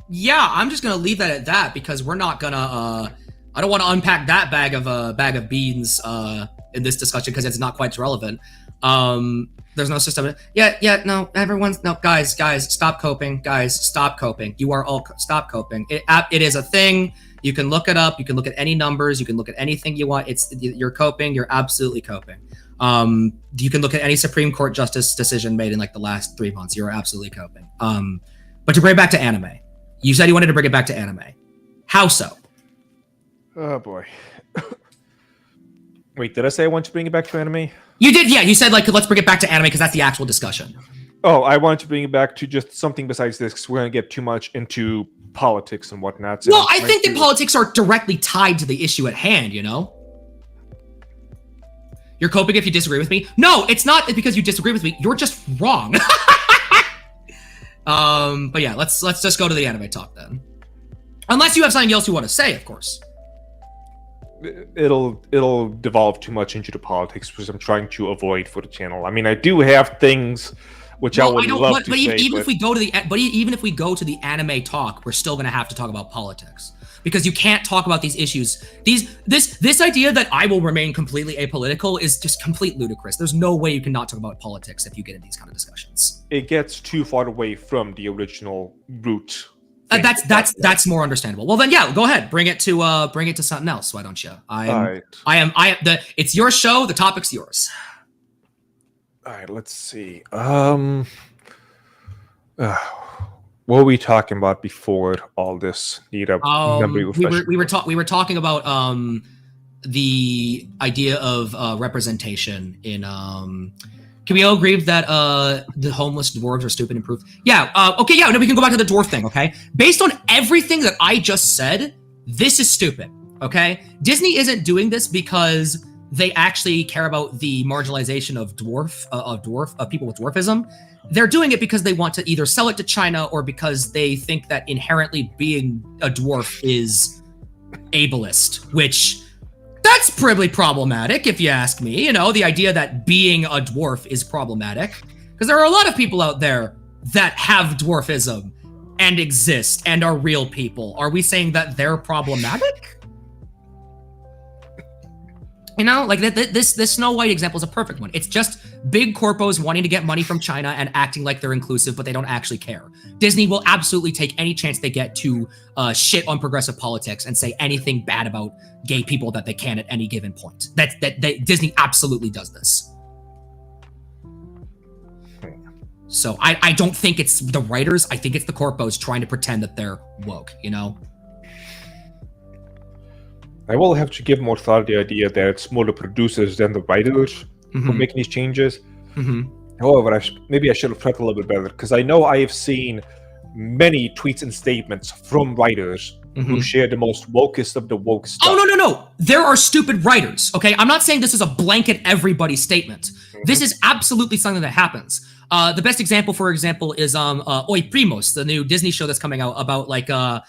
Yeah, I'm just gonna leave that at that because we're not gonna, I don't want to unpack that bag of beans in this discussion because it's not quite relevant. There's no system. No, guys, stop coping. Guys, stop coping. You are all, stop coping. It is a thing. You can look it up. You can look at any numbers. You can look at anything you want. You're coping. You're absolutely coping. You can look at any Supreme Court justice decision made in like the last 3 months. You're absolutely coping. But to bring it back to anime, you said you wanted to bring it back to anime. How so? Oh boy. Wait, did I say I want to bring it back to anime? You did, yeah. You said like let's bring it back to anime because that's the actual discussion. Oh, I wanted to bring it back to just something besides this because we're going to get too much into politics and whatnot. So well, I think that politics are directly tied to the issue at hand, you know? You're coping if you disagree with me? No, it's not because you disagree with me. You're just wrong. But yeah, let's just go to the anime talk then. Unless you have something else you want to say, of course. It'll devolve too much into the politics, which I'm trying to avoid for the channel. I mean, I do have things which I would love to say. Even if we go to the anime talk, we're still going to have to talk about politics because you can't talk about these issues. This idea that I will remain completely apolitical is just complete ludicrous. There's no way you can not talk about politics if you get in these kind of discussions. It gets too far away from the original root. That's more understandable. Well then, yeah, go ahead. Bring it to something else. Why don't you? It's your show. The topic's yours. All right, let's see. What were we talking about before all this? Need a memory refresher. We were talking about the idea of representation in. Can we all agree that the homeless dwarves are stupid and proof? Yeah. Okay. Yeah. No, we can go back to the dwarf thing. Okay. Based on everything that I just said, this is stupid. Okay. Disney isn't doing this because they actually care about the marginalization of people with dwarfism. They're doing it because they want to either sell it to China or because they think that inherently being a dwarf is ableist, which that's probably problematic if you ask me. You know, the idea that being a dwarf is problematic because there are a lot of people out there that have dwarfism and exist and are real people. Are we saying that they're problematic? You know, like this Snow White example is a perfect one. It's just big corpos wanting to get money from China and acting like they're inclusive, but they don't actually care. Disney will absolutely take any chance they get to shit on progressive politics and say anything bad about gay people that they can at any given point. Disney absolutely does this. So I don't think it's the writers. I think it's the corpos trying to pretend that they're woke, you know? I will have to give more thought to the idea that it's more the producers than the writers who make these changes. However, maybe I should have prepped a little bit better, because I know I have seen many tweets and statements from writers who share the most wokest of the woke stuff. Oh, no. There are stupid writers, okay? I'm not saying this is a blanket everybody statement. This is absolutely something that happens. The best example, for example, is Oi Primos, the new Disney show that's coming out about like a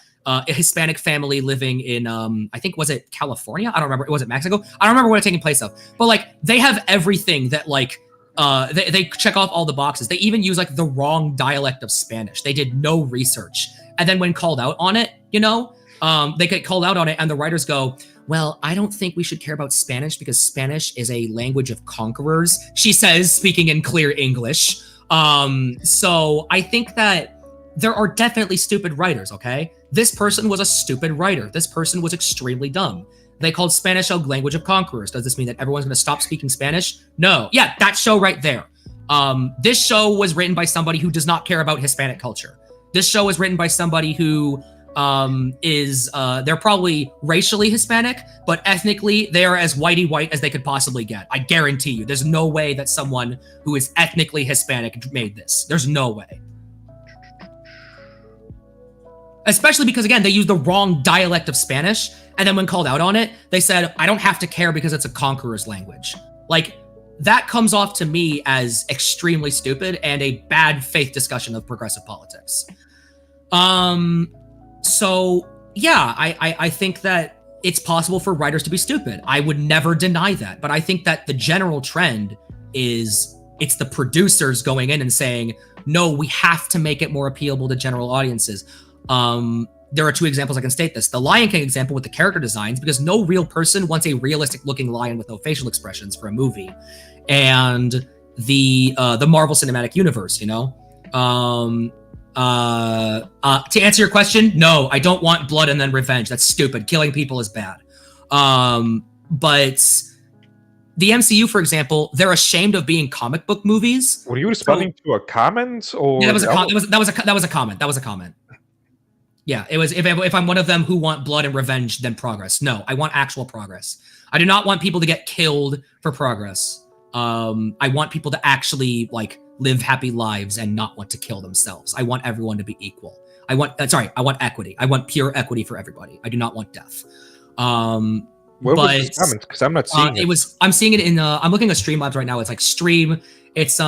Hispanic family living in I think, was it California? I don't remember. Was it Mexico? I don't remember what it's taking place of. But like they have everything that like they check off all the boxes. They even use like the wrong dialect of Spanish. They did no research. And then when called out on it, they get called out on it and the writers go, well, I don't think we should care about Spanish because Spanish is a language of conquerors, she says, speaking in clear English. So I think that there are definitely stupid writers, okay? This person was a stupid writer. This person was extremely dumb. They called Spanish a language of conquerors. Does this mean that everyone's going to stop speaking Spanish? No. Yeah, that show right there. This show was written by somebody who does not care about Hispanic culture. This show was written by somebody who they're probably racially Hispanic, but ethnically they are as whitey white as they could possibly get. I guarantee you. There's no way that someone who is ethnically Hispanic made this. There's no way. Especially because, again, they used the wrong dialect of Spanish, and then when called out on it, they said, I don't have to care because it's a conqueror's language. Like, that comes off to me as extremely stupid and a bad faith discussion of progressive politics. So, yeah, I think that it's possible for writers to be stupid. I would never deny that, but I think that the general trend is it's the producers going in and saying, no, we have to make it more appealable to general audiences. There are two examples I can state this. The Lion King example with the character designs, because no real person wants a realistic looking lion with no facial expressions for a movie. And the Marvel Cinematic Universe, to answer your question, no, I don't want blood and then revenge. That's stupid. Killing people is bad. But the MCU, for example, they're ashamed of being comic book movies. Were you responding to a comment, or yeah, that was a comment. Yeah, it was. If I'm one of them who want blood and revenge, then progress. No, I want actual progress. I do not want people to get killed for progress. I want people to actually like live happy lives and not want to kill themselves. I want everyone to be equal. I want equity. I want pure equity for everybody. I do not want death. Where was this comment? Because I'm not seeing it. I'm seeing it in. I'm looking at Streamlabs right now. It's like stream. It's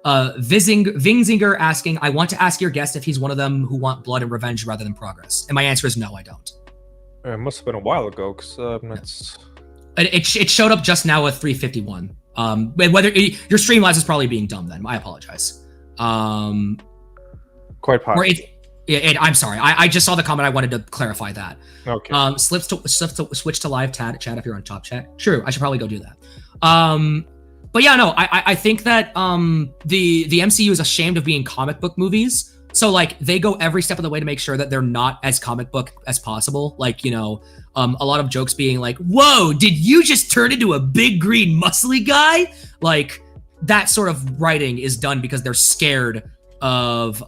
Vingzinger asking, I want to ask your guest if he's one of them who want blood and revenge rather than progress. And my answer is no, I don't. It must have been a while ago, because it showed up just now at 3:51. Whether your Streamlabs is probably being dumb then. I apologize. Quite possible. I'm sorry. I just saw the comment. I wanted to clarify that. Okay. Switch to live chat if you're on top chat. True. I should probably go do that. But yeah, no, I think that the MCU is ashamed of being comic book movies. So like they go every step of the way to make sure that they're not as comic book as possible. Like, a lot of jokes being like, whoa, did you just turn into a big green muscly guy? Like that sort of writing is done because they're scared of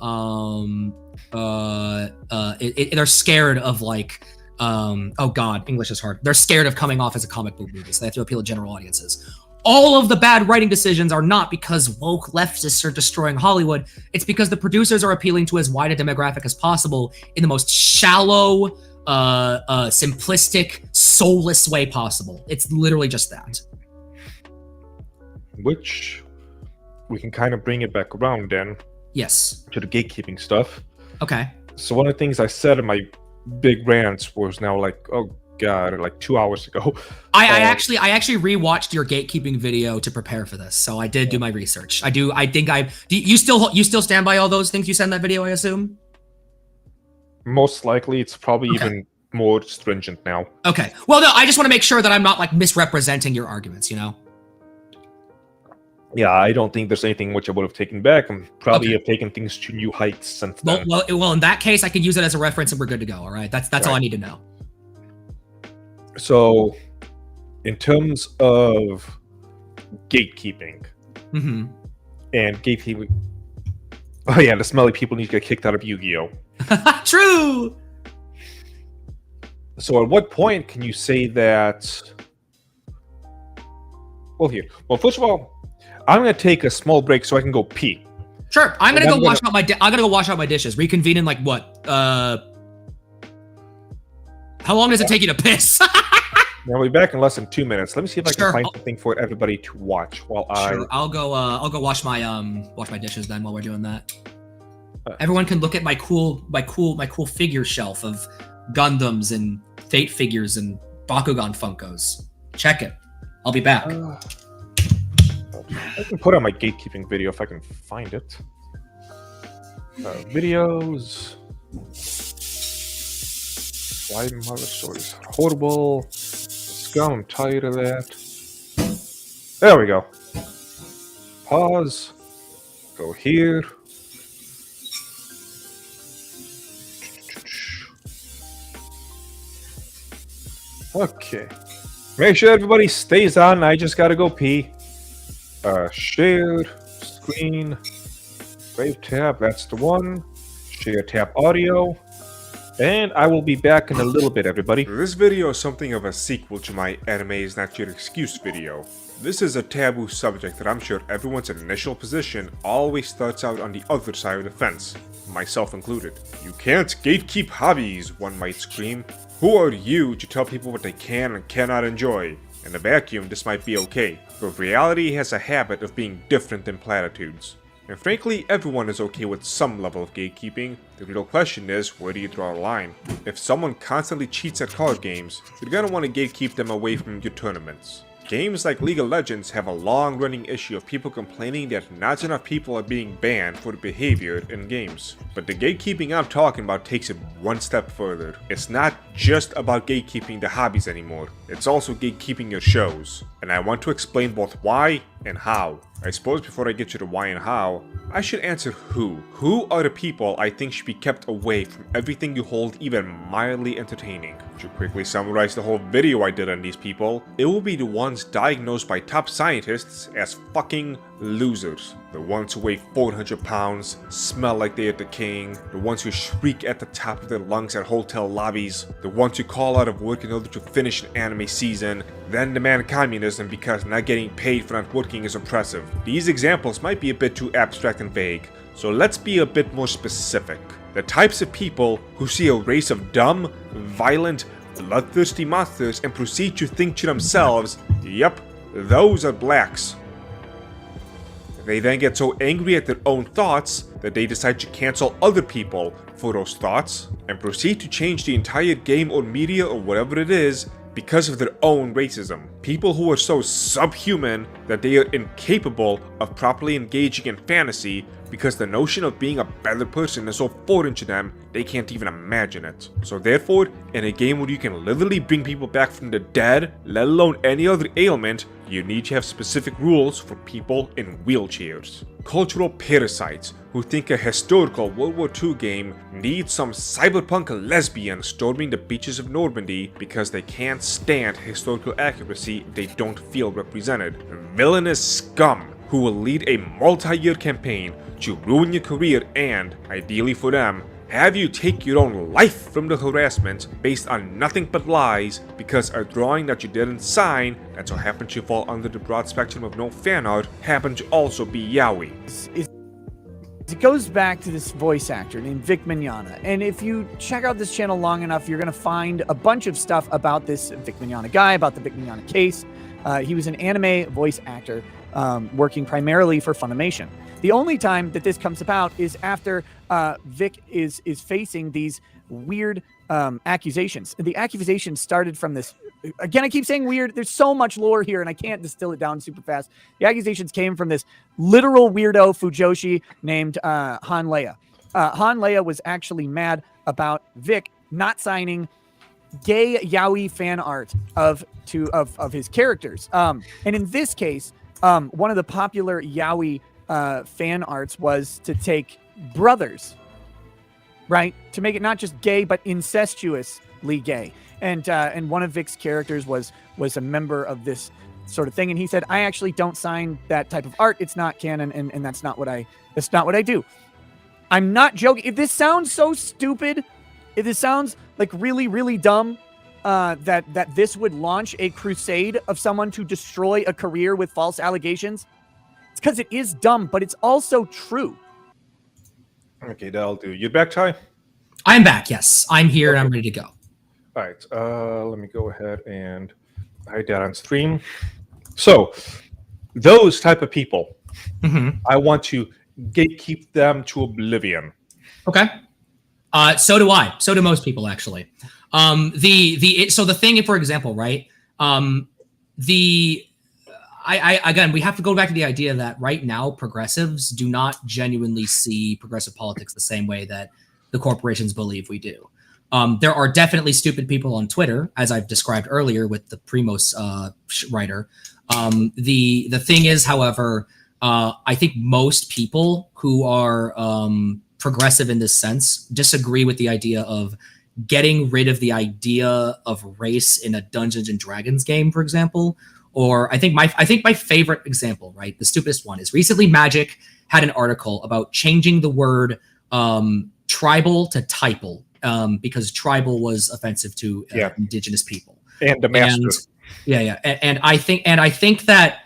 they're scared of like oh god, English is hard. They're scared of coming off as a comic book movie, so they have to appeal to general audiences. All of the bad writing decisions are not because woke leftists are destroying Hollywood. It's because the producers are appealing to as wide a demographic as possible in the most shallow, simplistic, soulless way possible. It's literally just that. Which we can kind of bring it back around then. Yes. To the gatekeeping stuff. Okay. So one of the things I said in my big rants was now like, oh god, like 2 hours ago. I actually rewatched your gatekeeping video to prepare for this, so I did do my research. Do you still stand by all those things you said in that video, I assume? Most likely, it's probably even more stringent now. Okay. Well, no, I just want to make sure that I'm not like misrepresenting your arguments, Yeah, I don't think there's anything which I would have taken back. I'm probably have taken things to new heights since then. Well, in that case, I could use it as a reference and we're good to go, all right? That's all I need to know. So, in terms of gatekeeping, and gatekeeping, oh yeah, the smelly people need to get kicked out of Yu-Gi-Oh! True! So at what point can you say that... Well, first of all, I'm gonna take a small break so I can go pee. Sure, I'm gonna And go I'm wash out my. I'm gonna go wash out my dishes. Reconvene in like what? How long does it take you to piss? I'll be back in less than 2 minutes. Let me see if I can Sure. find something for everybody to watch while Sure, I'll go wash my dishes then while we're doing that. Everyone can look at my cool figure shelf of Gundams and Fate figures and Bakugan Funkos. Check it. I'll be back. I can put on my gatekeeping video if I can find it. Videos. Why mother stories are horrible. Scum, I'm tired of that. There we go. Pause. Go here. Okay. Make sure everybody stays on. I just gotta go pee. Share screen. Wave tab, that's the one. Share tab audio. And I will be back in a little bit, everybody. This video is something of a sequel to my Anime is Not Your Excuse video. This is a taboo subject that I'm sure everyone's initial position always starts out on the other side of the fence, myself included. You can't gatekeep hobbies, one might scream. Who are you to tell people what they can and cannot enjoy? In a vacuum, this might be okay, but reality has a habit of being different than platitudes. And frankly, everyone is okay with some level of gatekeeping. The real question is, where do you draw a line? If someone constantly cheats at card games, you're gonna want to gatekeep them away from your tournaments. Games like League of Legends have a long-running issue of people complaining that not enough people are being banned for the behavior in games. But the gatekeeping I'm talking about takes it one step further. It's not just about gatekeeping the hobbies anymore, it's also gatekeeping your shows. And I want to explain both why and how. I suppose before I get to the why and how, I should answer who. Who are the people I think should be kept away from everything you hold even mildly entertaining? To quickly summarize the whole video I did on these people, it will be the ones diagnosed by top scientists as fucking losers. The ones who weigh 400 pounds, smell like they're the king, the ones who shriek at the top of their lungs at hotel lobbies, the ones who call out of work in order to finish an anime season, then demand communism because not getting paid for not working is oppressive. These examples might be a bit too abstract and vague, so let's be a bit more specific. The types of people who see a race of dumb, violent, bloodthirsty monsters and proceed to think to themselves, yep, those are blacks. They then get so angry at their own thoughts that they decide to cancel other people for those thoughts and proceed to change the entire game or media or whatever it is because of their own racism. People who are so subhuman that they are incapable of properly engaging in fantasy because the notion of being a better person is so foreign to them, they can't even imagine it. So therefore, in a game where you can literally bring people back from the dead, let alone any other ailment, you need to have specific rules for people in wheelchairs. Cultural parasites who think a historical World War II game needs some cyberpunk lesbian storming the beaches of Normandy because they can't stand historical accuracy they don't feel represented. Villainous scum who will lead a multi-year campaign to ruin your career and, ideally for them, have you take your own life from the harassment based on nothing but lies because a drawing that you didn't sign that so happened to fall under the broad spectrum of no fan art happened to also be yaoi. It goes back to this voice actor named Vic Mignogna, and if you check out this channel long enough, you're going to find a bunch of stuff about this Vic Mignogna guy, about the Vic Mignogna case. He was an anime voice actor working primarily for Funimation. The only time that this comes about is after Vic is facing these weird accusations. The accusations started from this. Again, I keep saying weird. There's so much lore here, and I can't distill it down super fast. The accusations came from this literal weirdo Fujoshi named Han Leia. Han Leia was actually mad about Vic not signing gay yaoi fan art of his characters. And in this case, one of the popular yaoi fan arts was to take brothers, right? To make it not just gay, but incestuously gay. And one of Vic's characters was a member of this sort of thing. And he said, I actually don't sign that type of art. It's not canon. And that's not what I do. I'm not joking. If this sounds so stupid, if this sounds like really, really dumb, that this would launch a crusade of someone to destroy a career with false allegations, It's because it is dumb, but it's also true. Okay, that'll do. You back, Ty? I'm back. Yes, I'm here and I'm ready to go. All right. Let me go ahead and hide that on stream. So, those type of people, I want to gatekeep them to oblivion. Okay. So do I. So do most people, actually. So the thing, for example, right? Again, we have to go back to the idea that right now progressives do not genuinely see progressive politics the same way that the corporations believe we do. There are definitely stupid people on Twitter, as I've described earlier with the Primos writer. The thing is, however, I think most people who are progressive in this sense disagree with the idea of getting rid of the idea of race in a Dungeons and Dragons game, for example. Or I think my favorite example, right, the stupidest one, is recently Magic had an article about changing the word tribal to typal because tribal was offensive to indigenous people and the master. And I think that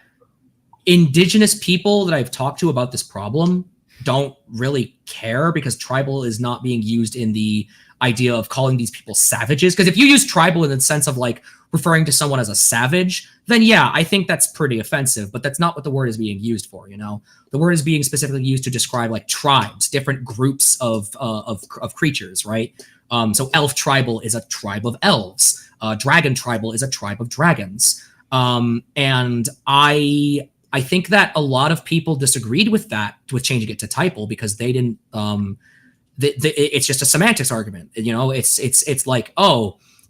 indigenous people that I've talked to about this problem don't really care because tribal is not being used in the idea of calling these people savages. Because if you use tribal in the sense of like referring to someone as a savage, then yeah, I think that's pretty offensive, but that's not what the word is being used for, you know? The word is being specifically used to describe like tribes, different groups of creatures, right? So elf tribal is a tribe of elves. Dragon tribal is a tribe of dragons. And I think that a lot of people disagreed with that, with changing it to typal, because they didn't, it's just a semantics argument. You know, it's like,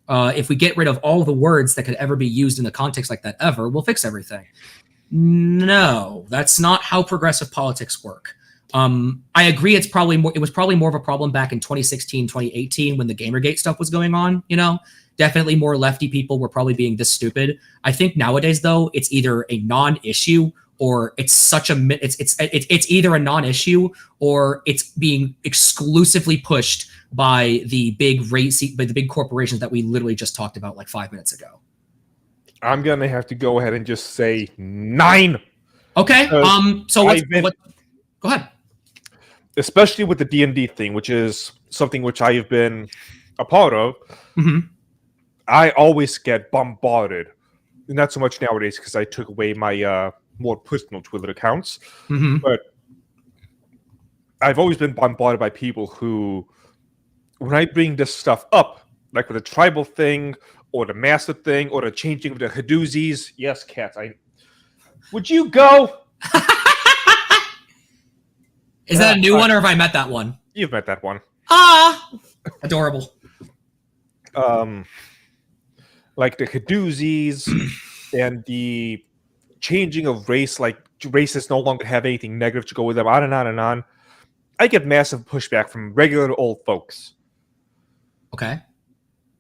if we get rid of all the words that could ever be used in a context like that ever, we'll fix everything. No, that's not how progressive politics work. I agree. It was probably more of a problem back in 2016, 2018 when the Gamergate stuff was going on, you know. Definitely more lefty people were probably being this stupid. I think nowadays, though, it's either a non-issue or it's either a non-issue or it's being exclusively pushed by the big corporations that we literally just talked about like 5 minutes ago. I'm gonna have to go ahead and just say 9. Okay. So go ahead. Especially with the D&D thing, which is something which I have been a part of. I always get bombarded, not so much nowadays because I took away my more personal Twitter accounts, but I've always been bombarded by people who, when I bring this stuff up, like with the tribal thing or the master thing or the changing of the Haduzis, yes, cats, would you go? Is that a new one or have I met that one? You've met that one. Adorable. Like the Haduzis and the changing of race, like races no longer have anything negative to go with them, on and on and on. I get massive pushback from regular old folks. Okay.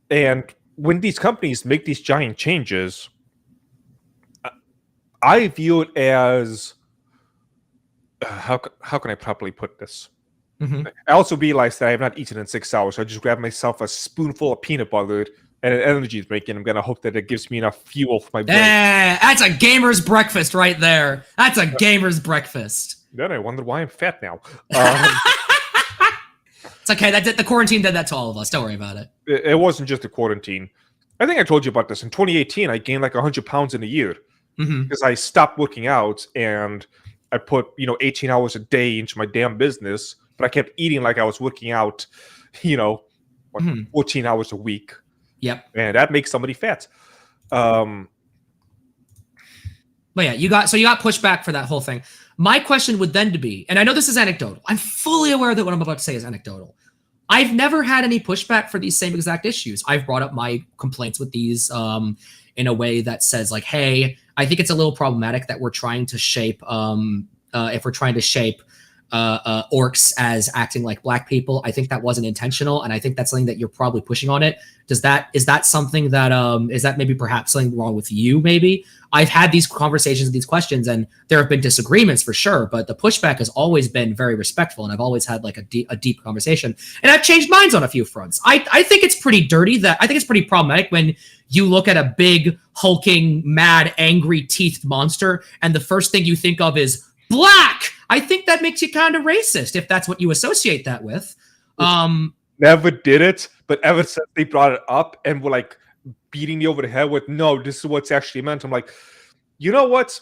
And when these companies make these giant changes, I view it as how can I properly put this? I also realized that I have not eaten in 6 hours, so I just grabbed myself a spoonful of peanut butter and an energy drink, and I'm going to hope that it gives me enough fuel for my brain. That's a gamer's breakfast right there. That's a gamer's breakfast. Then I wonder why I'm fat now. It's okay. The quarantine did that to all of us. Don't worry about it. It wasn't just the quarantine. I think I told you about this. In 2018, I gained like 100 pounds in a year because I stopped working out and I put 18 hours a day into my damn business, but I kept eating like I was working out, 14 hours a week. Yep. And that makes somebody fat. But yeah, you got pushback for that whole thing. My question would then to be, and I know this is anecdotal. I'm fully aware that what I'm about to say is anecdotal. I've never had any pushback for these same exact issues. I've brought up my complaints with these in a way that says like, hey, I think it's a little problematic that we're trying to shape orcs as acting like black people. I think that wasn't intentional, and I think that's something that you're probably pushing on it. Is that something that is that maybe perhaps something wrong with you? Maybe I've had these conversations, these questions, and there have been disagreements for sure, but the pushback has always been very respectful, and I've always had like a deep conversation, and I've changed minds on a few fronts. I think it's pretty dirty. I think it's pretty problematic when you look at a big hulking, mad, angry teethed monster, and the first thing you think of is black. I think that makes you kind of racist if that's what you associate that with. Never did it, but ever since they brought it up and were like beating me over the head with, no, this is what's actually meant. I'm like, you know what?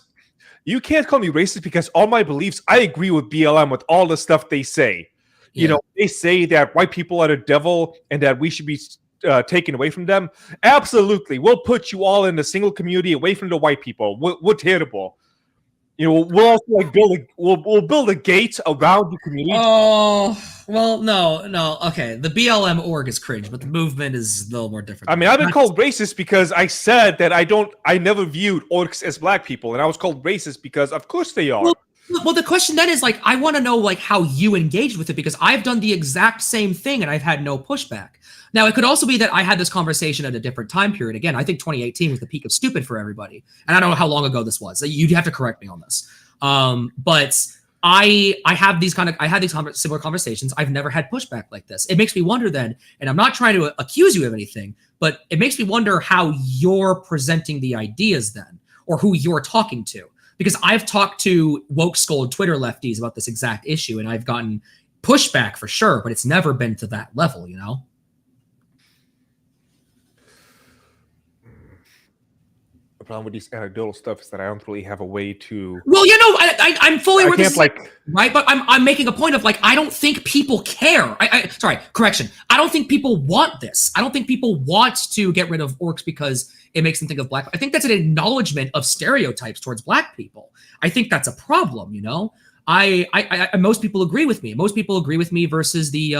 You can't call me racist because all my beliefs, I agree with BLM with all the stuff they say. You know, they say that white people are the devil and that we should be taken away from them. Absolutely. We'll put you all in a single community away from the white people. We're terrible. You know, we'll also like we'll build a gate around the community. Oh, well, no. Okay, the BLM org is cringe, but the movement is a little more different. I mean, I've been called racist because I said that I never viewed orcs as black people, and I was called racist because of course they are. Well, the question then is like, I want to know like how you engaged with it because I've done the exact same thing and I've had no pushback. Now, it could also be that I had this conversation at a different time period. Again, I think 2018 was the peak of stupid for everybody. And I don't know how long ago this was. You'd have to correct me on this. But I had these similar conversations. I've never had pushback like this. It makes me wonder then, and I'm not trying to accuse you of anything, but it makes me wonder how you're presenting the ideas then, or who you're talking to. Because I've talked to woke scold Twitter lefties about this exact issue, and I've gotten pushback for sure, but it's never been to that level, you know? The problem with these anecdotal stuff is that I don't really have a way to. Well, you know, I'm fully aware can't right, but I'm making a point of like I don't think people care. Sorry, correction. I don't think people want this. I don't think people want to get rid of orcs because it makes them think of black. I think that's an acknowledgement of stereotypes towards black people. I think that's a problem, you know. Most people agree with me. Most people agree with me versus the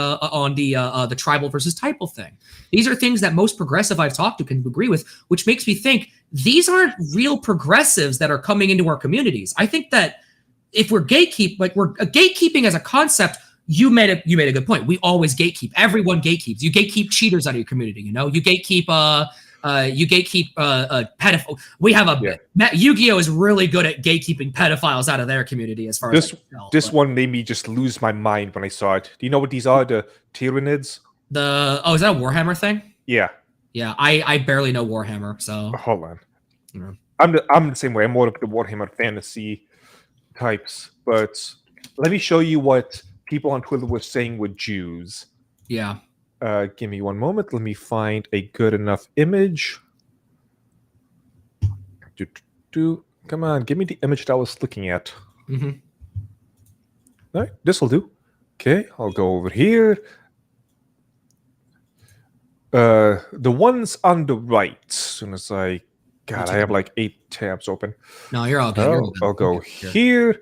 tribal versus typal thing. These are things that most progressive I've talked to can agree with, which makes me think these aren't real progressives that are coming into our communities. I think that if we're gatekeeping as a concept, you made a good point. We always gatekeep. Everyone gatekeeps. You gatekeep cheaters out of your community. You know, you gatekeep pedophile. We have Yu-Gi-Oh is really good at gatekeeping pedophiles out of their community. As far as this one made me just lose my mind when I saw it. Do you know what these are? The Tyranids? Is that a Warhammer thing? Yeah. Yeah, I barely know Warhammer, so hold on. Yeah. I'm the same way. I'm more of the Warhammer fantasy types, but let me show you what people on Twitter were saying with Jews. Yeah. Give me one moment. Let me find a good enough image. Come on, give me the image that I was looking at. Mm-hmm. All right, this will do. Okay, I'll go over here. The ones on the right. As soon as I have like 8 tabs open. No, you're all good. I'll go here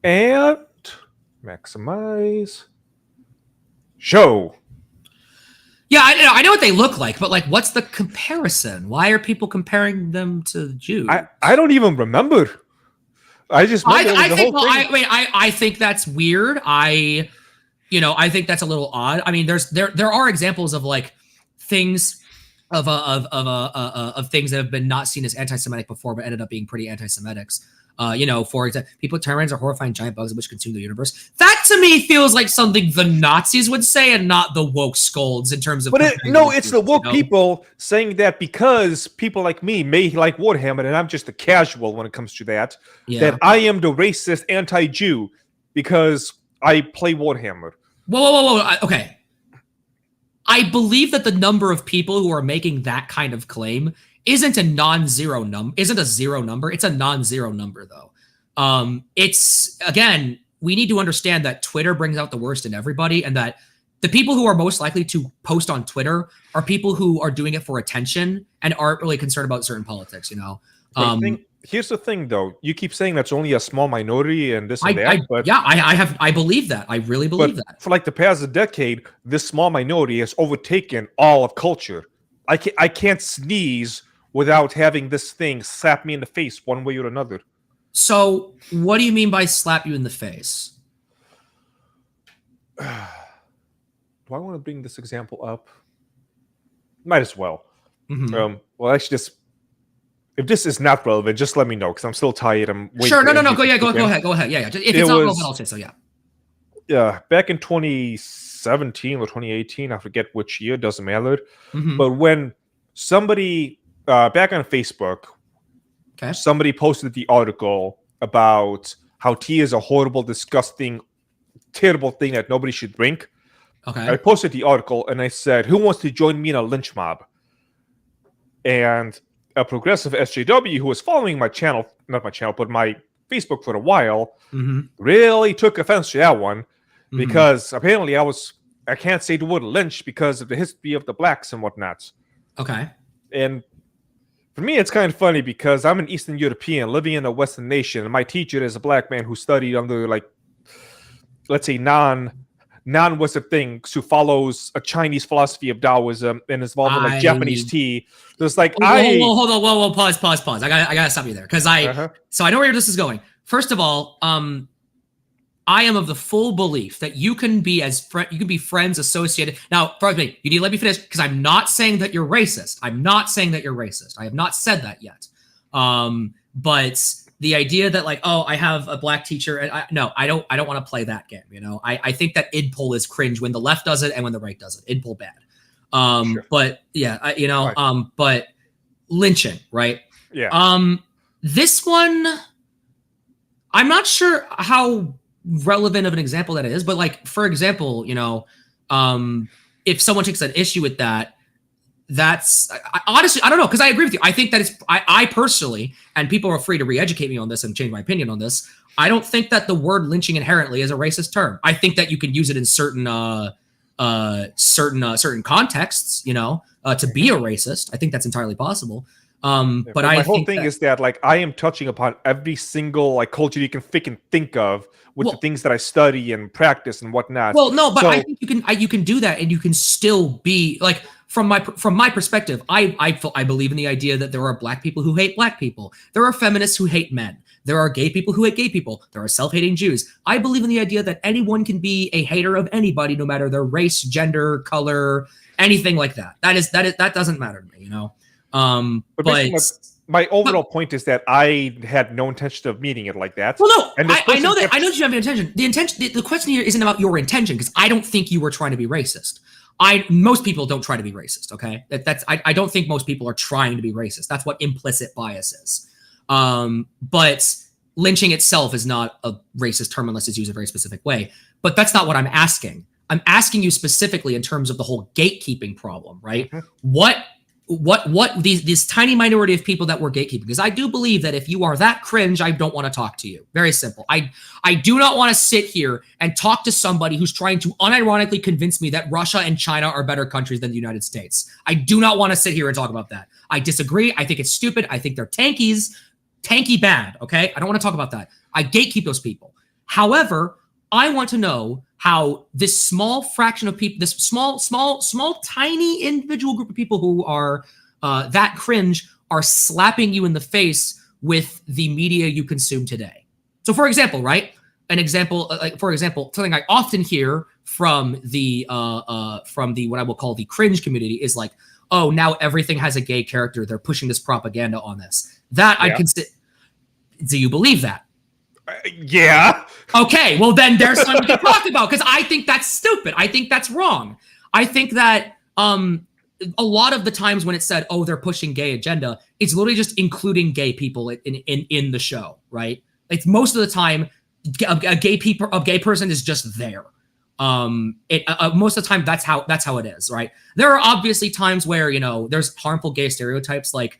and maximize. Show. Yeah, I know what they look like, but like, what's the comparison? Why are people comparing them to Jews? I don't even remember. I just I think that's weird. I think that's a little odd. I mean, there are examples of like things of things that have been not seen as anti-Semitic before, but ended up being pretty anti-Semitics. For example, people Terrans are horrifying giant bugs which consume the universe. That to me feels like something the Nazis would say and not the woke scolds in terms of. But it's the woke people saying that because people like me may like Warhammer and I'm just a casual when it comes to that. Yeah. That I am the racist anti-Jew because I play Warhammer. Whoa. Okay. I believe that the number of people who are making that kind of claim isn't a non-zero number, isn't a zero number. It's a non-zero number though. It's again, we need to understand that Twitter brings out the worst in everybody and that the people who are most likely to post on Twitter are people who are doing it for attention and aren't really concerned about certain politics, you know? Here's the thing though. You keep saying that's only a small minority and this and that, but I believe that. I really believe that. For like the past decade, this small minority has overtaken all of culture. I can't sneeze without having this thing slap me in the face one way or another. So, what do you mean by slap you in the face? Do I want to bring this example up? Might as well. Mm-hmm. Well, actually, if this is not relevant, just let me know because I'm still tired. I'm waiting. Sure, no. Go ahead. Yeah. If it's not relevant, I'll say so. Yeah. Yeah, back in 2017 or 2018, I forget which year. Doesn't matter. Mm-hmm. But when somebody back on Facebook, somebody posted the article about how tea is a horrible, disgusting, terrible thing that nobody should drink. Okay. I posted the article and I said, "Who wants to join me in a lynch mob?" And a progressive SJW who was following my channel, not my channel, but my Facebook for a while, really took offense to that one because apparently I can't say the word lynch because of the history of the blacks and whatnot. Okay. And for me, it's kind of funny because I'm an Eastern European living in a Western nation, and my teacher is a black man who studied under, like, let's say, non-Western things, who follows a Chinese philosophy of Taoism and is involved in like Japanese tea. There's like hold on, pause. I gotta stop you there because so I know where this is going. First of all, I am of the full belief that you can be friends associated. Now, pardon me, you need to let me finish because I'm not saying that you're racist. I have not said that yet. But the idea that like, oh, I have a black teacher, and I don't want to play that game. You know, I think that idpol is cringe when the left does it and when the right does it. Idpol bad. Sure. But yeah, right. But lynching, right? Yeah. This one, I'm not sure how relevant of an example that is, but like, for example, if someone takes an issue with that, honestly, I don't know, because I agree with you. I think that I personally, and people are free to re-educate me on this and change my opinion on this, I don't think that the word lynching inherently is a racist term. I think that you can use it in certain contexts, to be a racist. I think that's entirely possible. But my whole thing is that like I am touching upon every single like culture you can think of with the things that I study and practice and whatnot. Well, no, but I think you can do that, and you can still be like, from my perspective, I believe in the idea that there are black people who hate black people. There are feminists who hate men. There are gay people who hate gay people. There are self-hating Jews. I believe in the idea that anyone can be a hater of anybody, no matter their race, gender, color, anything like that. That doesn't matter to me, But my overall point is that I had no intention of meaning it like that. Well, no, I know that you have an intention. The question here isn't about your intention, because I don't think you were trying to be racist. Most people don't try to be racist. Okay, I don't think most people are trying to be racist. That's what implicit bias is. But lynching itself is not a racist term unless it's used a very specific way. But that's not what I'm asking. I'm asking you specifically in terms of the whole gatekeeping problem, right? What these tiny minority of people that were gatekeeping, because I do believe that if you are that cringe, I don't want to talk to you. Very simple. I do not want to sit here and talk to somebody who's trying to unironically convince me that Russia and China are better countries than the United States. I do not want to sit here and talk about that. I disagree. I think it's stupid. I think they're tanky bad. Okay, I don't want to talk about that. I gatekeep those people. However, I want to know how this small fraction of people, this small, tiny individual group of people who are that cringe are slapping you in the face with the media you consume today. So, for example, right? For example, something I often hear from the what I will call the cringe community is like, oh, now everything has a gay character. They're pushing this propaganda on this. That I consider. Do you believe that? Yeah. Okay, well then there's something we can talk about, because I think that's stupid. I think that's wrong. I think that a lot of the times when it's said, oh, they're pushing gay agenda, it's literally just including gay people in the show, right? It's most of the time a gay person is just there. Most of the time that's how it is, right? There are obviously times where there's harmful gay stereotypes, like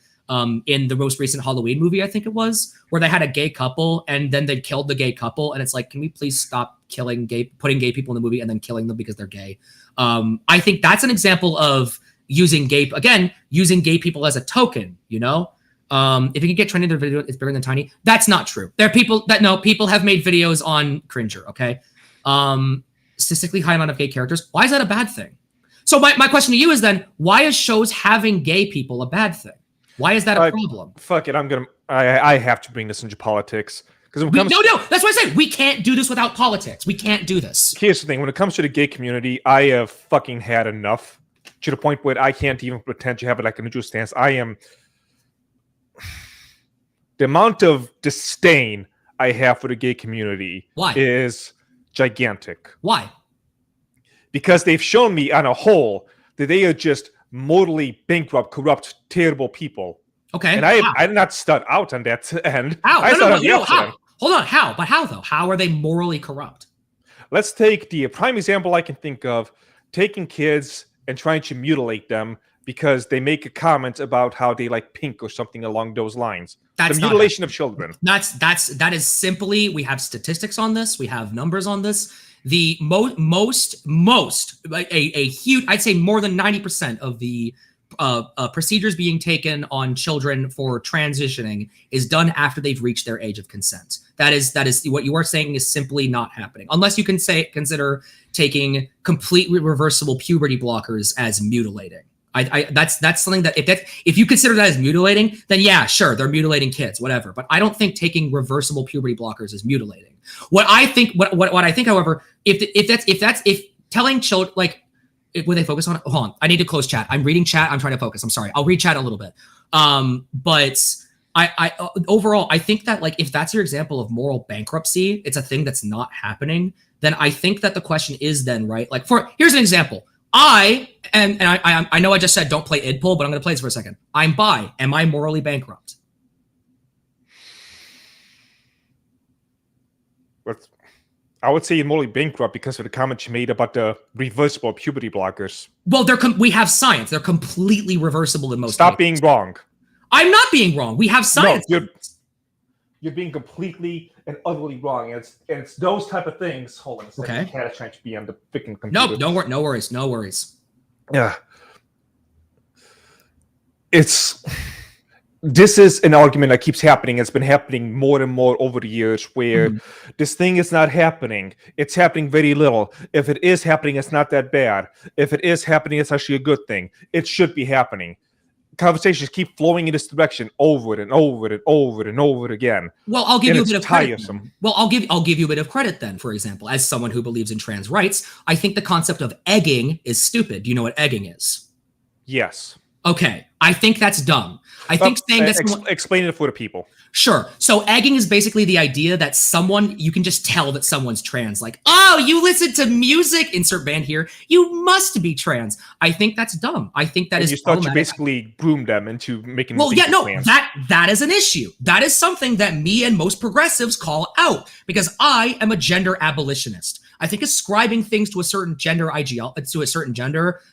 in the most recent Halloween movie, I think it was, where they had a gay couple and then they killed the gay couple, and it's like, can we please stop putting gay people in the movie and then killing them because they're gay? I think that's an example of using gay people as a token. If you can get trending their video, it's bigger than tiny. That's not true. There are people have made videos on Cringer. Okay, statistically high amount of gay characters. Why is that a bad thing? So my question to you is then, why is shows having gay people a bad thing? Why is that a problem? Fuck it, I have to bring this into politics. No, that's what I said. We can't do this without politics. We can't do this. Here's the thing. When it comes to the gay community, I have fucking had enough, to the point where I can't even pretend to have like a neutral stance. The amount of disdain I have for the gay community is gigantic. Why? Because they've shown me on a whole that they are just morally bankrupt, corrupt, terrible people. Okay. And I did not start out on that end. How? I started on the how? Hold on, how? But how though? How are they morally corrupt? Let's take the prime example I can think of: taking kids and trying to mutilate them because they make a comment about how they like pink or something along those lines. That's the not mutilation of children. That is simply, we have statistics on this, we have numbers on this. The most like a huge, I'd say more than 90% of the procedures being taken on children for transitioning is done after they've reached their age of consent. That is what you are saying is simply not happening, unless you can consider taking completely reversible puberty blockers as mutilating. That's something that if you consider that as mutilating, then yeah, sure, they're mutilating kids, whatever. But I don't think taking reversible puberty blockers is mutilating. What I think, however, if telling children, like, when they focus on it, hold on, I need to close chat. I'm reading chat. I'm trying to focus. I'm sorry. I'll read chat a little bit. But I overall, I think that, like, if that's your example of moral bankruptcy, it's a thing that's not happening. Then I think that the question is then, right? Like, here's an example. I know I just said don't play id poll, but I'm going to play this for a second. I'm bi. Am I morally bankrupt? I would say you're morally bankrupt because of the comment you made about the reversible puberty blockers. Well, we have science. They're completely reversible in most Stop cases. being wrong. I'm not being wrong. We have science. No, you're being completely and utterly wrong. And it's those type of things. Hold on a second. Okay. The cat is trying to be on the freaking computer. No worries. Yeah. This is an argument that keeps happening. It's been happening more and more over the years where this thing is not happening. It's happening very little. If it is happening, it's not that bad. If it is happening, it's actually a good thing. It should be happening. Conversations keep flowing in this direction over and over and over and over again. Well, I'll give you a bit of tiresome. Credit. Well, I'll give you a bit of credit then. For example, as someone who believes in trans rights, I think the concept of egging is stupid. Do you know what egging is? Yes. Okay, I think that's dumb. I think saying that explain it for the people. Sure. So egging is basically the idea that you can just tell that someone's trans. Like, oh, you listen to music, insert band here, you must be trans. I think that's dumb. I think that is you thought you basically groomed them into making them trans. That is an issue. That is something that me and most progressives call out because I am a gender abolitionist. I think ascribing things to a certain gender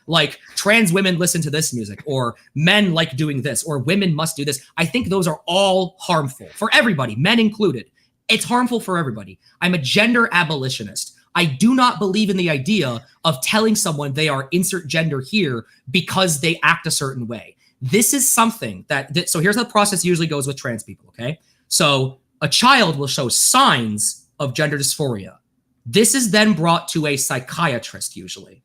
like trans women listen to this music, or men like doing this, or women must do this. I think those are all harmful for everybody, men included. It's harmful for everybody. I'm a gender abolitionist. I do not believe in the idea of telling someone they are insert gender here because they act a certain way. This is something so here's how the process usually goes with trans people, okay? So a child will show signs of gender dysphoria. This is then brought to a psychiatrist usually.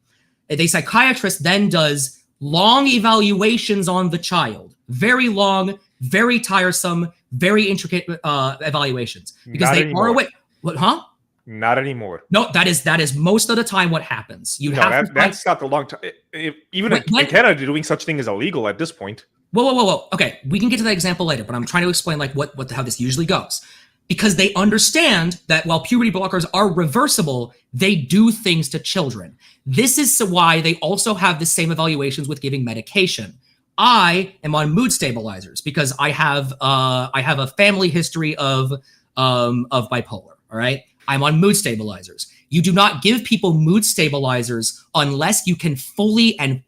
The psychiatrist then does long evaluations on the child. Very long, very tiresome, very intricate evaluations. Because Not they anymore. are away. What, huh? Not anymore. No, that is most of the time what happens. That's not the long time. Even in Canada, doing such thing is illegal at this point. Whoa. Okay, we can get to that example later, but I'm trying to explain like how this usually goes. Because they understand that while puberty blockers are reversible, they do things to children. This is why they also have the same evaluations with giving medication. I am on mood stabilizers because I have a family history of bipolar. All right, I'm on mood stabilizers. You do not give people mood stabilizers unless you can fully and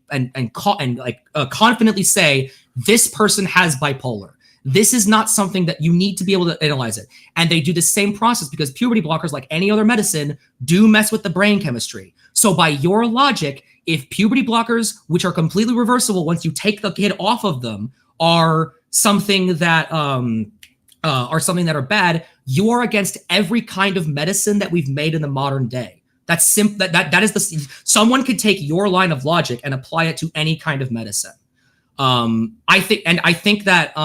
confidently say this person has bipolar. This is not something that you need to be able to analyze it. And they do the same process because puberty blockers, like any other medicine, do mess with the brain chemistry. So by your logic, if puberty blockers, which are completely reversible once you take the kid off of them, are something that are bad, you are against every kind of medicine that we've made in the modern day. That's someone could take your line of logic and apply it to any kind of medicine. I think that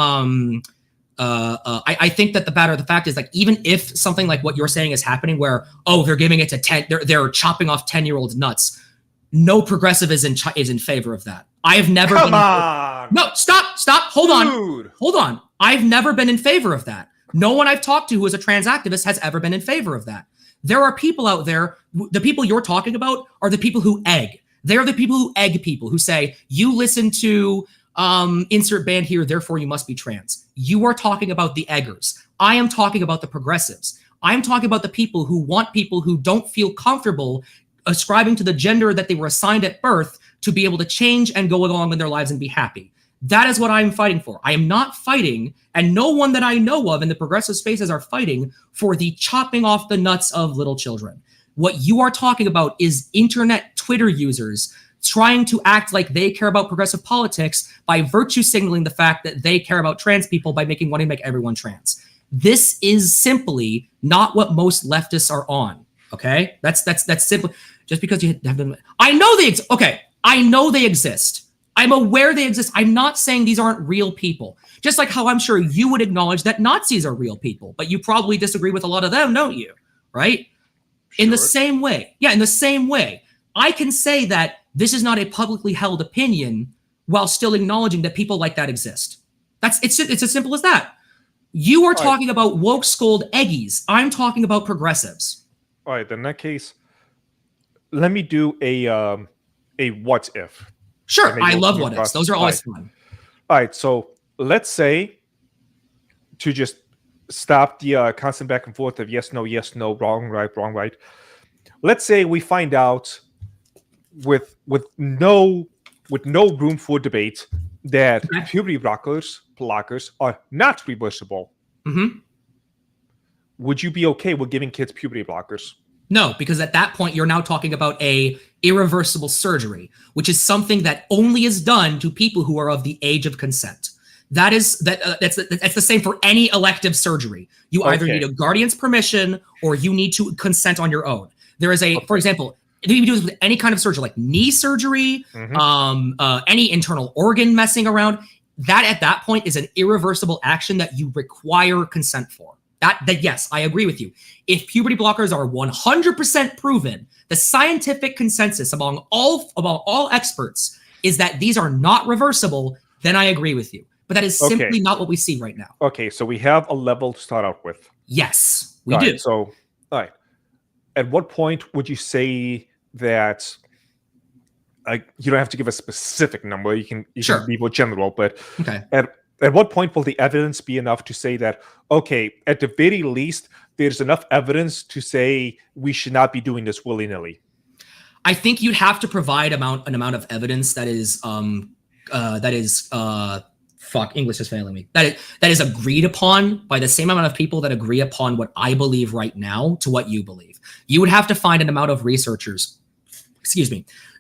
the fact is, like, even if something like what you're saying is happening where, they're giving it to they're chopping off 10-year-olds nuts. No progressive is in favor of that. I have never Come on. No, stop. Hold on. I've never been in favor of that. No one I've talked to who is a trans activist has ever been in favor of that. There are people out there, the people you're talking about are the people who egg. They're the people who egg people, who say, you listen to insert band here, therefore you must be trans. You are talking about the eggers. I am talking about the progressives. I'm talking about the people who want people who don't feel comfortable ascribing to the gender that they were assigned at birth to be able to change and go along with their lives and be happy. That is what I'm fighting for. I am not fighting, and no one that I know of in the progressive spaces are fighting for the chopping off the nuts of little children. What you are talking about is internet Twitter users trying to act like they care about progressive politics by virtue signaling the fact that they care about trans people by wanting to make everyone trans. This is simply not what most leftists are on. Okay, that's simply just because you have them. I know they exist. Okay, I know they exist. I'm aware they exist. I'm not saying these aren't real people. Just like how I'm sure you would acknowledge that Nazis are real people, but you probably disagree with a lot of them, don't you? Right? Sure. In the same way, I can say that this is not a publicly held opinion while still acknowledging that people like that exist. It's as simple as that. You are talking about woke scold eggies. I'm talking about progressives. All right, then in that case, let me do a what if. Sure, I love what ifs. Those are always fun. All right, so let's say, to just stop the constant back and forth of yes, no, wrong, right. Let's say we find out with no room for debate that puberty blockers are not reversible. Mm-hmm. Would you be okay with giving kids puberty blockers? No, because at that point you're now talking about a irreversible surgery, which is something that only is done to people who are of the age of consent. That's the same for any elective surgery. You either need a guardian's permission or you need to consent on your own. There is for example, you do this with any kind of surgery, like knee surgery, any internal organ messing around. That at that point is an irreversible action that you require consent for. That yes, I agree with you. If puberty blockers are 100% proven, the scientific consensus among all experts is that these are not reversible, then I agree with you. But that is simply not what we see right now. Okay, so we have a level to start out with. Yes, we do. Right, so, all right. At what point would you say that, you don't have to give a specific number, you can be more general, but at what point will the evidence be enough to say that, okay, at the very least, there's enough evidence to say we should not be doing this willy-nilly? I think you'd have to provide an amount of evidence that is English is failing me. That is agreed upon by the same amount of people that agree upon what I believe right now to what you believe. You would have to find an amount of researchers.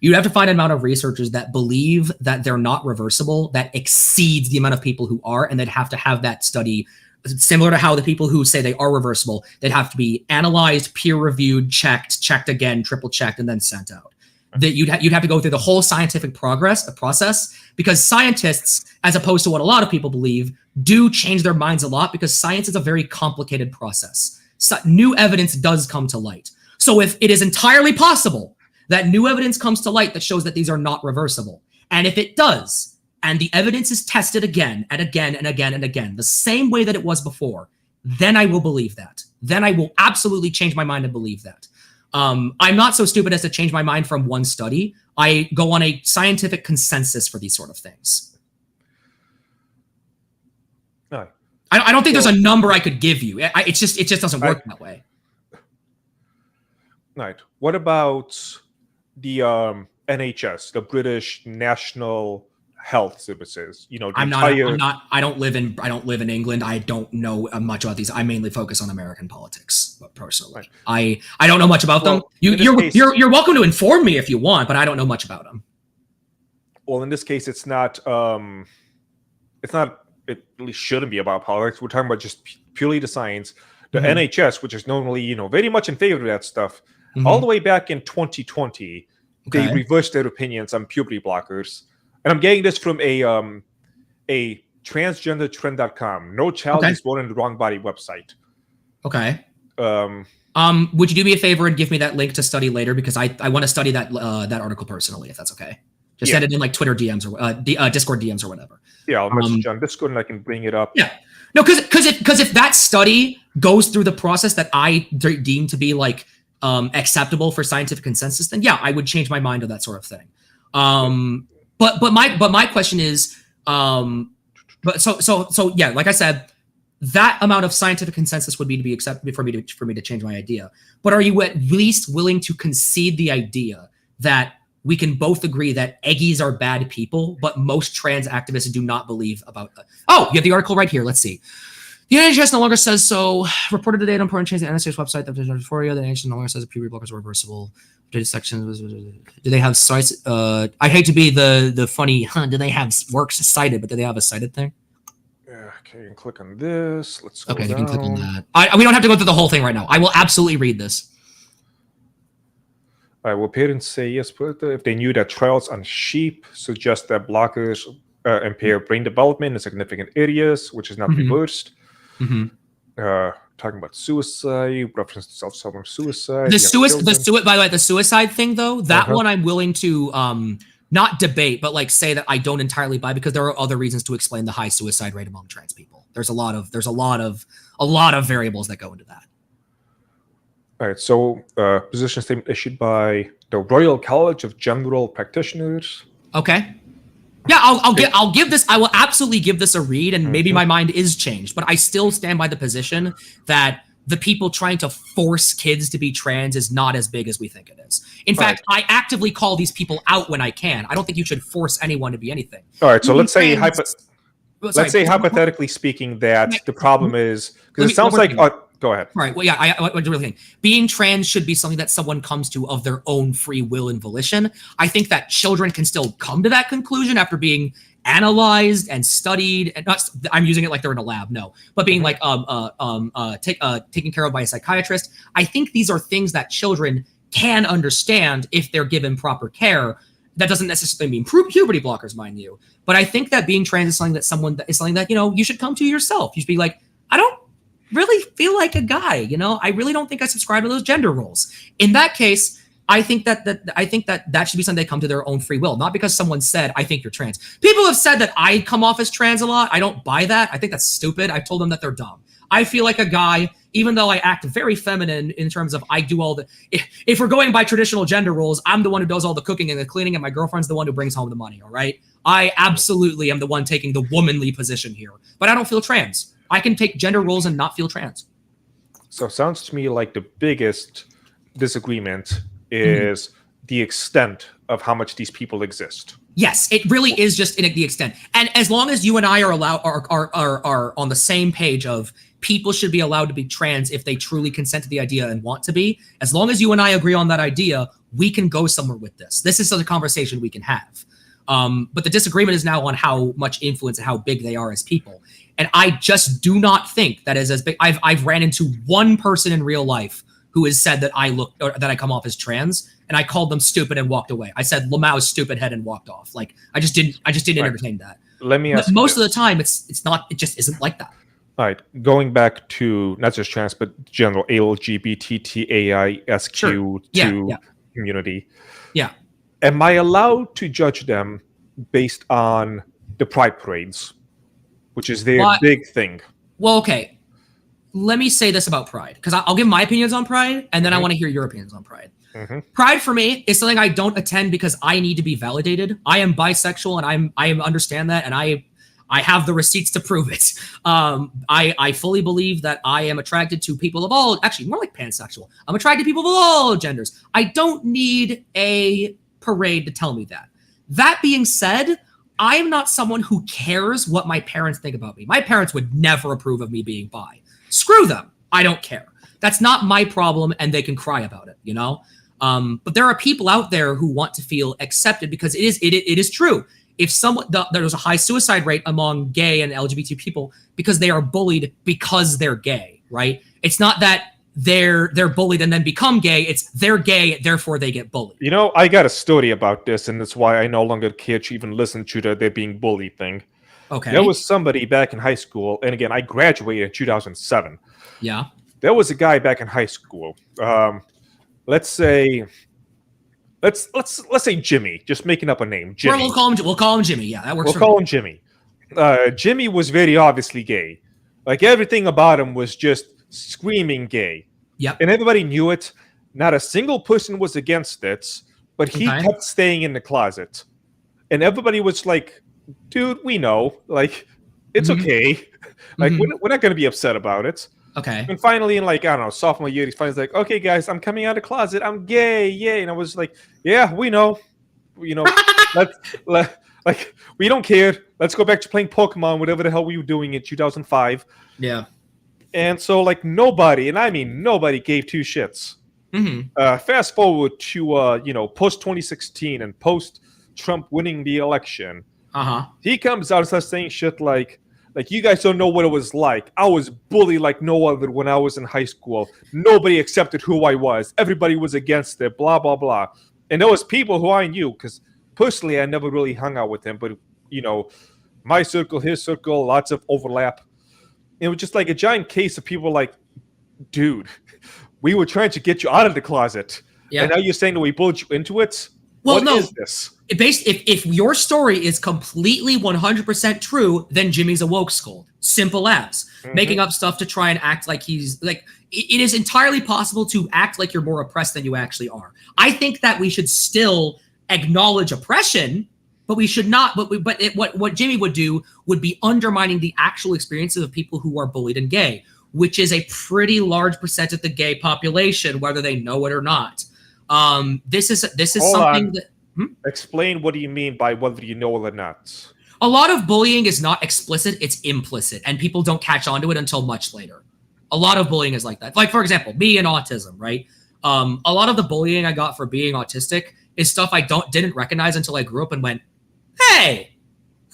You'd have to find an amount of researchers that believe that they're not reversible that exceeds the amount of people who are, and they'd have to have that study similar to how the people who say they are reversible, they'd have to be analyzed, peer-reviewed, checked again, triple-checked, and then sent out. That you'd have to go through the whole scientific process, because scientists, as opposed to what a lot of people believe, do change their minds a lot because science is a very complicated process. So new evidence does come to light. So if it is entirely possible that new evidence comes to light that shows that these are not reversible, and if it does, and the evidence is tested again and again and again and again, the same way that it was before, then I will believe that. Then I will absolutely change my mind and believe that. I'm not so stupid as to change my mind from one study. I go on a scientific consensus for these sort of things. No. I don't think there's a number I could give you. It just doesn't work that way. Right. What about the NHS, the British National Health Services? I don't live in England. I don't know much about these. I mainly focus on American politics, personally. Right. I don't know much about them. You're welcome to inform me if you want, but I don't know much about them. Well, in this case, it really shouldn't be about politics. We're talking about just purely the science. The NHS, which is normally, very much in favor of that stuff, all the way back in 2020, they reversed their opinions on puberty blockers. And I'm getting this from a transgendertrend.com. No child is born in the wrong body website. Okay. Would you do me a favor and give me that link to study later, because I want to study that article personally, if that's okay. Just send it in like Twitter DMs or Discord DMs or whatever. Yeah, I'll message on Discord and I can bring it up. Yeah. No, because if that study goes through the process that I deem to be like acceptable for scientific consensus, then yeah, I would change my mind on that sort of thing. But my question is, But so yeah, like I said, that amount of scientific consensus would be to be accepted for me to change my idea. But are you at least willing to concede the idea that we can both agree that Eggies are bad people, but most trans activists do not believe about that? Oh, you have the article right here. Let's see. The NHS no longer says so. Reported today on important change the NHS website that dysphoria. The NHS no longer says that puberty blockers are reversible. Data sections. Do they have sites? I hate to be the funny. Do they have works cited? But do they have a cited thing? Yeah. Okay. You can click on this. Let's go Okay, down. you can click on that. We don't have to go through the whole thing right now. I will absolutely read this. All right. Well, parents say yes, but if they knew that trials on sheep suggest that blockers impair brain development in significant areas, which is not reversed. Talking about suicide, reference to self-harm suicide. By the way, the suicide thing though, that one I'm willing to not debate, but like say that I don't entirely buy, because there are other reasons to explain the high suicide rate among trans people. There's a lot of variables that go into that. All right. So, position statement issued by the Royal College of General Practitioners. Okay. Yeah, I'll give this. I will absolutely give this a read, and maybe my mind is changed, but I still stand by the position that the people trying to force kids to be trans is not as big as we think it is. In fact, I actively call these people out when I can. I don't think you should force anyone to be anything. All right. So let's say hypothetically speaking that the problem is, because it sounds like. Go ahead. Right. Well, yeah, I really think being trans should be something that someone comes to of their own free will and volition. I think that children can still come to that conclusion after being analyzed and studied, and not. I'm using it like they're in a lab, no, but being like taken care of by a psychiatrist. I think these are things that children can understand if they're given proper care. That doesn't necessarily mean puberty blockers, mind you. But I think that being trans is something that you should come to yourself. You should be like, I don't really feel like a guy, I really don't think I subscribe to those gender roles. In that case, I think that should be something they come to their own free will, not because someone said, I think you're trans. People have said that I come off as trans a lot. I don't buy that. I think that's stupid. I've told them that they're dumb. I feel like a guy, even though I act very feminine in terms of I do all the, if we're going by traditional gender roles, I'm the one who does all the cooking and the cleaning, and my girlfriend's the one who brings home the money, all right? I absolutely am the one taking the womanly position here, but I don't feel trans. I can take gender roles and not feel trans. So it sounds to me like the biggest disagreement is the extent of how much these people exist. Yes, it really is just in the extent. And as long as you and I are on the same page of people should be allowed to be trans if they truly consent to the idea and want to be, as long as you and I agree on that idea, we can go somewhere with this. This is a conversation we can have. But the disagreement is now on how much influence and how big they are as people. And I just do not think that is as big. I've ran into one person in real life who has said that I come off as trans, and I called them stupid and walked away. I said Lamau's stupid head and walked off. Like I just didn't entertain that. Let me ask. But most of the time, it's not. It just isn't like that. All right, going back to not just trans, but general LGBTQAISQ2 community. Yeah. Am I allowed to judge them based on the pride parades, which is their big thing? Well, okay. Let me say this about pride, because I'll give my opinions on pride, and then I want to hear your opinions on pride. Pride for me is something I don't attend because I need to be validated. I am bisexual, and I understand that, and I have the receipts to prove it. I fully believe that I am attracted to people of all, actually more like pansexual. I'm attracted to people of all genders. I don't need a parade to tell me that. That being said, I am not someone who cares what my parents think about me. My parents would never approve of me being bi. Screw them. I don't care. That's not my problem, and they can cry about it, But there are people out there who want to feel accepted, because it is true. If there's a high suicide rate among gay and LGBT people because they are bullied because they're gay, right? It's not that they're bullied and then become gay. It's they're gay, therefore they get bullied. I got a story about this, and that's why I no longer care to even listen to they're being bullied thing. Okay. There was somebody back in high school, and again, I graduated in 2007. Yeah. There was a guy back in high school. Let's say Jimmy. Just making up a name. Jimmy. We'll call him Jimmy. Yeah, that works. We'll call him Jimmy. Jimmy was very obviously gay. Like everything about him was just screaming gay. Yep. And everybody knew it. Not a single person was against it, but he kept staying in the closet. And everybody was like dude, we know. Like, it's Mhm. okay. Like, Mhm. we're not going to be upset about it. Okay. And finally, in like, I don't know, sophomore year, he's finally like, okay, guys, I'm coming out of the closet. I'm gay. Yay. And I was like, yeah, we know. You know, like, we don't care. Let's go back to playing Pokemon, whatever the hell we were doing in 2005. Yeah. And so, like, nobody, and I mean nobody, gave two shits. Mm-hmm. Fast forward to, post 2016 and post Trump winning the election. Uh-huh. He comes out and starts saying shit like, you guys don't know what it was like. I was bullied like no other when I was in high school. Nobody accepted who I was. Everybody was against it, blah, blah, blah. And there was people who I knew, because personally I never really hung out with him, but, my circle, his circle, lots of overlap. It was just like a giant case of people like, dude, we were trying to get you out of the closet. Yeah. And now you're saying that we bullied you into it? Well, What no. is this? If your story is completely 100% true, then Jimmy's a woke skull. Simple as. Making up stuff to try and act like he's like. It is entirely possible to act like you're more oppressed than you actually are. I think that we should still acknowledge oppression, but we should not. What Jimmy would do would be undermining the actual experiences of people who are bullied and gay, which is a pretty large percent of the gay population, whether they know it or not. This is Hold something on. that. Explain what do you mean by whether you know it or not. A lot of bullying is not explicit, it's implicit, and people don't catch on to it until much later. A lot of bullying is like that. Like, for example, me and autism, right? A lot of the bullying I got for being autistic is stuff I didn't recognize until I grew up and went, hey,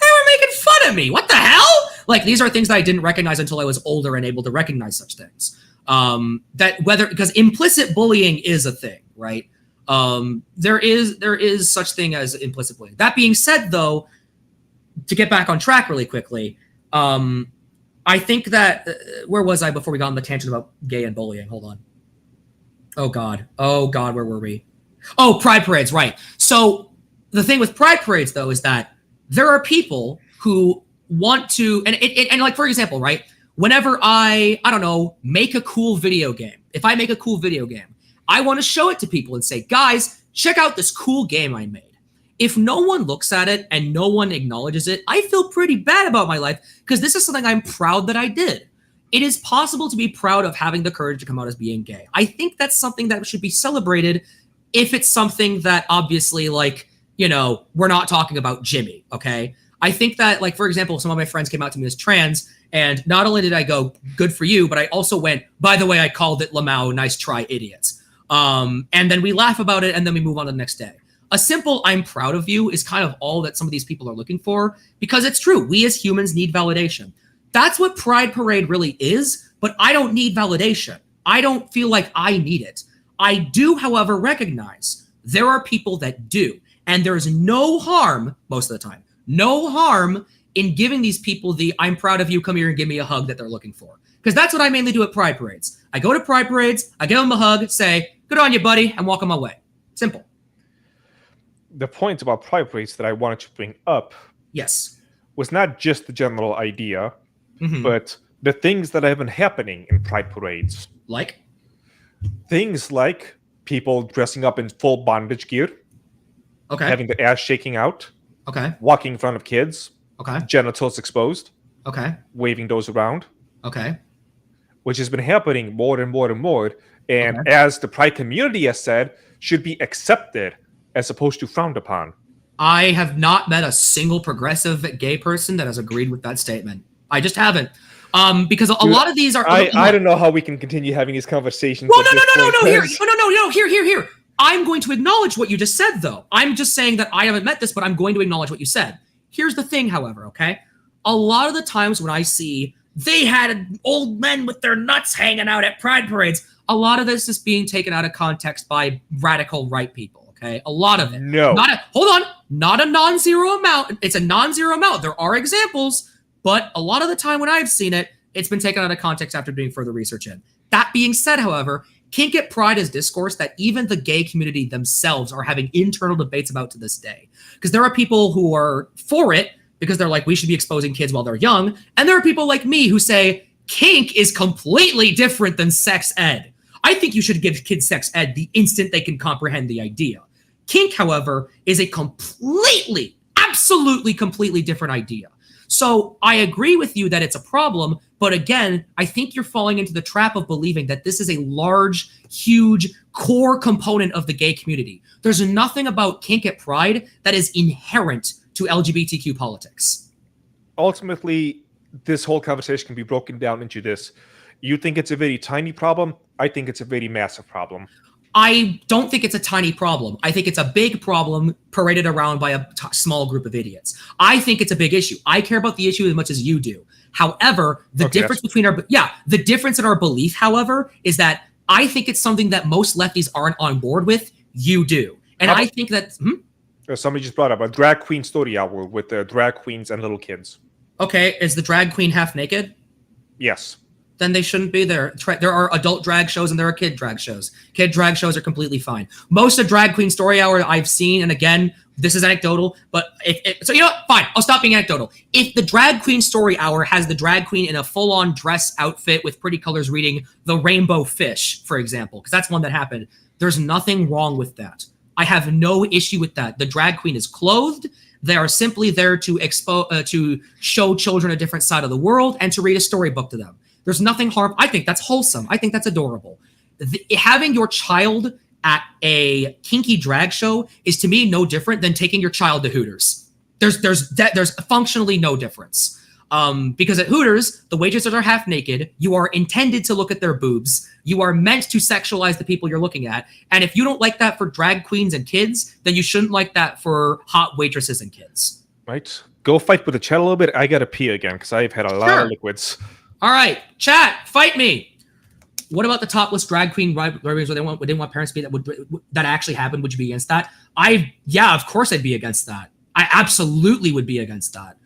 they were making fun of me. What the hell? Like, these are things that I didn't recognize until I was older and able to recognize such things. Because implicit bullying is a thing, right? There is such thing as implicit bullying. That being said, though, to get back on track really quickly, I think that where was I before we got on the tangent about gay and bullying? Hold on. Oh God, where were we? Oh, pride parades, right? So the thing with pride parades, though, is that there are people who want to, and like, for example, right? Whenever I don't know, make a cool video game. If I make a cool video game, I want to show it to people and say, guys, check out this cool game I made. If no one looks at it and no one acknowledges it, I feel pretty bad about my life because this is something I'm proud that I did. It is possible to be proud of having the courage to come out as being gay. I think that's something that should be celebrated if it's something that obviously, like, we're not talking about Jimmy, okay? I think that, like, for example, some of my friends came out to me as trans, and not only did I go, good for you, but I also went, by the way, I called it Lamau, nice try, idiots. And then we laugh about it, and then we move on to the next day. A simple I'm proud of you is kind of all that some of these people are looking for, because it's true. We as humans need validation. That's what Pride Parade really is, but I don't need validation. I don't feel like I need it. I do, however, recognize there are people that do, and there's no harm, most of the time, no harm in giving these people the I'm proud of you, come here and give me a hug that they're looking for. Because that's what I mainly do at Pride Parades. I go to Pride Parades, I give them a hug, say, good on you, buddy, and walk on my way. Simple. The point about Pride Parades that I wanted to bring up Yes. was not just the general idea, Mhm. but the things that have been happening in Pride Parades. Like? Things like people dressing up in full bondage gear, Okay. having their ass shaking out, Okay. walking in front of kids, Okay. genitals exposed, Okay. waving those around, Okay. which has been happening more and more and more. And as the Pride community has said, should be accepted as opposed to frowned upon. I have not met a single progressive gay person that has agreed with that statement. I just haven't. Because a lot of these are. I don't know how we can continue having these conversations. Well, here. I'm going to acknowledge what you just said, though. I'm just saying that I haven't met this, but I'm going to acknowledge what you said. Here's the thing, however, okay? A lot of the times when I see they had old men with their nuts hanging out at Pride Parades, a lot of this is being taken out of context by radical right people. Okay, a lot of it. No. Not a non-zero amount. It's a non-zero amount. There are examples, but a lot of the time when I've seen it, it's been taken out of context after doing further research in. That being said, however, kink at Pride is discourse that even the gay community themselves are having internal debates about to this day. Because there are people who are for it because they're like, we should be exposing kids while they're young. And there are people like me who say, kink is completely different than sex ed. I think you should give kids sex ed the instant they can comprehend the idea. Kink, however, is a completely, absolutely, completely different idea. So I agree with you that it's a problem, but again, I think you're falling into the trap of believing that this is a large, huge, core component of the gay community. There's nothing about kink at Pride that is inherent to LGBTQ politics. Ultimately, this whole conversation can be broken down into this. You think it's a very tiny problem. I think it's a very massive problem. I don't think it's a tiny problem. I think it's a big problem paraded around by a small group of idiots. I think it's a big issue. I care about the issue as much as you do. However, the difference between the difference in our belief, however, is that I think it's something that most lefties aren't on board with. You do. And I think that... Somebody just brought up a drag queen story hour with drag queens and little kids. Okay, is the drag queen half naked? Yes. Then they shouldn't be there. There are adult drag shows and there are kid drag shows. Kid drag shows are completely fine. Most of Drag Queen Story Hour I've seen, and again, this is anecdotal, but so you know what? Fine, I'll stop being anecdotal. If the Drag Queen Story Hour has the drag queen in a full-on dress outfit with pretty colors reading The Rainbow Fish, for example, because that's one that happened, there's nothing wrong with that. I have no issue with that. The drag queen is clothed. They are simply there to to show children a different side of the world and to read a storybook to them. There's nothing harm. I think that's wholesome. I think that's adorable. Having your child at a kinky drag show is to me no different than taking your child to Hooters. There's functionally no difference. Because at Hooters, the waitresses are half naked. You are intended to look at their boobs. You are meant to sexualize the people you're looking at. And if you don't like that for drag queens and kids, then you shouldn't like that for hot waitresses and kids. Right. Go fight with the chat a little bit. I gotta pee again because I've had a lot of liquids. All right, chat, fight me. What about the topless drag queen rivalries where they didn't want parents to be that actually happened? Would you be against that? Yeah, of course I'd be against that. I absolutely would be against that.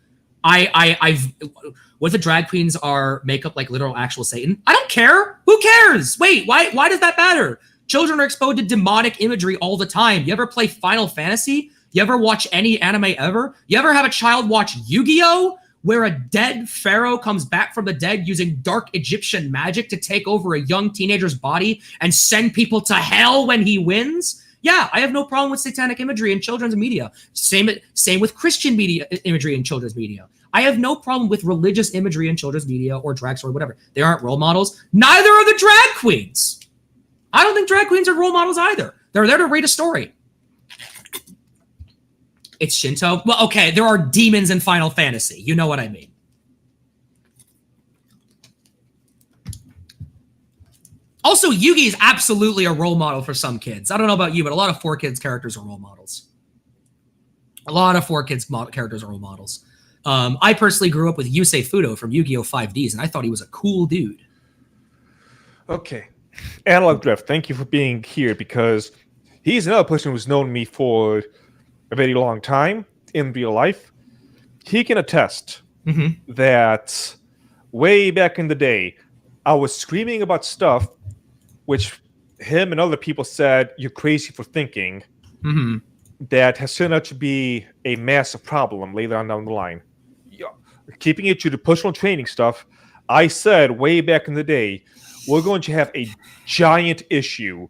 What if the drag queens are makeup like literal actual Satan? I don't care. Who cares? Wait, why does that matter? Children are exposed to demonic imagery all the time. You ever play Final Fantasy? You ever watch any anime ever? You ever have a child watch Yu-Gi-Oh? Where a dead pharaoh comes back from the dead using dark Egyptian magic to take over a young teenager's body and send people to hell when he wins? Yeah, I have no problem with satanic imagery in children's media. Same with Christian media imagery in children's media. I have no problem with religious imagery in children's media or drag story, whatever. They aren't role models. Neither are the drag queens. I don't think drag queens are role models either. They're there to read a story. It's Shinto. Well, okay, there are demons in Final Fantasy. You know what I mean. Also, Yugi is absolutely a role model for some kids. I don't know about you, but a lot of 4Kids characters are role models. A lot of 4Kids characters are role models. I personally grew up with Yusei Fudo from Yu-Gi-Oh! 5Ds, and I thought he was a cool dude. Okay. Analog Drift, thank you for being here, because he's another person who's known me for a very long time in real life. He can attest that way back in the day, I was screaming about stuff which him and other people said you're crazy for thinking, that has turned out to be a massive problem later on down the line. Keeping it to the personal training stuff, I said way back in the day, we're going to have a giant issue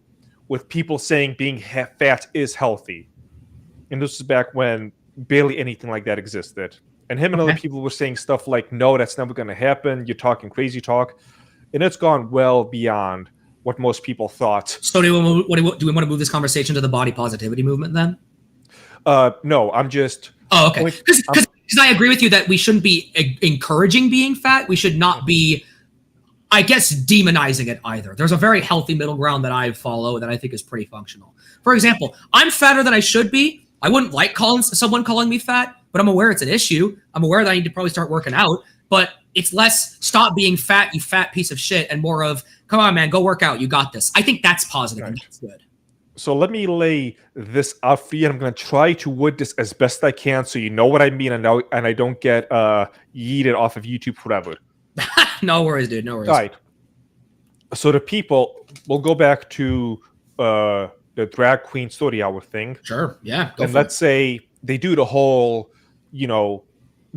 with people saying being fat is healthy. And this is back when barely anything like that existed. And him and other people were saying stuff like, no, that's never going to happen. You're talking crazy talk. And it's gone well beyond what most people thought. So do we want to move this conversation to the body positivity movement then? No, I'm just... Oh, okay. Because I agree with you that we shouldn't be encouraging being fat. We should not be, I guess, demonizing it either. There's a very healthy middle ground that I follow that I think is pretty functional. For example, I'm fatter than I should be. I wouldn't like someone calling me fat, but I'm aware it's an issue. I'm aware that I need to probably start working out, but it's less stop being fat, you fat piece of shit, and more of, come on, man, go work out. You got this. I think that's positive and that's good. So let me lay this out for you, and I'm going to try to word this as best I can so you know what I mean and I don't get yeeted off of YouTube forever. No worries, dude. No worries. All right. So the people, we'll go back to the drag queen story hour thing. Sure. Yeah. And let's say they do the whole,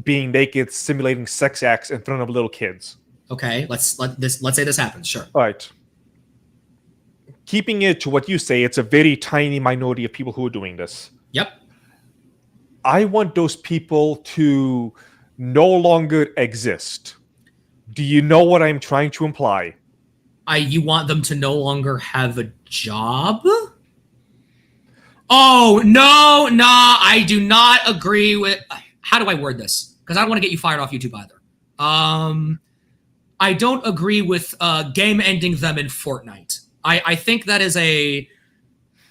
being naked, simulating sex acts in front of little kids. Okay. Let's say this happens. Sure. All right. Keeping it to what you say, it's a very tiny minority of people who are doing this. Yep. I want those people to no longer exist. Do you know what I'm trying to imply? You want them to no longer have a job? Oh, no, I do not agree with... How do I word this? Because I don't want to get you fired off YouTube either. I don't agree with game ending them in Fortnite. I think that is a...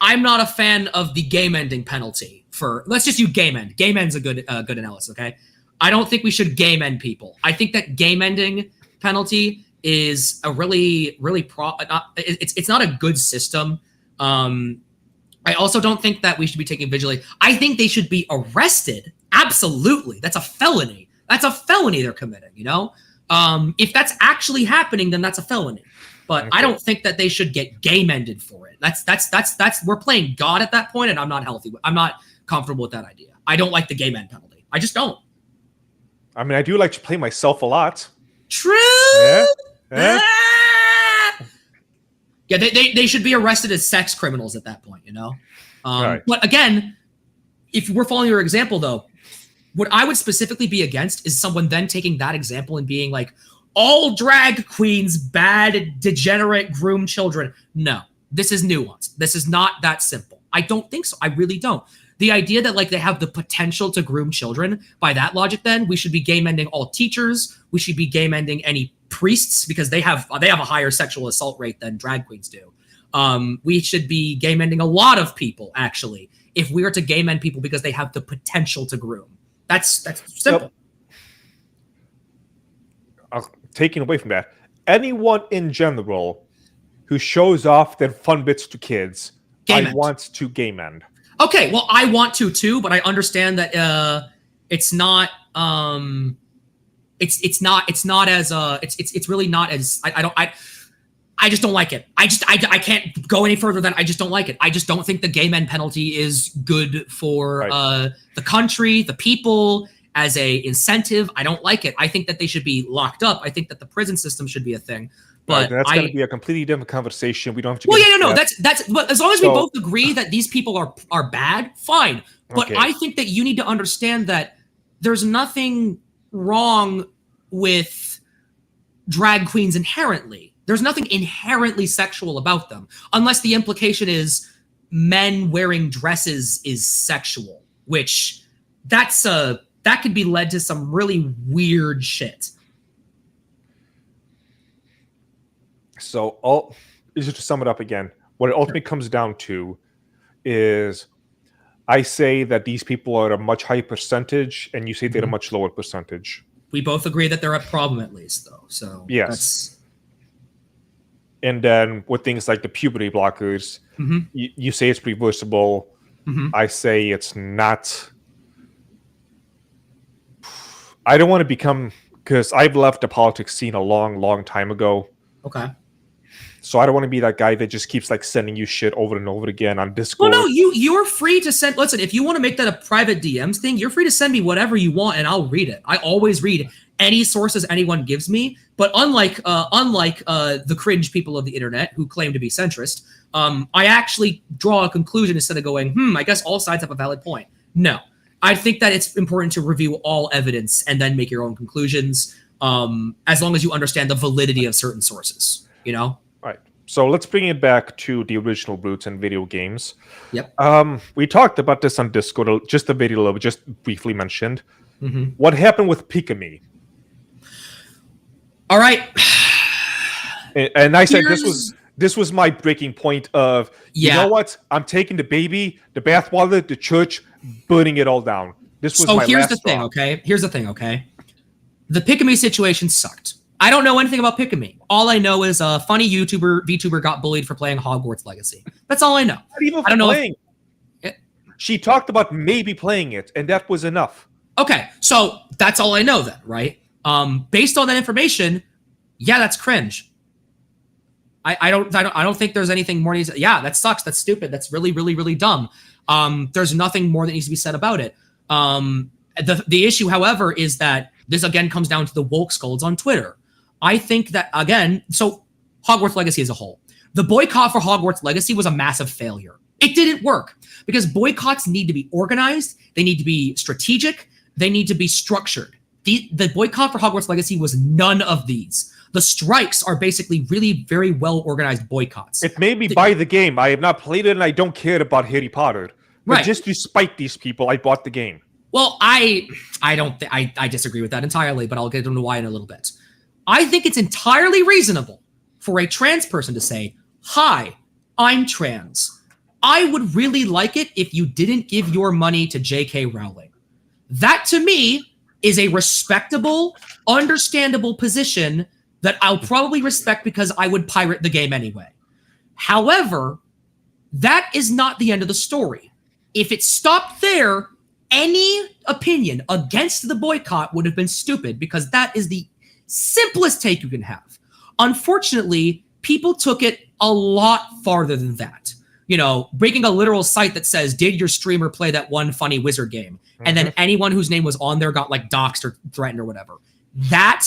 I'm not a fan of the game ending penalty for... Let's just use game end. Game end's a good analysis, okay? I don't think we should game end people. I think that game ending penalty is a really it's not a good system. I also don't think that we should be taking vigilante. I think they should be arrested. Absolutely. That's a felony. That's a felony they're committing, you know? If that's actually happening, then that's a felony. But I don't think that they should get game ended for it. That's we're playing God at that point, and I'm not healthy. I'm not comfortable with that idea. I don't like the game end penalty. I just don't. I mean, I do like to play myself a lot. True. Yeah. Yeah, they should be arrested as sex criminals at that point, you know? Right. But again, if we're following your example, though, what I would specifically be against is someone then taking that example and being like, all drag queens, bad, degenerate, groomed children. No, this is nuanced. This is not that simple. I don't think so. I really don't. The idea that like they have the potential to groom children, by that logic, then we should be game ending all teachers. We should be game ending any priests because they have a higher sexual assault rate than drag queens do. We should be game ending a lot of people, actually, if we are to game end people because they have the potential to groom. That's simple. Taking away from that, anyone in general who shows off their fun bits to kids, I want to game end. Okay, well, I want to too, but I understand that it's not. It's really not as. I just don't like it. I can't go any further than I just don't like it. I just don't think the game end penalty is good for the country, the people, as a incentive. I don't like it. I think that they should be locked up. I think that the prison system should be a thing. But that's going to be a completely different conversation. We don't have to. Well, yeah, no. That's. But as long as we both agree that these people are bad, fine. But I think that you need to understand that there's nothing wrong with drag queens inherently. There's nothing inherently sexual about them, unless the implication is men wearing dresses is sexual, which that could be led to some really weird shit. So, just to sum it up again, what it ultimately comes down to is I say that these people are a much higher percentage, and you say they're a much lower percentage. We both agree that they're a problem, at least, though. So yes. And then with things like the puberty blockers, you say it's reversible. I say it's not. I don't want to become, because I've left the politics scene a long, long time ago. Okay. So I don't want to be that guy that just keeps like sending you shit over and over again on Discord. Well, no, you're free to send. Listen, if you want to make that a private DMs thing, you're free to send me whatever you want, and I'll read it. I always read any sources anyone gives me. But unlike the cringe people of the internet who claim to be centrist, I actually draw a conclusion instead of going, I guess all sides have a valid point. No, I think that it's important to review all evidence and then make your own conclusions, as long as you understand the validity of certain sources. You know. Right. So let's bring it back to the original roots in video games. Yep. We talked about this on Discord, just a video, just briefly mentioned. What happened with Pikami? All right. And I said this was my breaking point of, you know what? I'm taking the baby, the bathwater, the church, burning it all down. This was my here's last the thing, okay? Here's the thing, okay? The Pikami situation sucked. I don't know anything about Pikami. All I know is a funny VTuber got bullied for playing Hogwarts Legacy. That's all I know. Not even I don't know. She talked about maybe playing it, and that was enough. Okay, so that's all I know then, right? Based on that information, yeah, that's cringe. I don't think there's anything more. Yeah, that sucks. That's stupid. That's really, really, really dumb. There's nothing more that needs to be said about it. The issue, however, is that this again comes down to the woke scolds on Twitter. I think that, again, so Hogwarts Legacy as a whole. The boycott for Hogwarts Legacy was a massive failure. It didn't work because boycotts need to be organized. They need to be strategic. They need to be structured. The boycott for Hogwarts Legacy was none of these. The strikes are basically really very well organized boycotts. It made me buy the game. I have not played it, and I don't care about Harry Potter. But Right. just to spite these people, I bought the game. Well, I disagree with that entirely, but I'll get into why in a little bit. I think it's entirely reasonable for a trans person to say, "Hi, I'm trans. I would really like it if you didn't give your money to J.K. Rowling." That to me is a respectable, understandable position that I'll probably respect because I would pirate the game anyway. However, that is not the end of the story. If it stopped there, any opinion against the boycott would have been stupid because that is the simplest take you can have. Unfortunately, people took it a lot farther than that. You know, breaking a literal site that says, "Did your streamer play that one funny wizard game?" And then anyone whose name was on there got like doxxed or threatened or whatever. That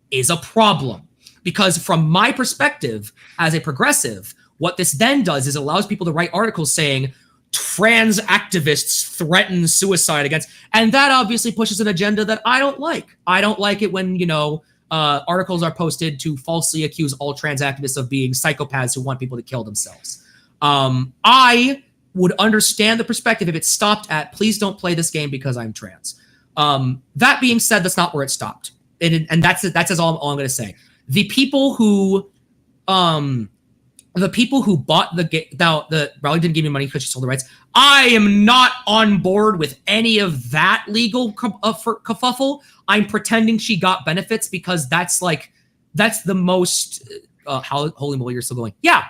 is a problem because from my perspective as a progressive, what this then does is allows people to write articles saying trans activists threaten suicide against, and that obviously pushes an agenda that I don't like. I don't like it when, you know, articles are posted to falsely accuse all trans activists of being psychopaths who want people to kill themselves. I would understand the perspective if it stopped at, "Please don't play this game because I'm trans." That being said, that's not where it stopped. And that's all I'm going to say. The people who bought the game, now the Rowling didn't give me money because she sold the rights. I am not on board with any of that legal kerfuffle. I'm pretending she got benefits because that's the most. Holy moly, you're still going. Yeah.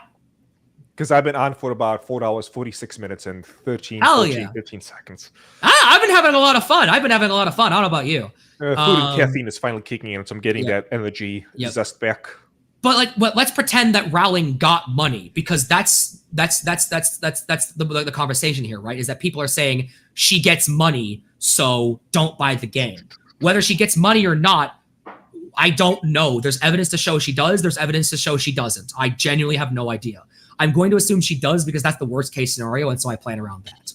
Because I've been on for about 4 hours, 46 minutes, and 15 seconds. I've been having a lot of fun. I don't know about you. Food and caffeine is finally kicking in, so I'm getting that energy zest back. But let's pretend that Rowling got money because that's the conversation here, right? Is that people are saying she gets money, so don't buy the game. Whether she gets money or not, I don't know. There's evidence to show she does. There's evidence to show she doesn't. I genuinely have no idea. I'm going to assume she does because that's the worst case scenario, and so I plan around that.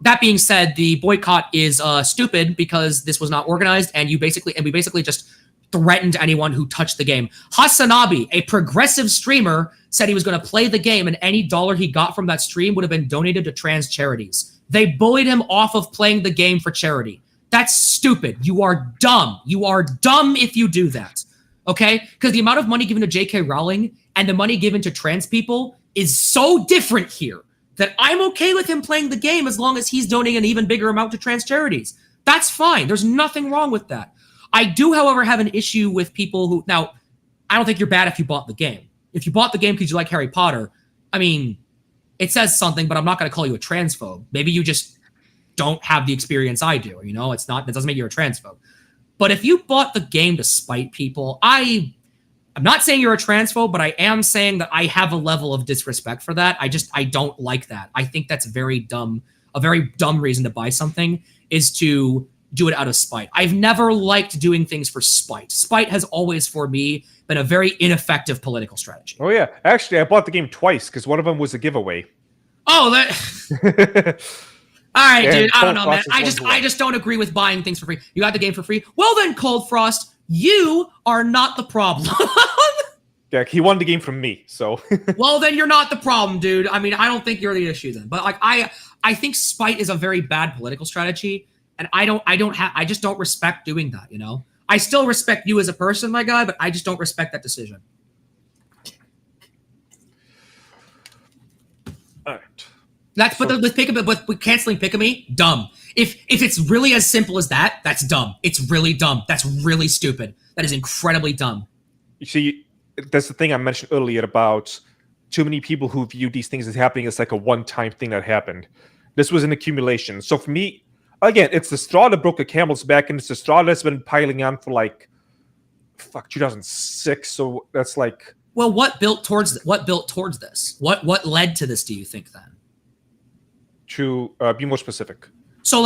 That being said, the boycott is stupid because this was not organized, and we basically just threatened anyone who touched the game. Hasanabi, a progressive streamer, said he was going to play the game, and any dollar he got from that stream would have been donated to trans charities. They bullied him off of playing the game for charity. That's stupid. You are dumb. You are dumb if you do that. Okay? Because the amount of money given to J.K. Rowling and the money given to trans people is so different here that I'm okay with him playing the game as long as he's donating an even bigger amount to trans charities. That's fine. There's nothing wrong with that. I do, however, have an issue with people who... Now, I don't think you're bad if you bought the game. If you bought the game because you like Harry Potter, I mean, it says something, but I'm not going to call you a transphobe. Maybe you just don't have the experience I do. You know, that doesn't make you a transphobe. But if you bought the game to spite people, I'm not saying you're a transphobe, but I am saying that I have a level of disrespect for that. I don't like that. I think that's very dumb. A very dumb reason to buy something is to do it out of spite. I've never liked doing things for spite. Spite has always, for me, been a very ineffective political strategy. Oh yeah, actually, I bought the game twice because one of them was a giveaway. Oh, that. All right, And dude. I don't Cold know, man. Frost is I just don't agree with buying things for free. You got the game for free. Well, then, Cold Frost, you are not the problem. Yeah, he won the game from me, so. Well, then you're not the problem, dude. I mean, I don't think you're the issue then. But like, I think spite is a very bad political strategy, and I just don't respect doing that. You know, I still respect you as a person, my guy, but I just don't respect that decision. All right. With canceling Pikami, dumb. If it's really as simple as that, that's dumb. It's really dumb. That's really stupid. That is incredibly dumb. You see, that's the thing I mentioned earlier about too many people who view these things as happening as like a one-time thing that happened. This was an accumulation. So for me, again, it's the straw that broke the camel's back, and it's the straw that's been piling on for 2006. So that's like. Well, what built towards this? What led to this? Do you think then? To be more specific. So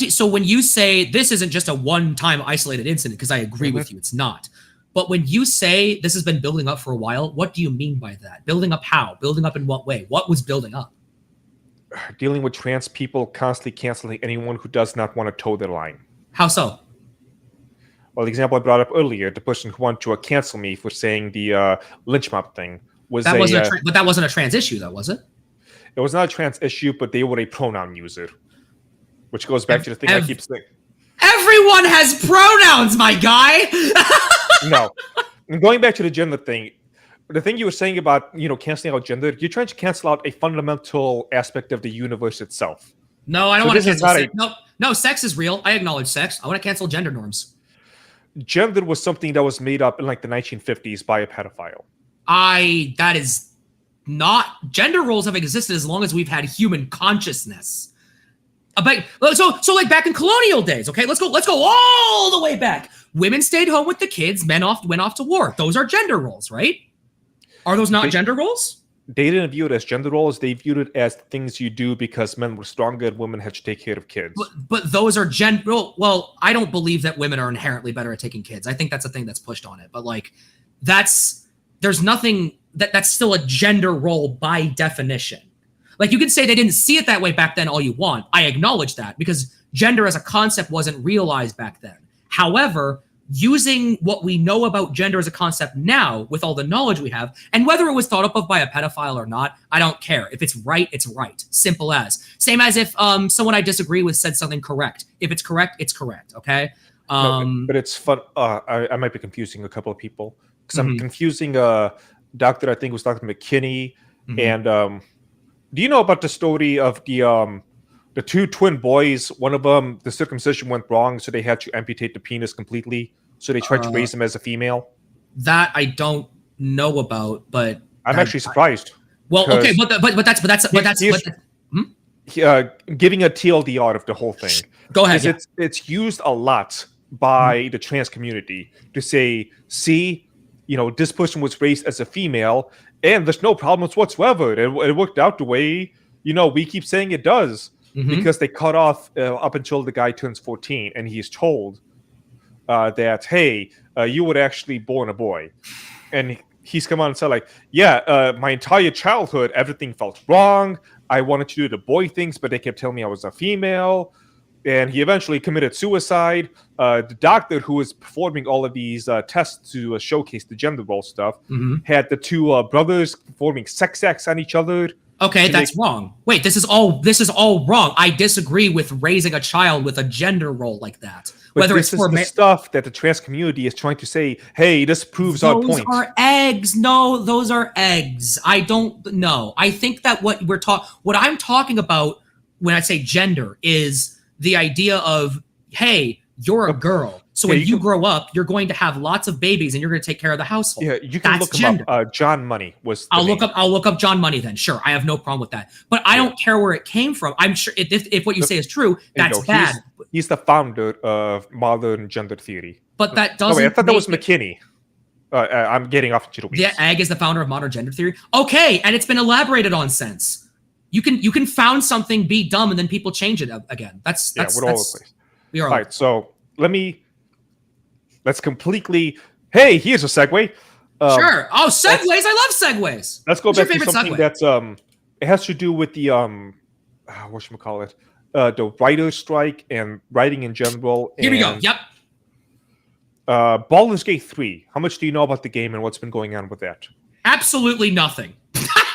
so when you say this isn't just a one-time isolated incident, because I agree with you, it's not. But when you say this has been building up for a while, what do you mean by that? Building up how? Building up in what way? What was building up? Dealing with trans people constantly canceling anyone who does not want to toe their line. How so? Well, the example I brought up earlier, the person who wanted to cancel me for saying the lynch mob thing was but that wasn't a trans issue, though, was it? It was not a trans issue, but they were a pronoun user, which goes back to the thing I keep saying. Everyone has pronouns, my guy. No, and going back to the gender thing, the thing you were saying about canceling out gender, you're trying to cancel out a fundamental aspect of the universe itself. No, I don't want to cancel sex. No, sex is real. I acknowledge sex. I want to cancel gender norms. Gender was something that was made up in like the 1950s by a pedophile. That is not, gender roles have existed as long as we've had human consciousness. So like back in colonial days, okay, let's go all the way back. Women stayed home with the kids, men went off to war. Those are gender roles, right? Are those not gender roles? They didn't view it as gender roles. They viewed it as things you do because men were stronger and women had to take care of kids. But those are well, I don't believe that women are inherently better at taking kids. I think that's a thing that's pushed on it. But like, there's nothing that's still a gender role by definition. Like, you can say they didn't see it that way back then all you want. I acknowledge that because gender as a concept wasn't realized back then. However, using what we know about gender as a concept now with all the knowledge we have, and whether it was thought up of by a pedophile or not, I don't care. If it's right, it's right. Simple as. Same as if someone I disagree with said something correct. If it's correct, it's correct, okay? But it's fun. I might be confusing a couple of people because I'm confusing Dr. I think was Dr. McKinney and do you know about the story of the two twin boys? One of them, the circumcision went wrong, so they had to amputate the penis completely. So they tried to raise him as a female. That I don't know about, but I'm actually surprised. Well, okay, but that's giving a TLDR of the whole thing. Go ahead. Yeah. It's used a lot by the trans community to say, see, this person was raised as a female, and there's no problems whatsoever. It worked out the way we keep saying it does. Because they cut off up until the guy turns 14 and he's told that, hey, you were actually born a boy. And he's come out and said like, yeah, my entire childhood, everything felt wrong. I wanted to do the boy things, but they kept telling me I was a female. And he eventually committed suicide. The doctor who was performing all of these tests to showcase the gender role stuff had the two brothers performing sex acts on each other. Okay, that's wrong. Wait, this is all wrong. I disagree with raising a child with a gender role like that. Whether it's for the stuff that the trans community is trying to say, hey, this proves our point. Those are eggs. No, those are eggs. I don't know. I think that what I'm talking about when I say gender is the idea of, hey, you're a girl. So when you grow up, you're going to have lots of babies and you're going to take care of the household. Yeah, you can look him up. John Money was I'll look up John Money then. Sure. I have no problem with that. But I don't care where it came from. I'm sure if what you say is true, that's bad. He's the founder of modern gender theory. But that doesn't I thought that was McKinney. I'm getting off into the weeds. The egg is the founder of modern gender theory. Okay, and it's been elaborated on since. You can found something, be dumb, and then people change it again. That's we're all over the place. We are all right. So let's completely. Hey, here's a segue. Sure. Oh, segues! I love segues. Let's go back to something that's it has to do with the whatchamacallit, the writer's strike and writing in general. Here we go. Yep. Baldur's Gate 3. How much do you know about the game and what's been going on with that? Absolutely nothing.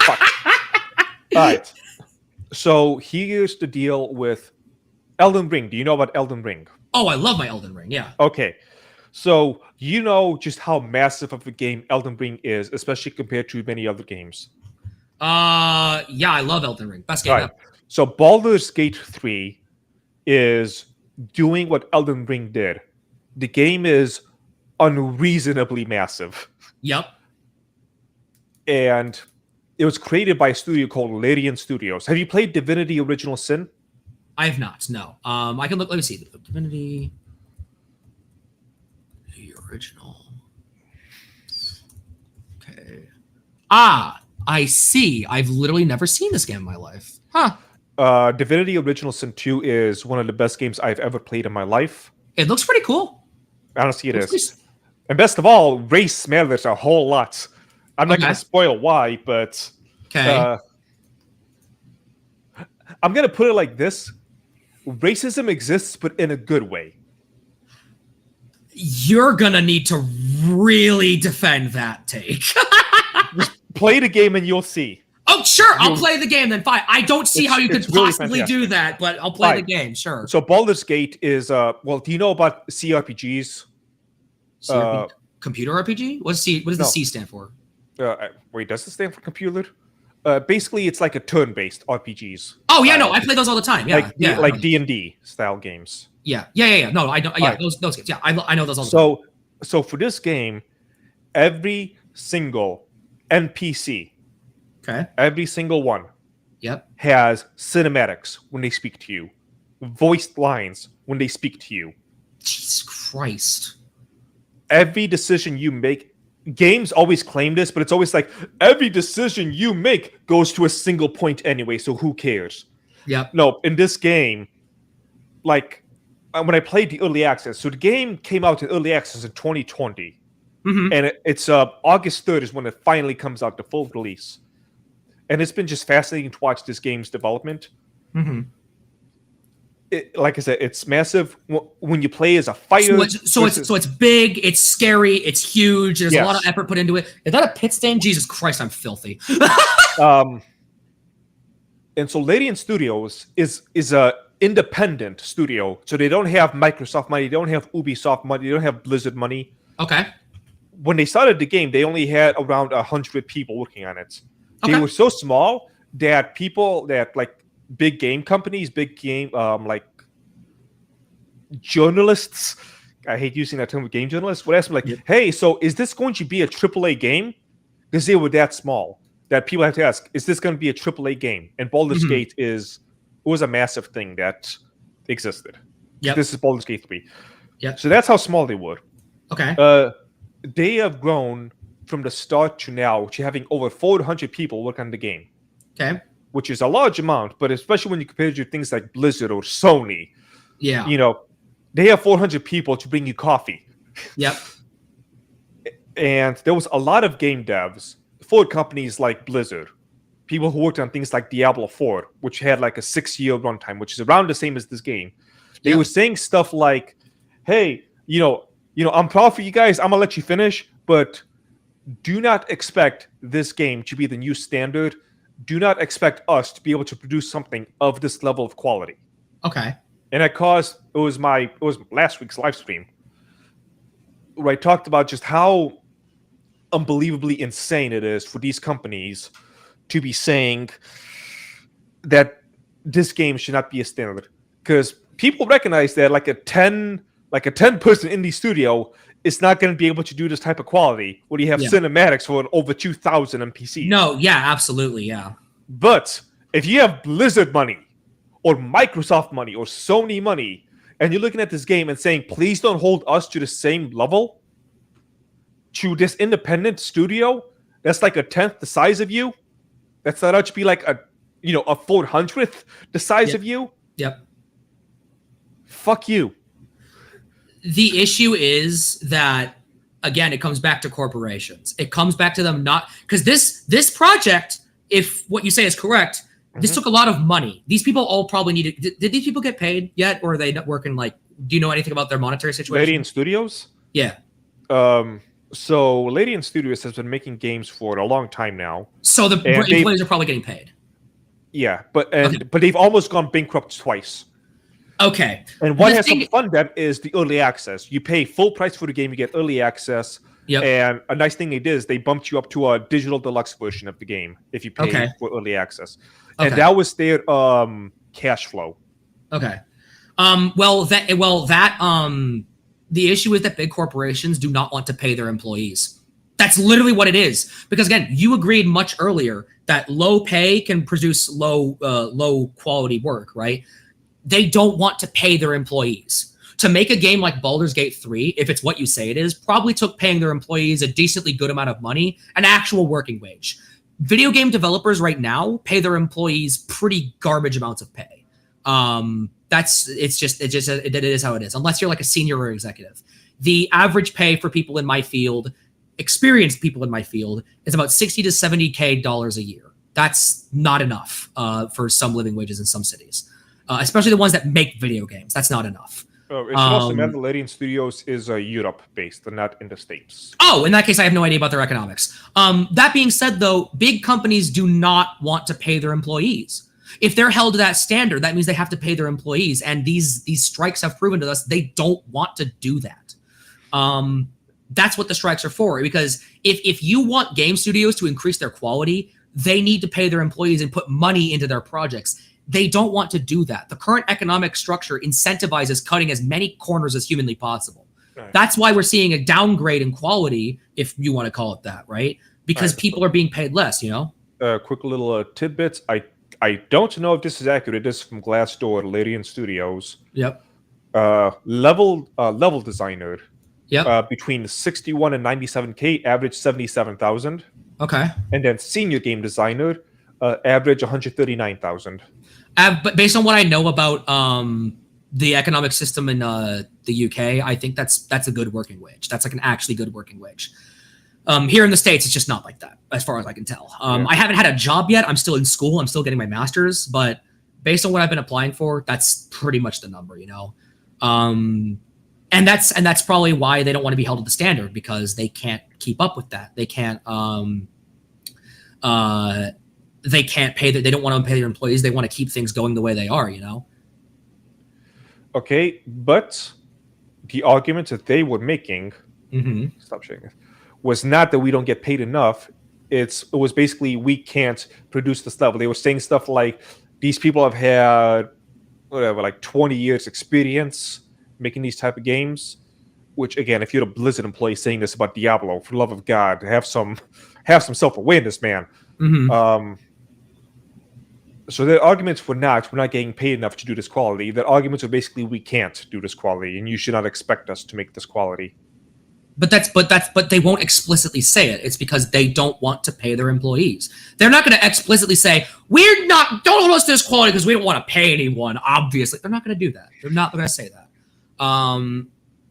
All right. So here's the deal with Elden Ring. Do you know about Elden Ring? Oh, I love my Elden Ring. Yeah. Okay. So you know just how massive of a game Elden Ring is, especially compared to many other games. Yeah, I love Elden Ring. Best game ever. So Baldur's Gate 3 is doing what Elden Ring did. The game is unreasonably massive. Yep. And it was created by a studio called Larian Studios. Have you played Divinity Original Sin? I have not, no. I can look, let me see. Divinity the original. Okay. I see. I've literally never seen this game in my life. Huh. Divinity Original Sin 2 is one of the best games I've ever played in my life. It looks pretty cool. Honestly, it is. And best of all, race matters a whole lot. I'm not Okay. going to spoil why, but Okay. I'm going to put it like this. Racism exists, but in a good way. You're gonna need to really defend that take. Play the game and you'll see. Oh, sure. I'll play the game then. Fine. I don't see how you could it's really possibly do that, but I'll play the game. Sure. So Baldur's Gate is well, do you know about CRPGs? Computer RPG? What does the C stand for? Wait, does it stand for computer? Basically, it's like a turn-based RPGs. Oh yeah, no, I play those all the time. Yeah, like D&D style games. Yeah. No, I don't. Yeah, those games. Yeah, I know those all the time. So for this game, every single NPC, every single one, has cinematics when they speak to you, voiced lines when they speak to you. Jesus Christ! Every decision you make, games always claim this, but it's always like every decision you make goes to a single point anyway. So who cares? Yep. No, in this game, like when I played the early access, so the game came out in early access in 2020, and it's August 3rd is when it finally comes out, the full release. And it's been just fascinating to watch this game's development. Like I said, it's massive. When you play as a fighter, so it's big, it's scary, it's huge. There's a lot of effort put into it. Is that a pit stain? Jesus Christ, I'm filthy. And so Larian Studios is a independent studio, so they don't have Microsoft money, they don't have Ubisoft money, they don't have Blizzard money. Okay. When they started the game, they only had around 100 people working on it. They were so small that people that like big game companies, like journalists, I hate using that term, game journalists, would ask me like, hey, so is this going to be a AAA game? Because they were that small that people have to ask, is this going to be a AAA game? And Baldur's Gate was a massive thing that existed. This is Baldur's Gate 3. So that's how small they were. Okay. They have grown from the start to now to having over 400 people work on the game. Okay. Which is a large amount, but especially when you compare it to things like Blizzard or Sony. Yeah. You know, they have 400 people to bring you coffee. Yep. And there was a lot of game devs for companies like Blizzard, people who worked on things like Diablo 4, which had like a 6-year runtime, which is around the same as this game. They were saying stuff like, hey, you know, I'm proud for you guys. I'm going to let you finish, but do not expect this game to be the new standard. Do not expect us to be able to produce something of this level of quality. Okay. And it was last week's live stream where I talked about just how unbelievably insane it is for these companies to be saying that this game should not be a standard. Because people recognize that like a 10-person indie studio is not going to be able to do this type of quality when you have cinematics for over 2,000 NPCs. No, yeah, absolutely, yeah. But if you have Blizzard money or Microsoft money or Sony money, and you're looking at this game and saying, please don't hold us to the same level, to this independent studio that's like a 10th the size of you, that's not out to be like a 400th the size of you. Yep. Fuck you. The issue is that, again, it comes back to corporations. It comes back to them not because this project, if what you say is correct, this took a lot of money. These people all probably needed. Did these people get paid yet, or are they not working? Like, do you know anything about their monetary situation? Larian Studios. Yeah. So Larian Studios has been making games for a long time now. So the employees are probably getting paid. Yeah, but they've almost gone bankrupt twice. Okay. And what has some fun them is the early access. You pay full price for the game, you get early access. Yep. And a nice thing they did is they bumped you up to a digital deluxe version of the game if you pay for early access. And that was their cash flow. Okay. The issue is that big corporations do not want to pay their employees. That's literally what it is. Because again, you agreed much earlier that low pay can produce low quality work, right? They don't want to pay their employees. To make a game like Baldur's Gate 3, if it's what you say it is, probably took paying their employees a decently good amount of money, an actual working wage. Video game developers right now pay their employees pretty garbage amounts of pay. It is how it is. Unless you're like a senior or executive, the average pay for people in my field, experienced people in my field, is about $60 to $70K a year. That's not enough for some living wages in some cities, especially the ones that make video games. That's not enough. It should also mention that Larian Studios is Europe-based and not in the States. Oh, in that case, I have no idea about their economics. That being said, though, big companies do not want to pay their employees. If they're held to that standard, that means they have to pay their employees. And these strikes have proven to us they don't want to do that. That's what the strikes are for. Because if you want game studios to increase their quality, they need to pay their employees and put money into their projects. They don't want to do that. The current economic structure incentivizes cutting as many corners as humanly possible. Right. That's why we're seeing a downgrade in quality, if you want to call it that, right? Because people are being paid less, you know? Quick little tidbits. I don't know if this is accurate. This is from Glassdoor, Larian Studios. Yep. Level designer. Yep. Between 61 and 97K, average 77,000. Okay. And then senior game designer, average 139,000. But based on what I know about the economic system in the UK, I think that's a good working wage. That's like an actually good working wage. Here in the States, it's just not like that, as far as I can tell. I haven't had a job yet. I'm still in school. I'm still getting my master's. But based on what I've been applying for, that's pretty much the number, you know. And that's probably why they don't want to be held to the standard, because they can't keep up with that. They can't pay they don't want to pay their employees. They want to keep things going the way they are, you know. Okay, but the argument that they were making, stop shaking it, was not that we don't get paid enough. It was basically we can't produce this level. They were saying stuff like these people have had whatever, like 20 years experience making these type of games. Which again, if you're a Blizzard employee saying this about Diablo, for the love of God, have some self-awareness, man. So their arguments were not, we're not getting paid enough to do this quality. Their arguments are basically, we can't do this quality, and you should not expect us to make this quality. But they won't explicitly say it. It's because they don't want to pay their employees. They're not going to explicitly say, don't hold us to this quality because we don't want to pay anyone. Obviously, they're not going to do that. They're not going to say that.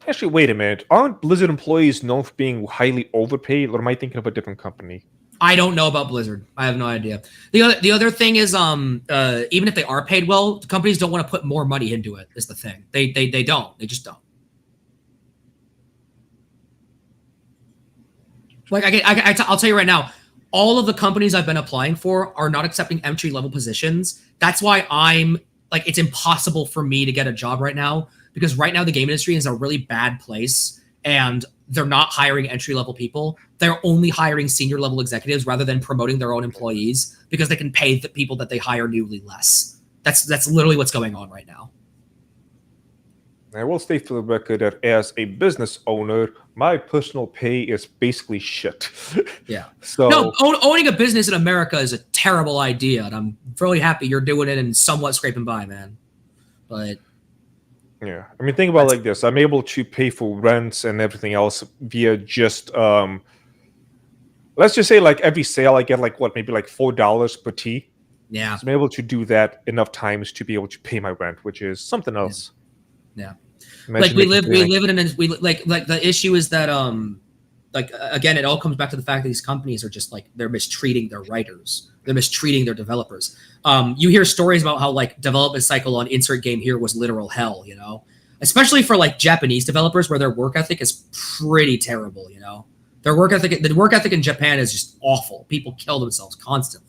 Actually, wait a minute. Aren't Blizzard employees known for being highly overpaid, or am I thinking of a different company? I don't know about Blizzard. I have no idea. The other thing is, even if they are paid well, the companies don't want to put more money into it. Is the thing. They don't. They just don't. Like I'll tell you right now, all of the companies I've been applying for are not accepting entry level positions. That's why I'm like, it's impossible for me to get a job right now, because right now the game industry is a really bad place, and they're not hiring entry level people. They're only hiring senior level executives rather than promoting their own employees, because they can pay the people that they hire newly less. That's literally what's going on right now. I will state for the record that as a business owner, my personal pay is basically shit. Yeah. So no, owning a business in America is a terrible idea, and I'm really happy you're doing it and somewhat scraping by, man. But yeah, I mean, think about it like this. I'm able to pay for rents and everything else via just, let's just say like every sale I get like maybe like $4 per tea. Yeah. So I'm able to do that enough times to be able to pay my rent, which is something else. Yeah. Like we live in the issue is that like again, it all comes back to the fact that these companies are just like, they're mistreating their writers, they're mistreating their developers. You hear stories about how like development cycle on insert game here was literal hell, you know, especially for like Japanese developers where their work ethic is pretty terrible, you know. The work ethic in Japan is just awful. People kill themselves constantly.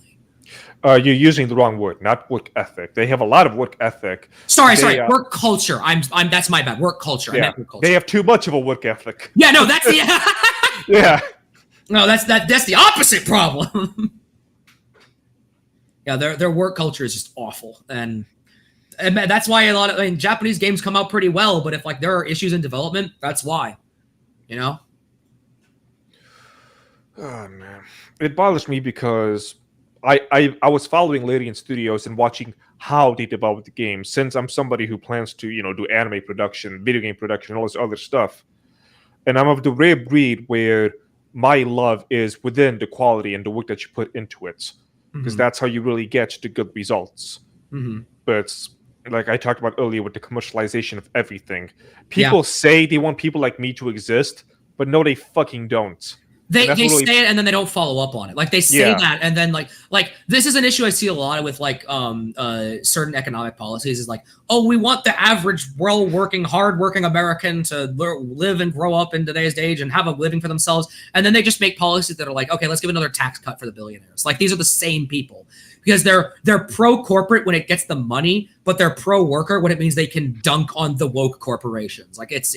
You're using the wrong word, not work ethic. They have a lot of work ethic. Sorry, work culture. I'm that's my bad. Work culture. Yeah, I meant work culture. They have too much of a work ethic. Yeah, no, that's the yeah. No, that's the opposite problem. Yeah, their work culture is just awful, and that's why Japanese games come out pretty well. But if like there are issues in development, that's why, you know. Oh man, it bothers me because I was following Larian Studios and watching how they develop the game, since I'm somebody who plans to, you know, do anime production, video game production, all this other stuff. And I'm of the rare breed where my love is within the quality and the work that you put into it, because that's how you really get the good results. But like I talked about earlier with the commercialization of everything. People say they want people like me to exist, but no, they fucking don't. They really... say it and then they don't follow up on it. Like they say that and then like this is an issue I see a lot with like certain economic policies is like, oh, we want the average hard-working American to live and grow up in today's age and have a living for themselves. And then they just make policies that are like, okay, let's give another tax cut for the billionaires. Like these are the same people because they're pro-corporate when it gets the money, but they're pro-worker when it means they can dunk on the woke corporations. Like it's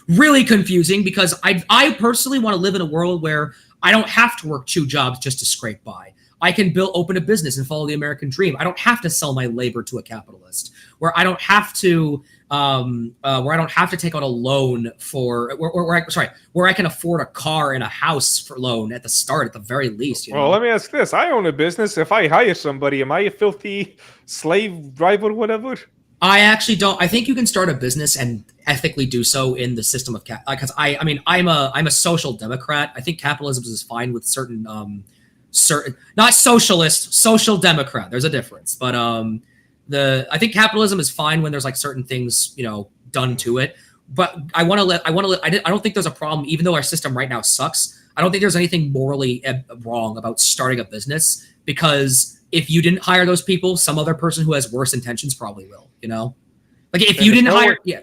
really confusing because I personally want to live in a world where I don't have to work 2 jobs just to scrape by. I can open a business and follow the American dream. I don't have to sell my labor to a capitalist. Where I don't have to take out a loan for where I can afford a car and a house for loan at the start at the very least. You know? Well, let me ask this: I own a business. If I hire somebody, am I a filthy slave driver or whatever? I actually don't. I think you can start a business and ethically do so in the system of because I'm a social democrat. I think capitalism is fine with certain not socialist, social democrat. There's a difference, but I think capitalism is fine when there's like certain things done to it. But I don't think there's a problem, even though our system right now sucks. I don't think there's anything morally wrong about starting a business because if you didn't hire those people, some other person who has worse intentions probably will, Like if you didn't hire, yeah.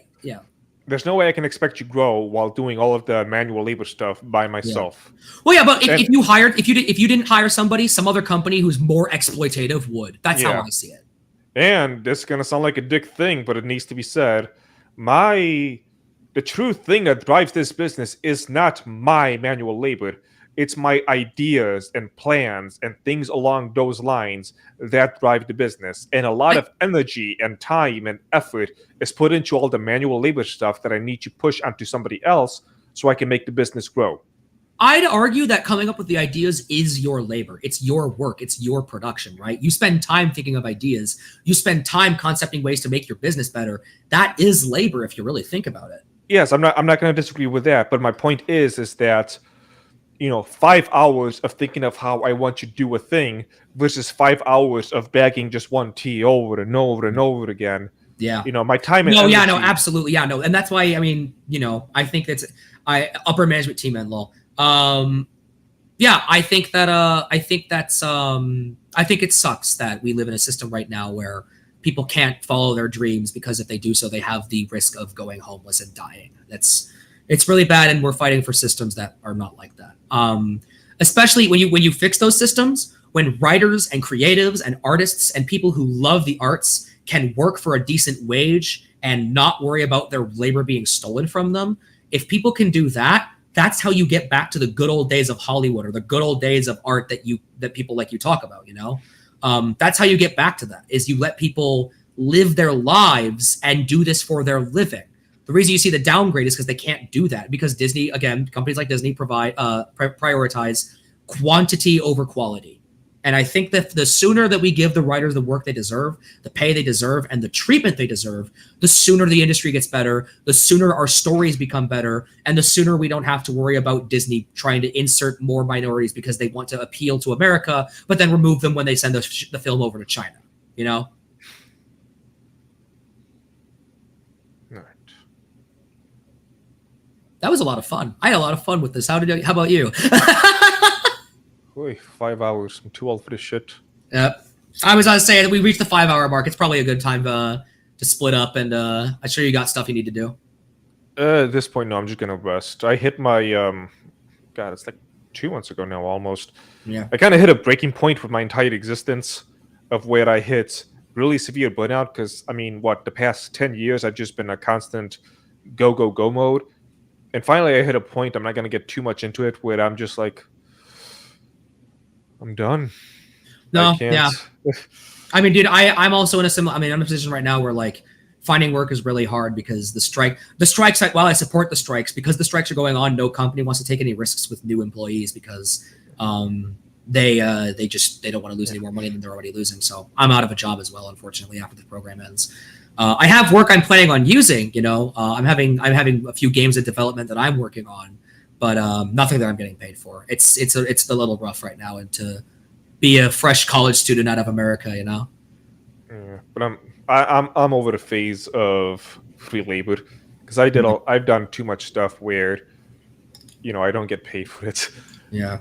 There's no way I can expect you to grow while doing all of the manual labor stuff by myself. Yeah. Well, yeah, but if you didn't hire somebody, some other company who's more exploitative would. That's how I see it. And this is gonna sound like a dick thing, but it needs to be said. The true thing that drives this business is not my manual labor. It's my ideas and plans and things along those lines that drive the business. And a lot of energy and time and effort is put into all the manual labor stuff that I need to push onto somebody else so I can make the business grow. I'd argue that coming up with the ideas is your labor. It's your work. It's your production, right? You spend time thinking of ideas. You spend time concepting ways to make your business better. That is labor if you really think about it. Yes, I'm not going to disagree with that. But my point is that 5 hours of thinking of how I want to do a thing versus 5 hours of bagging just one tea over and over and over again. Yeah. My time and energy. Absolutely. Yeah, no. And that's why, I think that's upper management team and law. I think it sucks that we live in a system right now where people can't follow their dreams because if they do so, they have the risk of going homeless and dying. It's really bad, and we're fighting for systems that are not like that. Especially when you fix those systems, when writers and creatives and artists and people who love the arts can work for a decent wage and not worry about their labor being stolen from them. If people can do that, that's how you get back to the good old days of Hollywood or the good old days of art that people like you talk about. That's how you get back to that. Is you let people live their lives and do this for their living. The reason you see the downgrade is because they can't do that because Disney, again, companies like Disney prioritize quantity over quality. And I think that the sooner that we give the writers the work they deserve, the pay they deserve, and the treatment they deserve, the sooner the industry gets better, the sooner our stories become better, and the sooner we don't have to worry about Disney trying to insert more minorities because they want to appeal to America, but then remove them when they send the film over to China, That was a lot of fun. I had a lot of fun with this. How about you? Boy, 5 hours. I'm too old for this shit. Yep. I was going to say that we reached the 5 hour mark. It's probably a good time to split up, and I'm sure you got stuff you need to do. At this point, no, I'm just going to rest. I hit my, it's like 2 months ago now, almost. Yeah. I kind of hit a breaking point with my entire existence of where I hit really severe burnout because, the past 10 years, I've just been a constant go, go, go mode. And finally, I hit a point, I'm not going to get too much into it, where I'm just like, I'm done. No, yeah. Dude, I'm also in a similar, I'm in a position right now where, like, finding work is really hard because the strikes, while I support the strikes, because the strikes are going on, no company wants to take any risks with new employees because they don't want to lose any more money than they're already losing. So I'm out of a job as well, unfortunately, after the program ends. I have work I'm planning on using. I'm having a few games of development that I'm working on, but nothing that I'm getting paid for. It's a little rough right now, and to be a fresh college student out of America, Yeah, But I'm over the phase of free labor because I've done too much stuff where, I don't get paid for it. Yeah.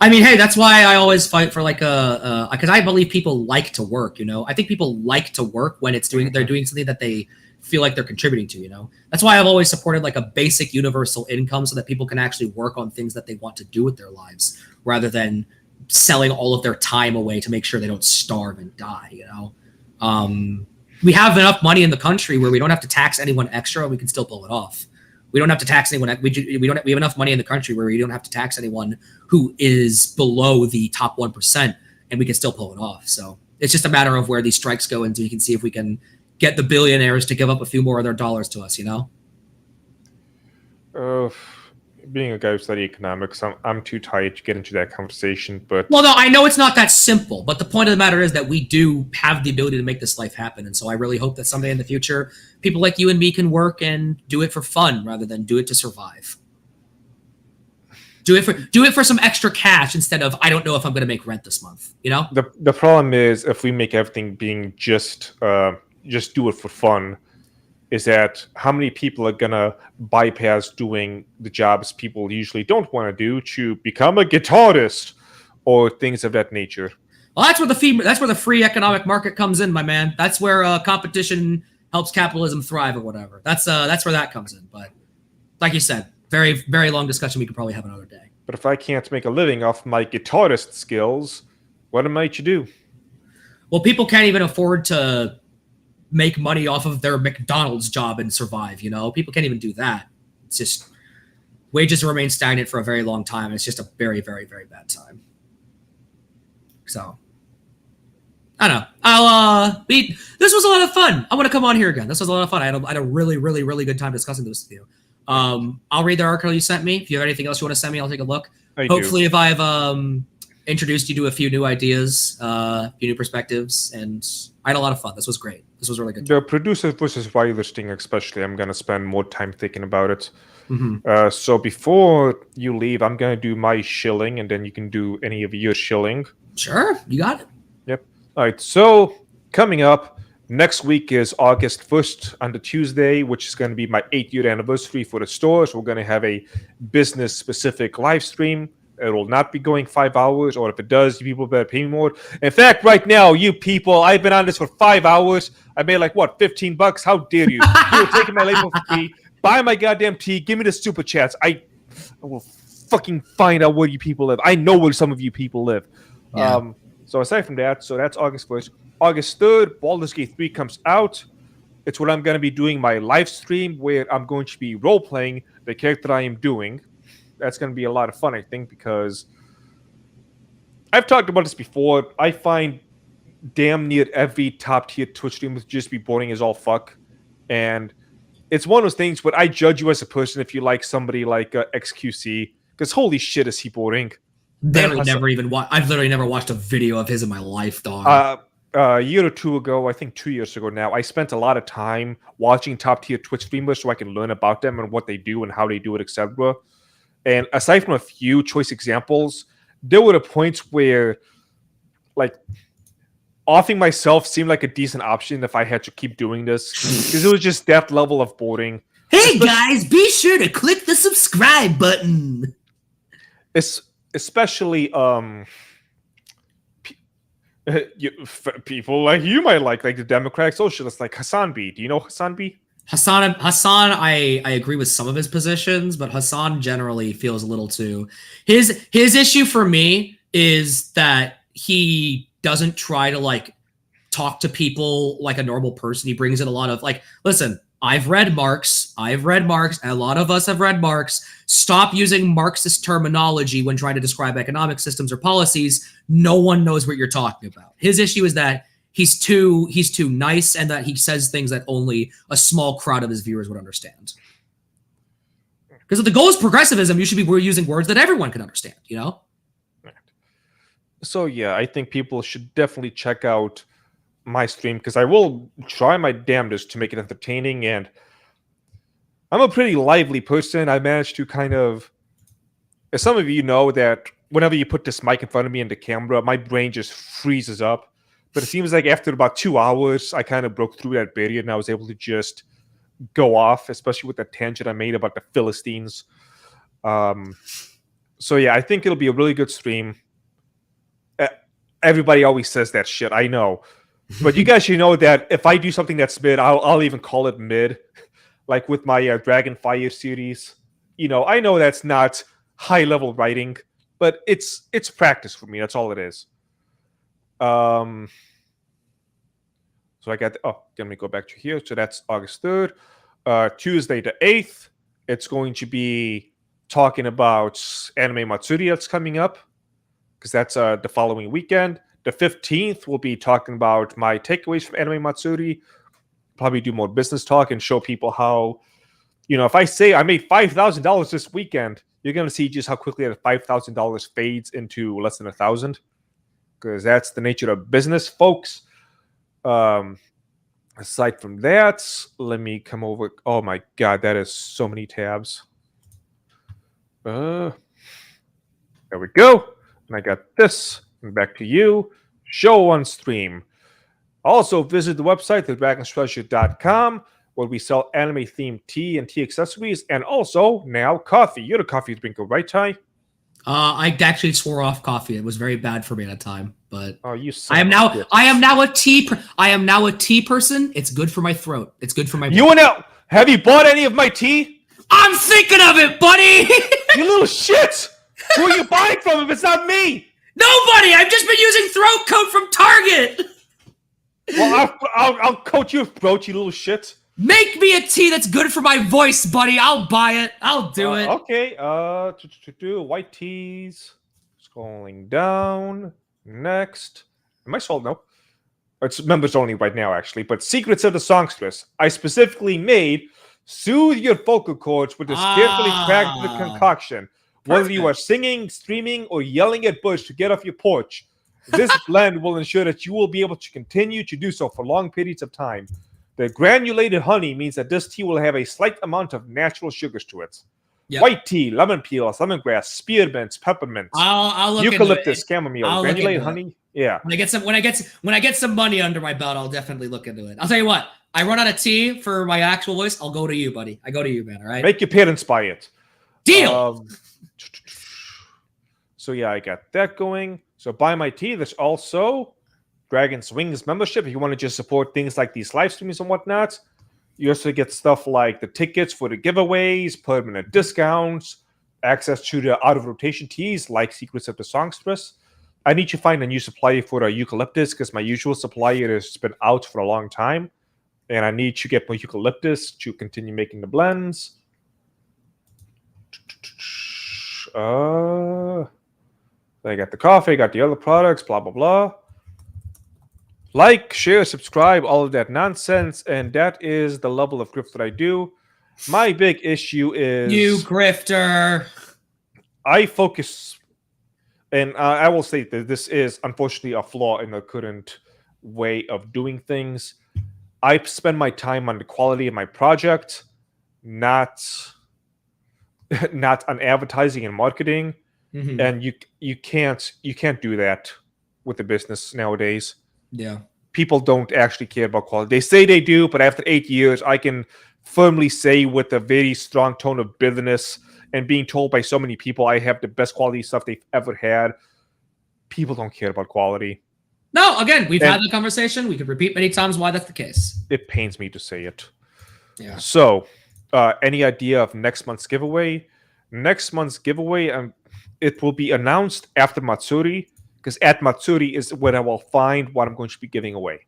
I mean, hey, that's why I always fight for like because I believe people like to work, I think people like to work when they're doing something that they feel like they're contributing to, That's why I've always supported like a basic universal income so that people can actually work on things that they want to do with their lives rather than selling all of their time away to make sure they don't starve and die, We have enough money in the country where we don't have to tax anyone extra and we can still pull it off. We don't have to tax anyone. We have enough money in the country where we don't have to tax anyone who is below the top 1%, and we can still pull it off. So it's just a matter of where these strikes go into. You can see if we can get the billionaires to give up a few more of their dollars to us. Being a guy who studied economics, I'm too tired to get into that conversation. But well, no, I know it's not that simple. But the point of the matter is that we do have the ability to make this life happen, and so I really hope that someday in the future, people like you and me can work and do it for fun rather than do it to survive. Do it for some extra cash instead of I don't know if I'm going to make rent this month. The problem is if we make everything being just do it for fun, is that how many people are gonna bypass doing the jobs people usually don't want to do to become a guitarist or things of that nature? Well, that's where the free economic market comes in, my man. That's where competition helps capitalism thrive or whatever. That's where that comes in. But like you said, very, very long discussion. We could probably have another day. But if I can't make a living off my guitarist skills, what might you do? Well, people can't even afford to make money off of their McDonald's job and survive, People can't even do that. It's just wages remain stagnant for a very long time. And it's just a very, very, very bad time. So I don't know. This was a lot of fun. I want to come on here again. This was a lot of fun. I had a really, really, really good time discussing this with you. I'll read the article you sent me. If you have anything else you want to send me, I'll take a look. Hopefully if I've introduced you to a few new ideas, a few new perspectives, and I had a lot of fun. This was great. This was really good. The producer versus writer thing, especially, I'm going to spend more time thinking about it. Mm-hmm. So before you leave, I'm going to do my shilling, and then you can do any of your shilling. Sure, you got it. Yep. All right, so coming up, next week is August 1st on the Tuesday, which is going to be my 8-year anniversary for the store. So we're going to have a business-specific live stream. It will not be going 5 hours, or if it does, you people better pay me more. In fact, right now, you people, I've been on this for 5 hours. I made $15? How dare you? You're taking my label for free. Buy my goddamn tea. Give me the super chats. I will fucking find out where you people live. I know where some of you people live. Yeah. So aside from that, so that's August 1st. August 3rd, Baldur's Gate 3 comes out. It's what I'm going to be doing my live stream where I'm going to be role-playing the character I am doing. That's going to be a lot of fun, I think, because I've talked about this before. I find damn near every top-tier Twitch stream would just be boring as all fuck. And it's one of those things where I judge you as a person if you like somebody like XQC, because holy shit, is he boring. I've literally never watched a video of his in my life, dog. A year or two ago, I think 2 years ago now, I spent a lot of time watching top-tier Twitch streamers so I can learn about them and what they do and how they do it, etc. And aside from a few choice examples, there were the points where, offing myself seemed like a decent option if I had to keep doing this, because it was just that level of boring. Hey guys, be sure to click the subscribe button. Especially people like you might like the Democratic Socialists, like Hassan B. Do you know Hassan B? Hassan, I agree with some of his positions, but Hassan generally feels a little too. His issue for me is that he doesn't try to talk to people like a normal person. He brings in a lot of listen, I've read Marx, and a lot of us have read Marx. Stop using Marxist terminology when trying to describe economic systems or policies. No one knows what you're talking about. His issue is that he's too nice and that he says things that only a small crowd of his viewers would understand. Because if the goal is progressivism, you should be using words that everyone can understand, So yeah, I think people should definitely check out my stream, because I will try my damnedest to make it entertaining, and I'm a pretty lively person. I managed to as some of you know, that whenever you put this mic in front of me and the camera, my brain just freezes up. But it seems like after about 2 hours, I kind of broke through that barrier and I was able to just go off, especially with the tangent I made about the Philistines. So yeah, I think it'll be a really good stream. Everybody always says that shit, I know. But you guys should know that if I do something that's mid, I'll even call it mid. Like with my Dragonfire series. I know that's not high-level writing, but it's practice for me. That's all it is. So I got... let me go back to here. So that's August 3rd. Tuesday the 8th, it's going to be talking about Anime Matsuri that's coming up, because that's the following weekend. The 15th, we'll be talking about my takeaways from Anime Matsuri. Probably do more business talk and show people how, if I say I made $5,000 this weekend, you're going to see just how quickly that $5,000 fades into less than 1,000, because that's the nature of business, folks. Aside from that, let me come over. Oh my God, that is so many tabs. There we go. And I got this. And back to you. Show on stream. Also, visit the website, thedragonstreasure.com, where we sell anime-themed tea and tea accessories, and also now coffee. You're the coffee drinker, right, Ty? I actually swore off coffee. It was very bad for me at a time, but you I am now a tea person. It's good for my throat. It's good for my have you bought any of my tea? I'm thinking of it, buddy. You little shit. Who are you buying from if it's not me? Nobody. I've just been using throat coat from Target. Well, I'll coat your throat, you little shit. Make me a tea that's good for my voice, buddy. I'll buy it. I'll do it. Okay. White teas. Scrolling down. Next. Am I sold? No. It's members only right now, actually. But Secrets of the Songstress. I specifically made soothe your vocal cords with this carefully crafted concoction. Whether you are singing, streaming, or yelling at Bush to get off your porch, this blend will ensure that you will be able to continue to do so for long periods of time. The granulated honey means that this tea will have a slight amount of natural sugars to it. Yep. White tea, lemon peel, lemongrass, spearmint, peppermint, I'll look eucalyptus, chamomile, granulated honey. Yeah. When I get some money under my belt, I'll definitely look into it. I'll tell you what. I run out of tea for my actual voice. I'll go to you, buddy. I go to you, man. All right. Make your parents buy it. Deal. So yeah, I got that going. So buy my tea. There's also Dragon's Wings membership. If you want to just support things like these live streams and whatnot, you also get stuff like the tickets for the giveaways, permanent discounts, access to the out of rotation teas like Secrets of the Songstress. I need to find a new supplier for the eucalyptus because my usual supplier has been out for a long time, and I need to get more eucalyptus to continue making the blends. I got the coffee, got the other products, blah, blah, blah. Like, share, subscribe, all of that nonsense. And that is the level of grift that I do. My big issue is... You grifter. I focus... And I will say that this is, unfortunately, a flaw in the current way of doing things. I spend my time on the quality of my project, not on advertising and marketing. Mm-hmm. And you can't do that with the business nowadays. Yeah. People don't actually care about quality. They say they do, but after 8 years, I can firmly say with a very strong tone of bitterness and being told by so many people I have the best quality stuff they've ever had, people don't care about quality. No, again, we've had the conversation. We could repeat many times why that's the case. It pains me to say it. Yeah. So, any idea of next month's giveaway? Next month's giveaway, it will be announced after Matsuri, because at Matsuri is where I will find what I'm going to be giving away.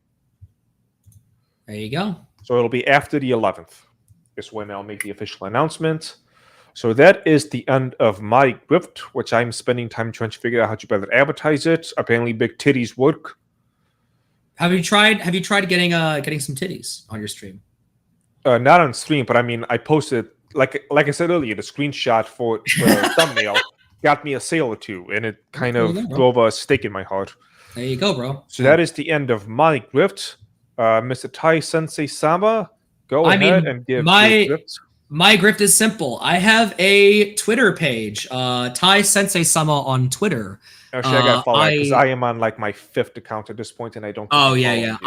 There you go. So it'll be after the 11th is when I'll make the official announcement. So that is the end of my grift, which I'm spending time trying to figure out how to better advertise it. Apparently, big titties work. Have you tried getting some titties on your stream? Not on stream, but I mean, I posted like I said earlier, the screenshot for the thumbnail got me a sale or two, and it kind of drove a stake in my heart. There you go, bro. So that is the end of my grift. Mr. Tai Sensei Sama, go ahead and give my grift. My grift is simple. I have a Twitter page, Tai Sensei Sama on Twitter. Actually, I gotta follow because I am on like my 5th account at this point, and I don't. Oh yeah.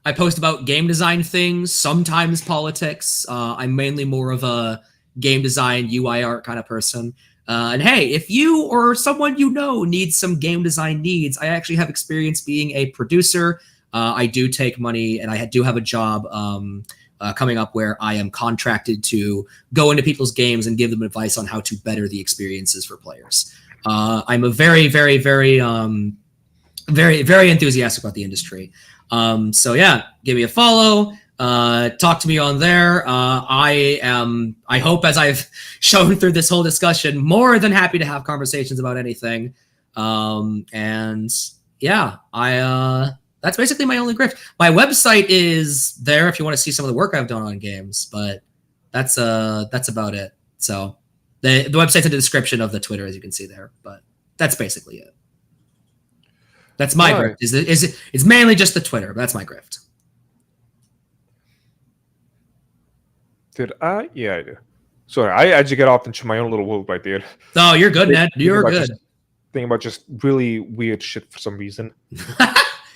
I post about game design things, sometimes politics. I'm mainly more of a game design, UI art kind of person. And hey, if you or someone you know needs some game design needs, I actually have experience being a producer. I do take money, and I do have a job coming up where I am contracted to go into people's games and give them advice on how to better the experiences for players. I'm a very, very, very, very, very enthusiastic about the industry. So yeah, give me a follow. Talk to me on there. I hope, as I've shown through this whole discussion, more than happy to have conversations about anything. And yeah, that's basically my only grift. My website is there if you want to see some of the work I've done on games, but that's about it. So the website's in the description of the Twitter, as you can see there, but that's basically it. That's my grift. It's mainly just the Twitter, but that's my grift. Did I? Yeah, I did. Sorry, I had to get off into my own little world right there. Oh, you're good, Ned. You're good. Thinking about just really weird shit for some reason.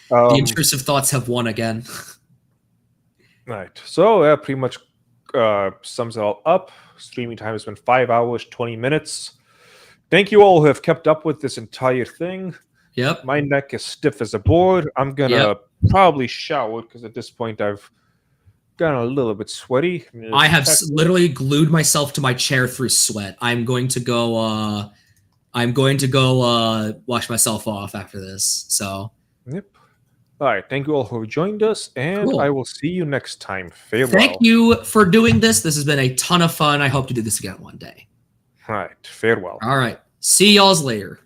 The intrusive thoughts have won again. Right. So that pretty much sums it all up. Streaming time has been 5 hours, 20 minutes. Thank you all who have kept up with this entire thing. Yep. My neck is stiff as a board. I'm going to probably shower because at this point I've gotten a little bit sweaty. I have literally glued myself to my chair through sweat. I'm going to go wash myself off after this. So. Yep. All right. Thank you all who have joined us, and I will see you next time. Farewell. Thank you for doing this. This has been a ton of fun. I hope to do this again one day. All right. Farewell. All right. See y'all's later.